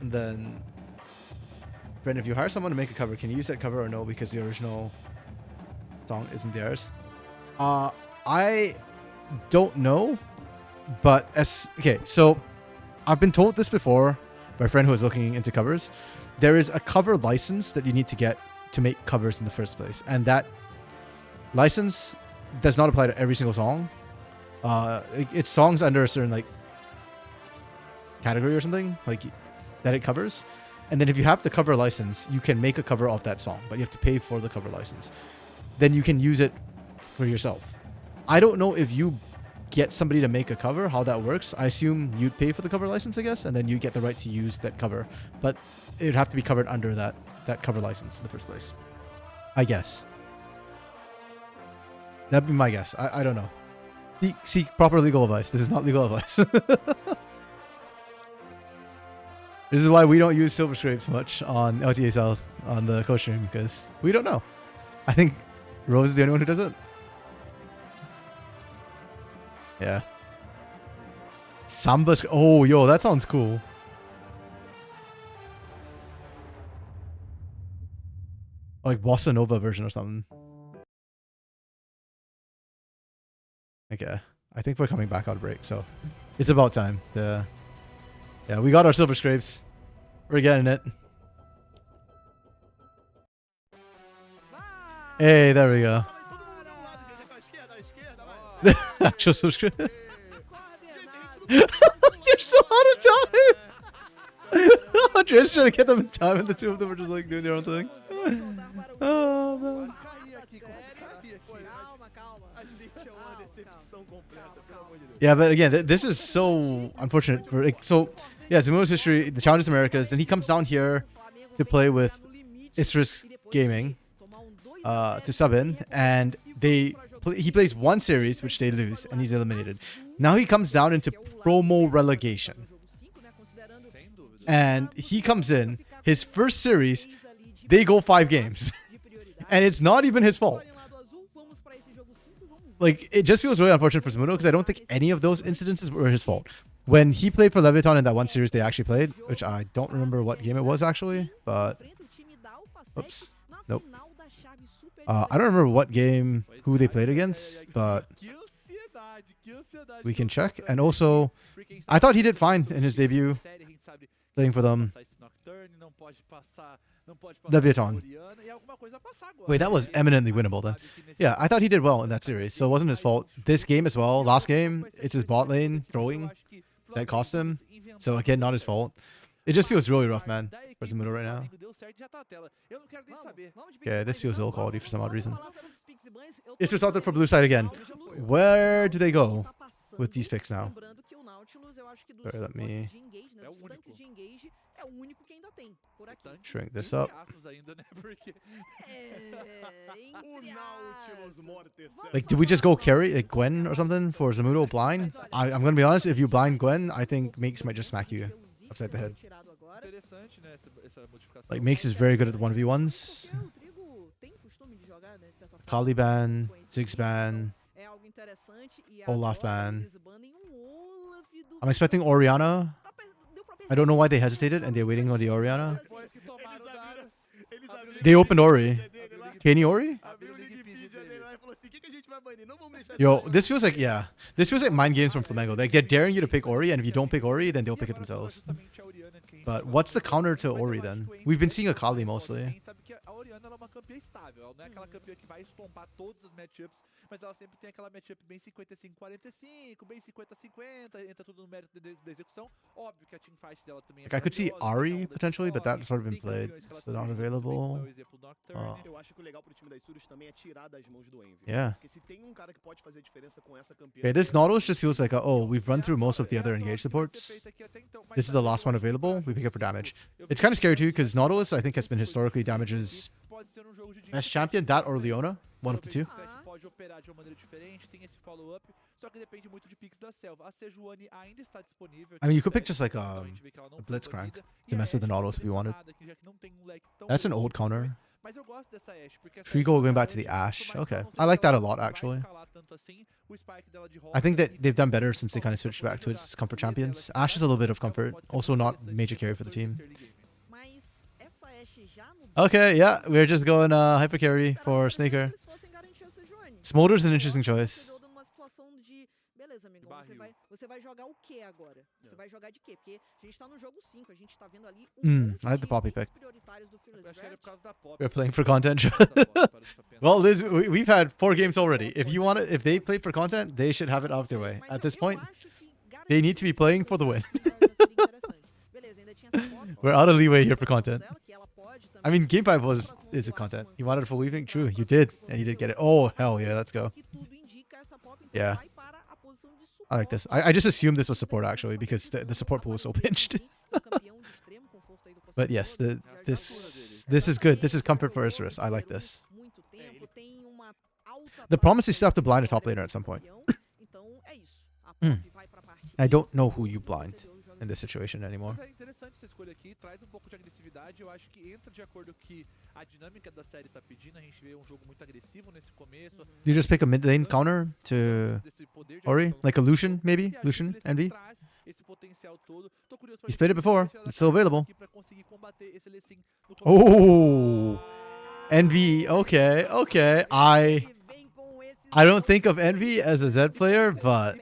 S1: And then, Brent, if you hire someone to make a cover, can you use that cover or no? Because the original song isn't theirs. I don't know, but okay, so I've been told this before by a friend who was looking into covers. There is a cover license that you need to get to make covers in the first place, and that license does not apply to every single song. It's songs under a certain like category or something like that it covers, and then if you have the cover license, you can make a cover of that song, but you have to pay for the cover license. Then you can use it for yourself. I don't know if you get somebody to make a cover, how that works. I assume you'd pay for the cover license, I guess, and then you get the right to use that cover, but it'd have to be covered under that cover license in the first place, I guess. That'd be my guess. I don't know. Seek proper legal advice. This is not legal advice. This is why we don't use Silver Scrapes much on LTA South on the co-stream, because we don't know. I think Rose is the only one who does it? Yeah. Samba. Oh, yo, that sounds cool. Like Bossa Nova version or something. Okay. I think we're coming back out of break, so it's about time. Yeah, we got our silver scrapes. We're getting it. Hey, there we go. Actual subscription. You're so out of time. Andrea's trying to get them in time, and the two of them are just like doing their own thing. Oh man. Yeah, but again, this is so unfortunate. For, like, so, yeah, Zamuno's history, the Challengers Americas, then he comes down here to play with Isris Gaming to sub in, and he plays one series, which they lose, and he's eliminated. Now he comes down into promo relegation. And he comes in, his first series, they go 5 games. And it's not even his fault. Like, it just feels really unfortunate for Zamuno because I don't think any of those incidences were his fault. When he played for Leviathan in that one series they actually played, which I don't remember what game it was actually, but... Oops. Nope. I don't remember what game, who they played against, but... We can check. And also, I thought he did fine in his debut, playing for them. Leviathan. Wait, that was eminently winnable then. Yeah, I thought he did well in that series, so it wasn't his fault. This game as well, last game, it's his bot lane throwing that cost him. So again, not his fault. It just feels really rough, man, for Zamuno right now. Yeah, this feels low quality for some odd reason. It's just out there for blue side again. Where do they go with these picks now? Sorry, let me shrink this up. Like, did we just go carry like Gwen or something for Zamuno blind? I'm gonna be honest, if you blind Gwen, I think Makes might just smack you upside the head. Like, Makes is very good at the 1v1s. Kali ban, Ziggs ban, Olaf ban. I'm expecting Orianna. I don't know why they hesitated and they're waiting on the Orianna. They opened Ori. Kenny Ori? Yo, this feels like, yeah. This feels like mind games from Flamengo. Like, they're daring you to pick Ori, and if you don't pick Ori, then they'll pick it themselves. But what's the counter to Ori then? We've been seeing a Kali mostly.
S2: Mas ela sempre tem aquela matchup bem 55-45, bem 50-50, entra tudo no mérito da execução. Óbvio que a teamfight dela também é
S1: Like, I could see Ari potentially, but that's sort of been played, so not available.
S4: Eu acho que o legal pro time da Isurus também é tirar das mãos do Envy.
S1: Yeah.
S4: Porque se tem cara que pode fazer diferença com essa campeã.
S1: Okay, this Nautilus just feels like, oh, we've run through most of the other engaged supports. This is the last one available. We pick up for damage. It's kind of scary too, because Nautilus, I think, has been historically damage's best champion, that or Leona, one of the two.
S2: Pode operar de uma maneira diferente, tem esse follow-up, só que depende muito de picks da selva. A Sejuani ainda está disponível.
S1: I mean, you could pick just like a Blitzcrank to mess with the Nautilus if you wanted. That's an old counter. Trigo going back to the Ashe. Okay, I like that a lot actually. I think that they've done better since they kind of switched back to its comfort champions. Ashe is a little bit of comfort, also not major carry for the team. Okay, yeah, we're just going hyper carry for Snaker. Smolder's an interesting choice.
S3: Beleza, amigo. Você vai jogar o que agora? Você vai jogar de quê? Porque a gente tá no jogo 5, a gente tá vendo ali
S1: I like the Poppy pick.
S3: prioritários do
S1: We're playing for content. Well, Liz, we've had 4 games already. If you want it, if they play for content, they should have it out of their way. At this point, they need to be playing for the win. We're out of leeway here for content. I mean, Game 5 is a content. You wanted a full weaving? True, you did. And you did get it. Oh, hell yeah, let's go. Yeah. I like this. I just assumed this was support, actually, because the support pool was so pinched. But yes, this is good. This is comfort for Isurus. I like this. The problem is you still have to blind a top laner at some point. I don't know who you blind. in this situation anymore.
S2: Mas é interessante essa escolha aqui, traz pouco de agressividade. Eu acho que entra de acordo com que a dinâmica da série tá pedindo. A gente vê jogo muito agressivo nesse começo.
S1: You just pick a mid lane counter to
S2: Desse poder de
S1: Ori,
S2: agressão
S1: like a
S2: do
S1: Lucian
S2: jogo.
S1: maybe,
S2: E acho que
S1: Lucian,
S2: esse
S1: Envy.
S2: traz esse potencial todo. Tô curioso pra
S1: He's
S2: ver
S1: played it
S2: se
S1: before.
S2: vai tirar
S1: It's still
S2: da
S1: available.
S2: aqui pra conseguir combater esse Lee Sin no começo.
S1: Oh, Envy. Okay, okay. I don't think of Envy as a Zed player, but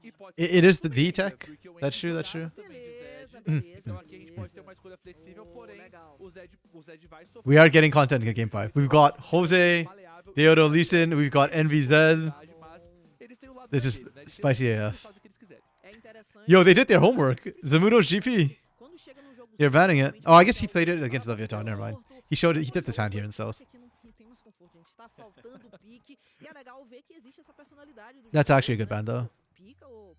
S2: E pode
S1: it is the V tech. That's true. That's true.
S3: Beleza, beleza.
S2: Então aqui a gente pode ter uma escolha flexível, porém
S3: Legal.
S2: o Zed vai sofrer.
S1: We are getting content in Game 5. We've got Jose,
S2: Maleável,
S1: Deodo, Lee Sin. We've got Envy Zed.
S2: mas eles têm o lado
S1: This is
S2: deles, né? Eles têm
S1: spicy
S2: o lado deles,
S1: AF.
S2: eles fazem o que eles quiserem.
S3: É interessante.
S1: Yo, they did their homework. Zamudo's GP.
S3: Quando chega num jogo
S1: They're banning it.
S3: realmente
S1: Oh, I guess he
S3: mais
S1: played it
S3: conforto,
S1: against Leviathan. Never mind.
S3: conforto,
S1: He showed it. He
S3: quando
S1: tipped his
S3: o
S1: hand here
S3: jogo
S1: himself.
S3: aqui não tem mais conforto, gente. Tá faltando pique. E é legal ver que existe essa personalidade do
S1: That's
S3: jogador,
S1: actually a good
S3: né?
S1: ban, though.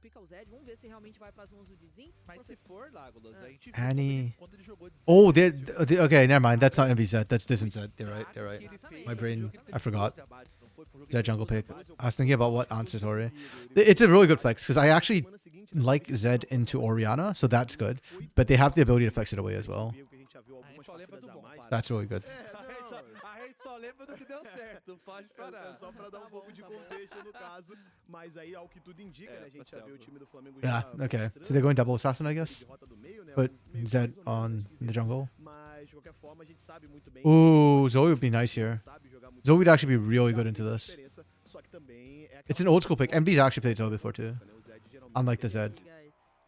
S3: Pica o Zed. Vamos ver se realmente vai pras mãos do Dizin.
S2: Mas se for, Legolas, a gente viu
S1: Annie.
S2: quando ele jogou de
S1: Oh,
S2: Zed,
S1: okay. Never mind. That's not Envy Zed. That's Distant Zed. They're right.
S2: estrago
S1: They're
S2: que
S1: right.
S2: ele fez
S1: My
S2: no
S1: brain,
S2: jogo que ele
S1: I
S2: teve
S1: forgot.
S2: 12 abates, não foi? Foi um jogo que
S1: Zed
S2: ele teve
S1: jungle
S2: 12
S1: pick.
S2: abates,
S1: I was thinking about what answers Ori. It's a really good flex because I actually like Zed into Oriana, so that's good. But they have the ability to flex it away as well.
S2: A gente só lembra do bom, para.
S1: That's really good.
S2: A gente só lembra do que deu certo, pode parar.
S4: É só pra dar um pouco de contexto no caso, mas aí ao que tudo indica, né, a gente já
S2: certo.
S4: viu o time do Flamengo
S1: Yeah.
S4: já
S1: Okay.
S4: mostrando
S1: So they're going double assassin, I guess.
S4: derrota do meio, né,
S1: Put
S4: meio
S1: Zed
S4: mais ou menos
S1: on the jungle.
S4: mas de qualquer forma a gente sabe muito bem
S1: Ooh, Zoe would be nice here.
S4: sabe jogar muito
S1: Zoe would
S4: bem,
S1: actually be really good
S4: já
S1: into
S4: fez
S1: this.
S4: diferença, só que também é
S1: It's
S4: aquela
S1: an old school
S4: coisa,
S1: pick. MV's actually played Zoe before too.
S4: né, o Zed geralmente
S1: Unlike the
S4: tem-
S1: Zed.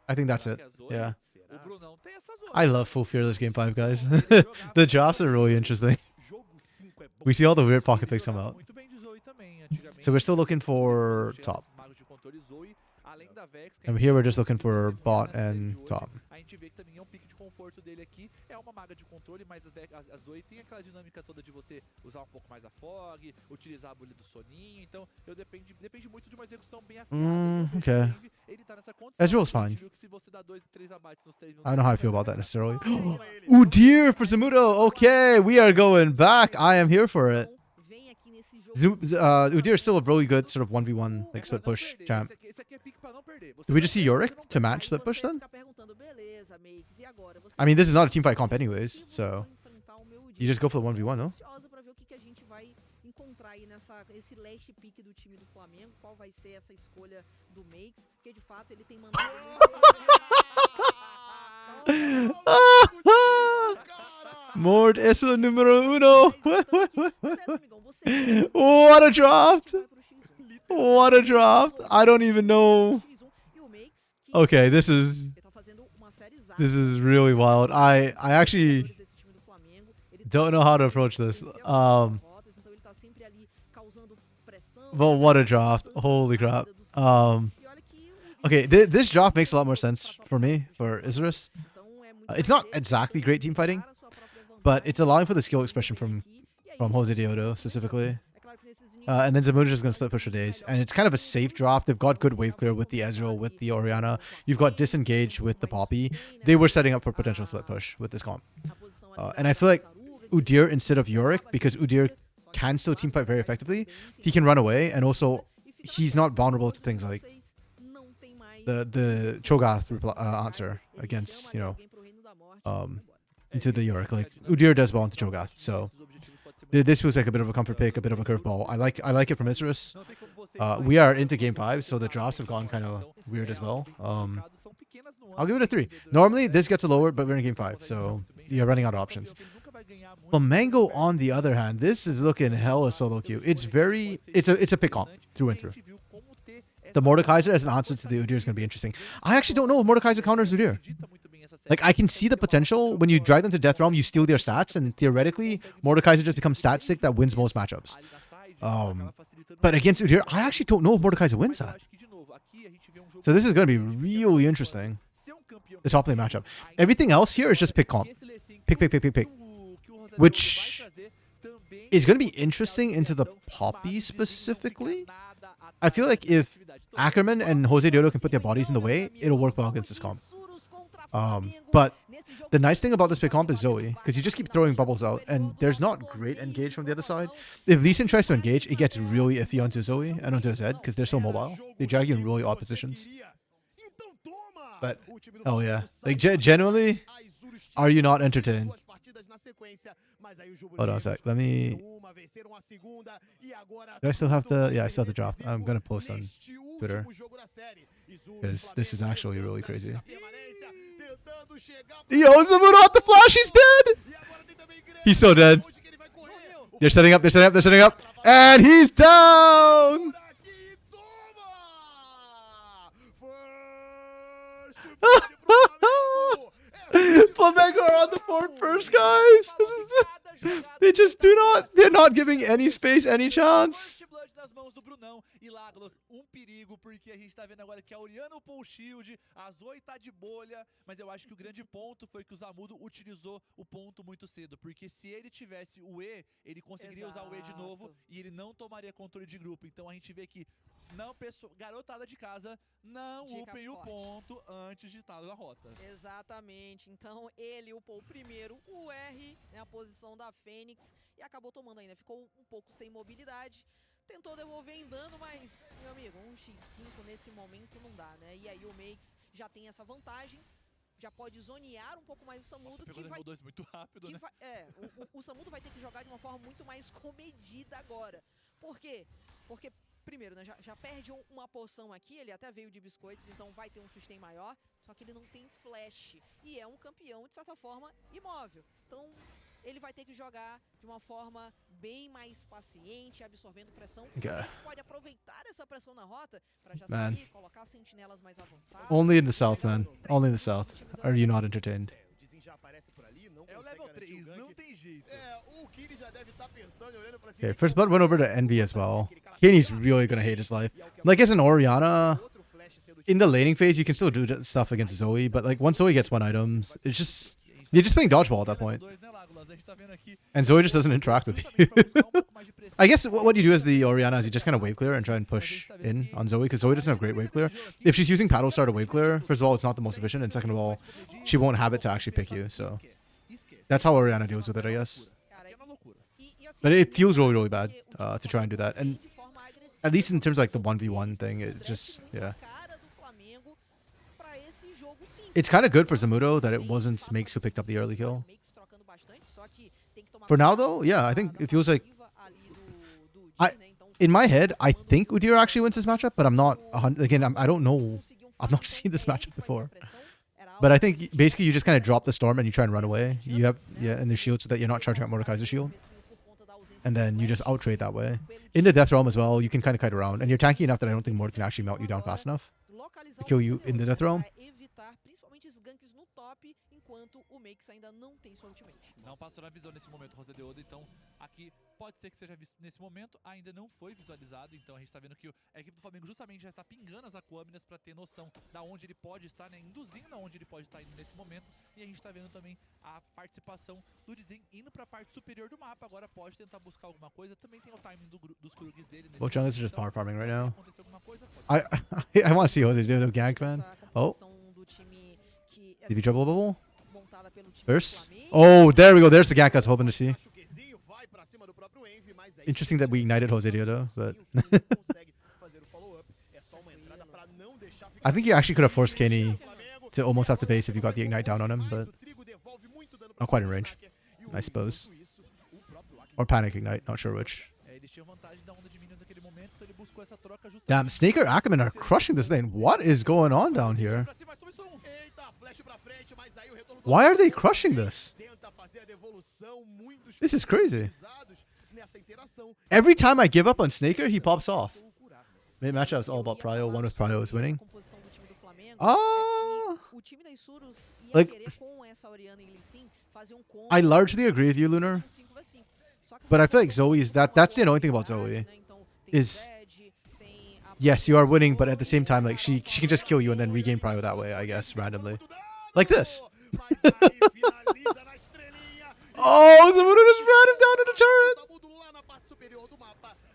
S1: I think that's
S2: Será
S1: it.
S2: que é Zoe?
S1: Yeah.
S2: O Brunão tem essa Zoe.
S1: I love full fearless game 5, guys.
S2: Ele jogava
S1: The drops are really interesting.
S4: jogo 5 é bom.
S1: We see all the weird pocket
S2: Ele
S1: picks come
S2: jogava
S1: out.
S2: muito bem de Zoe também, antigamente.
S1: So we're still looking for
S2: Chega
S1: top.
S2: esses magos de controle Zoe, além da Vex, que a
S1: And
S2: gente
S1: here we're
S2: viu
S1: just looking for
S2: na
S1: bot
S2: série de
S1: and
S2: hoje,
S1: top.
S2: A gente vê que também é um pique de conforto dele aqui. É uma maga de controle, mas a Zoe tem aquela dinâmica toda de você usar um pouco mais a fog, utilizar a bolha do soninho. Então, depende muito de uma execução bem afiada.
S1: Okay.
S2: Ele tá nessa condição.
S1: Ezreal's
S2: A gente
S1: fine.
S2: viu que se você dá 2, 3 abates nos 3
S1: I don't know how I feel about that
S2: minutos,
S1: necessarily. Udyr for Zamudo. Okay, we are going back. I am here for it.
S3: Vem aqui nesse jogo.
S1: Udyr is still a really good sort of 1v1 like split push champ.
S2: Esse aqui é pique pra não perder. Você
S1: Did we
S2: vai
S1: just see
S2: perder,
S1: Yorick
S2: você não
S1: to
S2: perde.
S1: match split
S3: Aí
S1: push
S3: você
S1: then?
S3: fica perguntando, beleza, Makes, e agora? Você
S1: I mean, this is not a
S3: vai
S1: team fight comp
S3: enfrentar
S1: anyways,
S3: o
S1: so
S3: enfrentar o meu
S1: you just go for the
S3: Udyr.
S1: 1v1, no?
S3: Ansiosa pra ver o que a gente vai encontrar aí esse last pick do time do Flamengo, qual vai ser essa escolha do Makes, porque de fato ele tem mandado
S1: Mord es el número uno.
S3: Você
S1: What a draft!
S3: vai pro X1.
S1: What a draft! I don't even know.
S3: X1 e o Makes, que
S1: Okay, this is
S3: ele tá fazendo uma série
S1: really wild. I actually
S3: desse time do Flamengo. Ele
S1: don't know how to approach this.
S3: então ele tá sempre ali causando pressão.
S1: But what a draft! Holy crap.
S3: E olha que o
S1: Okay, this draft makes a lot more sense for me for Isurus.
S3: então é muito
S1: It's not
S3: dele
S1: exactly great team fighting,
S3: dar a sua própria vantagem.
S1: but it's allowing for the skill expression from
S3: E aí,
S1: Jose Deodo specifically.
S3: é claro que nesses
S1: And then Zamudo's just going to split push for days. And it's kind of a safe draft. They've got good wave clear with the Ezreal, with the Oriana. You've got disengaged with the Poppy. They were setting up for potential split push with this comp. And I feel like Udyr instead of Yorick, because Udyr can still team fight very effectively, he can run away. And also, he's not vulnerable to things like the Cho'Gath answer against, into the Yorick. Like, Udyr does well into Cho'Gath. So this feels like a bit of a comfort pick, a bit of a curveball. I like it from Isurus. We are into game 5, so the drafts have gone kind of weird as well. I'll give it a 3. Normally, this gets a lower, but we're in game 5, so you're running out of options. Flamengo, on the other hand, this is looking hella solo queue. It's a pick comp through and through. The Mordekaiser as an answer to the Udyr is going to be interesting. I actually don't know if Mordekaiser counters Udyr. Like, I can see the potential. When you drag them to Death Realm, you steal their stats, and theoretically, Mordekaiser just becomes stat stick that wins most matchups. But against Udyr, I actually don't know if Mordekaiser wins that. So this is going to be really interesting, the top lane matchup. Everything else here is just pick comp. Pick. Which is going to be interesting into the Poppy specifically. I feel like if Ackerman and Jose Deodo can put their bodies in the way, it'll work well against this comp. But the nice thing about this pick comp is Zoe, because you just keep throwing bubbles out, and there's not great engage from the other side. If Lee Sin tries to engage, it gets really iffy onto Zoe and onto Zed, because they're so mobile. They drag you in really odd positions. But oh yeah, like genuinely, are you not entertained? Hold on a sec. Let me. Do I still have the? Yeah, I still have the draft. I'm gonna post on Twitter because this is actually really crazy. Yo, Zamudo out the flash. He's dead. He's so dead. They're setting up. They're setting up. They're setting up. And he's down. Flamengo are on the board first, guys. They just do not. They're not giving any space, any chance.
S2: nas mãos do Brunão. E Laglos, perigo, porque a gente tá vendo agora que a Oriana upou o shield, a Zoe tá de bolha, mas eu acho que o grande ponto foi que o Zamudo utilizou o ponto muito cedo, porque se ele tivesse o E, ele conseguiria usar o E de novo e ele não tomaria controle de grupo. Então a gente vê que não, garotada de casa, não upem o ponto antes de estar na rota.
S3: Exatamente, então ele upou primeiro o R, né, a posição da Fênix, e acabou tomando ainda, ficou um pouco sem mobilidade. Tentou devolver em dano, mas, meu amigo, 1x5 nesse momento não dá, né? E aí o Makes já tem essa vantagem, já pode zonear um pouco mais o Samudo.
S2: Nossa, pegou o 2 muito rápido, né?
S3: O Samudo vai ter que jogar de uma forma muito mais comedida agora. Por quê? Porque, primeiro, né, já perde uma poção aqui, ele até veio de biscoitos, então vai ter um sustain maior, só que ele não tem flash. E é um campeão, de certa forma, imóvel. Então ele vai ter que jogar de uma forma bem mais paciente, absorvendo pressão. Ele pode aproveitar essa pressão na rota para já sair, colocar sentinelas mais avançadas.
S1: Only in the south, man. Only in the south. Are you not entertained?
S2: É o level 3, não tem jeito.
S1: Okay, first blood went over to Envy as well. Kenny's really gonna hate his life. Like as an Oriana, in the laning phase, you can still do stuff against Zoe, but like once Zoe gets one item, it's just you're just playing dodgeball at that point. And Zoe just doesn't interact with you. I guess what you do as the Oriana is you just kind of wave clear and try and push in on Zoe, because Zoe doesn't have great wave clear. If she's using Paddle Star to wave clear, first of all, it's not the most efficient, and second of all, she won't have it to actually pick you, so that's how Oriana deals with it, I guess. But it feels really, really bad to try and do that. And at least in terms of like the 1v1 thing, it just, yeah. It's kind of good for Zamudo that it wasn't Makes who picked up the early kill. For now, though, yeah, I think it feels like... in my head, I think Udyr actually wins this matchup, but I'm not... Again, I don't know. I've not seen this matchup before. But I think basically you just kind of drop the Storm and you try and run away. You have, and the shield so that you're not charging up Mordekaiser's shield. And then you just out-trade that way. In the Death Realm as well, you can kind of kite around. And you're tanky enough that I don't think Mord can actually melt you down fast enough to kill you in the Death Realm.
S3: Enquanto o Makes ainda não tem sua ultimate.
S2: Não passou na visão nesse momento, Rosa de Oda, então aqui pode ser que seja visto nesse momento, ainda não foi visualizado, então a gente tá vendo que a equipe do Flamengo justamente já está pingando as Aquaminas para ter noção da onde ele pode estar, né, induzindo aonde ele pode estar indo nesse momento, e a gente tá vendo também a participação do Dizem indo para a parte superior do mapa, agora pode tentar buscar alguma coisa, também tem o timing dos Krugs dele.
S1: Both jungles are just power farming right now. I want to see what they do with gank, man. Oh. Did he trouble bubble? Burst? Oh, there we go. There's the gank I was hoping to see. Interesting that we ignited Jose Diodo, but... I think you actually could have forced Kenny to almost have to pace if you got the ignite down on him, but... Not quite in range, I suppose. Or panic ignite, not sure which. Damn, Snaker Ackerman are crushing this lane. What is going on down here? Why are they crushing this? This is crazy. Every time I give up on Snaker, he pops off. Main matchup is all about Prio. One with Prio is winning. Like, I largely agree with you, Lunar. But I feel like Zoe's that's the annoying thing about Zoe. Is yes, you are winning, but at the same time, like she can just kill you and then regain Prio that way, I guess, randomly. Like this. Oh, Zamudo just ran him down in the turret.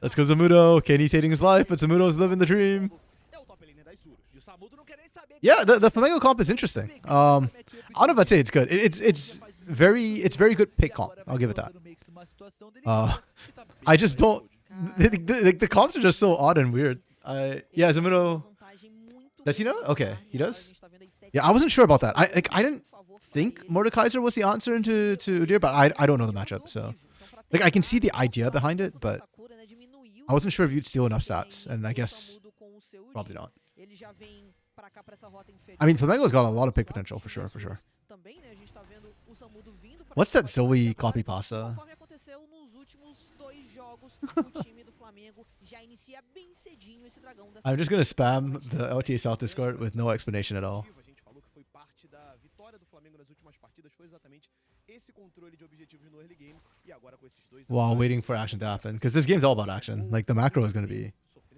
S1: Let's go, Zamudo. Kenny's hating his life, but Zamudo's living the dream. Yeah, the Flamengo comp is interesting. I don't know if I'd say it's good. It's very good pick comp. I'll give it that. I just don't. The comps are just so odd and weird. Yeah, Zamudo. Does he know? Okay, he does. Yeah, I wasn't sure about that. I didn't think Mordekaiser was the answer into Udyr, but I don't know the matchup, so like I can see the idea behind it, but I wasn't sure if you'd steal enough stats, and I guess probably not. I mean, Flamengo's got a lot of pick potential for sure, for sure. What's that Zoe copy pasta? I'm just gonna spam the LTA South Discord with no explanation at all.
S4: A gente falou que foi parte da vitória do Flamengo nas últimas partidas, foi exatamente esse controle de objetivos no early game e agora com esses dois
S1: While waiting for action to happen, because this game's all about action. Like the macro is gonna be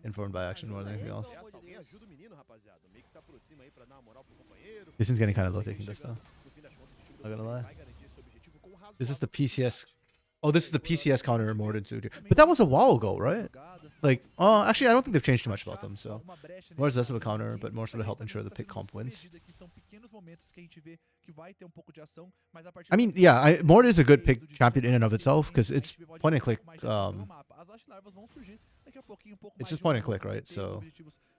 S1: informed by action more than anything else.
S4: Alguém ajuda o menino, rapaziada. Meio que se aproxima aí pra dar uma moral pro companheiro.
S1: This is getting kind of low taking this though.
S4: No fim das contas, o time do
S1: Not gonna lie.
S4: vai garantir esse objetivo com razoável.
S1: This is the PCS. Oh, this is the PCS counter more than Udyr. But that was a while ago, right? Like, oh, actually, I don't think they've changed too much about them. So more is less of a counter, but more sort of help ensure the pick comp wins. I mean, yeah, Mord is a good pick champion in and of itself because it's point and click. It's just point and click, right? So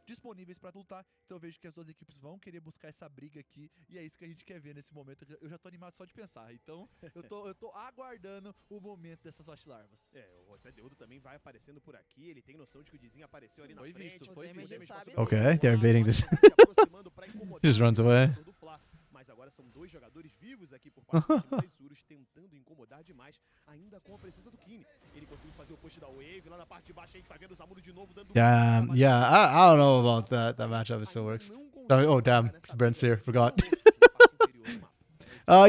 S2: disponíveis para lutar, então eu vejo que as duas equipes vão querer buscar essa briga aqui e é isso que a gente quer ver nesse momento. Eu já tô animado só de pensar, então eu tô aguardando o momento dessas hot larvas.
S4: É, o José Deudo também vai aparecendo por aqui, ele tem noção de que o Dizinho apareceu ali na
S2: Foi
S4: frente.
S2: visto, foi visto.
S1: okay, they're invading this.
S4: Se aproximando pra incomodar
S1: Just runs away.
S4: o do Fla. Mas agora são dois jogadores vivos aqui por parte do time das Urus, tentando incomodar demais, ainda com a presença do Kine. Ele conseguiu fazer o push da Wave, lá na parte de baixo a gente vai vendo o Zamudo de novo dando
S1: Damn, yeah, I don't know about that matchup. It still works. Oh, damn, Brent's here. Forgot.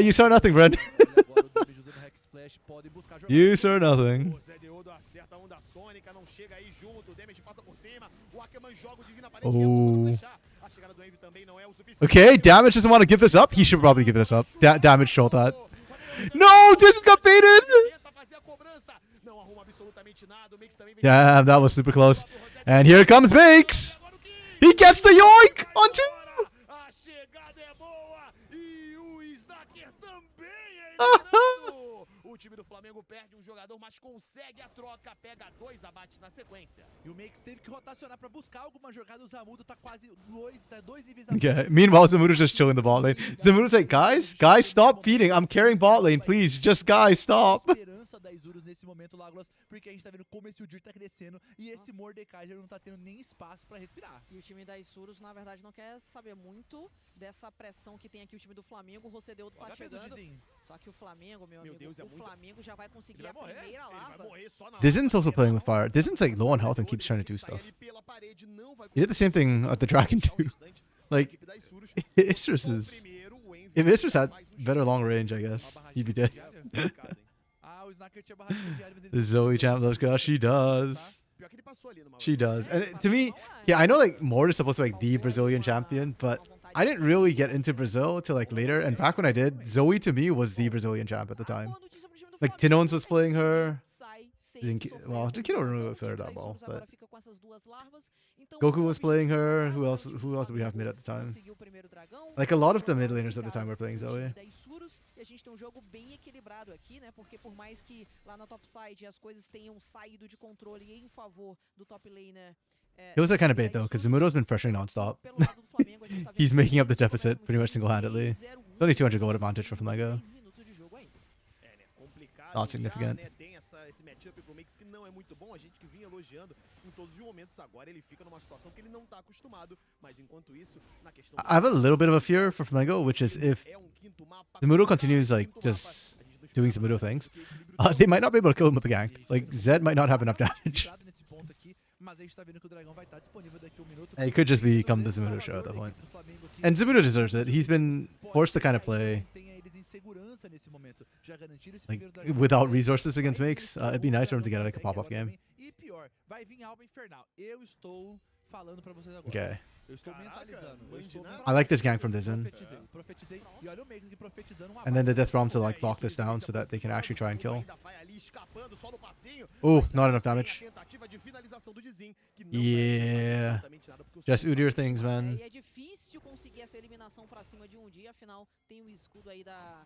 S1: You saw nothing, Brent. You saw nothing.
S4: O Zé Deodo acerta a onda sônica, não chega aí junto, o damage passa por cima, o Ackerman joga o Dizinho na parede, a chegada do Wave também não é o suficiente.
S1: Okay, Damage doesn't want to give this up. He should probably give this up. Damage showed that. No, Disney got baited. Damn, that was super close. And here comes Makes. He gets the yoink on two.
S4: A chegada é boa e o Snacker também é eliminado. O time do Flamengo perde um jogador, mas consegue a troca, pega dois abates na sequência.
S2: E o Makes teve que rotacionar pra buscar alguma jogada, o Zamudo tá quase dois níveis
S1: Okay. Meanwhile, Zamudo's just chilling the bot lane. Zamudo's like, guys, stop feeding. I'm carrying bot lane, please. Just guys, stop.
S2: Esperança da Isurus nesse momento, Lágolas, porque a gente tá vendo como esse Udyr tá crescendo e esse Mordekaiser não tá tendo nem espaço pra respirar.
S3: E o time da Isurus, na verdade, não quer saber muito dessa pressão que tem aqui o time do Flamengo. O Rosedeudo tá chegando. Só que o Flamengo, meu amigo,
S4: Deus, é
S3: o
S4: muito...
S3: Flamengo já vai conseguir a primeira larva.
S1: Dizin's also playing with fire. Dizin's like low on health and keeps trying to do stuff. He did the same thing at the Dragon too. Like, Isrus is... If Isrus had better long range, I guess, he'd be dead. The Zoe champ loves girl. She does. She does. And to me, yeah, I know like Mord is supposed to be like the Brazilian champion, but I didn't really get into Brazil till like later. And back when I did, Zoe to me was the Brazilian champ at the time. Like Tinones was playing her. Well, Kido didn't really play her that well, but Goku was playing her. Who else did we have mid at the time? Like a lot of the mid laners at the time were playing Zoe.
S3: E a gente tem um jogo bem equilibrado aqui, né? Porque por mais que lá na top side as coisas tenham saído de controle em favor do top laner.
S1: It was a kind of bait though, because Zamudo's been pressuring nonstop. He's making up the deficit pretty much single-handedly. It's only 200 gold advantage for Flamengo. Not significant.
S4: Esse matchup pro Makes que não é muito bom, a gente que vinha elogiando em todos os momentos, agora ele fica numa situação que ele não tá acostumado, mas enquanto isso, na questão
S1: I have a little bit of a fear for Flamengo, which is if Zamudo continues like just doing Zamudo things, they might not be able to kill him with the gank. Like Zed might not have enough damage. And it could just become the Zamudo show at that point. And Zamudo deserves it. He's been forced to kind of play like without resources against Makes. It'd be nice for him to get like a pop-off game. Okay. I like this gank from Dizin. And then the Death Bomb to like lock this down so that they can actually try and kill. Oh, not enough damage. Yeah. Just Udyr things, man.
S3: É difícil conseguir essa eliminação pra cima de dia, afinal tem o escudo aí da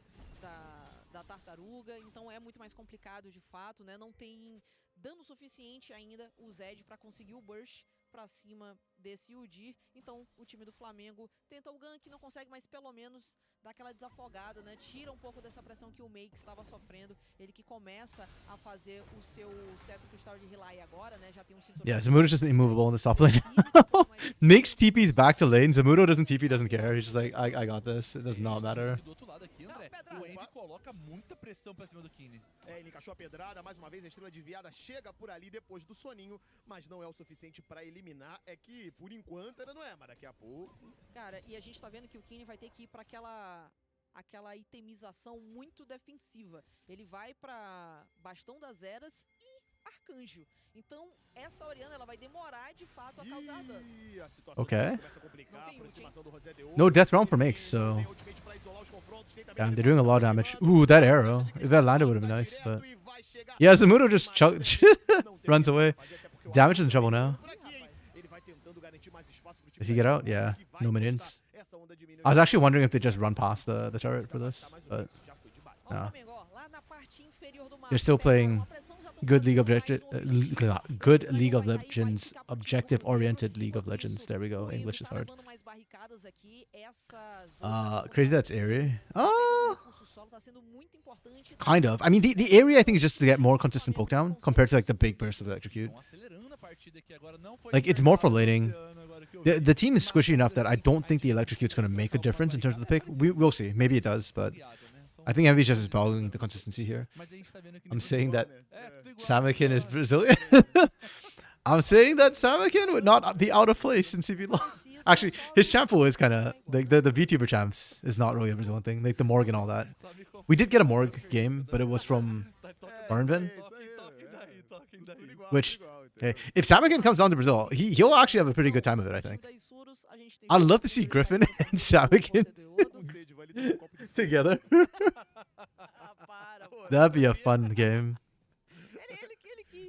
S3: tartaruga, então é muito mais complicado de fato, né? Não tem dano suficiente ainda o Zed pra conseguir o burst pra cima desse Udyr. Então o time do Flamengo tenta o gank, não consegue, mas pelo menos dá aquela desafogada, né? Tira um pouco dessa pressão que o Make estava sofrendo. Ele que começa a fazer o seu cetro cristal de Relay agora, né? Já tem um cinturão.
S1: Yeah, Zamudo's just immovable in the top lane. Makes TPs back to lane. Zamudo doesn't TP, doesn't care. He's just like, I got this. It does not matter.
S2: Do outro lado aqui, André, o Envy coloca muita pressão pra cima do Kine.
S4: Ele encaixou a pedrada, mais uma vez a estrela desviada chega por ali depois do soninho, mas não é o suficiente pra eliminar. É que, por enquanto, ainda não é, mas daqui a pouco...
S3: Cara, e a gente tá vendo que o Kine vai ter que ir pra aquela itemização muito defensiva. Ele vai pra Bastão das Eras e Arcanjo. Então, essa Orianna, ela vai demorar, de fato, a causar dano.
S4: A situação
S1: Okay.
S4: começa a complicar, a aproximação do Rosé de Ouro.
S1: No death realm for Makes, so... Damn, they're doing a lot of damage. Ooh, that arrow. If that landed, would have been nice, but... Yeah, Zamudo just runs away. Damage is in trouble now. Does he get out? Yeah, no minions. I was actually wondering if they just run past the turret for this, but...
S3: Ó, o
S1: No.
S3: Flamengo, ó, lá na parte inferior do mapa,
S1: They're still playing
S3: a pressão já
S1: good League of
S3: tomando
S1: good League of Legends, objective-oriented League of Legends. There we go. English is hard. Crazy that's Airy. Kind of. I mean, the Airy I think is just to get more consistent poke down compared to like the big burst of electrocute. Like it's more for laning. The team is squishy enough that I don't think the electrocute's going to make a difference in terms of the pick. We'll see. Maybe it does, but I think Envy's just following the consistency here. I'm saying that Samakin is Brazilian. I'm saying that Samakin would not be out of place in CB Law. Actually, his champ pool is kind of like the VTuber champs is not really a Brazilian thing. Like the Morg and all that. We did get a Morg game, but it was from Burnvin. Which, hey, if Samakin comes down to Brazil, he'll actually have a pretty good time of it, I think. I'd love to see Griffin and Samakin together. That'd be a fun game.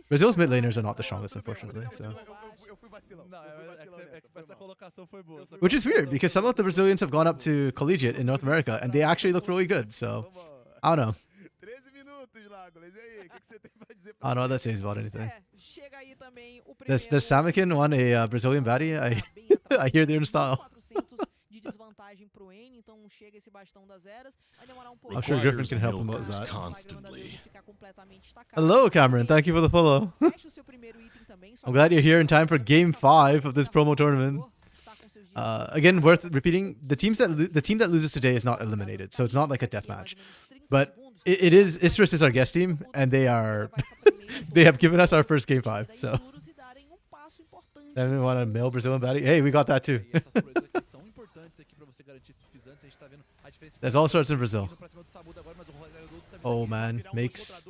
S1: Brazil's mid laners are not the strongest, unfortunately. So. Which is weird because some of the Brazilians have gone up to collegiate in North America and they actually look really good. So I don't know. I don't know what that says about anything. Does Samakin want a Brazilian baddie? I hear they're in style. I'm sure Griffin can help him with that.
S5: Constantly.
S1: Hello, Cameron. Thank you for the follow. I'm glad you're here in time for Game 5 of this promo tournament. Again, worth repeating, the team that loses today is not eliminated, so it's not like a death match. But it is Isris is our guest team, and they have given us our first Game 5. So then we want a male Brazilian baddie. Hey, we got that too. There's all sorts in Brazil. Oh man, Makes.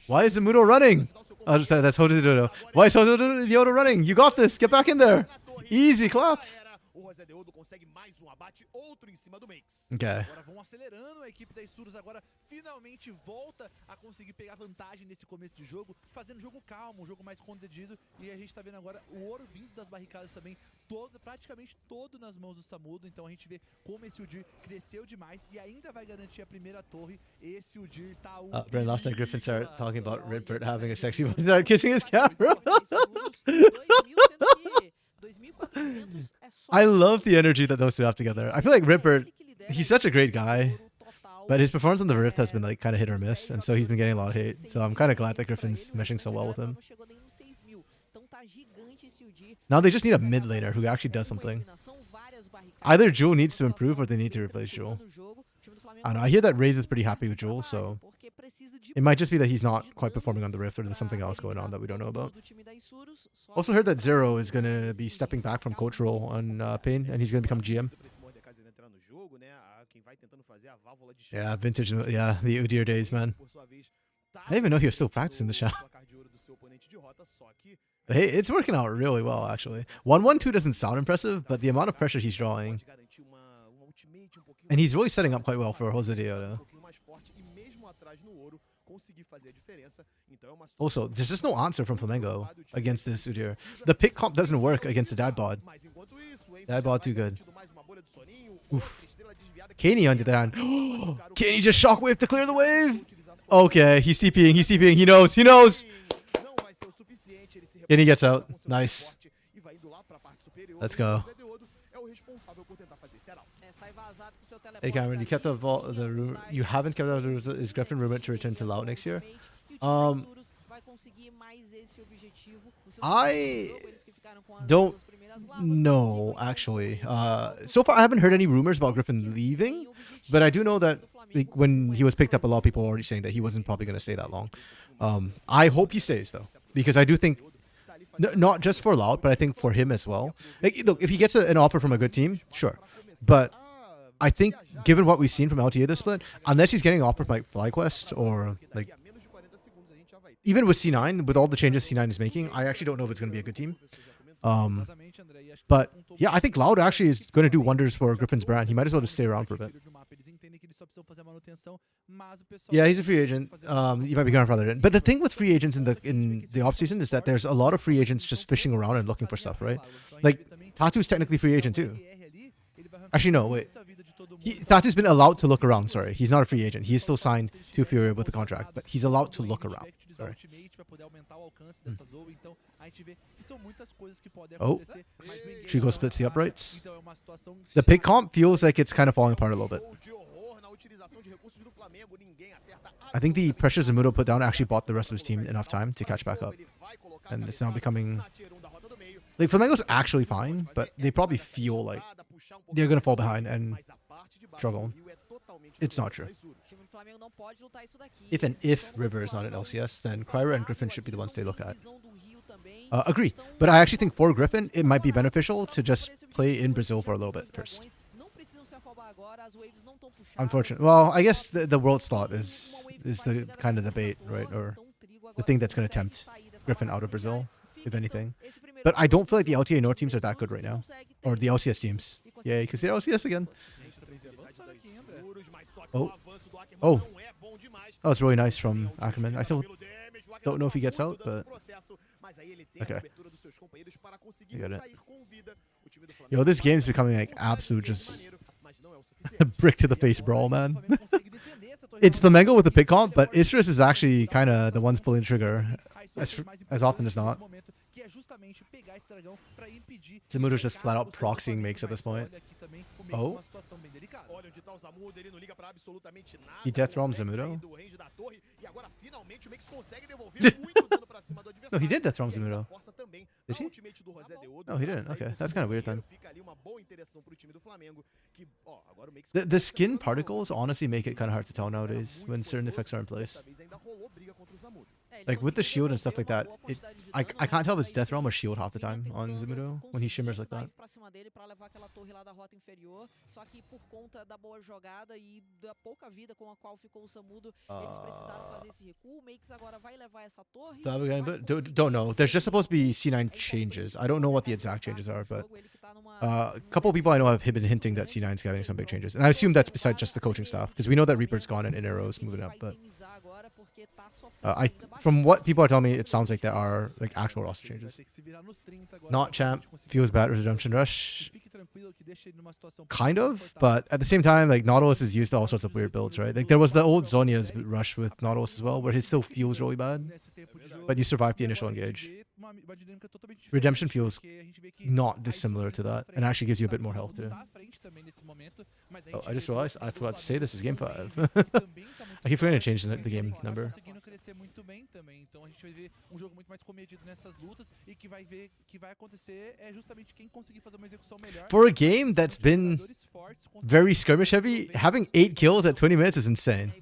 S1: Why is Zamudo running? Oh, sorry, that's Hodododo. Why is Hodododo running? You got this. Get back in there. Easy clap. Okay.
S2: Agora vão acelerando, a equipe da Isurus agora finalmente volta a conseguir pegar vantagem nesse começo de jogo, fazendo um jogo calmo, um jogo mais contido, e a gente tá vendo agora o ouro vindo das barricadas também, praticamente todo nas mãos do Samudo, então a gente vê como esse Udyr cresceu demais e ainda vai garantir a primeira torre. Esse Udyr tá
S1: Brent, last night Griffin started talking about Redbird having a sexy one, started kissing his camera. I love the energy that those two have together. I feel like Redbird, he's such a great guy, but his performance on the Rift has been like kind of hit or miss, and so he's been getting a lot of hate. So I'm kind of glad that Griffin's meshing so well with him. Now they just need a mid laner who actually does something. Either Jewel needs to improve or they need to replace Jewel. I don't know. I hear that Raze is pretty happy with Jewel, so it might just be that he's not quite performing on the Rift or there's something else going on that we don't know about. Also heard that Zero is going to be stepping back from coach role on Pain and he's going to become GM. Yeah, vintage. Yeah, the Udyr days, man. I didn't even know he was still practicing the shot. Hey, it's working out really well, actually. 1-1-2 doesn't sound impressive, but the amount of pressure he's drawing. And he's really setting up quite well for Jose Deoda. Also, there's just no answer from Flamengo against this Udyr. The pick comp doesn't work against the dad bod. Dad bod too good. Oof. Kaney on the other hand. Kaney just shockwave to clear the wave. Okay, he's TPing, he knows. And he gets out. Nice. Let's go. Hey Cameron, you kept the vault. The rumor. You haven't kept out. Is Griffin rumored to return to Loud next year? I don't know actually. So far I haven't heard any rumors about Griffin leaving, but I do know that like, when he was picked up, a lot of people were already saying that he wasn't probably going to stay that long. I hope he stays though, because I do think not just for Loud, but I think for him as well. Like, look, if he gets an offer from a good team, sure, but I think given what we've seen from LTA this split, unless he's getting offered by FlyQuest or like even with C9, with all the changes C9 is making, I actually don't know if it's going to be a good team. But yeah, I think Loud actually is going to do wonders for Griffin's brand. He might as well just stay around for a bit. Yeah, he's a free agent. He might be grandfathered in. But the thing with free agents in the off season is that there's a lot of free agents just fishing around and looking for stuff, right? Like Tatu's technically free agent too. Actually, no, wait. Tatu's been allowed to look around. Sorry, he's not a free agent. He is still signed to Fury with the contract, but he's allowed to look around. Sorry. Oh, Trigo splits the uprights. The pick comp feels like it's kind of falling apart a little bit. I think the pressure Zamudo put down actually bought the rest of his team enough time to catch back up. And it's now becoming... Like, Flamengo's actually fine, but they probably feel like they're going to fall behind and struggle. It's not true. If River is not an LCS, then Kryra and Griffin should be the ones they look at. Agree. But I actually think for Griffin, it might be beneficial to just play in Brazil for a little bit first. Unfortunately. Well, I guess the world slot is the kind of debate, right? Or the thing that's going to tempt Griffin out of Brazil, if anything. But I don't feel like the LTA North teams are that good right now. Or the LCS teams. Yay, because they're LCS again. Oh. Oh. That was really nice from Ackerman. I still don't know if he gets out, but... Okay. I get it. Yo, this game's becoming like absolute just... brick to the face brawl, man. It's Flamengo with the pick comp, but Isris is actually kind of the ones pulling the trigger as often as not. Zamudo's just flat out proxying makes at this point. Oh. He death realms Zamudo? No, he did death realm Zamudo. Did he? No, he didn't. Okay, that's kind of weird then. The skin particles honestly make it kind of hard to tell nowadays when certain effects are in place. Like with the shield and stuff like that, I can't tell if it's death realm or shield half the time on Zamudo when he shimmers like that. Don't know. There's just supposed to be C9 changes. I don't know what the exact changes are, but a couple of people I know have been hinting that C9 is getting some big changes. And I assume that's besides just the coaching staff, because we know that Reaper's gone and Inarrow's moving up, but from what people are telling me, it sounds like there are like actual roster changes. Not champ feels bad with Redemption Rush. Kind of, but at the same time, like Nautilus is used to all sorts of weird builds, right? Like there was the old Zonia's rush with Nautilus as well, where it still feels really bad, but you survive the initial engage. Redemption feels not dissimilar to that, and actually gives you a bit more health too. Oh, I just realized I forgot to say this is game 5. I keep forgetting to change the game number. For a game that's been very skirmish heavy, having 8 kills at 20 minutes is insane.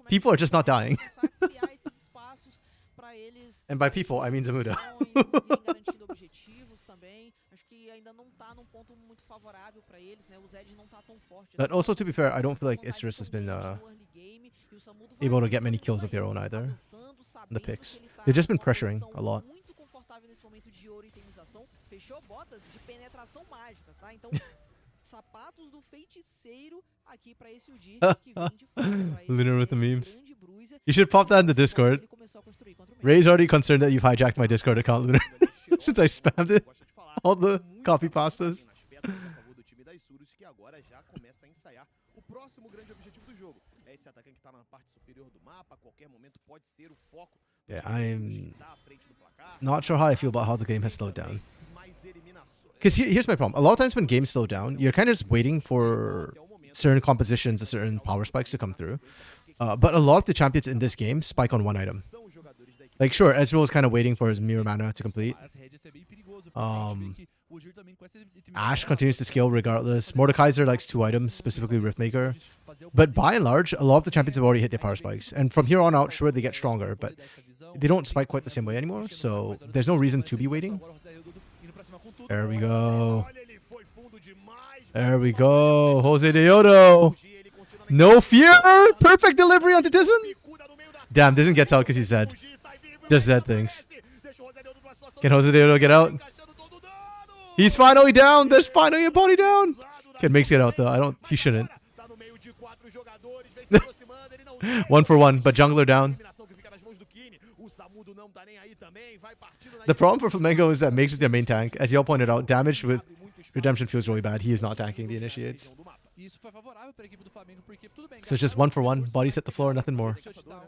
S1: People are just not dying. And by people, I mean Zamudo. But also, to be fair, I don't feel like Isris has been able to get many kills of their own either. The picks. They've just been pressuring a lot. Lunar with the memes. You should pop that in the Discord. Ray's already concerned that you've hijacked my Discord account, Lunar, since I spammed it. All the copy pastas.
S4: esse atacante que tá na parte superior do mapa, a qualquer momento pode ser o foco.
S1: Yeah, I'm
S4: Tá à frente do placar.
S1: not sure how I feel about how the game has slowed down.
S4: Mais eliminações.
S1: Because here's my problem. A lot of times when games slow down, you're kind of just waiting for certain compositions or certain power spikes to come through. But a lot of the champions in this game spike on one item.
S4: São os jogadores da equipe.
S1: Like, sure, Ezreal is kind of waiting for his mirror mana to complete.
S2: As rédeas é bem perigoso, porque a gente vê que o Jir também com essa
S1: Ashe continues to scale regardless. Mordekaiser likes 2 items, specifically Riftmaker. But by and large, a lot of the champions have already hit their power spikes. And from here on out, sure, they get stronger, but they don't spike quite the same way anymore. So there's no reason to be waiting. There we go.
S4: Olha, ele foi fundo demais.
S1: There we go. Jose Deodo.
S4: Ele continua na
S1: No fear. Perfect delivery onto Tizzin.
S4: bicuda no meio da
S1: Damn, doesn't get out because he's dead.
S4: Gil sai vivo,
S1: Just
S4: vai
S1: Zed things.
S4: Deixa o Rosério numa situação
S1: Can Jose Deodo get out?
S4: encaixando todo o dano.
S1: He's finally down. There's finally a pony down. Kid makes it out though. He shouldn't.
S4: Tá no meio de 4 jogadores, vem se aproximando, ele não tem.
S1: 1 for 1, but jungler down.
S4: Eliminação que fica nas mãos do Kini. O Samudo não tá nem aí também, vai partindo na
S1: The problem for Flamengo is that Makes is their main tank. As y'all pointed out, damage with Redemption feels really bad. He is not tanking the initiates.
S2: E isso foi favorável para a equipe do Flamengo, porque tudo bem.
S1: So it's just 1 for 1. Bodies hit the floor, nothing more.
S2: Shutdown,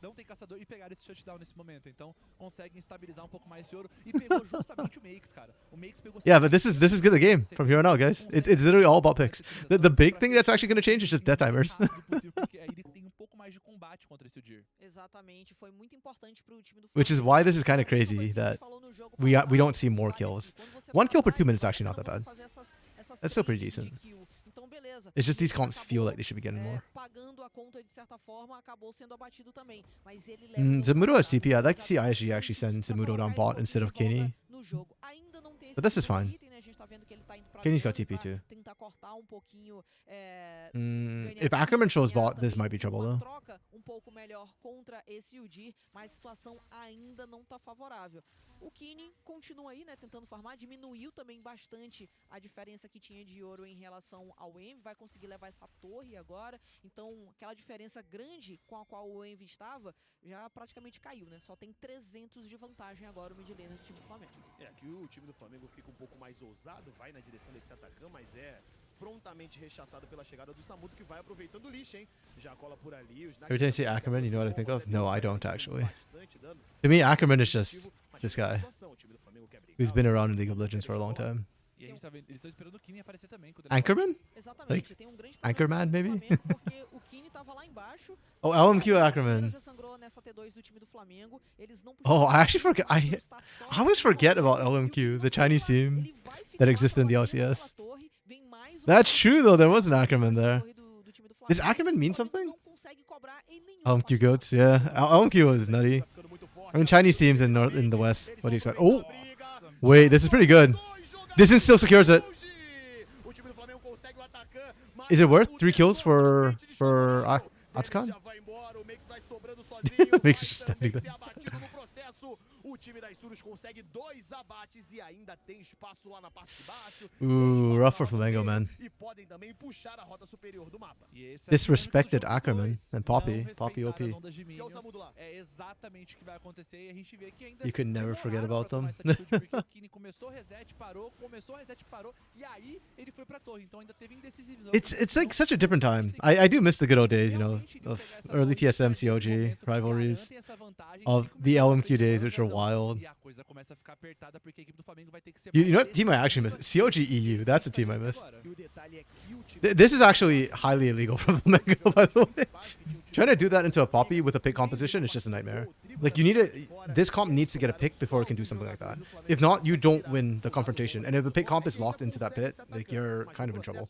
S2: não tem caçador e pegar esse shutdown nesse momento. Então conseguem estabilizar um pouco mais esse ouro. E pegou justamente o Makes, cara. O Makes pegou.
S1: Yeah, but this is good the game from here on out, guys. It's literally all about picks. The big thing that's actually going to change is just death timers.
S2: Porque aí ele tem um pouco mais de combate contra esse Jir.
S3: Exatamente, foi muito importante pro time do
S1: Which is
S3: Flamengo.
S1: why this is kind of crazy that we don't see more kills. 1 kill per 2 minutes is actually not that bad. That's still pretty decent.
S3: Então, beleza.
S1: It's just these comps feel like they should be getting more.
S3: Pagando a conta de certa forma, acabou sendo abatido também. Mas ele
S1: Zamudo has TP. I'd like to see ISG actually send Zamudo down bot instead of Kenny.
S3: no jogo. Ainda não tem esse
S1: But this is
S3: segundo
S1: fine.
S3: item, né? A gente tá vendo que ele tá indo pra
S1: Kenny's got
S3: dentro
S1: TP
S3: pra
S1: too.
S3: tentar cortar um pouquinho,
S1: If Ackerman shows bot, this might be trouble
S3: uma
S1: though.
S3: troca um pouco melhor contra esse Udyr, mas a situação ainda não tá favorável. O Kini continua aí, né, tentando farmar, diminuiu também bastante a diferença que tinha de ouro em relação ao Envy, vai conseguir levar essa torre agora, então aquela diferença grande com a qual o Envy estava, já praticamente caiu, né, só tem 300 de vantagem agora o mid laner do time do Flamengo.
S4: É, aqui o time do Flamengo fica um pouco mais ousado, vai na direção desse atacante, mas é prontamente rechaçado pela chegada do Samudo, que vai aproveitando o lixo, hein? Já cola por ali. Os
S1: Every time you say Ackerman, you know what I think of? No, I don't actually.
S4: bastante dano.
S1: To me, Ackerman is just this guy
S4: Situação, o time do Flamengo quer brigar,
S1: who's been around in League of Legends for a long time.
S2: E a gente tá vendo, eles estão esperando o Kini aparecer também. quando ele
S1: Anchorman?
S3: Exatamente, tem um grande
S1: Anchorman,
S3: problema no
S1: maybe?
S3: time do Flamengo, porque o Kini tava lá embaixo.
S1: Oh, LMQ Ackerman.
S3: Já sangrou nessa T2 do time do Flamengo. Eles não
S1: Oh, I actually
S3: puxaram
S1: forget.
S3: a
S1: I
S3: está só
S1: always forget about
S3: e o
S1: LMQ,
S3: Kini
S1: the
S3: não
S1: Chinese
S3: vai
S1: team
S3: ele vai ficar
S1: that existed in the
S3: batendo pela
S1: LCS.
S3: torre, vem mais uma
S1: That's
S3: torre
S1: true though. There was an Ackerman there.
S3: torre do time do
S1: Does
S3: Flamengo.
S1: Ackerman mean
S3: O Flamengo
S1: something?
S3: não consegue cobrar em nenhuma
S1: LMQ
S3: partida.
S1: goats, yeah. LMQ was nutty.
S4: tá ficando muito forte.
S1: I mean, Chinese teams in the West. What do you expect? Oh,
S4: Briga.
S1: wait, this is pretty good.
S4: Dois jogadores
S1: This still secures it.
S4: longe. O time do Flamengo consegue o atacante, mas
S1: Is it worth
S4: o
S1: 3 kills for
S4: totalmente
S1: Atsukan?
S4: Ele já vai embora, o Makes vai sobrando sozinho.
S1: Makes
S4: vai
S1: just
S4: também
S1: standing there.
S4: ser abatido no processo. O time da Isurus consegue 2 abates e ainda tem espaço lá na parte de baixo. Tem
S1: Ooh,
S4: espaço
S1: rough
S4: na
S1: for
S4: rota
S1: Flamengo,
S4: meio
S1: man.
S4: E podem também puxar a rota superior do mapa.
S2: E esse é
S1: Disrespected
S2: o jogo
S1: Ackerman
S2: dois.
S1: and Poppy.
S2: Não
S1: Poppy
S2: respeitar
S1: OP.
S2: as ondas de
S4: E é o
S2: minions.
S4: Samudo lá.
S2: É exatamente o que vai acontecer e a gente vê que ainda
S1: You could never forget
S2: demoraram
S1: about
S2: pra tomar
S1: them.
S2: essa atitude, porque o Kini começou o reset, parou, e aí ele foi pra torre, então ainda teve indecisão.
S1: It's like such a different time. I do miss the good old days, you know, of early TSM COG rivalries, of the LMQ days, which are wild.
S2: E a coisa começa a ficar apertada porque a equipe do Flamengo vai ter que ser
S1: You know
S2: mais
S1: what team I actually miss?
S2: decisiva.
S1: COG EU. That's a team I miss.
S2: Agora.
S4: E o detalhe é que o time
S1: This is actually highly illegal from Flamengo, by the way. Trying to do that into a Poppy with a pick composition is just a nightmare. Like, you need this comp needs to get a pick before it can do something like that. If not, you don't win the confrontation. And if the pick comp is locked into that pit, like, you're kind of in trouble.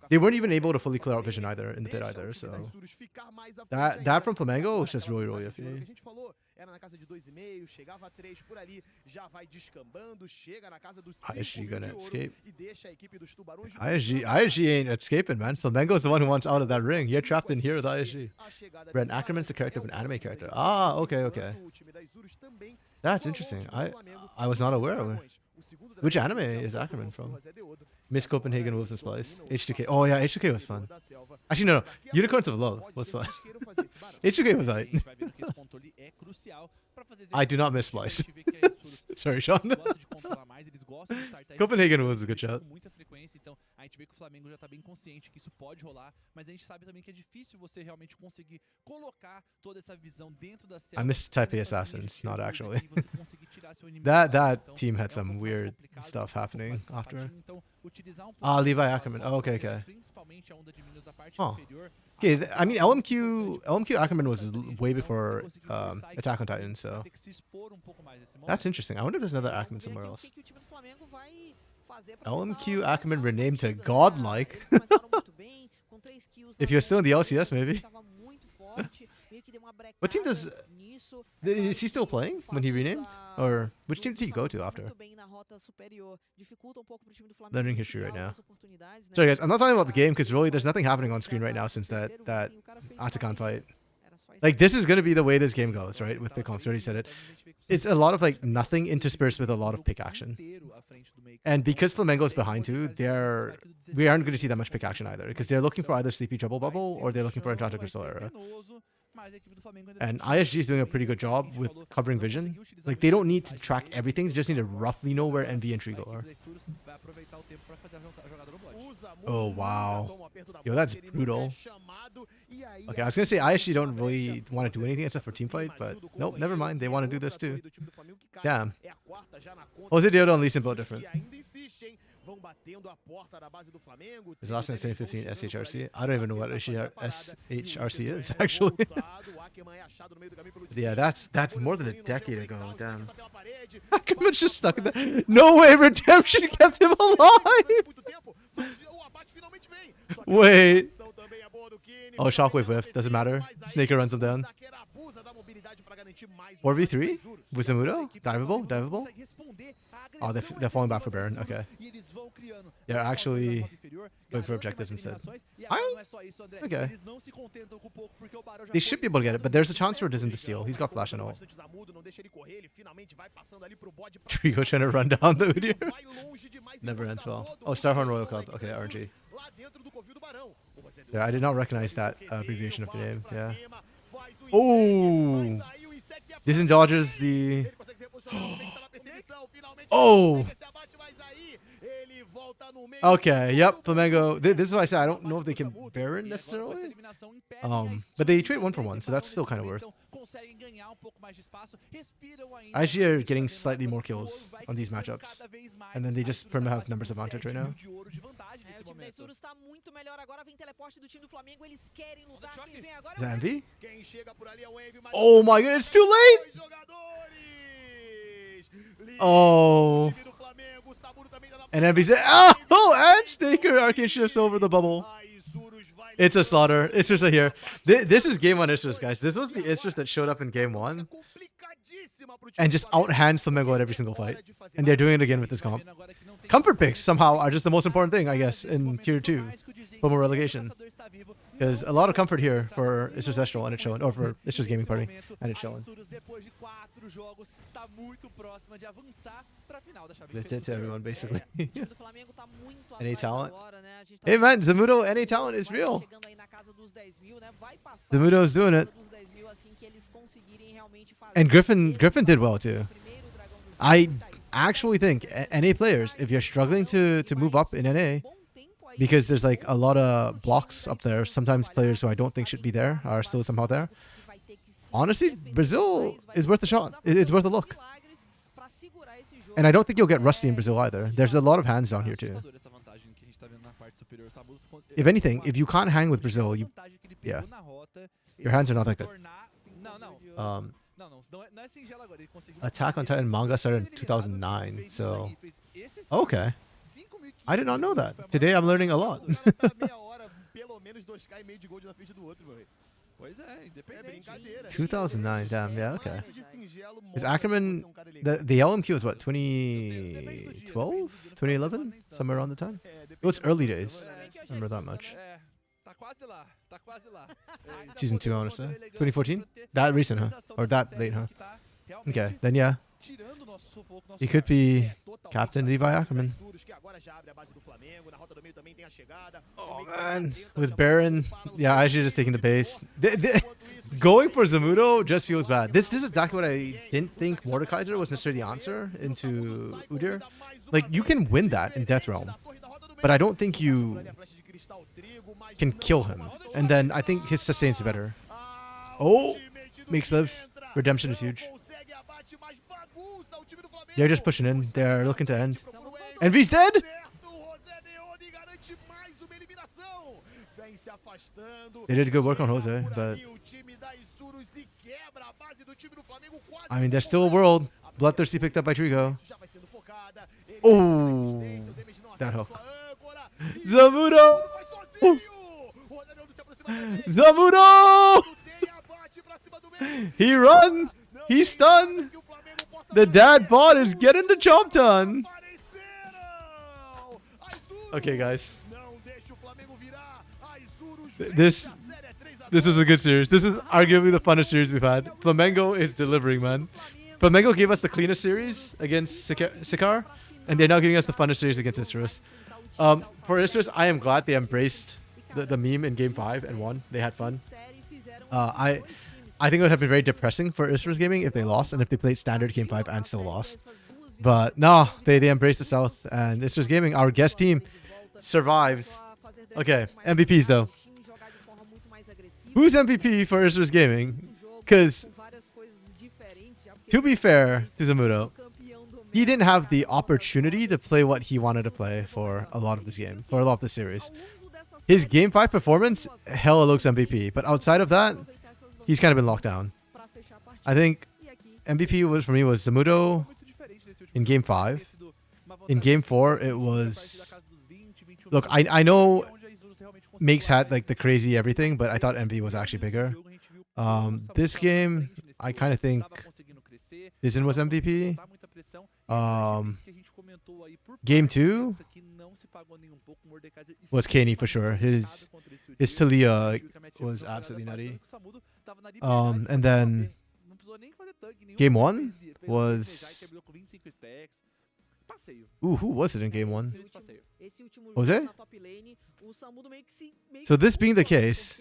S1: They weren't even able to fully clear out vision either, in the pit either, so... That from Flamengo was just really, really
S4: A
S1: iffy.
S4: gente falou, era na casa de 2,5, chegava a 3 por ali, já vai descambando, chega na casa dos 5
S1: ISG gonna escape.
S4: e deixa a equipe dos Tubarões de
S1: ISG ain't escaping, man. Flamengo's the one who wants out of that ring. You're trapped in here with ISG.
S4: a chegada
S1: Brent
S4: desse
S1: Ackerman's the
S4: cara
S1: character of
S4: é
S1: an
S4: o
S1: anime
S4: passo
S1: character.
S4: frente.
S1: Ah, okay, okay.
S4: Enquanto o time da Isurus também
S1: That's
S4: igualou o
S1: interesting.
S4: time do Flamengo
S1: I was not
S4: nos
S1: aware of it.
S4: Tubarões. O segundo da
S1: Which
S4: Isurus
S1: anime
S4: é o
S1: is
S4: Rodolfo
S1: Ackerman from?
S4: Rosé Deodo.
S1: Miss Copenhagen Wolves and Splice. H2K. Oh yeah, H2K was fun. Actually, no. Unicorns of Love was fun. H2K was
S2: A
S1: alright.
S2: gente vai vendo que esse controle é crucial pra fazer
S1: I do not miss
S2: execuções.
S1: Splice.
S2: A gente vê que a Isurus
S1: Sorry, Sean.
S2: gosta de controlar mais, eles gostam de startar
S1: Copenhagen
S2: esse
S1: was a good
S2: jogo
S1: shot.
S2: com muita frequência, então a gente vê que o Flamengo Flamengo já tá bem consciente que isso pode rolar, mas a gente sabe também que é difícil você realmente conseguir colocar toda essa visão dentro da
S1: I miss
S2: selva,
S1: Type A
S2: nessas linhas de
S1: Assassins, not
S2: tiros
S1: actually.
S2: e você conseguir tirar seu inimigo
S1: That
S2: da rota.
S1: that
S2: Então,
S1: team had
S2: é um
S1: some
S2: pouco mais
S1: weird
S2: complicado,
S1: stuff
S2: um pouco
S1: happening
S2: mais
S1: after.
S2: sapatinho, então, utilizar um pouco
S1: Ah, Levi
S2: mais
S1: Ackerman.
S2: das
S1: Oh, okay,
S2: forças,
S1: okay.
S2: principalmente a onda de minions da parte
S1: Huh.
S2: inferior.
S1: Okay,
S2: acaba
S1: I mean
S2: sendo muito
S1: LMQ
S2: importante
S1: Ackerman was
S2: nessas linhas de
S1: way
S2: visão
S1: before
S2: e conseguir forçar a equipe
S1: Attack on
S2: do Flamengo
S1: Titan,
S2: pra
S1: so
S2: ter que se expor um pouco mais nesse
S1: that's
S2: momento.
S1: interesting. I wonder if there's another
S3: Vamos
S1: Ackerman
S3: ver
S1: somewhere
S3: aqui o
S1: else.
S3: que o time do Flamengo vai fazer pra
S1: LMQ
S3: tentar
S1: Ackerman
S3: voltar a
S1: renamed to
S3: partida, né?
S1: godlike.
S3: Eles começaram muito bem, com 3 kills
S1: If
S3: na
S1: you're still in the
S3: ponta,
S1: LCS,
S3: o time
S1: maybe.
S3: tava muito forte, meio que deu uma
S1: What team does-
S3: brecada nisso. É claro
S1: Is he still
S3: que
S1: playing
S3: o
S1: when he
S3: fato
S1: renamed?
S3: da-
S1: Or which
S3: do
S1: team did he go to
S3: Samu
S1: after?
S3: muito bem na rota superior, dificulta um pouco pro time do Flamengo
S1: Learning history
S3: criar
S1: right now.
S3: algumas oportunidades, né?
S1: Sorry guys, I'm not talking about the
S3: Pra
S1: game because really there's nothing happening on
S3: já
S1: screen right
S3: tá
S1: now
S3: no
S1: since that
S3: terceiro item, o cara fez uma
S1: Atacan fight.
S3: Era só
S1: Like
S3: esperar.
S1: this is gonna be the way this game goes, right? With the comps, already said it. It's a lot of like nothing interspersed with a lot of pick action. And because Flamengo's behind too, we aren't going to see that much pick action either because they're looking for either Sleepy Trouble Bubble or they're looking for Enchanted Crystal Era. And ISG is doing a pretty good job with covering vision. Like they don't need to track everything; they just need to roughly know where Envy and Trigo are. Oh wow, yo, that's brutal. Okay, I was gonna say I actually don't really want to do anything except for team fight, but nope, never mind. They want to do this too. Damn. Jose Deodo and Lee Sin both different. His last name is 2015 SHRC. I don't even know what SHRC is actually. Yeah, that's more than a decade ago. Damn. Ackerman's just stuck in there. No way, redemption kept him alive. Wait. Oh, shockwave whiff. Doesn't matter. Snaker runs him down. 4v3 with Zamudo? Diveable? Oh, they're falling back for Baron. Okay. They're actually going for objectives instead. Okay. They should be able to get it, but there's a chance for Dizen to steal. He's got flash and all. Trigo trying to run down the Udyr. Never ends well. Oh, Starhorn Royal Club. Okay, RG. Yeah, I did not recognize that abbreviation of the name. Yeah. Oh! Dizen dodges the... Oh! Okay, yep, Flamengo. This is why I said I don't know if they can Baron necessarily. But they trade 1 for 1, so that's still kind of worth. Actually, are getting slightly more kills on these matchups, and then they just perma have numbers advantage right now.
S3: É, o time da Isurus tá muito melhor agora, vem teleporte do time do Flamengo, eles querem lutar, quem vem agora
S1: Is that
S3: é o
S1: Envy?
S2: Oh
S1: Oh my god, it's too late! Oh. And Envy's there. Oh, and Snaker Arcane shifts over the bubble. It's a slaughter. Isurus are here. This is game 1 Isurus, guys. This was the Isurus that showed up in game 1 and just outhands Flamengo at every single fight. And they're doing it again with this comp. Comfort picks somehow are just the most important thing, I guess, in tier 2 for more relegation. Because a lot of comfort here for Isurus Estral and it's showing, or for Isurus Gaming Party, and it's showing. That's it to everyone, basically. NA talent. Hey man, Zamudo NA talent is real. Zamudo's doing it. And Griffin did well too. I actually think NA players, if you're struggling to move up in NA, because there's like a lot of blocks up there, sometimes players who I don't think should be there are still somehow there. Honestly, Brazil is worth a shot. It's worth a look. And I don't think you'll get rusty in Brazil either. There's a lot of hands down here too. If anything, if you can't hang with Brazil, yeah, your hands are not that good. Attack on Titan manga started in 2009, so okay. I did not know that. Today I'm learning a lot. 2009, damn, yeah, okay. Is Ackerman, the LMQ was what, 2012? 2011? Somewhere around the time? It was early days. I remember that much. Season 2, I want to say. 2014? That recent, huh? Or that late, huh? Okay, then yeah. He could be Captain Levi Ackerman. Oh man, with Baron, yeah, I should just taking the base. Going for Zamudo just feels bad. This is exactly what I didn't think Mordekaiser was necessarily the answer into Udyr. Like, you can win that in Death Realm. but I don't think you can kill him. And then I think his sustain's better. Oh, makes lives. Redemption is huge. They're just pushing in. They're looking to end. Envy's dead. They did good work on Jose, but I mean, there's still a world. Bloodthirsty picked up by Trigo. Oh, that hook. Zamudo! Zamudo! He run! He's stunned! The dad bot is getting the job done! Okay, guys. This is a good series. This is arguably the funnest series we've had. Flamengo is delivering, man. Flamengo gave us the cleanest series against Sikar, and they're now giving us the funnest series against Isurus. For Isurus, I am glad they embraced the meme in Game 5 and won. They had fun. I think it would have been very depressing for Isurus Gaming if they lost, and if they played standard Game 5 and still lost. But no, they embraced the South, and Isurus Gaming, our guest team, survives. Okay, MVPs though. Who's MVP for Isurus Gaming? Because, to be fair to Zamudo, he didn't have the opportunity to play what he wanted to play for a lot of this game, for a lot of the series. His Game 5 performance, hella looks MVP. But outside of that, he's kind of been locked down. I think MVP for me was Zamudo in Game 5. In Game 4, it was... Look, I know Makes had like the crazy everything, but I thought MV was actually bigger. This game, I kind of think Dizen was MVP. Game 2 was Kenny for sure. His Talia was absolutely nutty. And then Game 1 was... Ooh, who was it in Game 1? Jose? So this being the case,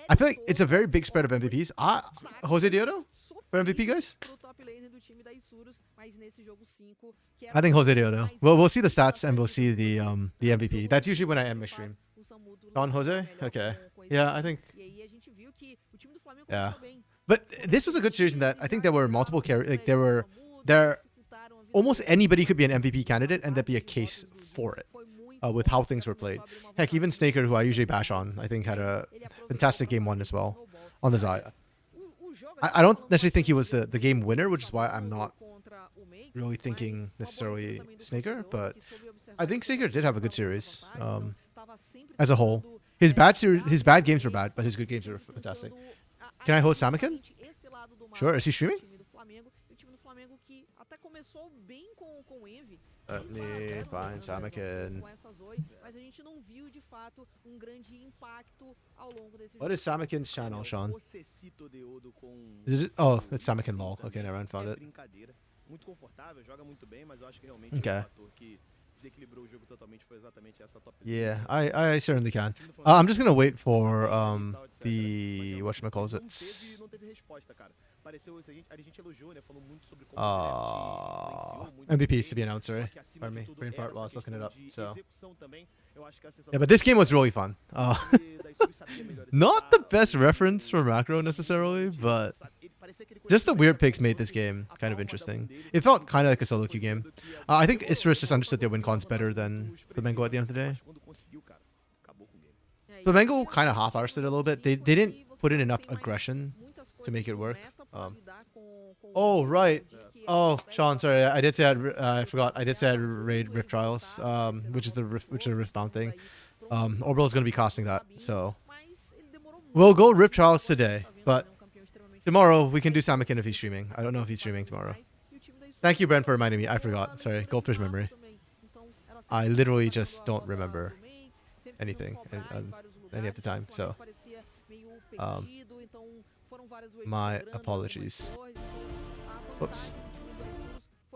S1: I feel like it's a very big spread of MVPs. Jose Diodo for MVP, guys? I think Jose Diodo. Well, we'll see the stats and we'll see the MVP. That's usually when I end my stream. On Jose? Okay. Yeah, I think... Yeah. But this was a good series in that I think there were multiple almost anybody could be an MVP candidate and there'd be a case for it with how things were played. Heck, even Snaker, who I usually bash on, I think had a fantastic Game 1 as well on the Zaya. I don't necessarily think he was the game winner, which is why I'm not really thinking necessarily Snaker, but I think Snaker did have a good series as a whole. His bad games were bad, but his good games were fantastic. Can I host Samakin? Sure. Is he streaming? Let me find Samakin. What is Samakin's channel, Sean? Is it? Oh, it's Samakin LOL. Okay, never mind, found it. Okay. Yeah, I certainly can. I'm just gonna wait for the whatchamacallit. MVPs to be announced, sorry. Pardon me. Brain fart while I was looking it up. So yeah, but this game was really fun. Not the best reference for macro necessarily, but just the weird picks made this game kind of interesting. It felt kind of like a solo queue game. I think Isurus just understood their win cons better than Flamengo at the end of the day. Flamengo kind of half-arsed it a little bit. They didn't put in enough aggression to make it work. Oh, right. Oh, Sean, sorry. I did say I forgot. I did say I'd raid Rift Trials, which is the Rift bound thing. Orbital is going to be costing that, so we'll go Rift Trials today, but tomorrow we can do Samakin if he's streaming. I don't know if he's streaming tomorrow. Thank you, Brent, for reminding me. I forgot. Sorry, goldfish memory. I literally just don't remember anything any of the time, so my apologies. Whoops.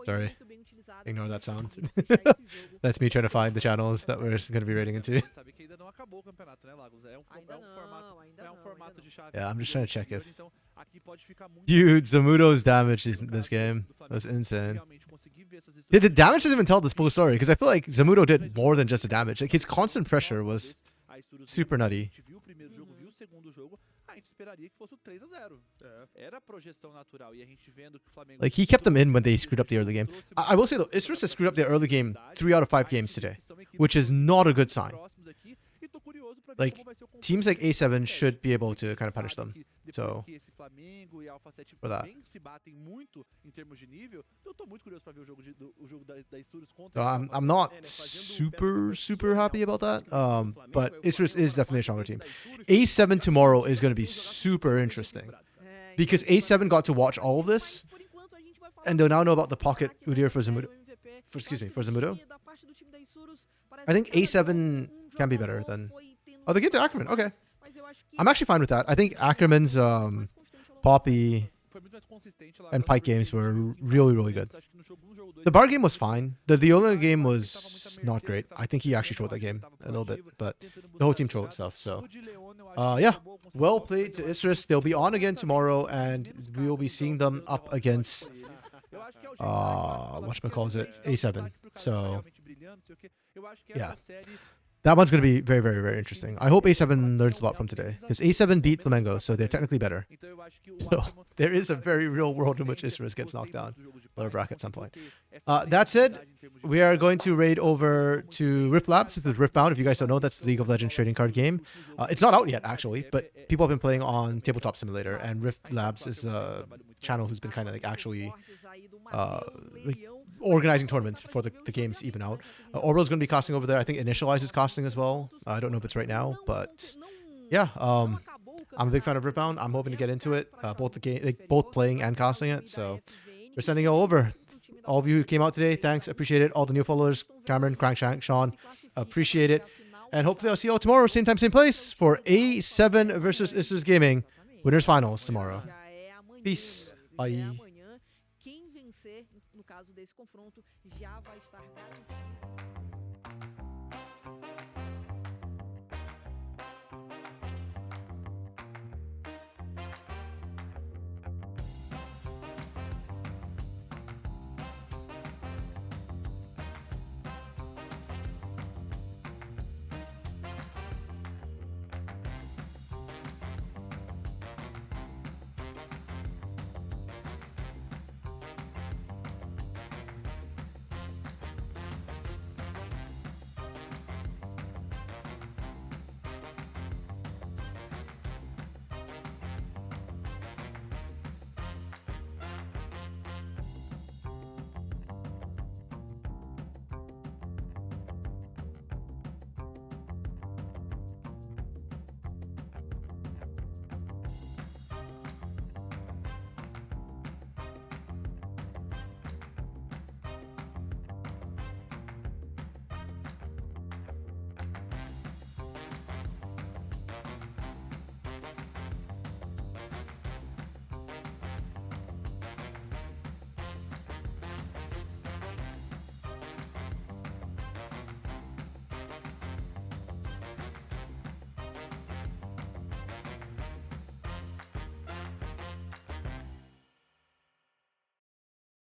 S1: Sorry. Ignore that sound. That's me trying to find the channels that we're going to be raiding into. Yeah, I'm just trying to check if Dude, Zamudo's damage in this game was insane. The damage doesn't even tell the full story because I feel like Zamudo did more than just the damage. Like his constant pressure was super nutty. Like he kept them in when they screwed up the early game. I will say though, Isurus has screwed up their early game 3 out of 5 games today, which is not a good sign. Like teams like A7 should be able to kind of punish them. So for that. So I'm not super happy about that. But Isurus is definitely a stronger team. A7 tomorrow is going to be super interesting because A7 got to watch all of this, and they'll now know about the pocket Udyr for Zamudo. For Zamudo. I think A7 can be better than. Oh, they get to Ackerman. Okay. I'm actually fine with that. I think Ackerman's Poppy and Pike games were really good. The bar game was fine. The Ola game was not great. I think he actually trolled that game a little bit, but the whole team trolled stuff. So, yeah, well played to Isurus. They'll be on again tomorrow, and we will be seeing them up against whatchamacallit A7. So, yeah. That one's going to be very interesting. I hope A7 learns a lot from today. Because A7 beat Flamengo, so they're technically better. So there is a very real world in which Isurus gets knocked down. Lower bracket at some point. That said, we are going to raid over to Rift Labs with Riftbound. If you guys don't know, that's the League of Legends trading card game. It's not out yet, actually, but people have been playing on Tabletop Simulator. And Rift Labs is a channel who's been kind of like actually like organizing tournaments before the games even out. Orwell's going to be casting over there. I think Initialize is casting as well. I don't know if it's right now, but yeah, I'm a big fan of Ripbound. I'm hoping to get into it. Both playing and casting it. So we're sending it all over. All of you who came out today, thanks. Appreciate it. All the new followers, Cameron, Crankshank, Sean, appreciate it. And hopefully I'll see you all tomorrow, same time, same place, for A7 versus Isurus Gaming Winners Finals tomorrow. Peace. Bye.
S3: No caso desse confronto, já vai estar garantido.